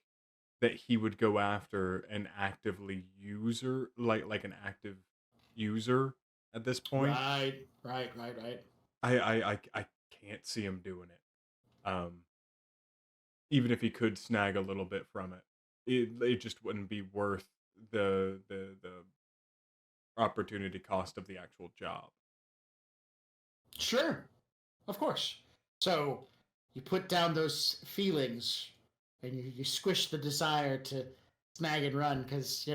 that he would go after an actively user like an active user at this point. Right. I can't see him doing it. Even if he could snag a little bit from it. It just wouldn't be worth the opportunity cost of the actual job. Sure. Of course. So you put down those feelings and you squish the desire to snag and run because,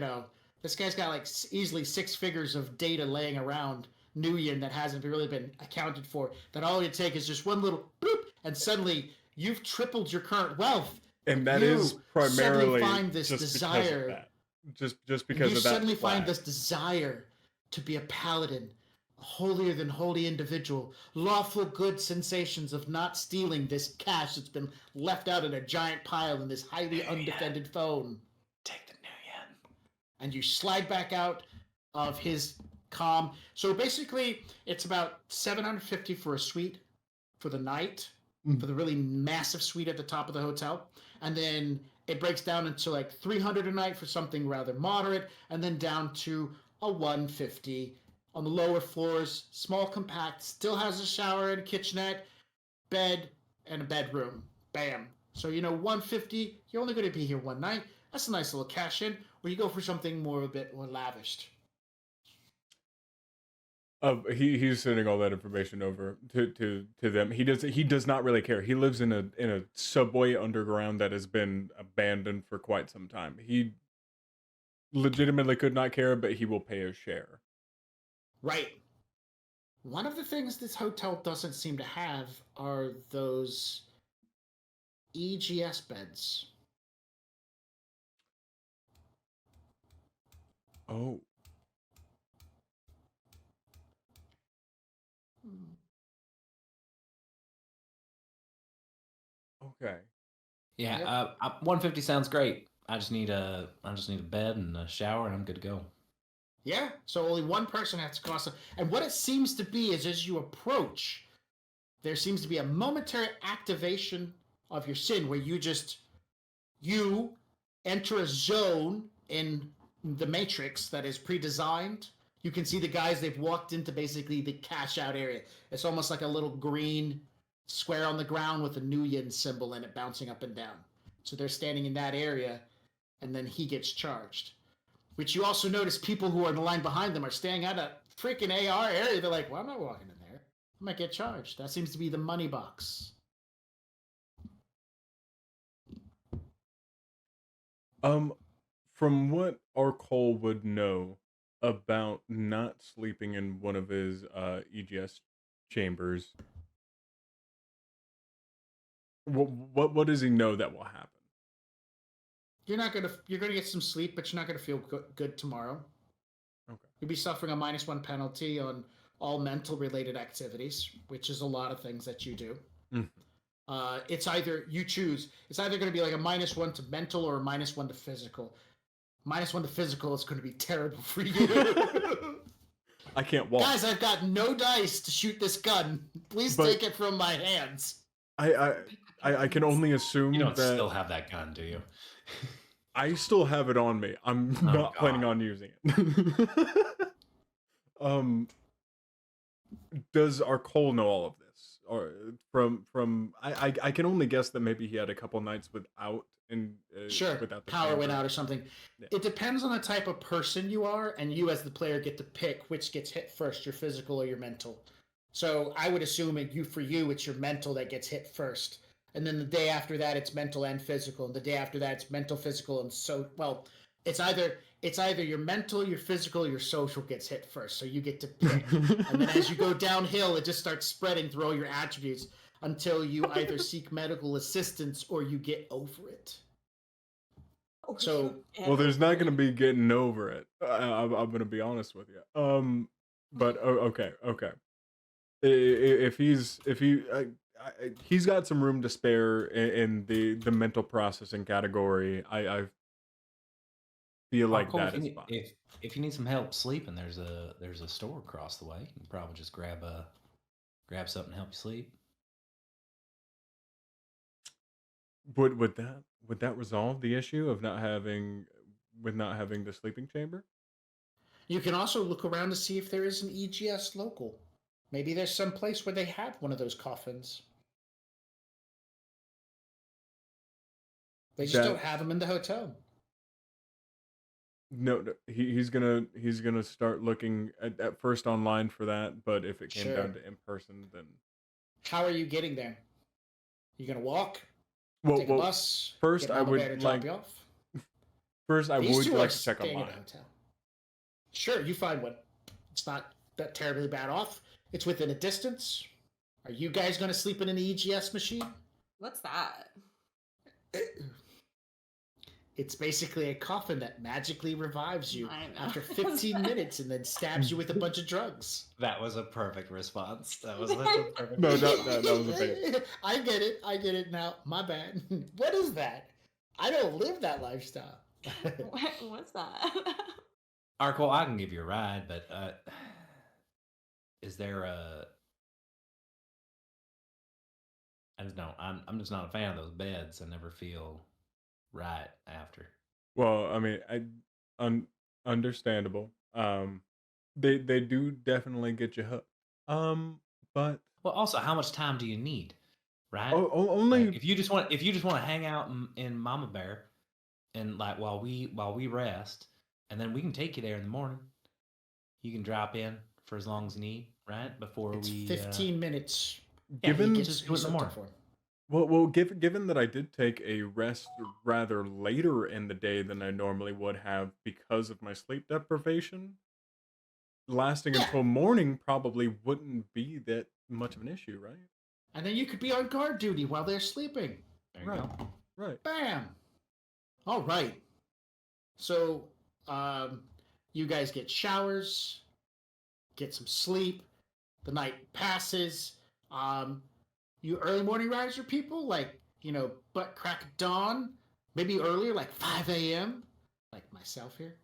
this guy's got like easily 6 figures of data laying around Nuyen that hasn't really been accounted for. That all you take is just one little boop and suddenly you've tripled your current wealth. And that is primarily find this just desire. Because of that. Just because you of that. suddenly flag. find this desire to be a paladin. holier than holy individual, lawful good sensations of not stealing this cash that's been left out in a giant pile in this highly undefended phone. Take the new yen. And you slide back out of his comm. So basically, it's about $750 for a suite for the night, for the really massive suite at the top of the hotel. And then it breaks down into like $300 a night for something rather moderate, and then down to a $150 on the lower floors, small, compact, still has a shower and a kitchenette, bed, and a bedroom. Bam. So, $150, you're only going to be here one night. That's a nice little cash in, or you go for something a bit more lavished. He's sending all that information over to them. He does not really care. He lives in a subway underground that has been abandoned for quite some time. He legitimately could not care, but he will pay a share. Right. One of the things this hotel doesn't seem to have are those EGS beds. Oh. Okay. Yeah, Yep. 150 sounds great. I just need a bed and a shower, and I'm good to go. Yeah, so only one person has to cross it. And what it seems to be is as you approach, there seems to be a momentary activation of your sin where you enter a zone in the matrix that is pre-designed. You can see the guys, they've walked into basically the cash out area. It's almost like a little green square on the ground with a Nuyen symbol in it bouncing up and down. So they're standing in that area, and then he gets charged. Which you also notice people who are in the line behind them are staying at a freaking AR area. They're like, well, I'm not walking in there. I might get charged. That seems to be the money box. From what our Cole would know about not sleeping in one of his EGS chambers, what does he know that will happen? You're gonna get some sleep, but you're not gonna feel good tomorrow. Okay. You'll be suffering a -1 penalty on all mental related activities, which is a lot of things that you do. It's either you choose. It's either going to be like a -1 to mental or a -1 to physical. -1 to physical is going to be terrible for you. I can't walk. Guys, I've got no dice to shoot this gun. Please take it from my hands. I can only assume You don't that still have that gun, do you? I still have it on me. I'm not planning on using it. Does our Cole know all of this? Or from I can only guess that maybe he had a couple nights without Sure, without the power went chamber. out or something. Yeah. It depends on the type of person you are, and you as the player get to pick which gets hit first, your physical or your mental. So I would assume it's your mental that gets hit first. And then the day after that, it's mental and physical. And the day after that, it's mental, physical, and it's either your mental, your physical, your social gets hit first. So you get to pick. And then as you go downhill, it just starts spreading through all your attributes until you either seek medical assistance or you get over it. So, well, there's not going to be getting over it. I'm going to be honest with you. But okay. If he's got some room to spare in the mental processing category, I feel like Cole, that is fine. If you need some help sleeping, there's a store across the way. You can probably just grab something to help you sleep. Would that resolve the issue of not having the sleeping chamber? You can also look around to see if there is an EGS local. Maybe there's some place where they have one of those coffins. They just don't have them in the hotel. No, he's gonna start looking at first online for that, but if it came down to in person, then how are you getting there? You gonna walk? Well, take a bus? First, I would drop you off? First, I would like to check online. online. Sure, you find one. It's not that terribly bad off. It's within a distance. Are you guys going to sleep in an EGS machine? What's that? It's basically a coffin that magically revives you I know. after 15 minutes and then stabs you with a bunch of drugs. That was a perfect response. That was such a perfect No, response. that was a bit. I get it now. My bad. What is that? I don't live that lifestyle. What's that? Arco, I can give you a ride, but is there a? I just don't. I'm just not a fan of those beds. I never feel right after. Well, I mean, understandable. They do definitely get you hooked. But Well, also, how much time do you need, right? only Like, if you just want to hang out in Mama Bear, and like while we rest, and then we can take you there in the morning. You can drop in for as long as you need, right? Before It's we 15 minutes. given just do it in the morning. given that I did take a rest rather later in the day than I normally would have because of my sleep deprivation, lasting Yeah. until morning probably wouldn't be that much of an issue, right? And then you could be on guard duty while they're sleeping. There you Right. go. Right. Bam. All right. So, you guys get showers, get some sleep. The night passes. You early morning riser people, like, butt crack of dawn, maybe earlier, like 5 a.m., like myself here.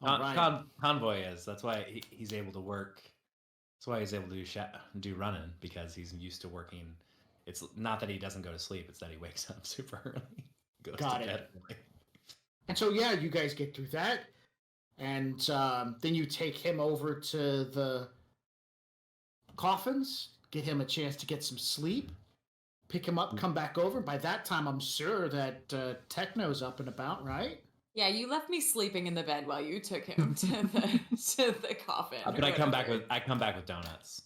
All right. Convoy is. That's why he's able to work. That's why he's able to do running, because he's used to working. It's not that he doesn't go to sleep; it's that he wakes up super early, goes Got to it. bed early. And so, yeah, you guys get through that. And then you take him over to the coffins, get him a chance to get some sleep, pick him up, come back over. By that time, I'm sure that Techno's up and about, right? Yeah, you left me sleeping in the bed while you took him to the coffin. But I come back with donuts.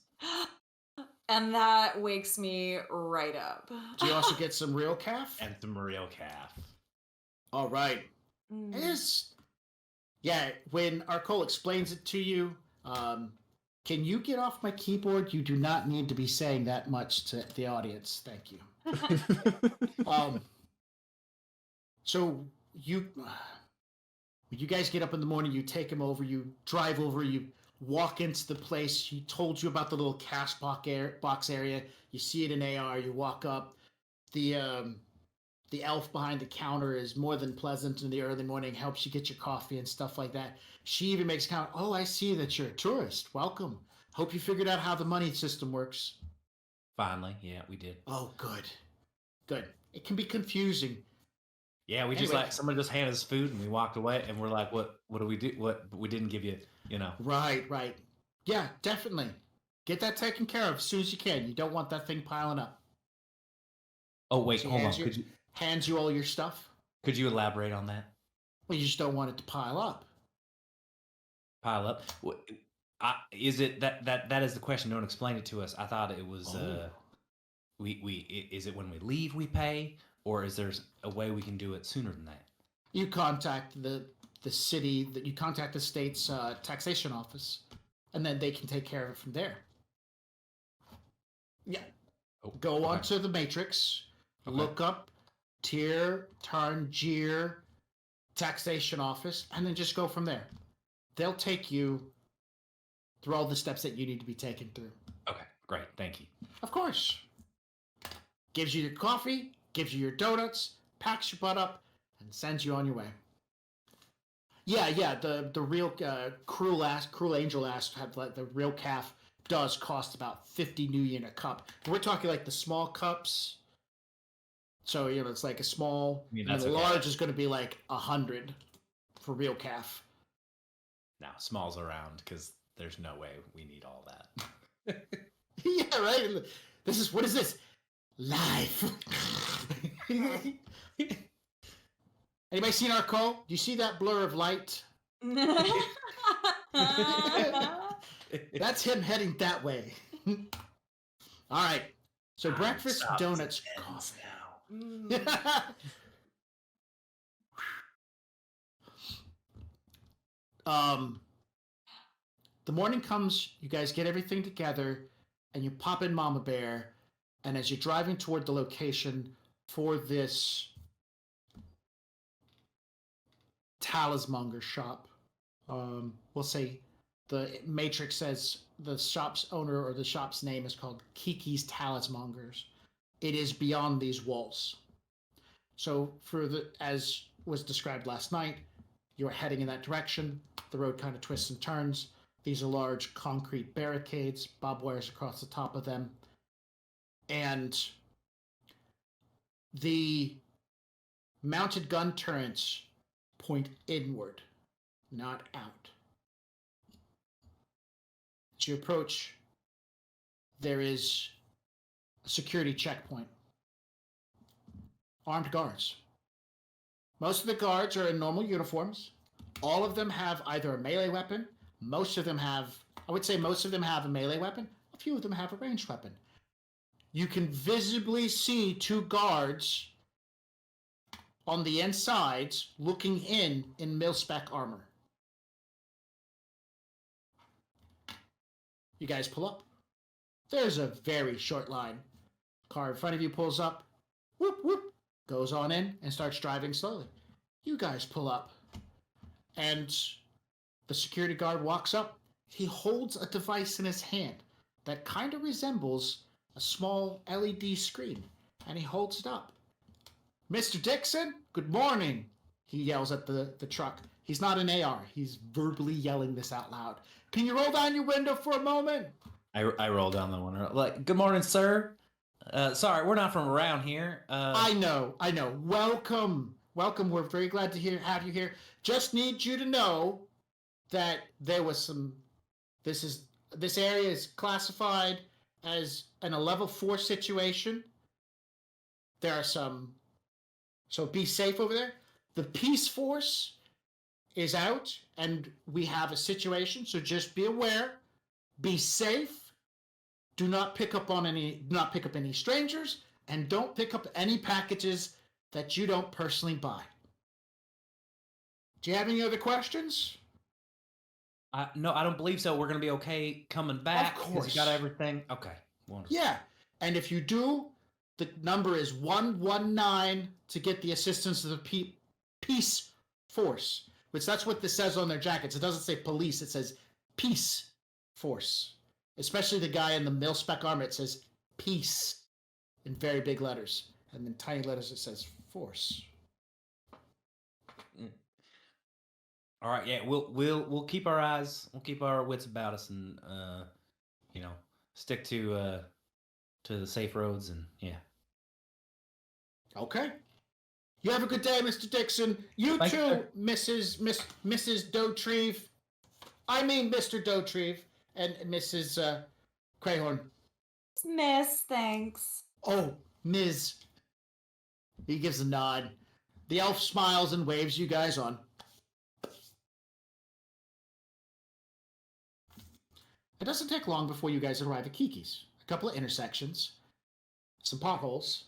And that wakes me right up. Do you also get some real calf? And some real calf. All right. Mm. It is. Yeah, when Arcole explains it to you, can you get off my keyboard? You do not need to be saying that much to the audience. Thank you. So you guys get up in the morning, you take him over, you drive over, you walk into the place. He told you about the little cash box area. You see it in AR, you walk up. The elf behind the counter is more than pleasant in the early morning, helps you get your coffee and stuff like that. She even makes count, oh, I see that you're a tourist. Welcome. Hope you figured out how the money system works. Finally, yeah, we did. Oh, good. Good. It can be confusing. Yeah, we just Anyway. like somebody just handed us food and we walked away and we're like, what do we do? What we didn't give you, Right. Yeah, definitely. Get that taken care of as soon as you can. You don't want that thing piling up. Oh wait, So hold on. hands you all your stuff. Could you elaborate on that? Well, you just don't want it to pile up. Pile up. Is it that is the question? Don't explain it to us. I thought it was is it when we leave we pay, or is there a way we can do it sooner than that? You contact the city, that you contact the state's taxation office, and then they can take care of it from there. Yeah. Go on to the Matrix, look up Tier Tarngier taxation office, and then just go from there. They'll take you through all the steps that you need to be taken through. Okay, great. Thank you. Of course. Gives you your coffee, gives you your donuts, packs your butt up, and sends you on your way. Yeah. The real cruel angel ass have like the real calf does cost about 50 new yen a cup. We're talking like the small cups. So it's like a small. That's the okay. large is going to be like 100 for real calf. Now small's around because there's no way we need all that. Yeah, right. What is this? Life. Anybody seen our call? Do you see that blur of light? That's him heading that way. All right. So breakfast, donuts, coffee. The morning comes, you guys get everything together, and you pop in Mama Bear, and as you're driving toward the location for this talismonger shop. We'll say the Matrix says the shop's owner or the shop's name is called Kiki's Talismongers. It is beyond these walls. So as was described last night, you're heading in that direction. The road kind of twists and turns. These are large concrete barricades, barbed wires across the top of them. And the mounted gun turrets point inward, not out. As you approach, there is a security checkpoint. Armed guards. Most of the guards are in normal uniforms. All of them have either a melee weapon. Most of them have a melee weapon. A few of them have a ranged weapon. You can visibly see two guards on the insides looking in mil-spec armor. You guys pull up. There's a very short line. Car in front of you pulls up. Whoop, whoop. Goes on in and starts driving slowly. You guys pull up. And the security guard walks up. He holds a device in his hand that kind of resembles a small LED screen. And he holds it up. Mr. Dixon, good morning. He yells at the truck. He's not an AR. He's verbally yelling this out loud. Can you roll down your window for a moment? I roll down the window. Like, good morning, sir. Sorry, we're not from around here. I know. Welcome. We're very glad to have you here. Just need you to know that there was some. This area is classified as a level 4 situation. There are some. So be safe over there. The Peace Force is out, and we have a situation. So just be aware. Be safe. Do not pick up any strangers, and don't pick up any packages that you don't personally buy. Do you have any other questions? No, I don't believe so. We're gonna be okay coming back. Of course. You got everything. Okay. Wonderful. Yeah, and if you do, the number is 119 to get the assistance of the Peace Force, which that's what this says on their jackets. It doesn't say police. It says Peace Force. Especially the guy in the mil-spec armor, it says peace in very big letters. And in tiny letters it says force. All right, yeah, we'll keep our wits about us, and stick to the safe roads, and yeah. Okay. You have a good day, Mr. Dixon. You Thank too, you. Mrs. Dotreve. I mean Mr. Dotreve and Mrs. Crayhorn. Miss, thanks. Oh, Ms. He gives a nod. The elf smiles and waves you guys on. It doesn't take long before you guys arrive at Kiki's. A couple of intersections, some potholes,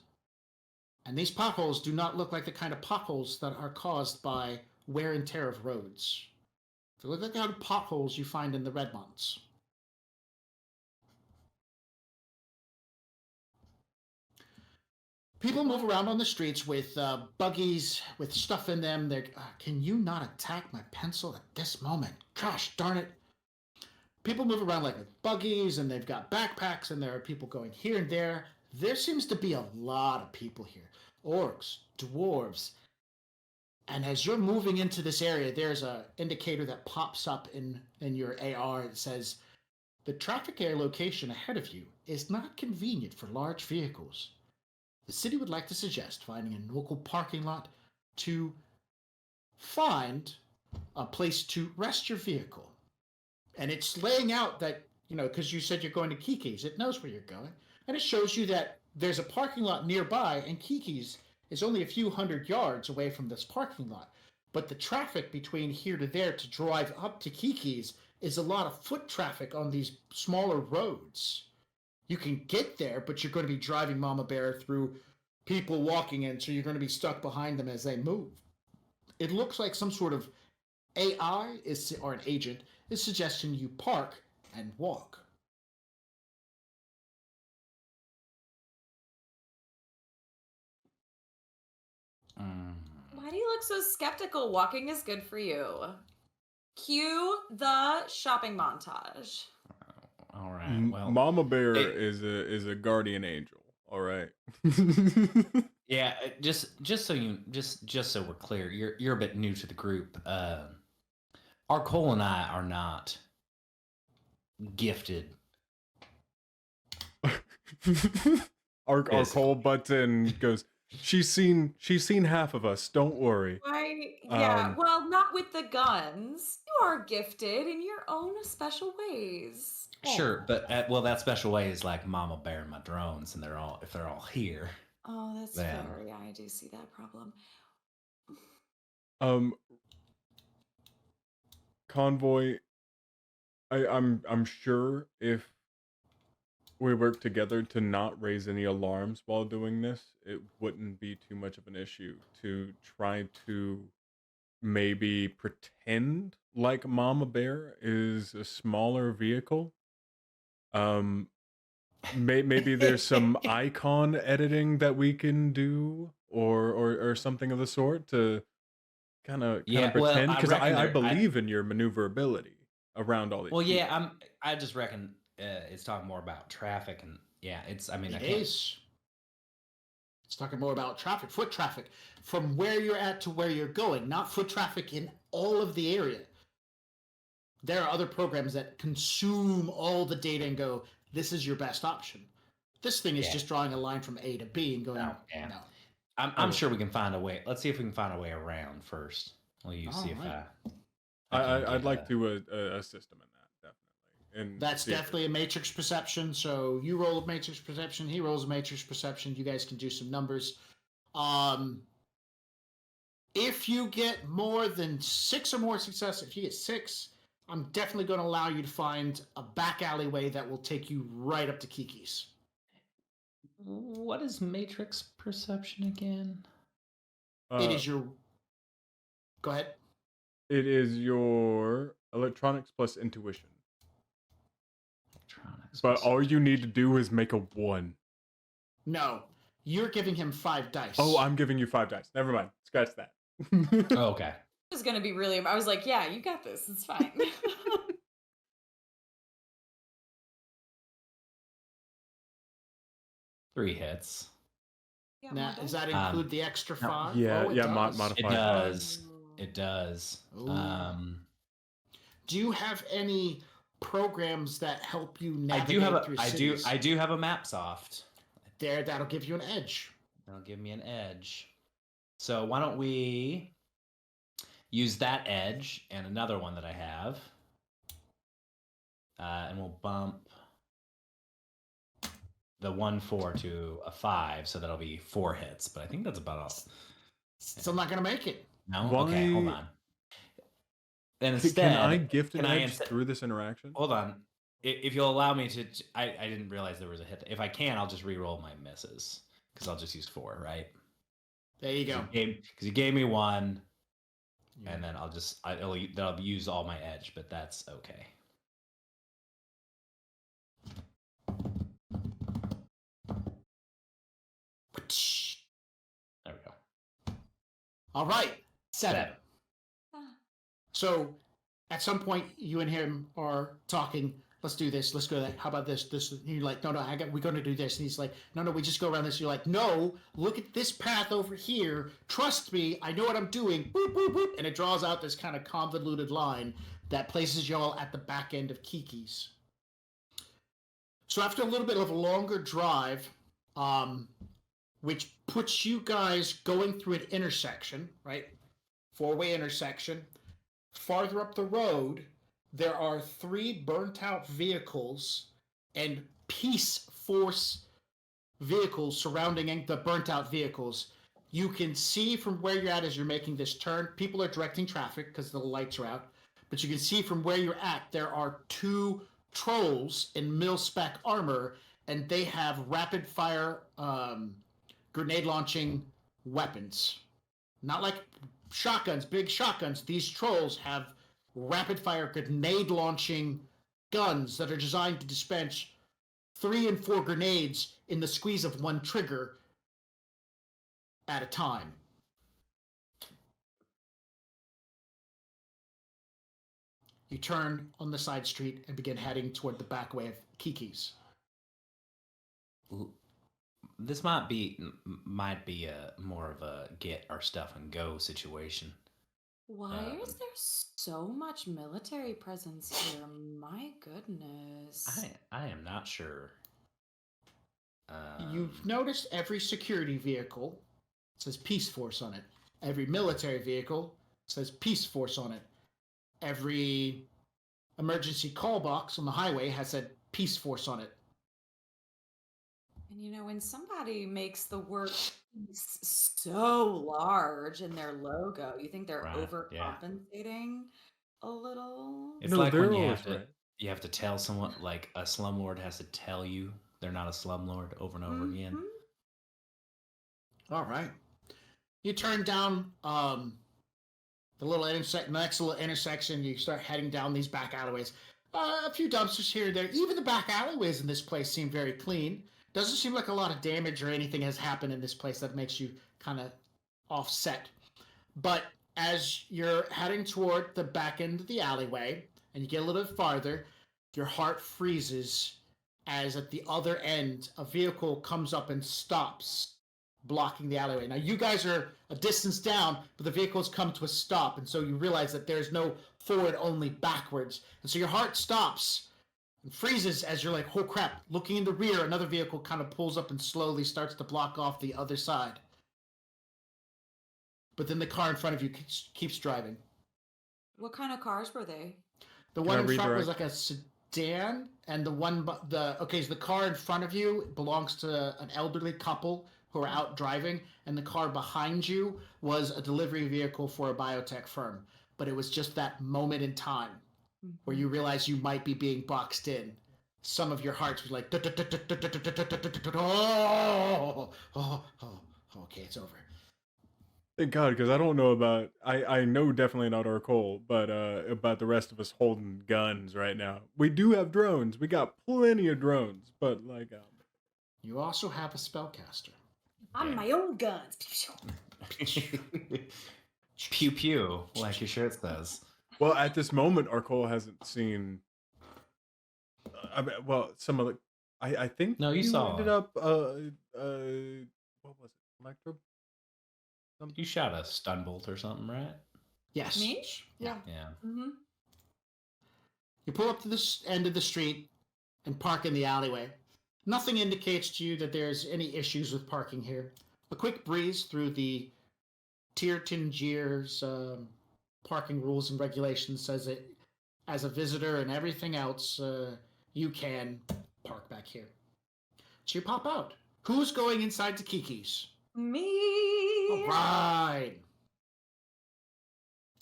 and these potholes do not look like the kind of potholes that are caused by wear and tear of roads. They look like the kind of potholes you find in the Red Mountains. People move around on the streets with buggies, with stuff in them. Can you not attack my pencil at this moment? Gosh darn it. People move around like with buggies, and they've got backpacks, and there are people going here and there. There seems to be a lot of people here. Orcs, dwarves. And as you're moving into this area, there's an indicator that pops up in your AR. It says, the traffic air location ahead of you is not convenient for large vehicles. The city would like to suggest finding a local parking lot to find a place to rest your vehicle. And it's laying out that, because you said you're going to Kiki's, it knows where you're going. And it shows you that there's a parking lot nearby, and Kiki's is only a few hundred yards away from this parking lot. But the traffic between here to there to drive up to Kiki's is a lot of foot traffic on these smaller roads. You can get there, but you're going to be driving Mama Bear through people walking in, so you're going to be stuck behind them as they move. It looks like some sort of AI or an agent is suggesting you park and walk. Why do you look so skeptical? Walking is good for you. Cue the shopping montage. All right. Well, Mama Bear it- is a guardian angel. All right. yeah. Just so we're clear, you're a bit new to the group. Our Cole and I are not gifted. Our Cole butts in, goes, she's seen half of us. Don't worry. Why? Yeah. Well, not with the guns. You are gifted in your own special ways. Sure, but that special way is like Mama Bear and my drones, and if they're all here. Oh, that's then- fair. Yeah, I do see that problem. Convoy, I'm sure if we work together to not raise any alarms while doing this, it wouldn't be too much of an issue to try to maybe pretend like Mama Bear is a smaller vehicle. Maybe there's some icon editing that we can do, or something of the sort to kind of Yeah, well, pretend, I because reckon I there- believe in your maneuverability around all these. Well, people. yeah, I just reckon it's talking more about traffic, and yeah, it's. I mean, I It can't. is. It's talking more about traffic, foot traffic, from where you're at to where you're going, not foot traffic in all of the area. There are other programs that consume all the data and go, this is your best option. This thing is Yeah. just drawing a line from A to B and going, No, yeah. no. I'm sure we can find a way. Let's see if we can find a way around first. Well, you see if Alright. I'd like to assist him in that, definitely. And That's see if- definitely a matrix perception. So you roll a matrix perception, he rolls a matrix perception. You guys can do some numbers. If you get more than 6 or more success, if you get 6, I'm definitely going to allow you to find a back alleyway that will take you right up to Kiki's. What is matrix perception again? It is your. Go ahead. It is your electronics plus intuition. Electronics. But all you need to do is make a 1. No, you're giving him 5 dice. Oh, I'm giving you 5 dice. Never mind. Scratch that. Oh, okay. This is gonna be really. I was like, yeah, you got this. It's fine. 3 hits. Yeah, Now, well does done. that include the extra 5? Yeah, Oh, it yeah, does. modify It 5. does. It does. Ooh. Do you have any programs that help you I navigate do have through I cities? do have a map soft. There, that'll give you an edge. That'll give me an edge. So why don't we use that edge and another one that I have, and we'll bump the 1-4 to a 5, so that'll be 4 hits. But I think that's about all. Still not going to make it. No, okay, hold Why- on. Then Can instead, I gift an can I edge instead- through this interaction? hold on. If you'll allow me to, I didn't realize there was a hit. If I can, I'll just re-roll my misses because I'll just use 4, right? There you go. Because you gave me 1, and then that'll use all my edge, but that's okay. There we go. All right, 7. Ah. So, at some point, you and him are talking. Let's do this. Let's go that. How about this? This. And you're like, no, we're going to do this. And he's like, no, we just go around this. You're like, no, look at this path over here. Trust me, I know what I'm doing. Boop, boop, boop. And it draws out this kind of convoluted line that places y'all at the back end of Kiki's. So after a little bit of a longer drive, which puts you guys going through an intersection, right? 4-way intersection. Farther up the road, there are 3 burnt out vehicles and Peace Force vehicles surrounding the burnt out vehicles. You can see from where you're at as you're making this turn, people are directing traffic because the lights are out. But you can see from where you're at, there are 2 trolls in mil-spec armor, and they have rapid fire grenade launching weapons. Not like shotguns, big shotguns. These trolls have rapid fire grenade launching guns that are designed to dispense 3 and 4 grenades in the squeeze of 1 trigger at a time. You turn on the side street and begin heading toward the back way of Kiki's. This might be a more of a get our stuff and go situation. Why is there so much military presence here? My goodness. I am not sure. You've noticed every security vehicle says Peace Force on it. Every military vehicle says Peace Force on it. Every emergency call box on the highway has said Peace Force on it. And when somebody makes the word peace so large in their logo, you think they're overcompensating a little? It's like when you have to tell someone, like a slumlord has to tell you they're not a slumlord over and over again. All right. You turn down the next little intersection. You start heading down these back alleyways. A few dumpsters here and there. Even the back alleyways in this place seem very clean. Doesn't seem like a lot of damage or anything has happened in this place that makes you kind of offset. But as you're heading toward the back end of the alleyway and you get a little bit farther, your heart freezes as at the other end a vehicle comes up and stops, blocking the alleyway. Now you guys are a distance down, but the vehicle's come to a stop, and so you realize that there's no forward, only backwards. And so your heart stops and freezes as you're like, oh crap, looking in the rear, another vehicle kind of pulls up and slowly starts to block off the other side. But then the car in front of you keeps driving. What kind of cars were they? The one in front was like a sedan, and so the car in front of you belongs to an elderly couple who are out driving, and the car behind you was a delivery vehicle for a biotech firm. But it was just that moment in time where you realize you might be being boxed in. Some of your hearts were like, okay, it's over. Thank God, because I don't know about, I know definitely not our Cole, but about the rest of us holding guns right now. We do have drones. We got plenty of drones, but like... You also have a spellcaster. I'm my own guns. Pew pew, like your shirt says. Well, at this moment, our Cole hasn't seen... some of the... I think... No, you saw ended up... what was it? Electro? You shot a stun bolt or something, right? Yes. Me? Yeah. Mm-hmm. You pull up to this end of the street and park in the alleyway. Nothing indicates to you that there's any issues with parking here. A quick breeze through the Tier Tangier's parking rules and regulations says that as a visitor and everything else, you can park back here. So you pop out. Who's going inside to Kiki's? Me. All right.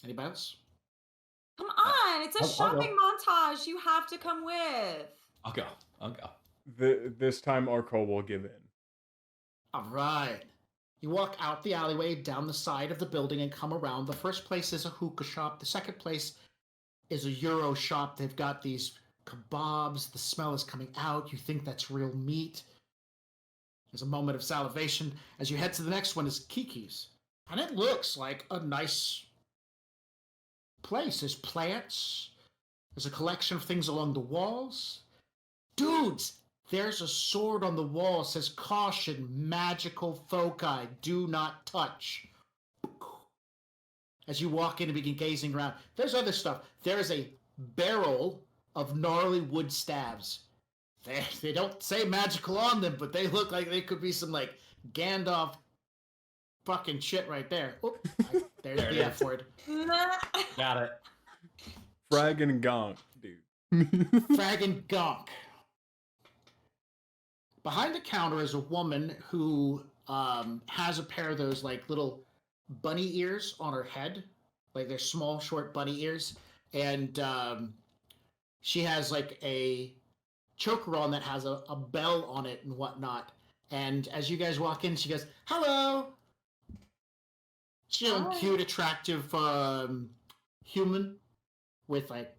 Anybody else? Come on, it's a shopping montage. You have to come with. I'll go. This time our Cole will give in. All right. You walk out the alleyway, down the side of the building, and come around. The first place is a hookah shop. The second place is a Euro shop. They've got these kebabs. The smell is coming out. You think that's real meat. There's a moment of salivation. As you head to the next one is Kiki's. And it looks like a nice place. There's plants. There's a collection of things along the walls. Dudes, there's a sword on the wall. It says, caution, magical foci, do not touch. As you walk in and begin gazing around, there's other stuff. There's a barrel of gnarly wood staves. They don't say magical on them, but they look like they could be some, like, Gandalf fucking shit right there. Oh, there's the F word. Got it. Frag and gonk, dude. Frag and gonk. Behind the counter is a woman who has a pair of those, like, little bunny ears on her head. Like, they're small, short bunny ears. And she has, like, a choker on that has a bell on it and whatnot. And as you guys walk in, she goes, hello! She's a cute, attractive human with, like,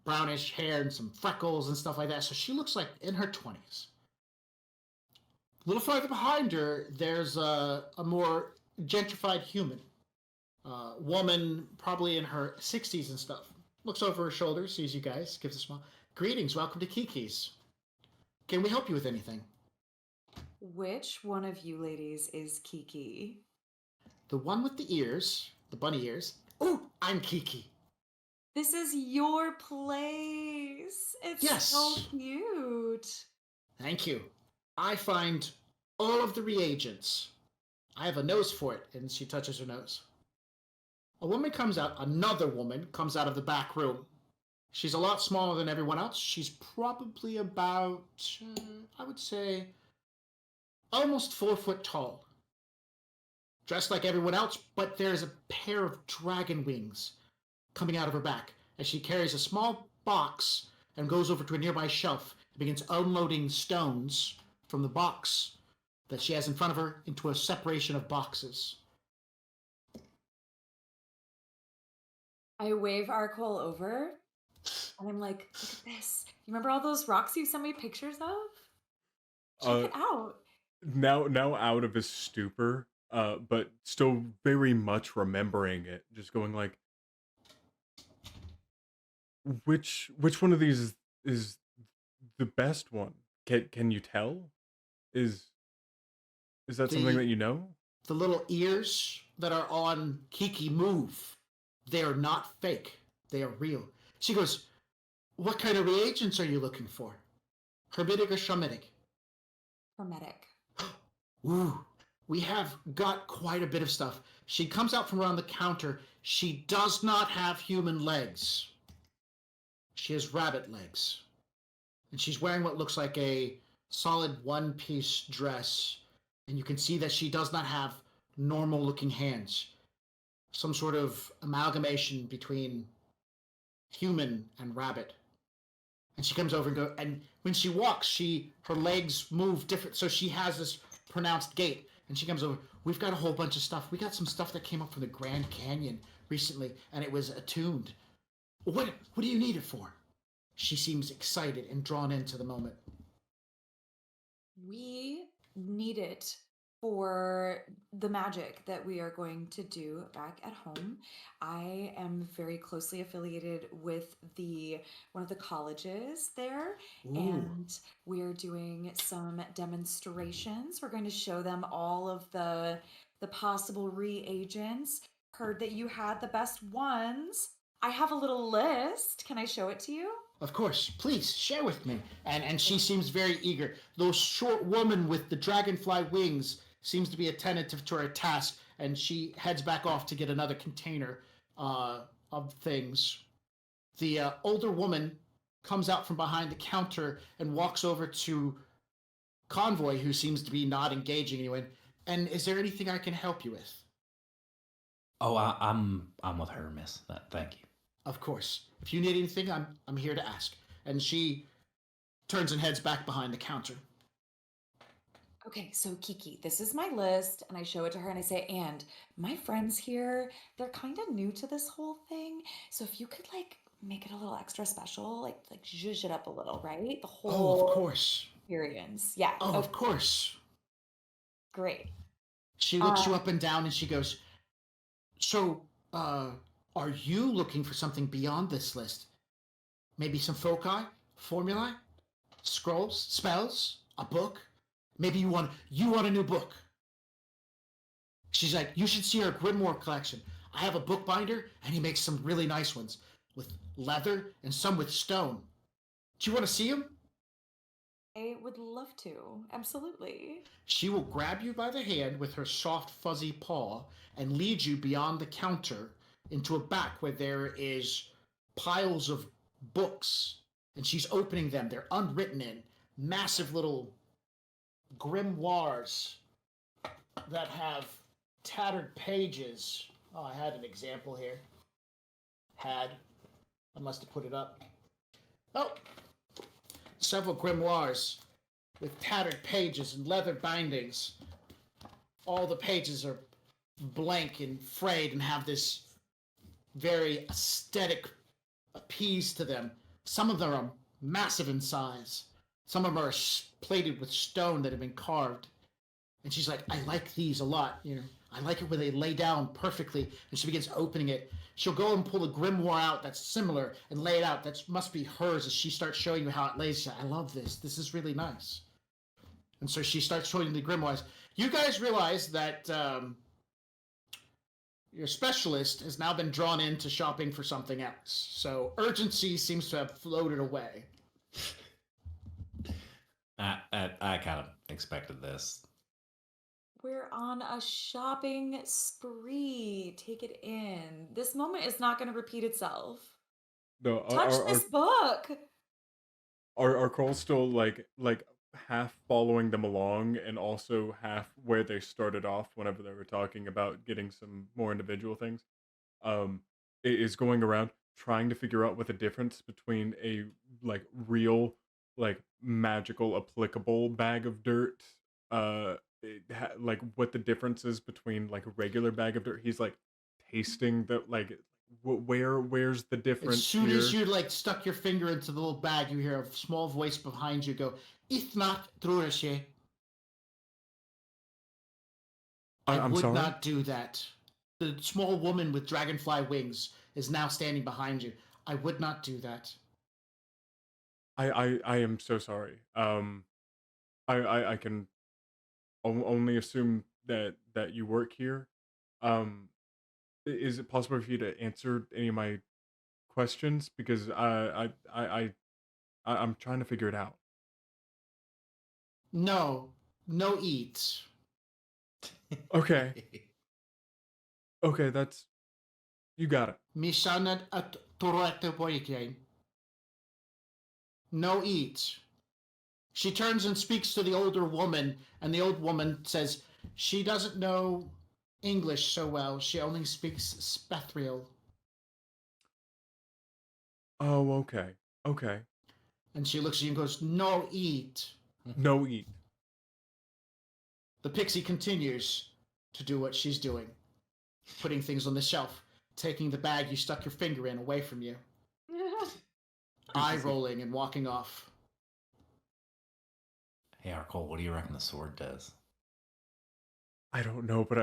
brownish hair and some freckles and stuff like that. So she looks like in her 20s. A little farther behind her, there's a more gentrified human. Woman, probably in her 60s and stuff. looks over her shoulder, sees you guys, gives a smile. Greetings, welcome to Kiki's. Can we help you with anything? Which one of you ladies is Kiki? The one with the ears, the bunny ears. Oh, I'm Kiki. This is your place. It's Yes. so cute. Thank you. I find all of the reagents. I have a nose for it, and she touches her nose. A woman comes out, another woman comes out of the back room. She's a lot smaller than everyone else. She's probably about, I would say, almost 4 foot tall. Dressed like everyone else, but there's a pair of dragon wings coming out of her back as she carries a small box and goes over to a nearby shelf and begins unloading stones from the box that she has in front of her into a separation of boxes. I wave Arcole over, and I'm like, look at this. You remember all those rocks you sent me pictures of? Check it out. Now out of his stupor, but still very much remembering it, just going like, which one of these is the best one? Can you tell? Is that something that you know? The little ears that are on Kiki move. They are not fake. They are real. She goes, what kind of reagents are you looking for? Hermetic or Shamitic? Hermetic. Ooh, we have got quite a bit of stuff. She comes out from around the counter. She does not have human legs. She has rabbit legs. And she's wearing what looks like a solid one-piece dress. And you can see that she does not have normal-looking hands. Some sort of amalgamation between human and rabbit. And she comes over and when she walks, her legs move different. So she has this pronounced gait. And she comes over. We've got a whole bunch of stuff. We got some stuff that came up from the Grand Canyon recently, and it was attuned. What do you need it for? She seems excited and drawn into the moment. We need it for the magic that we are going to do back at home. I am very closely affiliated with one of the colleges there. Ooh. And we're doing some demonstrations. We're going to show them all of the possible reagents. Heard that you had the best ones. I have a little list. Can I show it to you? Of course, please share with me. And she seems very eager. Those short woman with the dragonfly wings seems to be attentive to her task, and she heads back off to get another container of things. The older woman comes out from behind the counter and walks over to Convoy, who seems to be not engaging anyone. And is there anything I can help you with? Oh, I'm with her, miss. Thank you. Of course. If you need anything, I'm here to ask. And she turns and heads back behind the counter. Okay, so Kiki, this is my list, and I show it to her and I say, and my friends here, they're kind of new to this whole thing. So if you could make it a little extra special, like zhuzh it up a little, right? The whole of course. experience. Yeah. Oh, of course. Great. She looks you up and down and she goes, so, are you looking for something beyond this list? Maybe some foci, formulae, scrolls, spells, a book? Maybe you want a new book. She's like, you should see our grimoire collection. I have a bookbinder, and he makes some really nice ones with leather and some with stone. Do you want to see them? I would love to. Absolutely. She will grab you by the hand with her soft, fuzzy paw and lead you beyond the counter into a back where there is piles of books, and she's opening them. They're unwritten in massive little grimoires that have tattered pages. Oh, I had an example here. I must have put it up. Oh, several grimoires with tattered pages and leather bindings. All the pages are blank and frayed and have this very aesthetic appease to them. Some of them are massive in size. Some of them are plated with stone that have been carved. And she's like, I like these a lot. I like it when they lay down perfectly. And she begins opening it. she'll go and pull a grimoire out that's similar and lay it out. That must be hers as she starts showing you how it lays. I love this. This is really nice. And so she starts showing the grimoires. You guys realize that your specialist has now been drawn into shopping for something else. So urgency seems to have floated away. I kind of expected this. We're on a shopping spree. Take it in. This moment is not going to repeat itself. No, Touch this book. are Cole still like half following them along and also half where they started off whenever they were talking about getting some more individual things? Is going around trying to figure out what the difference between a like real like magical applicable bag of dirt like what the difference is between like a regular bag of dirt. He's like tasting the like where's the difference As soon here? as you like stuck your finger into the little bag, you hear a small voice behind you go, "If not, Drurashe." I'm would sorry? not do that. The small woman with dragonfly wings is now standing behind you. I would not do that. I am so sorry. I can only assume that you work here. Is it possible for you to answer any of my questions because I'm trying to figure it out. No, no eat. Okay. Okay, that's you got it. Mishanad at Torete Boykain. No eat. She turns and speaks to the older woman, and the old woman says she doesn't know English so well. She only speaks Spethriel. Oh, okay. Okay. And she looks at you and goes, "No eat." No eat. The pixie continues to do what she's doing, putting things on the shelf, taking the bag you stuck your finger in away from you, eye rolling and walking off. Hey, Arkol, what do you reckon the sword does? I don't know, but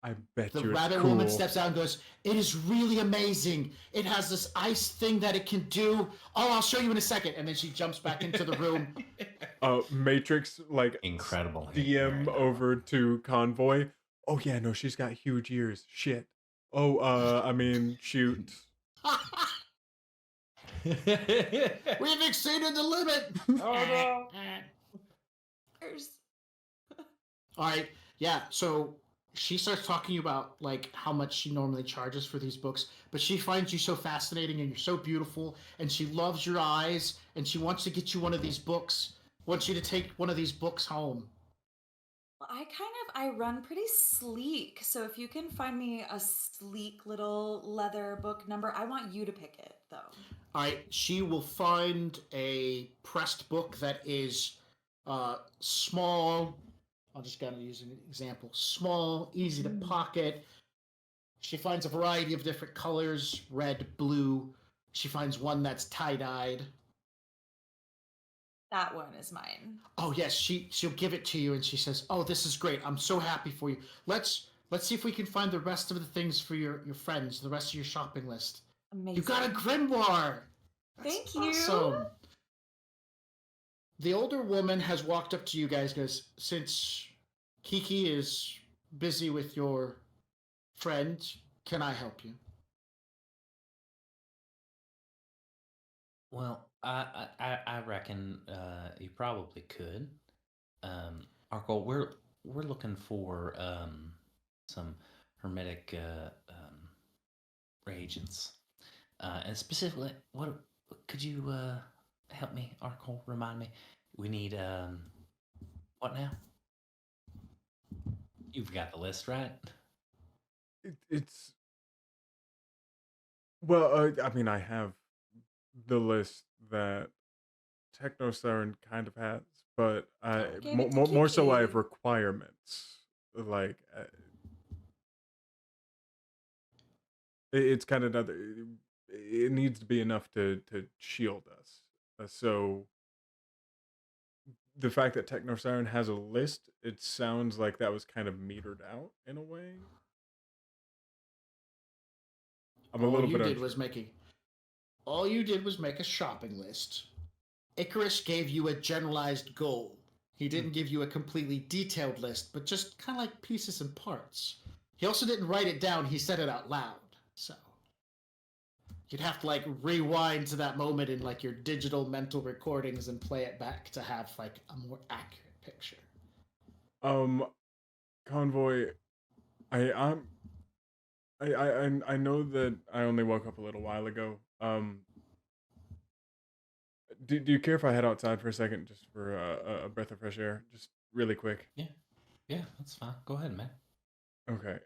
I bet The you it's rabbit cool. woman steps out and goes, "It is really amazing. It has this ice thing that it can do. Oh, I'll show you in a second." And then she jumps back into the room. Matrix, like, Incredible. DM over to Convoy. Oh, yeah, no, she's got huge ears. Shit. Oh, I mean, shoot. We've exceeded the limit. Oh no. All right. Yeah. So she starts talking about like how much she normally charges for these books, but she finds you so fascinating and you're so beautiful, and she loves your eyes, and she wants to get you one of these books. Wants you to take one of these books home. Well, I run pretty sleek. So if you can find me a sleek little leather book number, I want you to pick it though. All right. She will find a pressed book that is small. I'll just gotta use an example. Small, easy to pocket. She finds a variety of different colors, red, blue. She finds one that's tie-dyed. That one is mine. Oh yes, she'll give it to you and she says, "Oh, this is great. I'm so happy for you. Let's see if we can find the rest of the things for your friends, the rest of your shopping list." Amazing. You got a grimoire. Thank you. Awesome. The older woman has walked up to you guys, goes, "Since Kiki is busy with your friend, can I help you?" Well, I reckon you probably could. Arkol, we're looking for some hermetic reagents, and specifically, what could you help me, Arkol? Remind me. We need what now? You've got the list, right? It's well, I mean, I have the list that Techno Siren kind of has, but Gave it to more so I Kiki. have requirements. Like it's kind of another. It needs to be enough to shield us. So the fact that Techno Siren has a list, it sounds like that was kind of metered out in a way. I'm a little bit All you did was make a shopping list. Icarus gave you a generalized goal. He didn't give you a completely detailed list, but just kind of like pieces and parts. He also didn't write it down, he said it out loud. So you'd have to like rewind to that moment in like your digital mental recordings and play it back to have like a more accurate picture. Convoy, I know that I only woke up a little while ago. Do you care if I head outside for a second, just for a breath of fresh air, just really quick? Yeah, that's fine. Go ahead, man. Okay.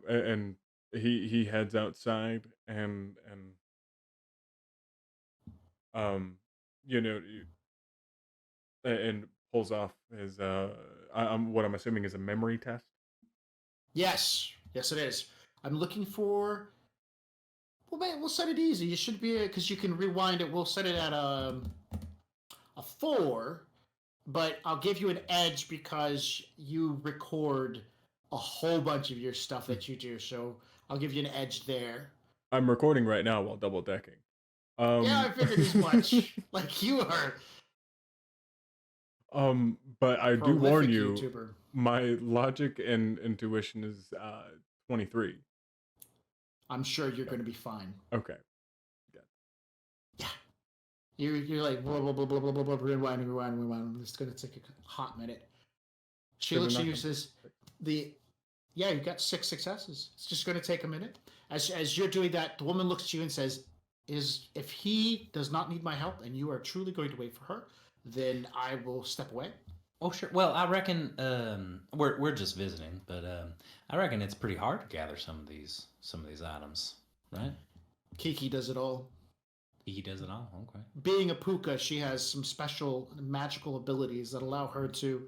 And he heads outside and you know, and pulls off his what I'm assuming is a memory test. Yes, it is. I'm looking for. Well, man, we'll set it easy. You should be because you can rewind it. We'll set it at a 4, but I'll give you an edge because you record a whole bunch of your stuff that you do. So I'll give you an edge there. I'm recording right now while double decking. Yeah, I figured as much. Like you are. But I do warn you, YouTuber. my logic and intuition is 23. I'm sure you're going to be fine. Okay. Yeah. You're like blah blah blah blah blah blah blah rewind. It's going to take a hot minute. She looks at you and says, "Yeah, you got 6 successes. It's just going to take a minute." As you're doing that, the woman looks at you and says, if he does not need my help and you are truly going to wait for her, then I will step away." Oh, sure. Well, I reckon we're just visiting, but I reckon it's pretty hard to gather some of these items, right? Kiki does it all. He does it all. Okay. Being a puka, she has some special magical abilities that allow her to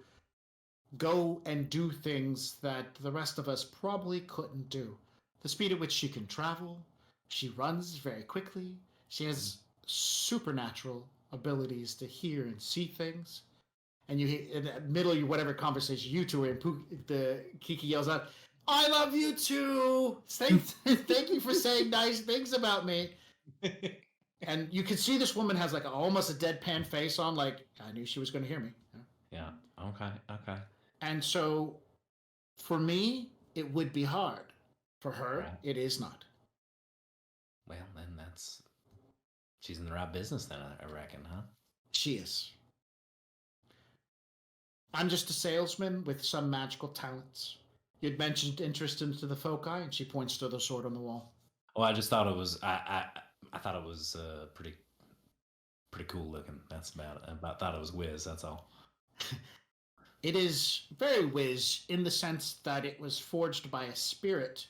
go and do things that the rest of us probably couldn't do. The speed at which she can travel, she runs very quickly, she has supernatural abilities to hear and see things. And you in the middle of whatever conversation you two are in, the Kiki yells out, "I love you too! Thank you for saying nice things about me." And you can see this woman has like almost a deadpan face on, like, I knew she was going to hear me. Yeah. Okay. And so, for me, it would be hard. For her, Right. It is not. Well, then she's in the right business then, I reckon, huh? She is. I'm just a salesman with some magical talents. You'd mentioned interest into the foci, and she points to the sword on the wall. Well, I just thought it was I thought it was pretty cool looking. That's about it. I thought it was whiz. That's all. It is very whiz in the sense that it was forged by a spirit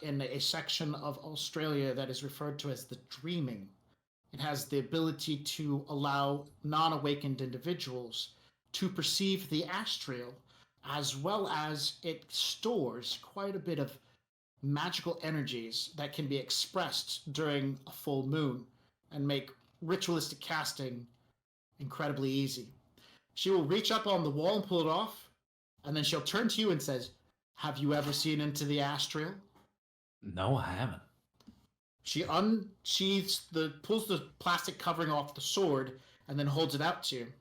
in a section of Australia that is referred to as the dreaming. It has the ability to allow non-awakened individuals to perceive the astral, as well as it stores quite a bit of magical energies that can be expressed during a full moon and make ritualistic casting incredibly easy. She will reach up on the wall and pull it off, and then she'll turn to you and says, "Have you ever seen into the astral?" No, I haven't. She unsheathes pulls the plastic covering off the sword and then holds it out to you.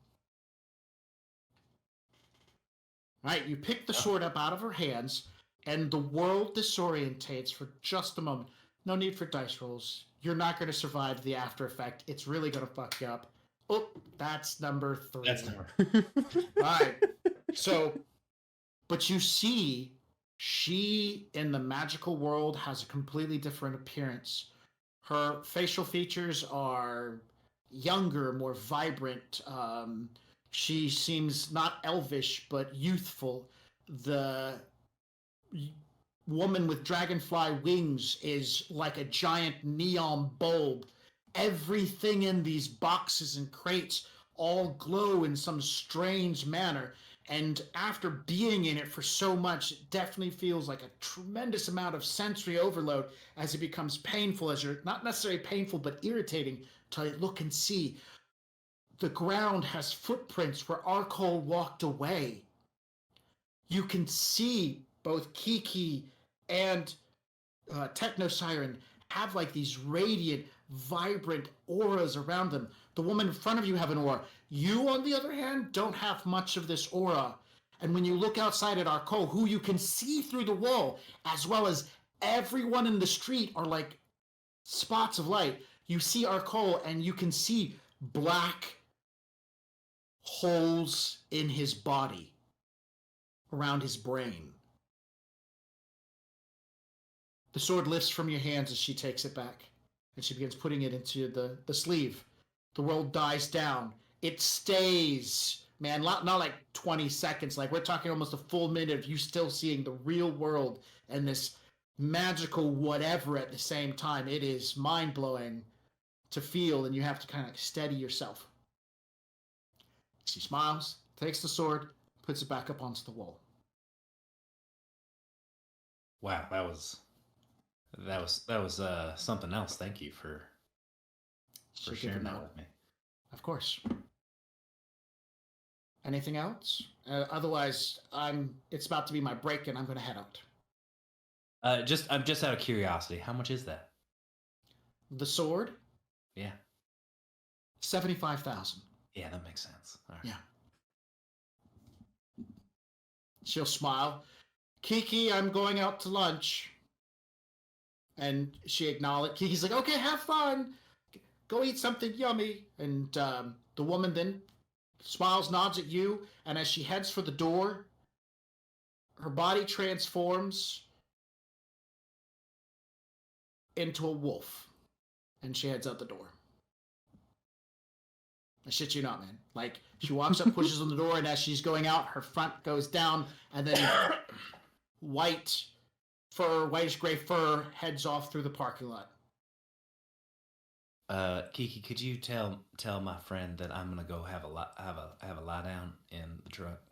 Right, you pick the sword up out of her hands, and the world disorientates for just a moment. No need for dice rolls. You're not going to survive the after effect. It's really going to fuck you up. Oh, that's number 3. That's number. All right. So, but you see, she in the magical world has a completely different appearance. Her facial features are younger, more vibrant. She seems not elvish, but youthful. The woman with dragonfly wings is like a giant neon bulb. Everything in these boxes and crates all glow in some strange manner. And after being in it for so much, it definitely feels like a tremendous amount of sensory overload as it becomes painful, as you're not necessarily painful, but irritating to look and see. The ground has footprints where Arkol walked away. You can see both Kiki and Techno Siren have like these radiant, vibrant auras around them. The woman in front of you have an aura. You, on the other hand, don't have much of this aura. And when you look outside at Arcole, who you can see through the wall, as well as everyone in the street are like spots of light. You see Arcole and you can see black holes in his body, around his brain. The sword lifts from your hands as she takes it back, and she begins putting it into the sleeve. The world dies down. It stays, man, not like 20 seconds. Like, we're talking almost a full minute of you still seeing the real world and this magical whatever at the same time. It is mind-blowing to feel, and you have to kind of steady yourself. She smiles, takes the sword, puts it back up onto the wall. Wow, that was something else. Thank you for sharing that with me. Of course. Anything else? Otherwise, it's about to be my break, and I'm going to head out. I'm just out of curiosity. How much is that? The sword? Yeah. 75,000. Yeah, that makes sense. All right. Yeah. She'll smile. Kiki, I'm going out to lunch. And she acknowledged. Kiki's like, okay, have fun. Go eat something yummy. And the woman then smiles, nods at you, and as she heads for the door, her body transforms into a wolf, and she heads out the door. I shit you not, man. Like, she walks up, pushes on the door, and as she's going out, her front goes down, and then whitish gray fur heads off through the parking lot. Kiki, could you tell my friend that I'm gonna go have a lie down in the truck?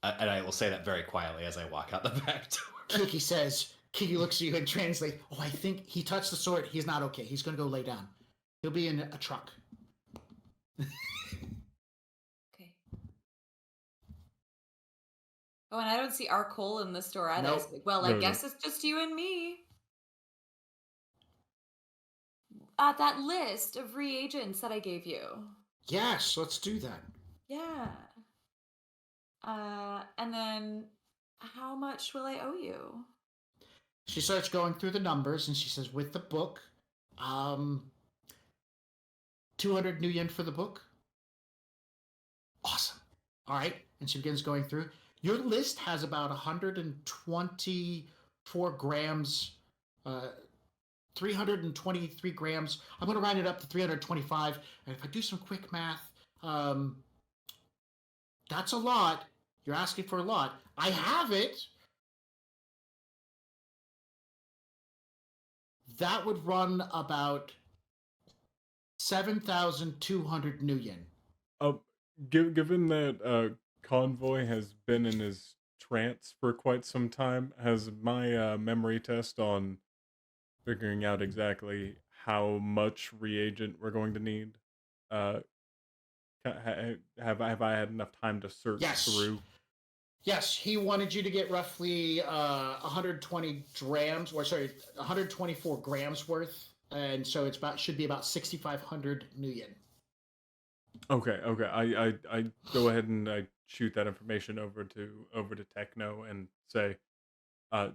And I will say that very quietly as I walk out the back door. Kiki looks at you and translates. Oh, I think he touched the sword. He's not okay. He's gonna go lay down. He'll be in a truck. Okay. Oh, and I don't see Arcole in the store either. Nope. Well, I guess it's just you and me. That list of reagents that I gave you. Yes, let's do that. Yeah. And then how much will I owe you? She starts going through the numbers, and she says, with the book, 200 new yen for the book. Awesome. All right. And she begins going through. Your list has about 124 grams, 323 grams. I'm going to round it up to 325. And if I do some quick math, that's a lot. You're asking for a lot. I have it. That would run about 7,200 new yen. Given that Convoy has been in his trance for quite some time, has my memory test on figuring out exactly how much reagent we're going to need, have I had enough time to search through? Yes, he wanted you to get roughly 124 grams worth, and so should be about 6,500 new yen. Okay. I go ahead and I shoot that information over to Techno and say,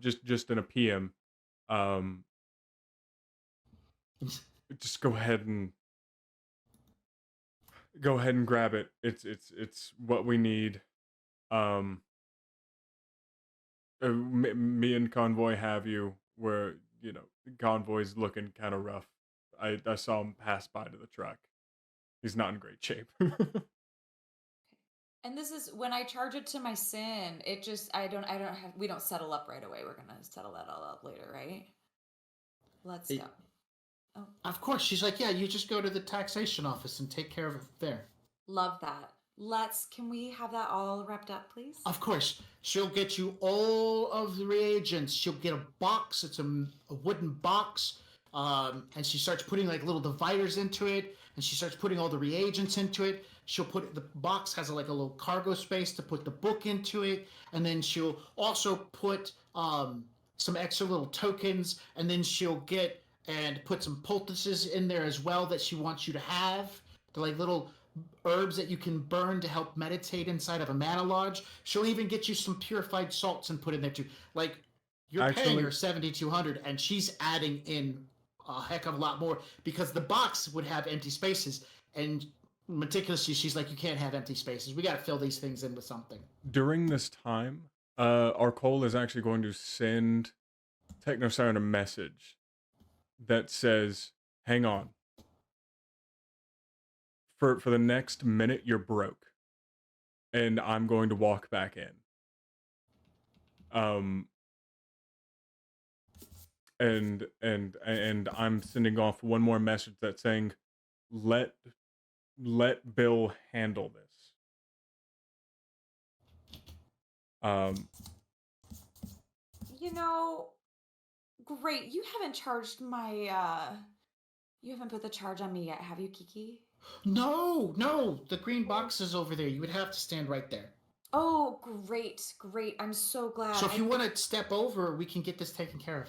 just in a PM, just go ahead and grab it. It's what we need. Me and Convoy have you where, Convoy's looking kind of rough. I saw him pass by to the truck. He's not in great shape. And this is when I charge it to my sin. It just we don't settle up right away. We're gonna settle that all up later, right? Let's go. Oh. Of course, she's like, yeah, you just go to the taxation office and take care of it there. Love that. Can we have that all wrapped up, please? Of course. She'll get you all of the reagents. She'll get a box. It's a wooden box. And she starts putting like little dividers into it. And she starts putting all the reagents into it. The box has like a little cargo space to put the book into it. And then she'll also put some extra little tokens. And then she'll get and put some poultices in there as well that she wants you to have. They're like little herbs that you can burn to help meditate inside of a mana lodge. She'll even get you some purified salts and put in there too. Like, you're paying her 7,200 and she's adding in a heck of a lot more because the box would have empty spaces, and meticulously she's like, you can't have empty spaces. We got to fill these things in with something. During this time, Arcole is actually going to send Technosiren a message that says, hang on. For the next minute, you're broke. And I'm going to walk back in. And I'm sending off one more message that's saying, let Bill handle this. You know, great. You haven't charged my, you haven't put the charge on me yet, have you, Kiki? No, the green box is over there. You would have to stand right there. Oh, great. I'm so glad. So if you want to step over, we can get this taken care of.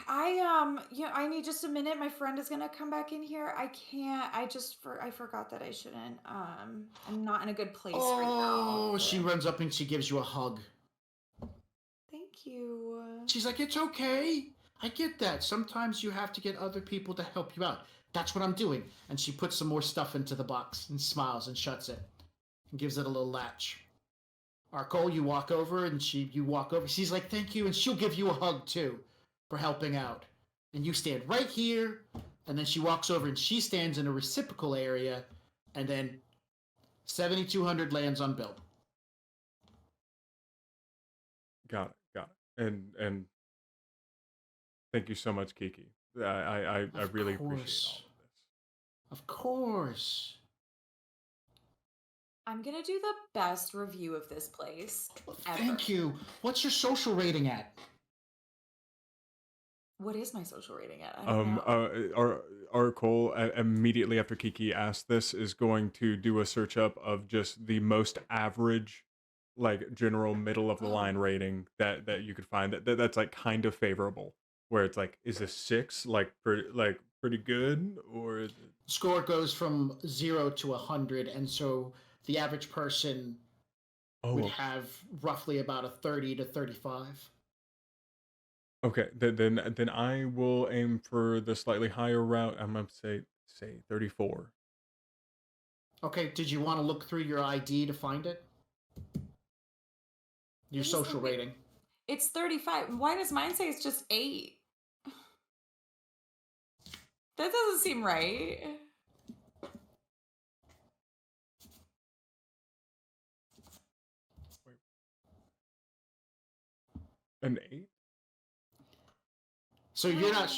I need just a minute. My friend is gonna come back in here. I can't. I forgot that I shouldn't. I'm not in a good place right now. Oh, she runs up and she gives you a hug. Thank you. She's like, it's okay. I get that. Sometimes you have to get other people to help you out. That's what I'm doing. And she puts some more stuff into the box and smiles and shuts it and gives it a little latch. Arcole, you walk over and you walk over. She's like, thank you. And she'll give you a hug too for helping out. And you stand right here. And then she walks over and she stands in a reciprocal area. And then 7,200 lands on Bill. Got it. And thank you so much, Kiki. I really appreciate all of this. Of course. I'm gonna do the best review of this place ever. Thank you. What's your social rating at? What is my social rating at? I don't know. Arcole, immediately after Kiki asked this, is going to do a search up of just the most average, like general middle of the line rating that you could find that's like kind of favorable. Where it's like, is a 6 pretty good, or is it... Score goes from 0 to 100, and so the average person would have roughly about a 30 to 35. Okay, then I will aim for the slightly higher route. I'm gonna say 34. Okay, did you want to look through your ID to find it? Your social rating. It's 35. Why does mine say it's just 8? That doesn't seem right. An 8? So you're not...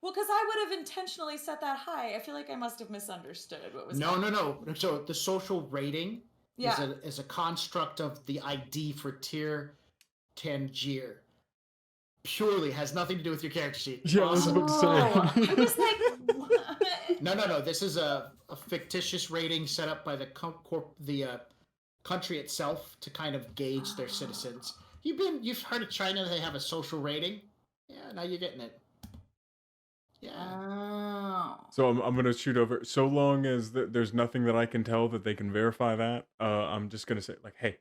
Well, because I would have intentionally set that high. I feel like I must have misunderstood what was happening. No. So the social rating Yeah. is a construct of the ID for tier Tangier. Purely has nothing to do with your character sheet. Yeah, Awesome. I was about to say. I was like, what? No. This is a fictitious rating set up by the country itself to kind of gauge their citizens. You've heard of China? They have a social rating. Yeah, now you're getting it. Yeah. Oh. So I'm gonna shoot over. So long as there's nothing that I can tell that they can verify that, I'm just gonna say like, hey,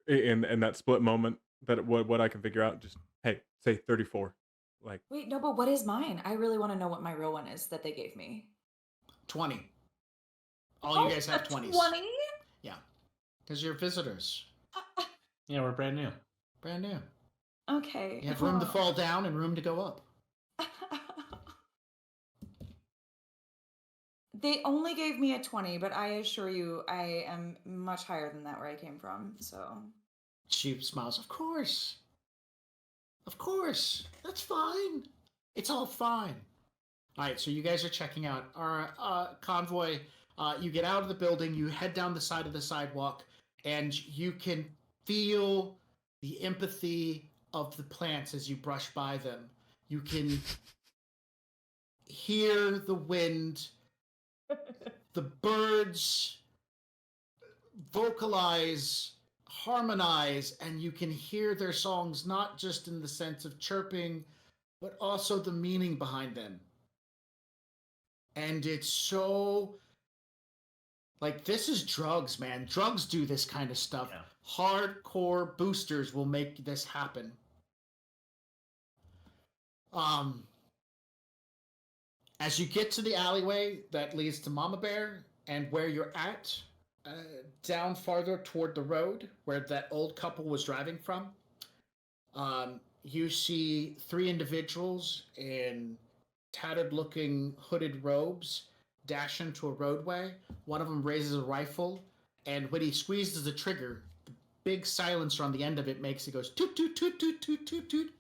in that split moment, that what I can figure out, just hey, say 34. Like, Wait, no, but what is mine? I really want to know what my real one is that they gave me. 20. All you guys have 20s. 20? Yeah. Because you're visitors. Yeah, we're brand new. Brand new. Okay. You have room to fall down and room to go up. They only gave me a 20, but I assure you I am much higher than that where I came from, so... She smiles. Of course. Of course. That's fine. It's all fine. All right, so you guys are checking out our convoy. You get out of the building, you head down the side of the sidewalk, and you can feel the empathy of the plants as you brush by them. You can hear the wind, the birds vocalize, harmonize, and you can hear their songs not just in the sense of chirping but also the meaning behind them. And it's so... Like, this is drugs, man. Drugs do this kind of stuff. Yeah. Hardcore boosters will make this happen. As you get to the alleyway that leads to Mama Bear and where you're at, down farther toward the road where that old couple was driving from, you see 3 individuals in tattered-looking hooded robes dash into a roadway. One of them raises a rifle, and when he squeezes the trigger, the big silencer on the end of it makes it goes toot toot toot toot toot toot toot,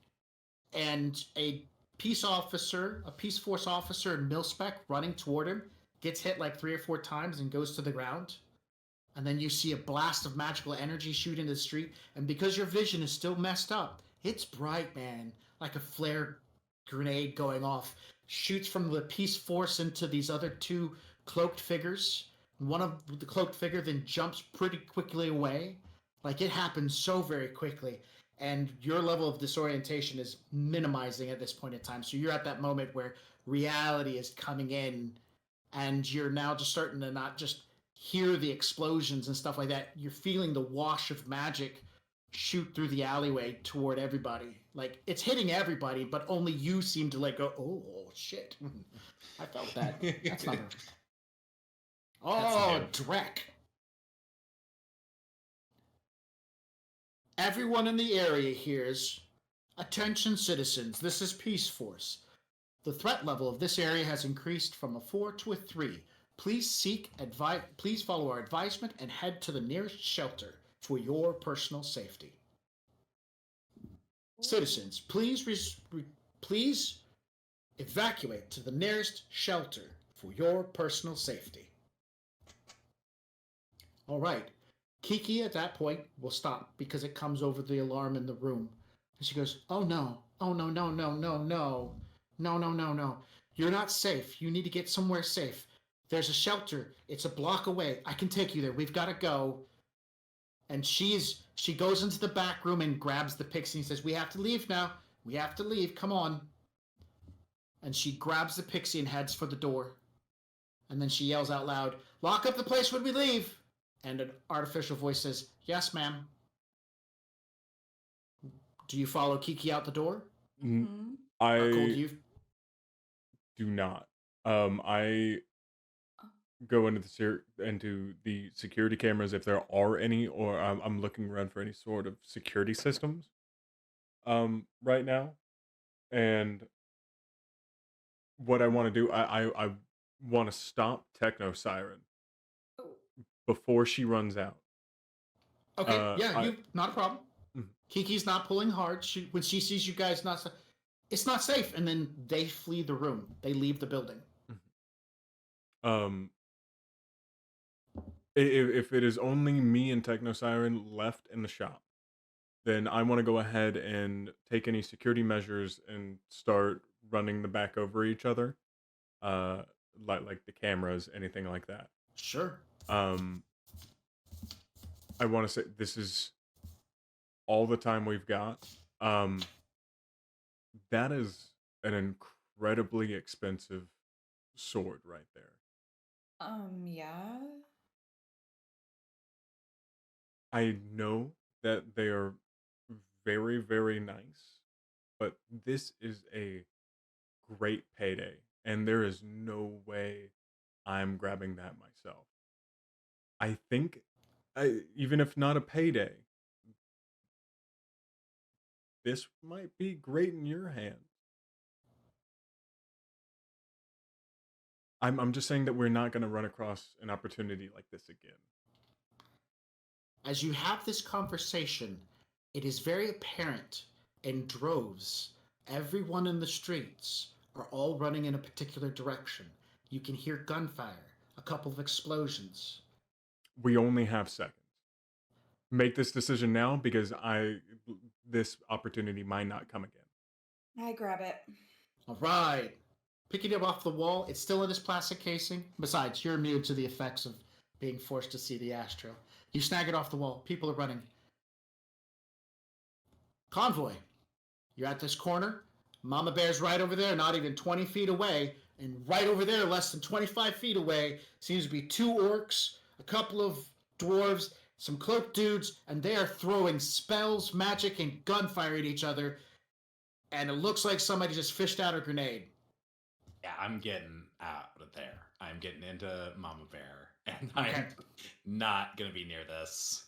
and a peace force officer in mil-spec running toward him gets hit like 3 or 4 times and goes to the ground. And then you see a blast of magical energy shoot into the street, and because your vision is still messed up, it's bright, man, like a flare grenade going off. Shoots from the peace force into these other 2 cloaked figures. One of the cloaked figure then jumps pretty quickly away. Like, it happens so very quickly. And your level of disorientation is minimizing at this point in time. So you're at that moment where reality is coming in, and you're now just starting to not just hear the explosions and stuff like that. You're feeling the wash of magic shoot through the alleyway toward everybody. Like, it's hitting everybody, but only you seem to like go, oh, shit. I felt that. That's not... Oh, Drek. Everyone in the area hears, attention citizens, this is Peace Force. The threat level of this area has increased from a 4 to a 3. Please please follow our advisement and head to the nearest shelter for your personal safety. Citizens, please evacuate to the nearest shelter for your personal safety. All right. Kiki at that point will stop because it comes over the alarm in the room. And she goes, oh no, oh no, no, no, no, no, no, no, no, no. You're not safe. You need to get somewhere safe. There's a shelter. It's a block away. I can take you there. We've got to go. And she goes into the back room and grabs the pixie and says, we have to leave now. We have to leave. Come on. And she grabs the pixie and heads for the door. And then she yells out loud, lock up the place when we leave. And an artificial voice says, yes, ma'am. Do you follow Kiki out the door? I Cole, do you? do not. I go into the security cameras if there are any, or I'm looking around for any sort of security systems right now. And what I want to do, I want to stop Techno Siren before she runs out. Okay, not a problem. Mhm. Kiki's not pulling hard. When she sees you guys it's not safe, and then they flee the room. They leave the building. If it is only me and Techno Siren left in the shop, then I want to go ahead and take any security measures and start running them back over each other, like the cameras, anything like that. Sure. I want to say this is all the time we've got. That is an incredibly expensive sword right there. Yeah. I know that they are very, very nice, but this is a great payday, and there is no way I'm grabbing that myself. I think, even if not a payday, this might be great in your hands. I'm just saying that we're not going to run across an opportunity like this again. As you have this conversation, it is very apparent in droves. Everyone in the streets are all running in a particular direction. You can hear gunfire, a couple of explosions. We only have seconds. Make this decision now because this opportunity might not come again. I grab it. All right. Picking it up off the wall, it's still in this plastic casing. Besides, you're immune to the effects of being forced to see the ash trail. You snag it off the wall. People are running. Convoy. You're at this corner. Mama Bear's right over there, not even 20 feet away. And right over there, less than 25 feet away, seems to be 2 orcs, a couple of dwarves, some cloaked dudes, and they are throwing spells, magic, and gunfire at each other. And it looks like somebody just fished out a grenade. Yeah, I'm getting out of there. I'm getting into Mama Bear, and Okay. I'm not gonna be near this.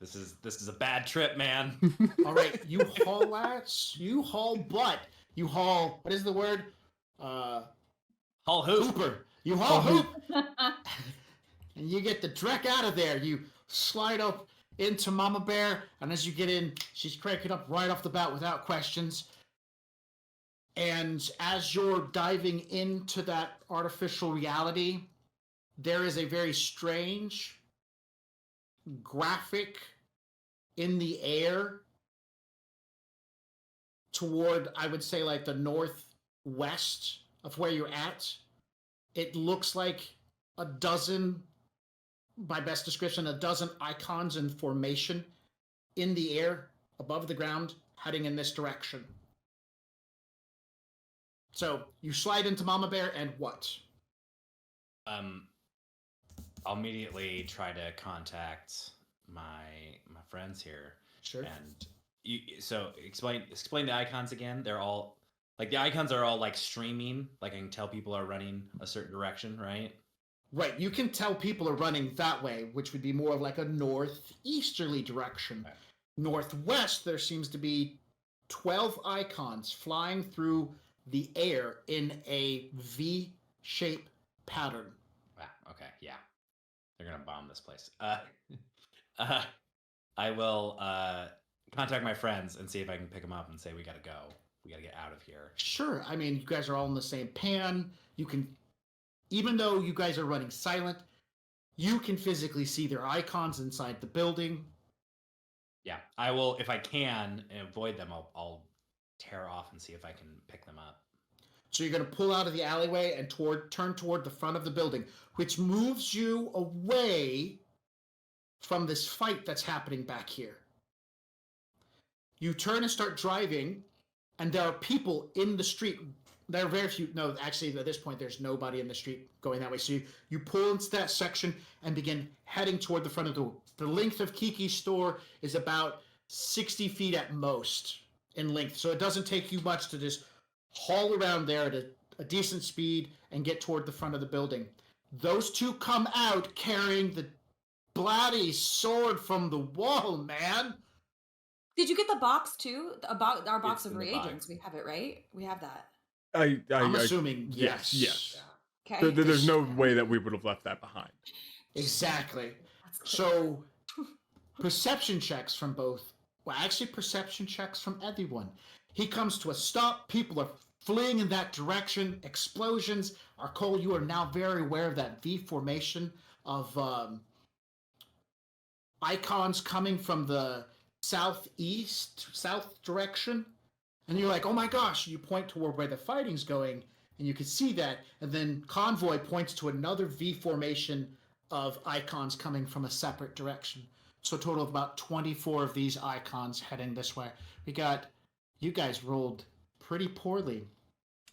This is a bad trip, man. All right, you haul ass, you haul butt, you haul, what is the word? Haul hoop. Hooper. You haul hoop, and you get the dreck out of there. You slide up into Mama Bear, and as you get in, she's cranking up right off the bat without questions. And as you're diving into that artificial reality, there is a very strange graphic in the air toward, I would say, like the northwest of where you're at. It looks like a dozen, by best description, a dozen icons in formation in the air above the ground heading in this direction. So you slide into Mama Bear, and what? I'll immediately try to contact my friends here. Sure. And so explain the icons again. They're all like the icons are all like streaming. Like I can tell people are running a certain direction, right? Right. You can tell people are running that way, which would be more of like a northeasterly direction. Okay. Northwest, there seems to be 12 icons flying through the air in a V-shape pattern. Wow. Okay. Yeah. They're gonna bomb this place. I will contact my friends and see if I can pick them up and say we gotta go. We gotta get out of here. Sure. I mean, you guys are all in the same pan. You can, even though you guys are running silent, you can physically see their icons inside the building. Yeah, I will. If I can avoid them, I'll tear off and see if I can pick them up. So you're going to pull out of the alleyway and turn toward the front of the building, which moves you away from this fight that's happening back here. You turn and start driving, and there are people in the street. There are very few. No, actually, at this point, there's nobody in the street going that way. So you pull into that section and begin heading toward the front of the door. The length of Kiki's store is about 60 feet at most in length. So it doesn't take you much to just haul around there at a decent speed and get toward the front of the building. Those two come out carrying the bloody sword from the wall, man. Did you get the box too? About our box It's of in the reagents. box. We have it, right? We have that. I'm assuming yes. Yes. Okay. There's no way that we would have left that behind. Exactly. That's good. So, perception checks from both. Well, actually, perception checks from everyone. He comes to a stop. People are fleeing in that direction. Explosions. Arcole, you are now very aware of that V formation of icons coming from the south direction. And you're like, oh my gosh, you point toward where the fighting's going, and you can see that. And then Convoy points to another V formation of icons coming from a separate direction. So a total of about 24 of these icons heading this way. You guys rolled pretty poorly.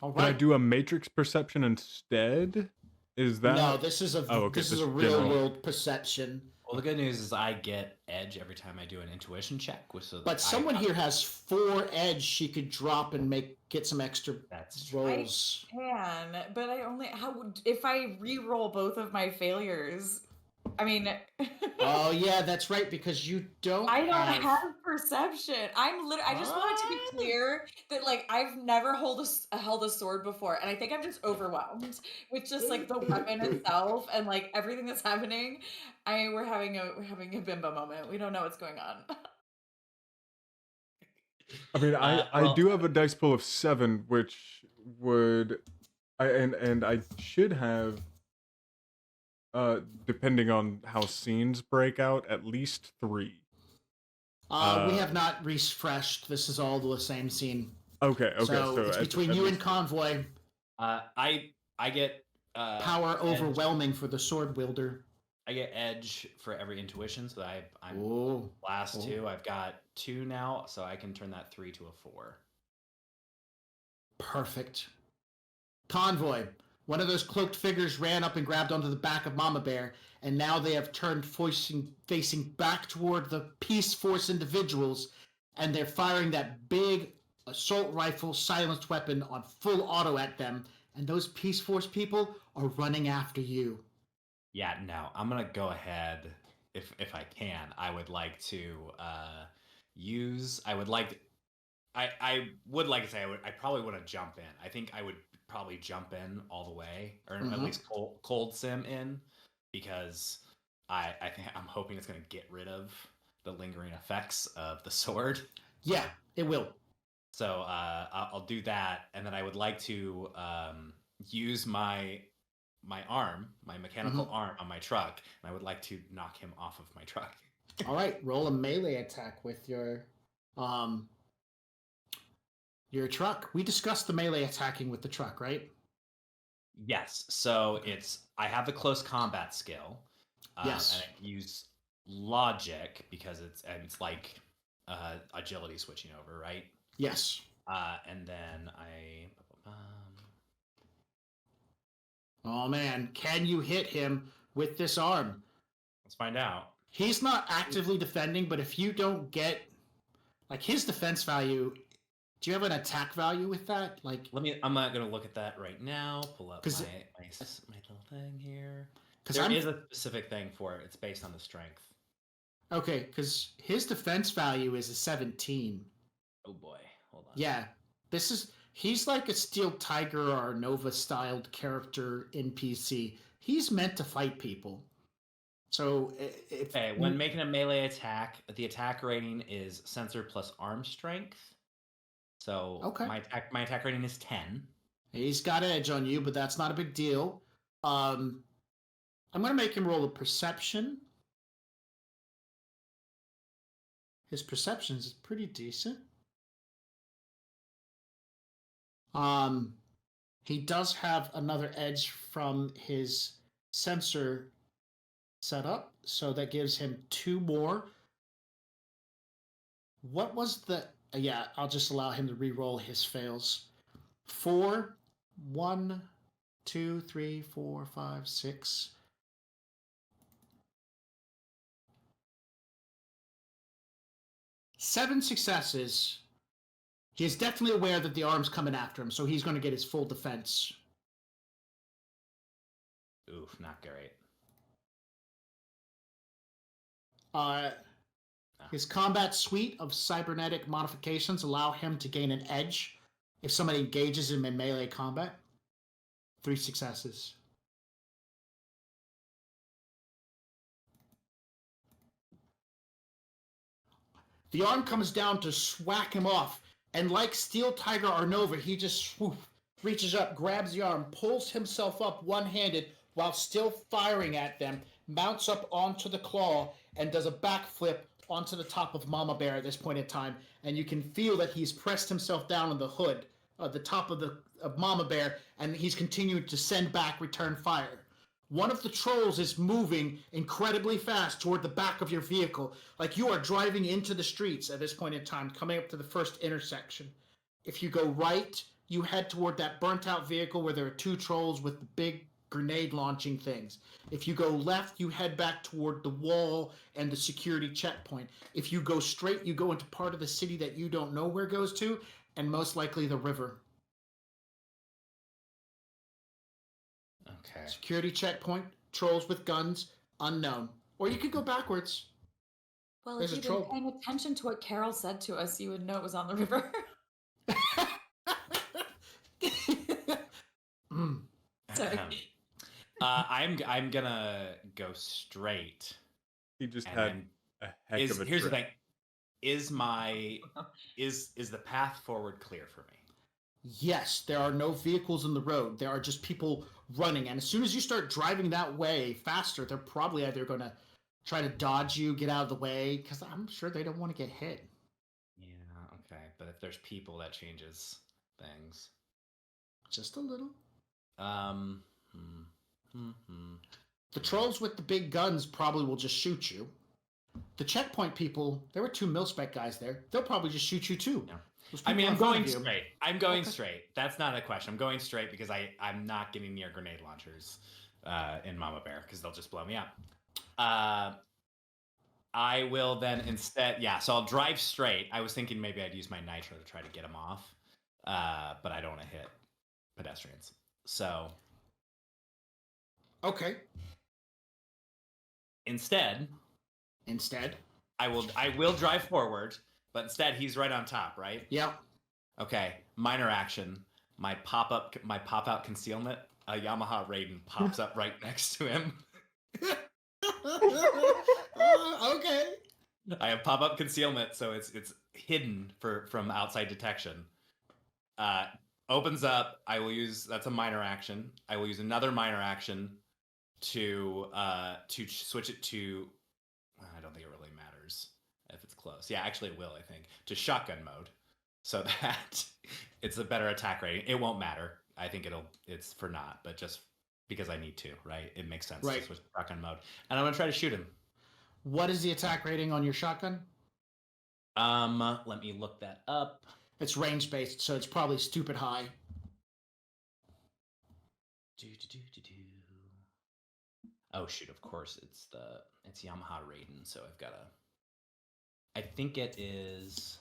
All Can I right. do a matrix perception instead? Is that No, this is a this this is a is real general. world perception. Well, the good news is I get edge every time I do an intuition check. So But someone here has 4 edge she could drop and get some extra That's true. rolls. Can, but I only if I re-roll both of my failures. I mean, Oh yeah, that's right, because you don't I don't have perception. I just want it to What? be clear that like I've never held a sword before, and I think I'm just overwhelmed with just like the weapon itself and like everything that's happening. We're having a bimbo moment. We don't know what's going on. I mean, I well- do have a dice pool of 7, which would, and I should have, depending on how scenes break out, at least 3. We have not refreshed. This is all the same scene. Okay, So it's between you and Convoy. I get Power edge. overwhelming for the sword wielder. I get edge for every intuition, so I'm Oh, last Oh. 2. I've got 2 now, so I can turn that 3 to a 4. Perfect. Convoy. One of those cloaked figures ran up and grabbed onto the back of Mama Bear, and now they have turned facing back toward the Peace Force individuals, and they're firing that big assault rifle silenced weapon on full auto at them, and those Peace Force people are running after you. Yeah, no, I'm gonna go ahead if I can. I would like to use. I would like. I would like to say I probably want to jump in. I think I would probably jump in all the way, or at least cold sim in, because I think I'm hoping it's going to get rid of the lingering effects of the sword. Yeah, it will. So I'll do that, and then I would like to use my arm, my mechanical arm on my truck, and I would like to knock him off of my truck. All right, roll a melee attack with your truck. We discussed the melee attacking with the truck, right? Yes. So I have the close combat skill. Yes. And I use logic because it's like agility switching over, right? Yes. And then I. Oh man, can you hit him with this arm? Let's find out. He's not actively defending, but if you don't get like his defense value, do you have an attack value with that? Like, I'm not gonna look at that right now. Pull up my little thing here. There is a specific thing for it. It's based on the strength. Okay, because his defense value is a 17. Oh boy, hold on. Yeah, he's like a Steel Tiger or Nova styled character NPC. He's meant to fight people. So when making a melee attack, the attack rating is sensor plus arm strength. So my attack rating is 10. He's got edge on you, but that's not a big deal. I'm gonna make him roll a perception. His perception is pretty decent. He does have another edge from his sensor setup, so that gives him 2 more. What was the... Yeah, I'll just allow him to re-roll his fails. 4, 1, 2, 3, 4, 5, 6. Seven successes. He is definitely aware that the arm's coming after him, so he's going to get his full defense. Oof, not great. His combat suite of cybernetic modifications allow him to gain an edge if somebody engages him in melee combat. 3 successes. The arm comes down to swack him off, and like Steel Tiger or Nova, he just reaches up, grabs the arm, pulls himself up one-handed while still firing at them, mounts up onto the claw, and does a backflip onto the top of Mama Bear at this point in time. And you can feel that he's pressed himself down on the hood, the top of Mama Bear, and he's continued to send back return fire. One of the trolls is moving incredibly fast toward the back of your vehicle, like you are driving into the streets at this point in time, coming up to the first intersection. If you go right, you head toward that burnt-out vehicle where there are 2 trolls with the big grenade-launching things. If you go left, you head back toward the wall and the security checkpoint. If you go straight, you go into part of the city that you don't know where it goes to, and most likely the river. Okay. Security checkpoint, trolls with guns, unknown. Or you could go backwards. Well, There's if a you'd been paying attention to what Carol said to us, you would know it was on the river. Sorry. I'm gonna go straight. He just had a heck of a Here's the trip. thing: is the path forward clear for me? Yes, there are no vehicles in the road. There are just people running. And as soon as you start driving that way faster, they're probably either going to try to dodge you, get out of the way, because I'm sure they don't want to get hit. Yeah, okay. But if there's people, that changes things. Just a little. The The trolls with the big guns probably will just shoot you. The checkpoint people, there were 2 mil-spec guys there. They'll probably just shoot you too. Yeah. I mean, I'm in front going of you. straight. I'm going Okay. straight. That's not a question. I'm going straight because I'm not getting near grenade launchers in Mama Bear because they'll just blow me up. I will then instead, so I'll drive straight. I was thinking maybe I'd use my nitro to try to get them off, but I don't want to hit pedestrians. So, Okay. instead, I will drive forward, but instead he's right on top, right? Yeah. Okay. Minor action. My pop out concealment. A Yamaha Raiden pops up right next to him. Okay. I have pop up concealment, so it's hidden from outside detection. Opens up. I will use that's a minor action. I will use another minor action to switch it to. I don't think it really matters if it's close. Yeah, actually it will. I think to shotgun mode, so that it's a better attack rating. It won't matter. I think it's for naught, but just because I need to, right? It makes sense to switch to shotgun mode, and I'm gonna try to shoot him. What is the attack rating on your shotgun? Let me look that up. It's range based, so it's probably stupid high. Oh shoot! Of course, it's Yamaha Raiden, so I've got I think it is.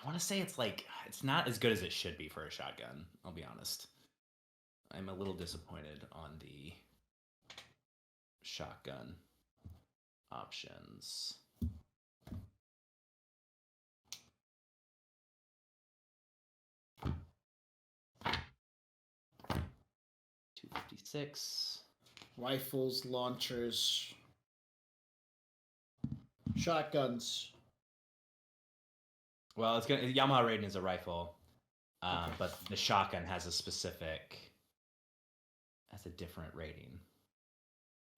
I want to say it's not as good as it should be for a shotgun. I'll be honest. I'm a little disappointed on the shotgun options. $256. Rifles, launchers, shotguns. Well, Yamaha Raiden is a rifle, Okay. but the shotgun has a different rating.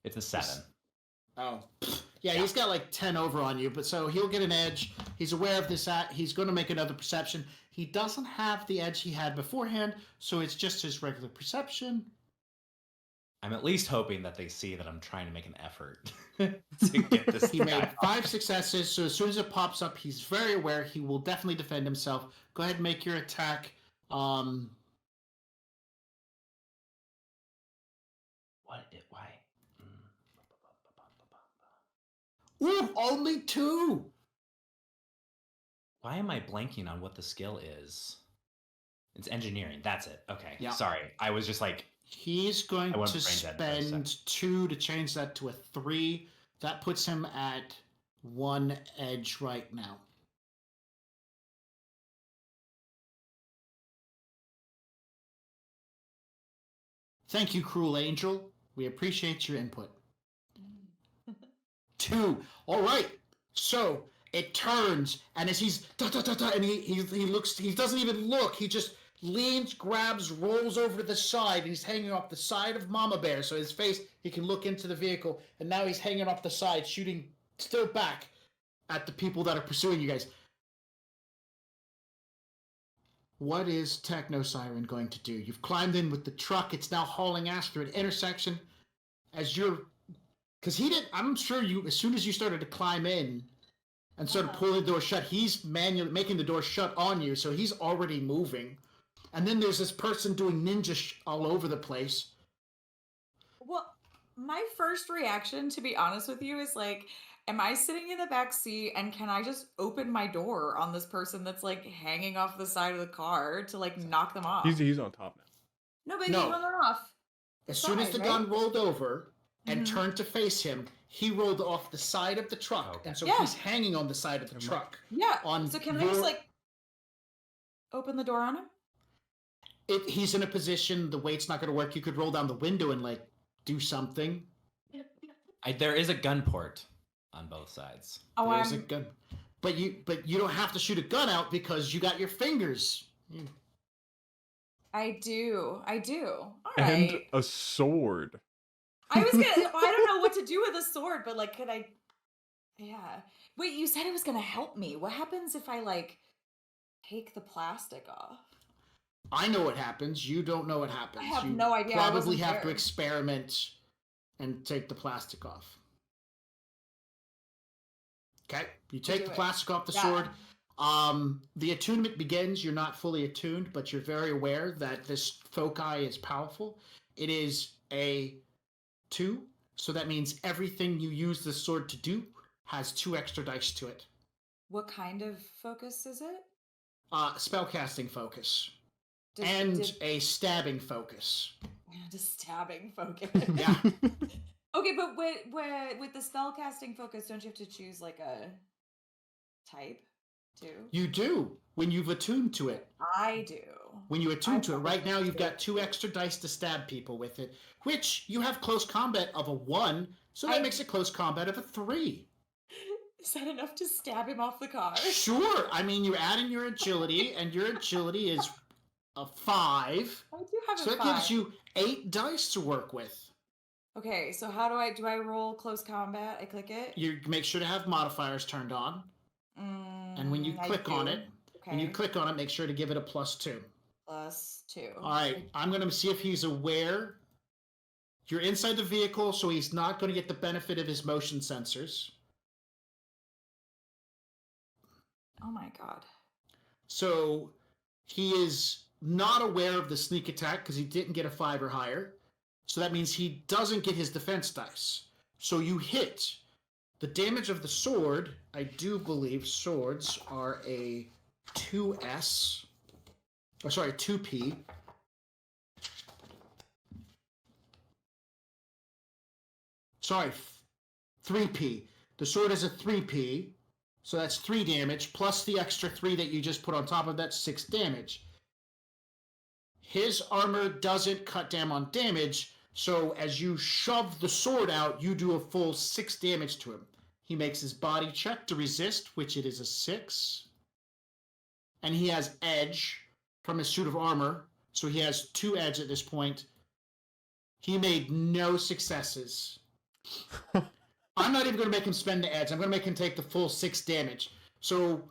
It's a 7. Oh, yeah, he's got like 10 over on you, but so he'll get an edge. He's aware of this. He's going to make another perception. He doesn't have the edge he had beforehand, so it's just his regular perception. I'm at least hoping that they see that I'm trying to make an effort to get this. He made 5 successes, so as soon as it pops up, he's very aware. He will definitely defend himself. Go ahead and make your attack. Why? Ooh, only 2. Why am I blanking on what the skill is? It's engineering. That's it. Okay. Yeah. Sorry. I was just like. He's going I went to brain dead for a second. spend 2 to change that to a 3. That puts him at 1 edge right now. Thank you, Cruel Angel. We appreciate your input. 2. All right. So it turns, and as he's and he looks, he doesn't even look. He just leans, grabs, rolls over to the side, and he's hanging off the side of Mama Bear. So his face, he can look into the vehicle, and now he's hanging off the side, shooting still back at the people that are pursuing you guys. What is Techno Siren going to do? You've climbed in with the truck. It's now hauling ass through an intersection. Because he didn't, I'm sure you, as soon as you started to climb in and started pulling the door shut, he's manually making the door shut on you, so he's already moving. And then there's this person doing ninja all over the place. Well, my first reaction, to be honest with you, is like, am I sitting in the back seat and can I just open my door on this person that's like hanging off the side of the car to like knock them off? He's on top now. No, but he hung her off. As soon as the gun rolled over and Mhm. turned to face him, he rolled off the side of the truck. Okay. And so Yeah. he's hanging on the side of the truck. Yeah. On So can I just like open the door on him? He's in a position, the weight's not going to work. You could roll down the window and like do something. There is a gun port on both sides. Oh, There's a gun. But you don't have to shoot a gun out because you got your fingers. I do. All And right. a sword. I was gonna. I don't know what to do with a sword, but like, could I? Yeah. Wait, you said it was gonna help me. What happens if I like take the plastic off? I know what happens. You don't know what happens. I have You no idea. I Probably wasn't have to there. experiment and take the plastic off. Okay, you take do the it. plastic off the Yeah. sword. The attunement begins. You're not fully attuned, but you're very aware that this foci is powerful. It is a 2, so that means everything you use this sword to do has 2 extra dice to it. What kind of focus is it? Spellcasting focus. And a stabbing focus. And a stabbing focus. Yeah. Okay, but with the spellcasting focus, don't you have to choose like a type too? You do when you've attuned to it. I do. When you attune to it, right now you've got 2 extra dice to stab people with it, which you have close combat of a 1, so that makes it close combat of a 3. Is that enough to stab him off the car? Sure. I mean, you add in your agility, and your agility is a 5. I do have so a that 5. gives you 8 dice to work with. Okay, so how do I roll close combat? I click it. You make sure to have modifiers turned on, and when you click on it, make sure to give it a +2. +2. All right, I'm going to see if he's aware. You're inside the vehicle, so he's not going to get the benefit of his motion sensors. Oh my god. So he is not aware of the sneak attack because he didn't get a 5 or higher. So that means he doesn't get his defense dice. So you hit. The damage of the sword, I do believe swords are a 2S. Oh, sorry, 2P. Sorry, 3P. The sword is a 3P. So that's 3 damage, plus the extra 3 that you just put on top of that, 6 damage. His armor doesn't cut down on damage, so as you shove the sword out, you do a full 6 damage to him. He makes his body check to resist, which it is a 6. And he has edge from his suit of armor, so he has 2 edge at this point. He made no successes. I'm not even going to make him spend the edge. I'm going to make him take the full 6 damage. So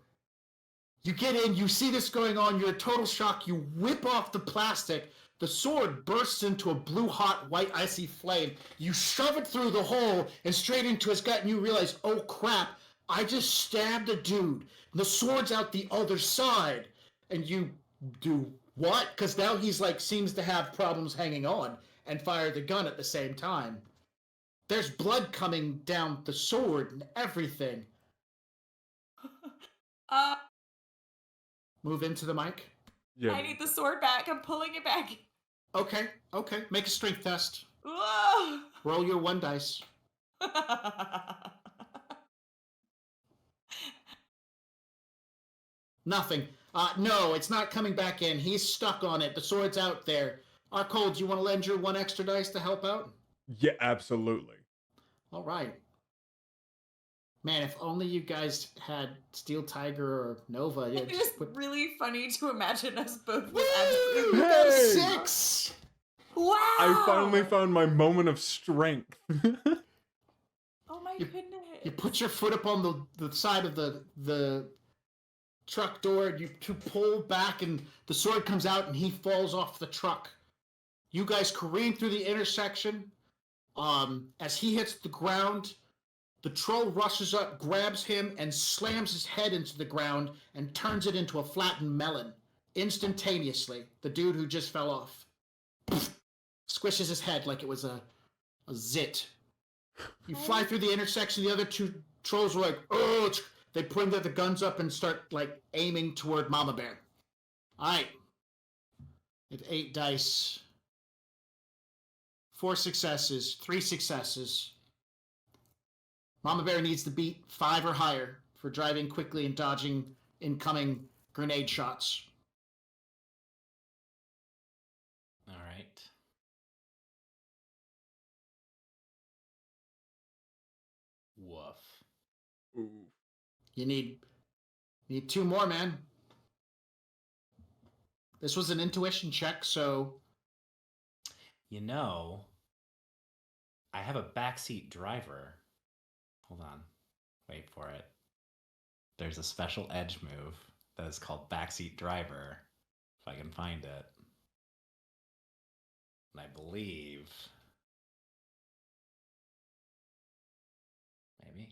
you get in, you see this going on, you're in total shock, you whip off the plastic, the sword bursts into a blue hot white icy flame, you shove it through the hole and straight into his gut, and you realize, oh crap, I just stabbed a dude. And the sword's out the other side. And you do what? Because now he's like, seems to have problems hanging on and fire the gun at the same time. There's blood coming down the sword and everything. Move into the mic. Yeah. I need the sword back. I'm pulling it back. Okay. Make a strength test. Whoa. Roll your 1 dice. Nothing. No, it's not coming back in. He's stuck on it. The sword's out there. Cole, do you want to lend your 1 extra dice to help out? Yeah, absolutely. All right. Man, if only you guys had Steel Tiger or Nova. It was really funny to imagine us both with Woo! absolute Hey! 6! Wow! I finally found my moment of strength. Oh my goodness. You put your foot up on the side of the truck door and you pull back and the sword comes out and he falls off the truck. You guys careen through the intersection. As he hits the ground, the troll rushes up, grabs him, and slams his head into the ground and turns it into a flattened melon. Instantaneously, the dude who just fell off squishes his head like it was a zit. You fly through the intersection, the other 2 trolls are like, oh, they bring the guns up and start like aiming toward Mama Bear. All right. With 8 dice. 4 successes, 3 successes. Mama Bear needs to beat 5 or higher for driving quickly and dodging incoming grenade shots. All right. Woof. Ooh. You need 2 more, man. This was an intuition check, so... You know, I have a backseat driver. Hold on. Wait for it. There's a special edge move that is called backseat driver. If I can find it. And I believe... Maybe?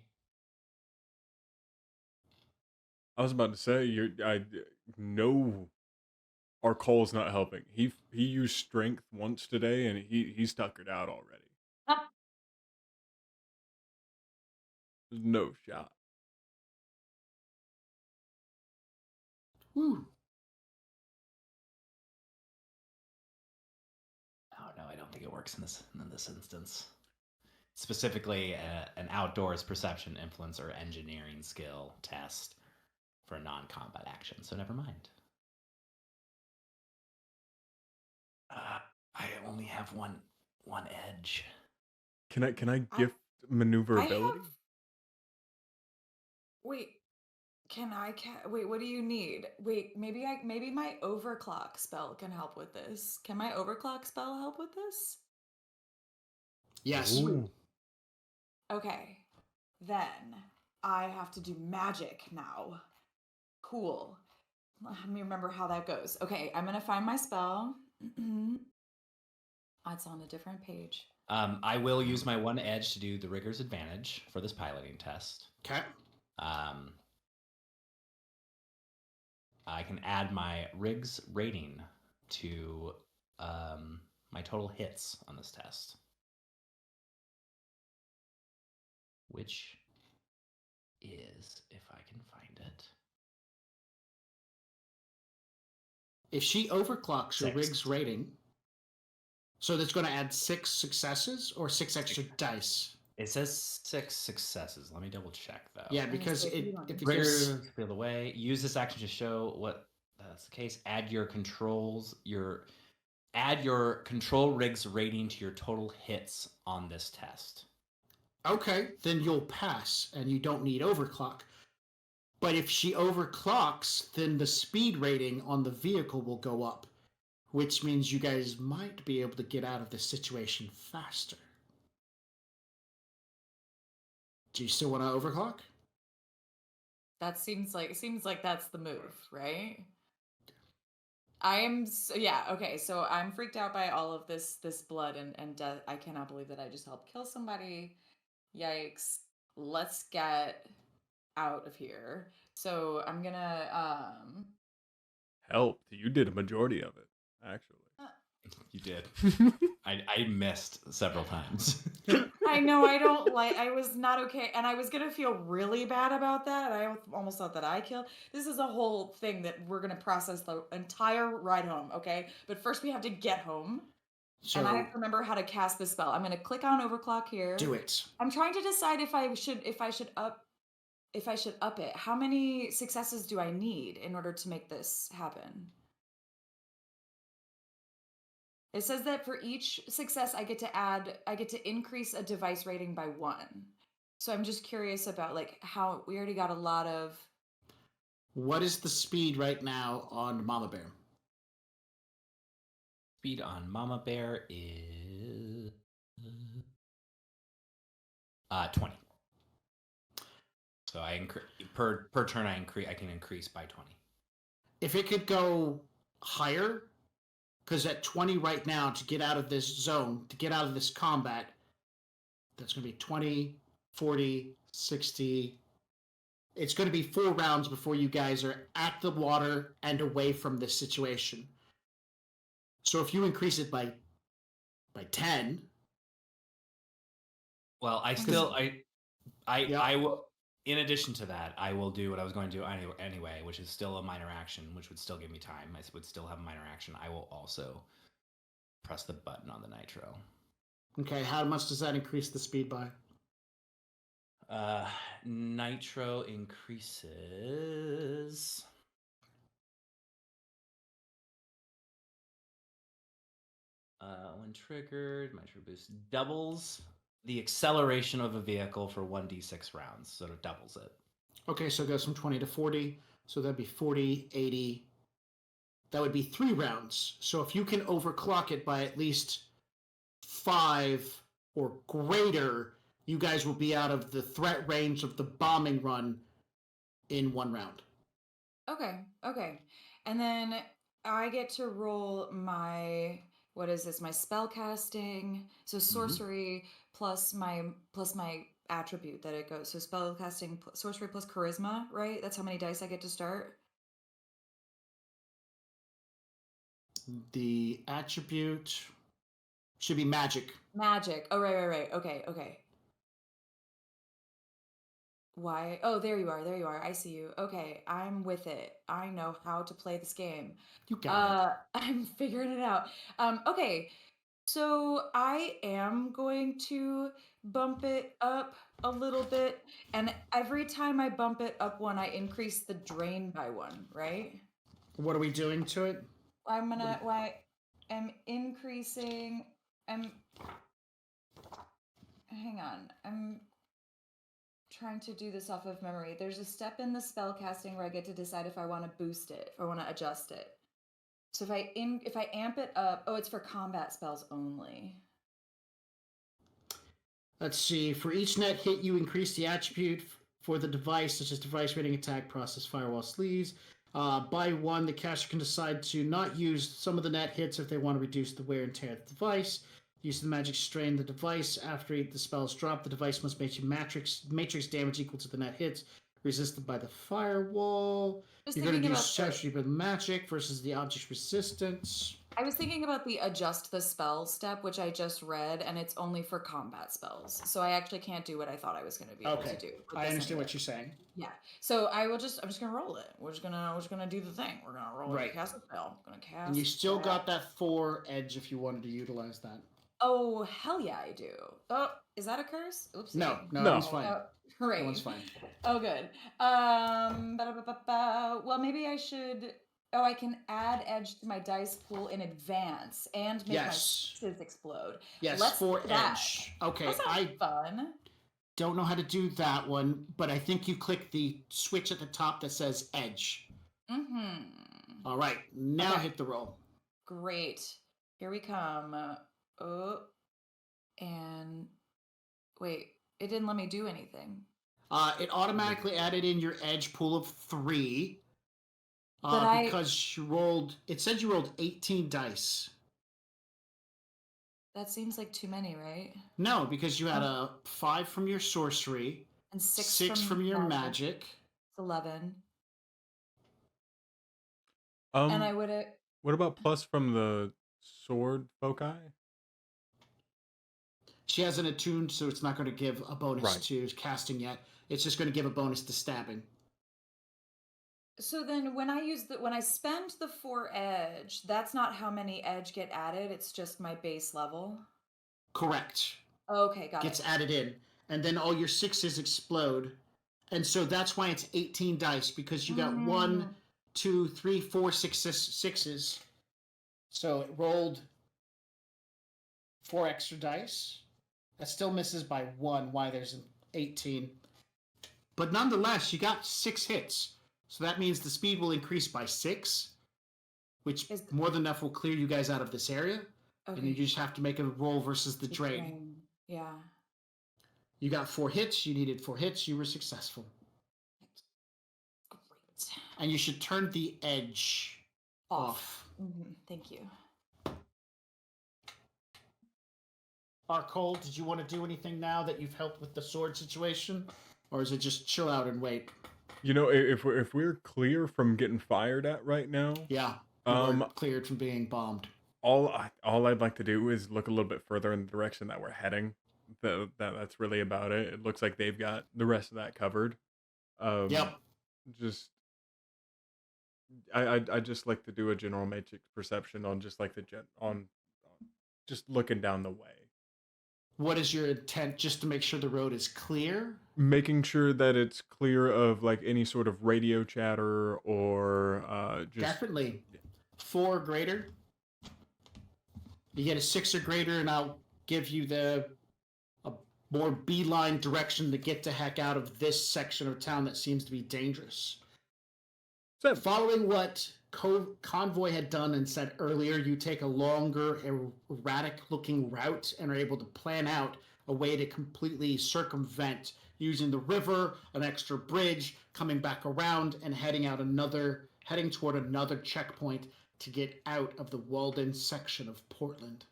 I was about to say, I know our Cole's not helping. He used strength once today, and he's tuckered out already. There's no shot. Woo. Oh no, I don't think it works in this instance. Specifically, an outdoors perception, influence, or engineering skill test for a non-combat action. So never mind. I only have one edge. Can I gift maneuverability? Wait, wait, what do you need? Wait, maybe my overclock spell can help with this. Can my overclock spell help with this? Yes. Ooh. Okay. Then I have to do magic now. Cool. Let me remember how that goes. Okay, I'm gonna find my spell. It's on a different page. I will use my one edge to do the rigor's advantage for this piloting test. Okay. I can add my Rig's rating to my total hits on this test, which is, if I can find it, If she overclocks your 6. Rig's rating, so that's going to add 6 successes or 6 extra dice. It says 6 successes. Let me double check though. Yeah, because if it gives... Rigor, feel the way. Use this action to show what that's the case. Add your control Rig's rating to your total hits on this test. Okay, then you'll pass and you don't need overclock. But if she overclocks, then the speed rating on the vehicle will go up, which means you guys might be able to get out of this situation faster. Do you still want to overclock? That seems like that's the move, right? Okay, so I'm freaked out by all of this blood and death. I cannot believe that I just helped kill somebody. Yikes. Let's get out of here. So I'm gonna Helped. You did a majority of it, actually. You did. I missed several times. I know I was not okay, and I was gonna feel really bad about that. I almost thought that I killed. This is a whole thing that we're gonna process the entire ride home, okay? But first we have to get home. So, and I have to remember how to cast this spell. I'm gonna click on overclock here. do it. I'm trying to decide if I should up it. How many successes do I need in order to make this happen? It says that for each success I get to increase a device rating by 1. So I'm just curious about like how we already got a lot of... What is the speed right now on Mama Bear? Speed on Mama Bear is 20. So I per turn I can increase by 20. If it could go higher, because at 20 right now, to get out of this zone, to get out of this combat, that's going to be 20, 40, 60. It's going to be 4 rounds before you guys are at the water and away from this situation. So if you increase it by 10... Well, I will. In addition to that, I will do what I was going to do anyway, which is still a minor action, which would still give me time. I would still have a minor action. I will also press the button on the nitro. Okay, how much does that increase the speed by? Nitro increases. When triggered, nitro boost doubles the acceleration of a vehicle for 1d6 rounds, so it doubles it. Okay, so it goes from 20 to 40, so that'd be 40, 80. That would be 3 rounds. So if you can overclock it by at least 5 or greater, you guys will be out of the threat range of the bombing run in 1 round. Okay. And then I get to roll my... What is this? My spell casting, so sorcery plus my attribute that it goes. So spellcasting, sorcery plus charisma, right? That's how many dice I get to start. The attribute should be magic. Magic. Oh, right. Okay. Why? Oh, there you are. I see you. Okay, I'm with it. I know how to play this game. You got it. I'm figuring it out. Okay. So I am going to bump it up a little bit, and every time I bump it up one, I increase the drain by one, right? What are we doing to it? I'm increasing. Hang on. I'm trying to do this off of memory. There's a step in the spell casting where I get to decide if I want to boost it, if I want to adjust it. So if I amp it up, it's for combat spells only. Let's see. For each net hit, you increase the attribute for the device, such as device rating, attack, process, firewall, sleeves. By one, the caster can decide to not use some of the net hits if they want to reduce the wear and tear of the device. Use the magic strain the device. After the spells drop, the device must make matrix damage equal to the net hits resisted by the firewall. You're going to do sorcery with magic versus the object's resistance. I was thinking about the adjust the spell step, which I just read, and it's only for combat spells. So I actually can't do what I thought I was going to be able to do. I understand what you're saying. Yeah. So I'm just going to roll it. We're just going to do the thing. We're going to roll it and cast a spell. Going to cast. And you still got that 4 edge if you wanted to utilize that. Oh, hell yeah, I do. Oh, is that a curse? Oops. No, it's fine. Great. That one's fine. Oh, good. Well, maybe I should. Oh, I can add edge to my dice pool in advance and make my sixes explode. Yes, Let's 4 do that. edge. Okay, That sounds fun. Don't know how to do that one, but I think you click the switch at the top that says edge. Mm-hmm. All right, now hit the roll. Great. Here we come. And wait, it didn't let me do anything. It automatically added in your edge pool of 3. Because you rolled, it said you rolled 18 dice. That seems like too many, right? No, because you had a 5 from your sorcery and 6 from your magic. It's 11. And I would have. What about plus from the sword foci? She hasn't attuned, so it's not going to give a bonus to casting yet. It's just going to give a bonus to stabbing. So then when I spend the 4 edge, that's not how many edge get added, it's just my base level? Correct. Okay, got it. Gets added in. And then all your 6s explode. And so that's why it's 18 dice, because you got 1, 2, 3, 4, 6s. So it rolled 4 extra dice. That still misses by 1, why there's an 18. But nonetheless, you got 6 hits. So that means the speed will increase by 6, which more than enough will clear you guys out of this area. Okay. And you just have to make a roll versus the drain. Yeah. You got 4 hits. You needed 4 hits. You were successful. Great. And you should turn the edge off. Mm-hmm. Thank you. Arcole, did you want to do anything now that you've helped with the sword situation? Or is it just chill out and wait? You know, if we're clear from getting fired at right now, we're cleared from being bombed. All I'd like to do is look a little bit further in the direction that we're heading. That's really about it. It looks like they've got the rest of that covered. Just I just like to do a general matrix perception on just like just looking down the way. What is your intent? Just to make sure the road is clear? Making sure that it's clear of like any sort of radio chatter or just... Definitely. 4 or greater. You get a 6 or greater and I'll give you a more beeline direction to get the heck out of this section of town that seems to be dangerous. So following what Convoy had done and said earlier, you take a longer, erratic looking route and are able to plan out a way to completely circumvent using the river, an extra bridge, coming back around and heading toward another checkpoint to get out of the walled-in section of Portland.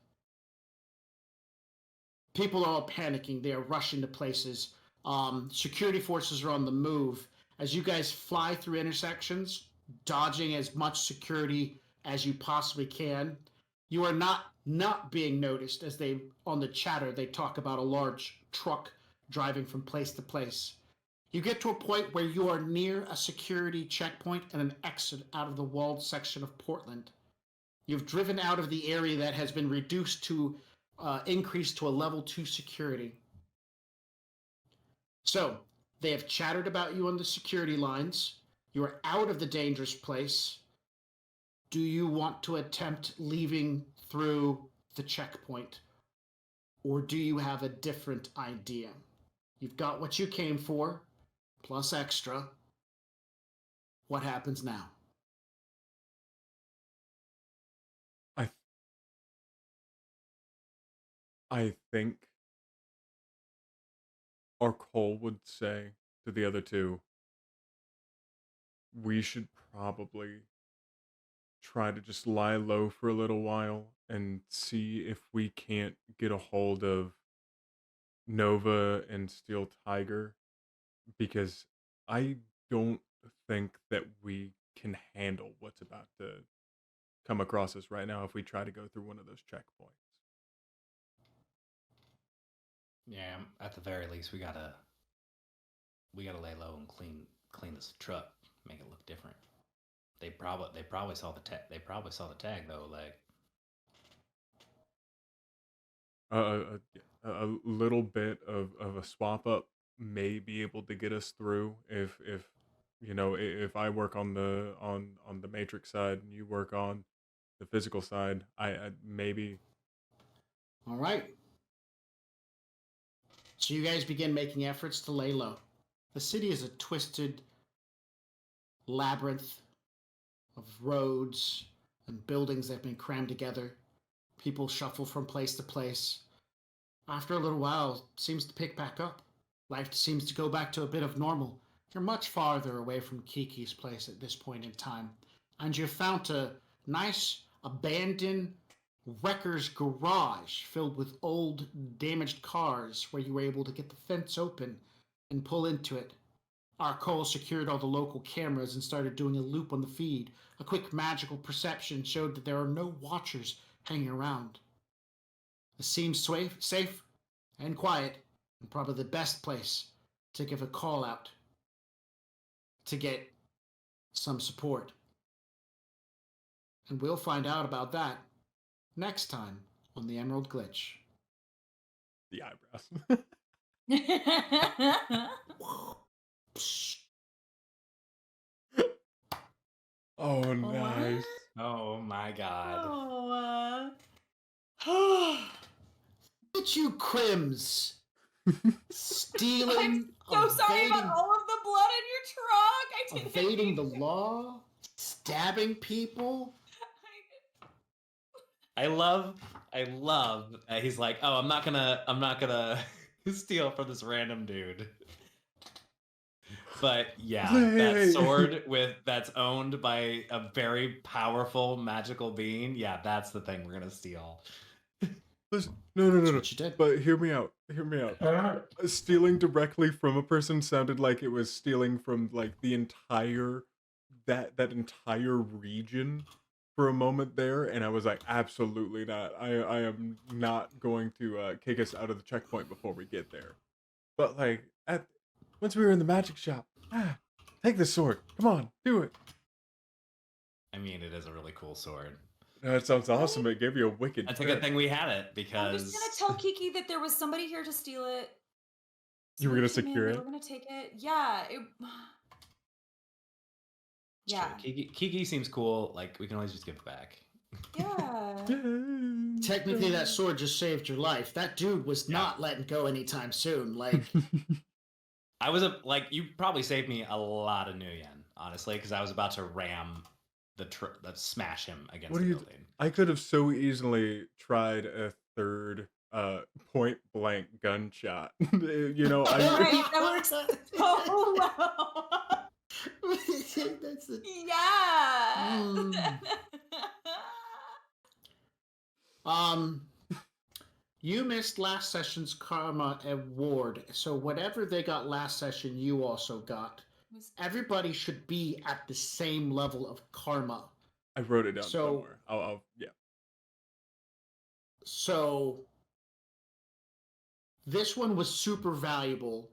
People are all panicking. They are rushing to places. Security forces are on the move. As you guys fly through intersections, dodging as much security as you possibly can, you are not being noticed as they, on the chatter, they talk about a large truck driving from place to place. You get to a point where you are near a security checkpoint and an exit out of the walled section of Portland. You've driven out of the area that has been reduced to increased to a level 2 security. So, they have chattered about you on the security lines. You are out of the dangerous place. Do you want to attempt leaving through the checkpoint? Or do you have a different idea? You've got what you came for, plus extra. What happens now? I think our Cole would say to the other two, we should probably try to just lie low for a little while and see if we can't get a hold of Nova and Steel Tiger, because I don't think that we can handle what's about to come across us right now if we try to go through one of those checkpoints. Yeah, at the very least, we gotta lay low and clean this truck, make it look different. They probably saw the tag. They probably saw the tag though. Like a little bit of a swap up may be able to get us through if if I work on the matrix side and you work on the physical side, I maybe. All right. So you guys begin making efforts to lay low. The city is a twisted labyrinth of roads and buildings that have been crammed together. People shuffle from place to place. After a little while, it seems to pick back up. Life seems to go back to a bit of normal. You're much farther away from Kiki's place at this point in time, and you've found a nice abandoned wrecker's garage filled with old damaged cars where you were able to get the fence open and pull into it. Our Cole secured all the local cameras and started doing a loop on the feed. A quick magical perception showed that there are no watchers hanging around. It seems safe and quiet, and probably the best place to give a call out to get some support. And we'll find out about that next time on the Emerald Glitch. The eyebrows. Oh, nice. oh my god. Oh, Look at you, Crims! Stealing, I'm so sorry about evading, all of the blood in your truck. I didn't evading the mean- law, stabbing people. I love. He's like, oh, I'm not gonna steal from this random dude. But yeah, that sword that's owned by a very powerful magical being. Yeah, that's the thing we're gonna steal. Listen, no. What you did. But hear me out. Stealing directly from a person sounded like it was stealing from like the entire that entire region for a moment there, and I was like, absolutely not. I am not going to kick us out of the checkpoint before we get there. But like once we were in the magic shop, take the sword. Come on, do it. I mean, it is a really cool sword. That sounds awesome. It gave you a wicked. That's a good thing we had it because I'm just gonna tell Kiki that there was somebody here to steal it. You were gonna Somebody came in, secure they it? were gonna take it. Yeah. Yeah. Kiki seems cool. Like we can always just give it back. Yeah. Technically, that sword just saved your life. That dude was not letting go anytime soon. Like, I was you probably saved me a lot of new yen, honestly, because I was about to ram smash him against the building. I could have so easily tried a third point blank gunshot. You know, Right, that works so well. that's the... Yeah. You missed last session's karma award, so whatever they got last session, you also got. Everybody should be at the same level of karma. I wrote it down So- somewhere. Yeah. So this one was super valuable.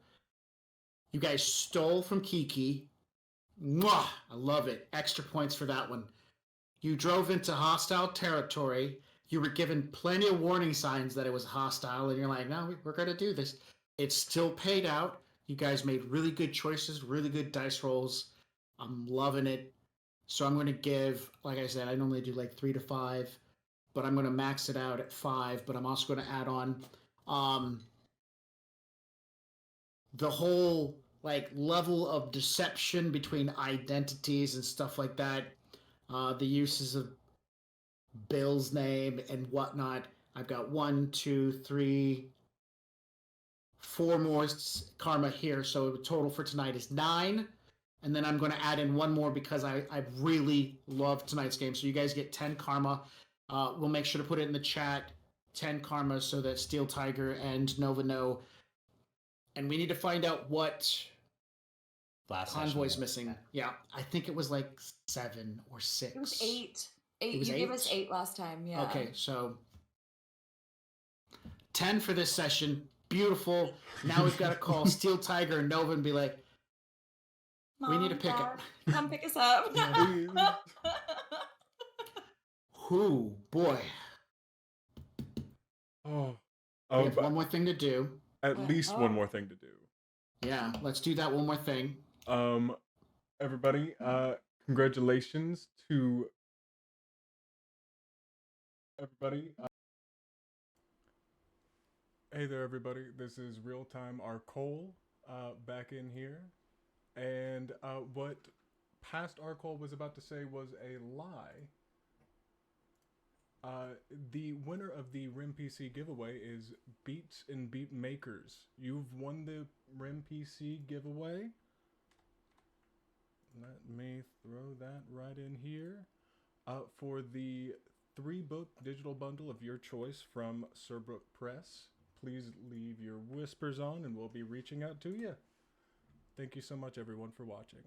You guys stole from Kiki. Mwah! I love it. Extra points for that one. You drove into hostile territory. You were given plenty of warning signs that it was hostile, and you're like, no, we're going to do this. It still paid out. You guys made really good choices, really good dice rolls. I'm loving it. So I'm going to give, like I said, I normally do like 3 to 5, but I'm going to max it out at 5, but I'm also going to add on the whole like level of deception between identities and stuff like that. The uses of Bill's name and whatnot. I've got 1, 2, 3, 4 more karma here, so the total for tonight is 9. And then I'm going to add in 1 more because I really love tonight's game. So you guys get 10 karma. We'll make sure to put it in the chat. 10 karma so that Steel Tiger and Nova know. And we need to find out what Last Convoy's session. missing. Yeah, I think it was like 7 or 6. It was 8. It was You gave us 8? 8 last time, yeah. Okay, so 10 for this session. Beautiful. Now we've got to call Steel Tiger and Nova and be like, we need to pick Dad, up. Come pick us up. Yeah. Who, boy. Oh, We have but one more thing to do. at least one more thing to do. Yeah, let's do that one more thing. Everybody, congratulations to everybody. Hey there, everybody. This is Real Time R. Cole back in here. And what past R. Cole was about to say was a lie. The winner of the RIM PC giveaway is Beats and Beat Makers. You've won the RIM PC giveaway. Let me throw that right in here. For the 3-book digital bundle of your choice from Surbrook Press, please leave your whispers on and we'll be reaching out to you. Thank you so much, everyone, for watching.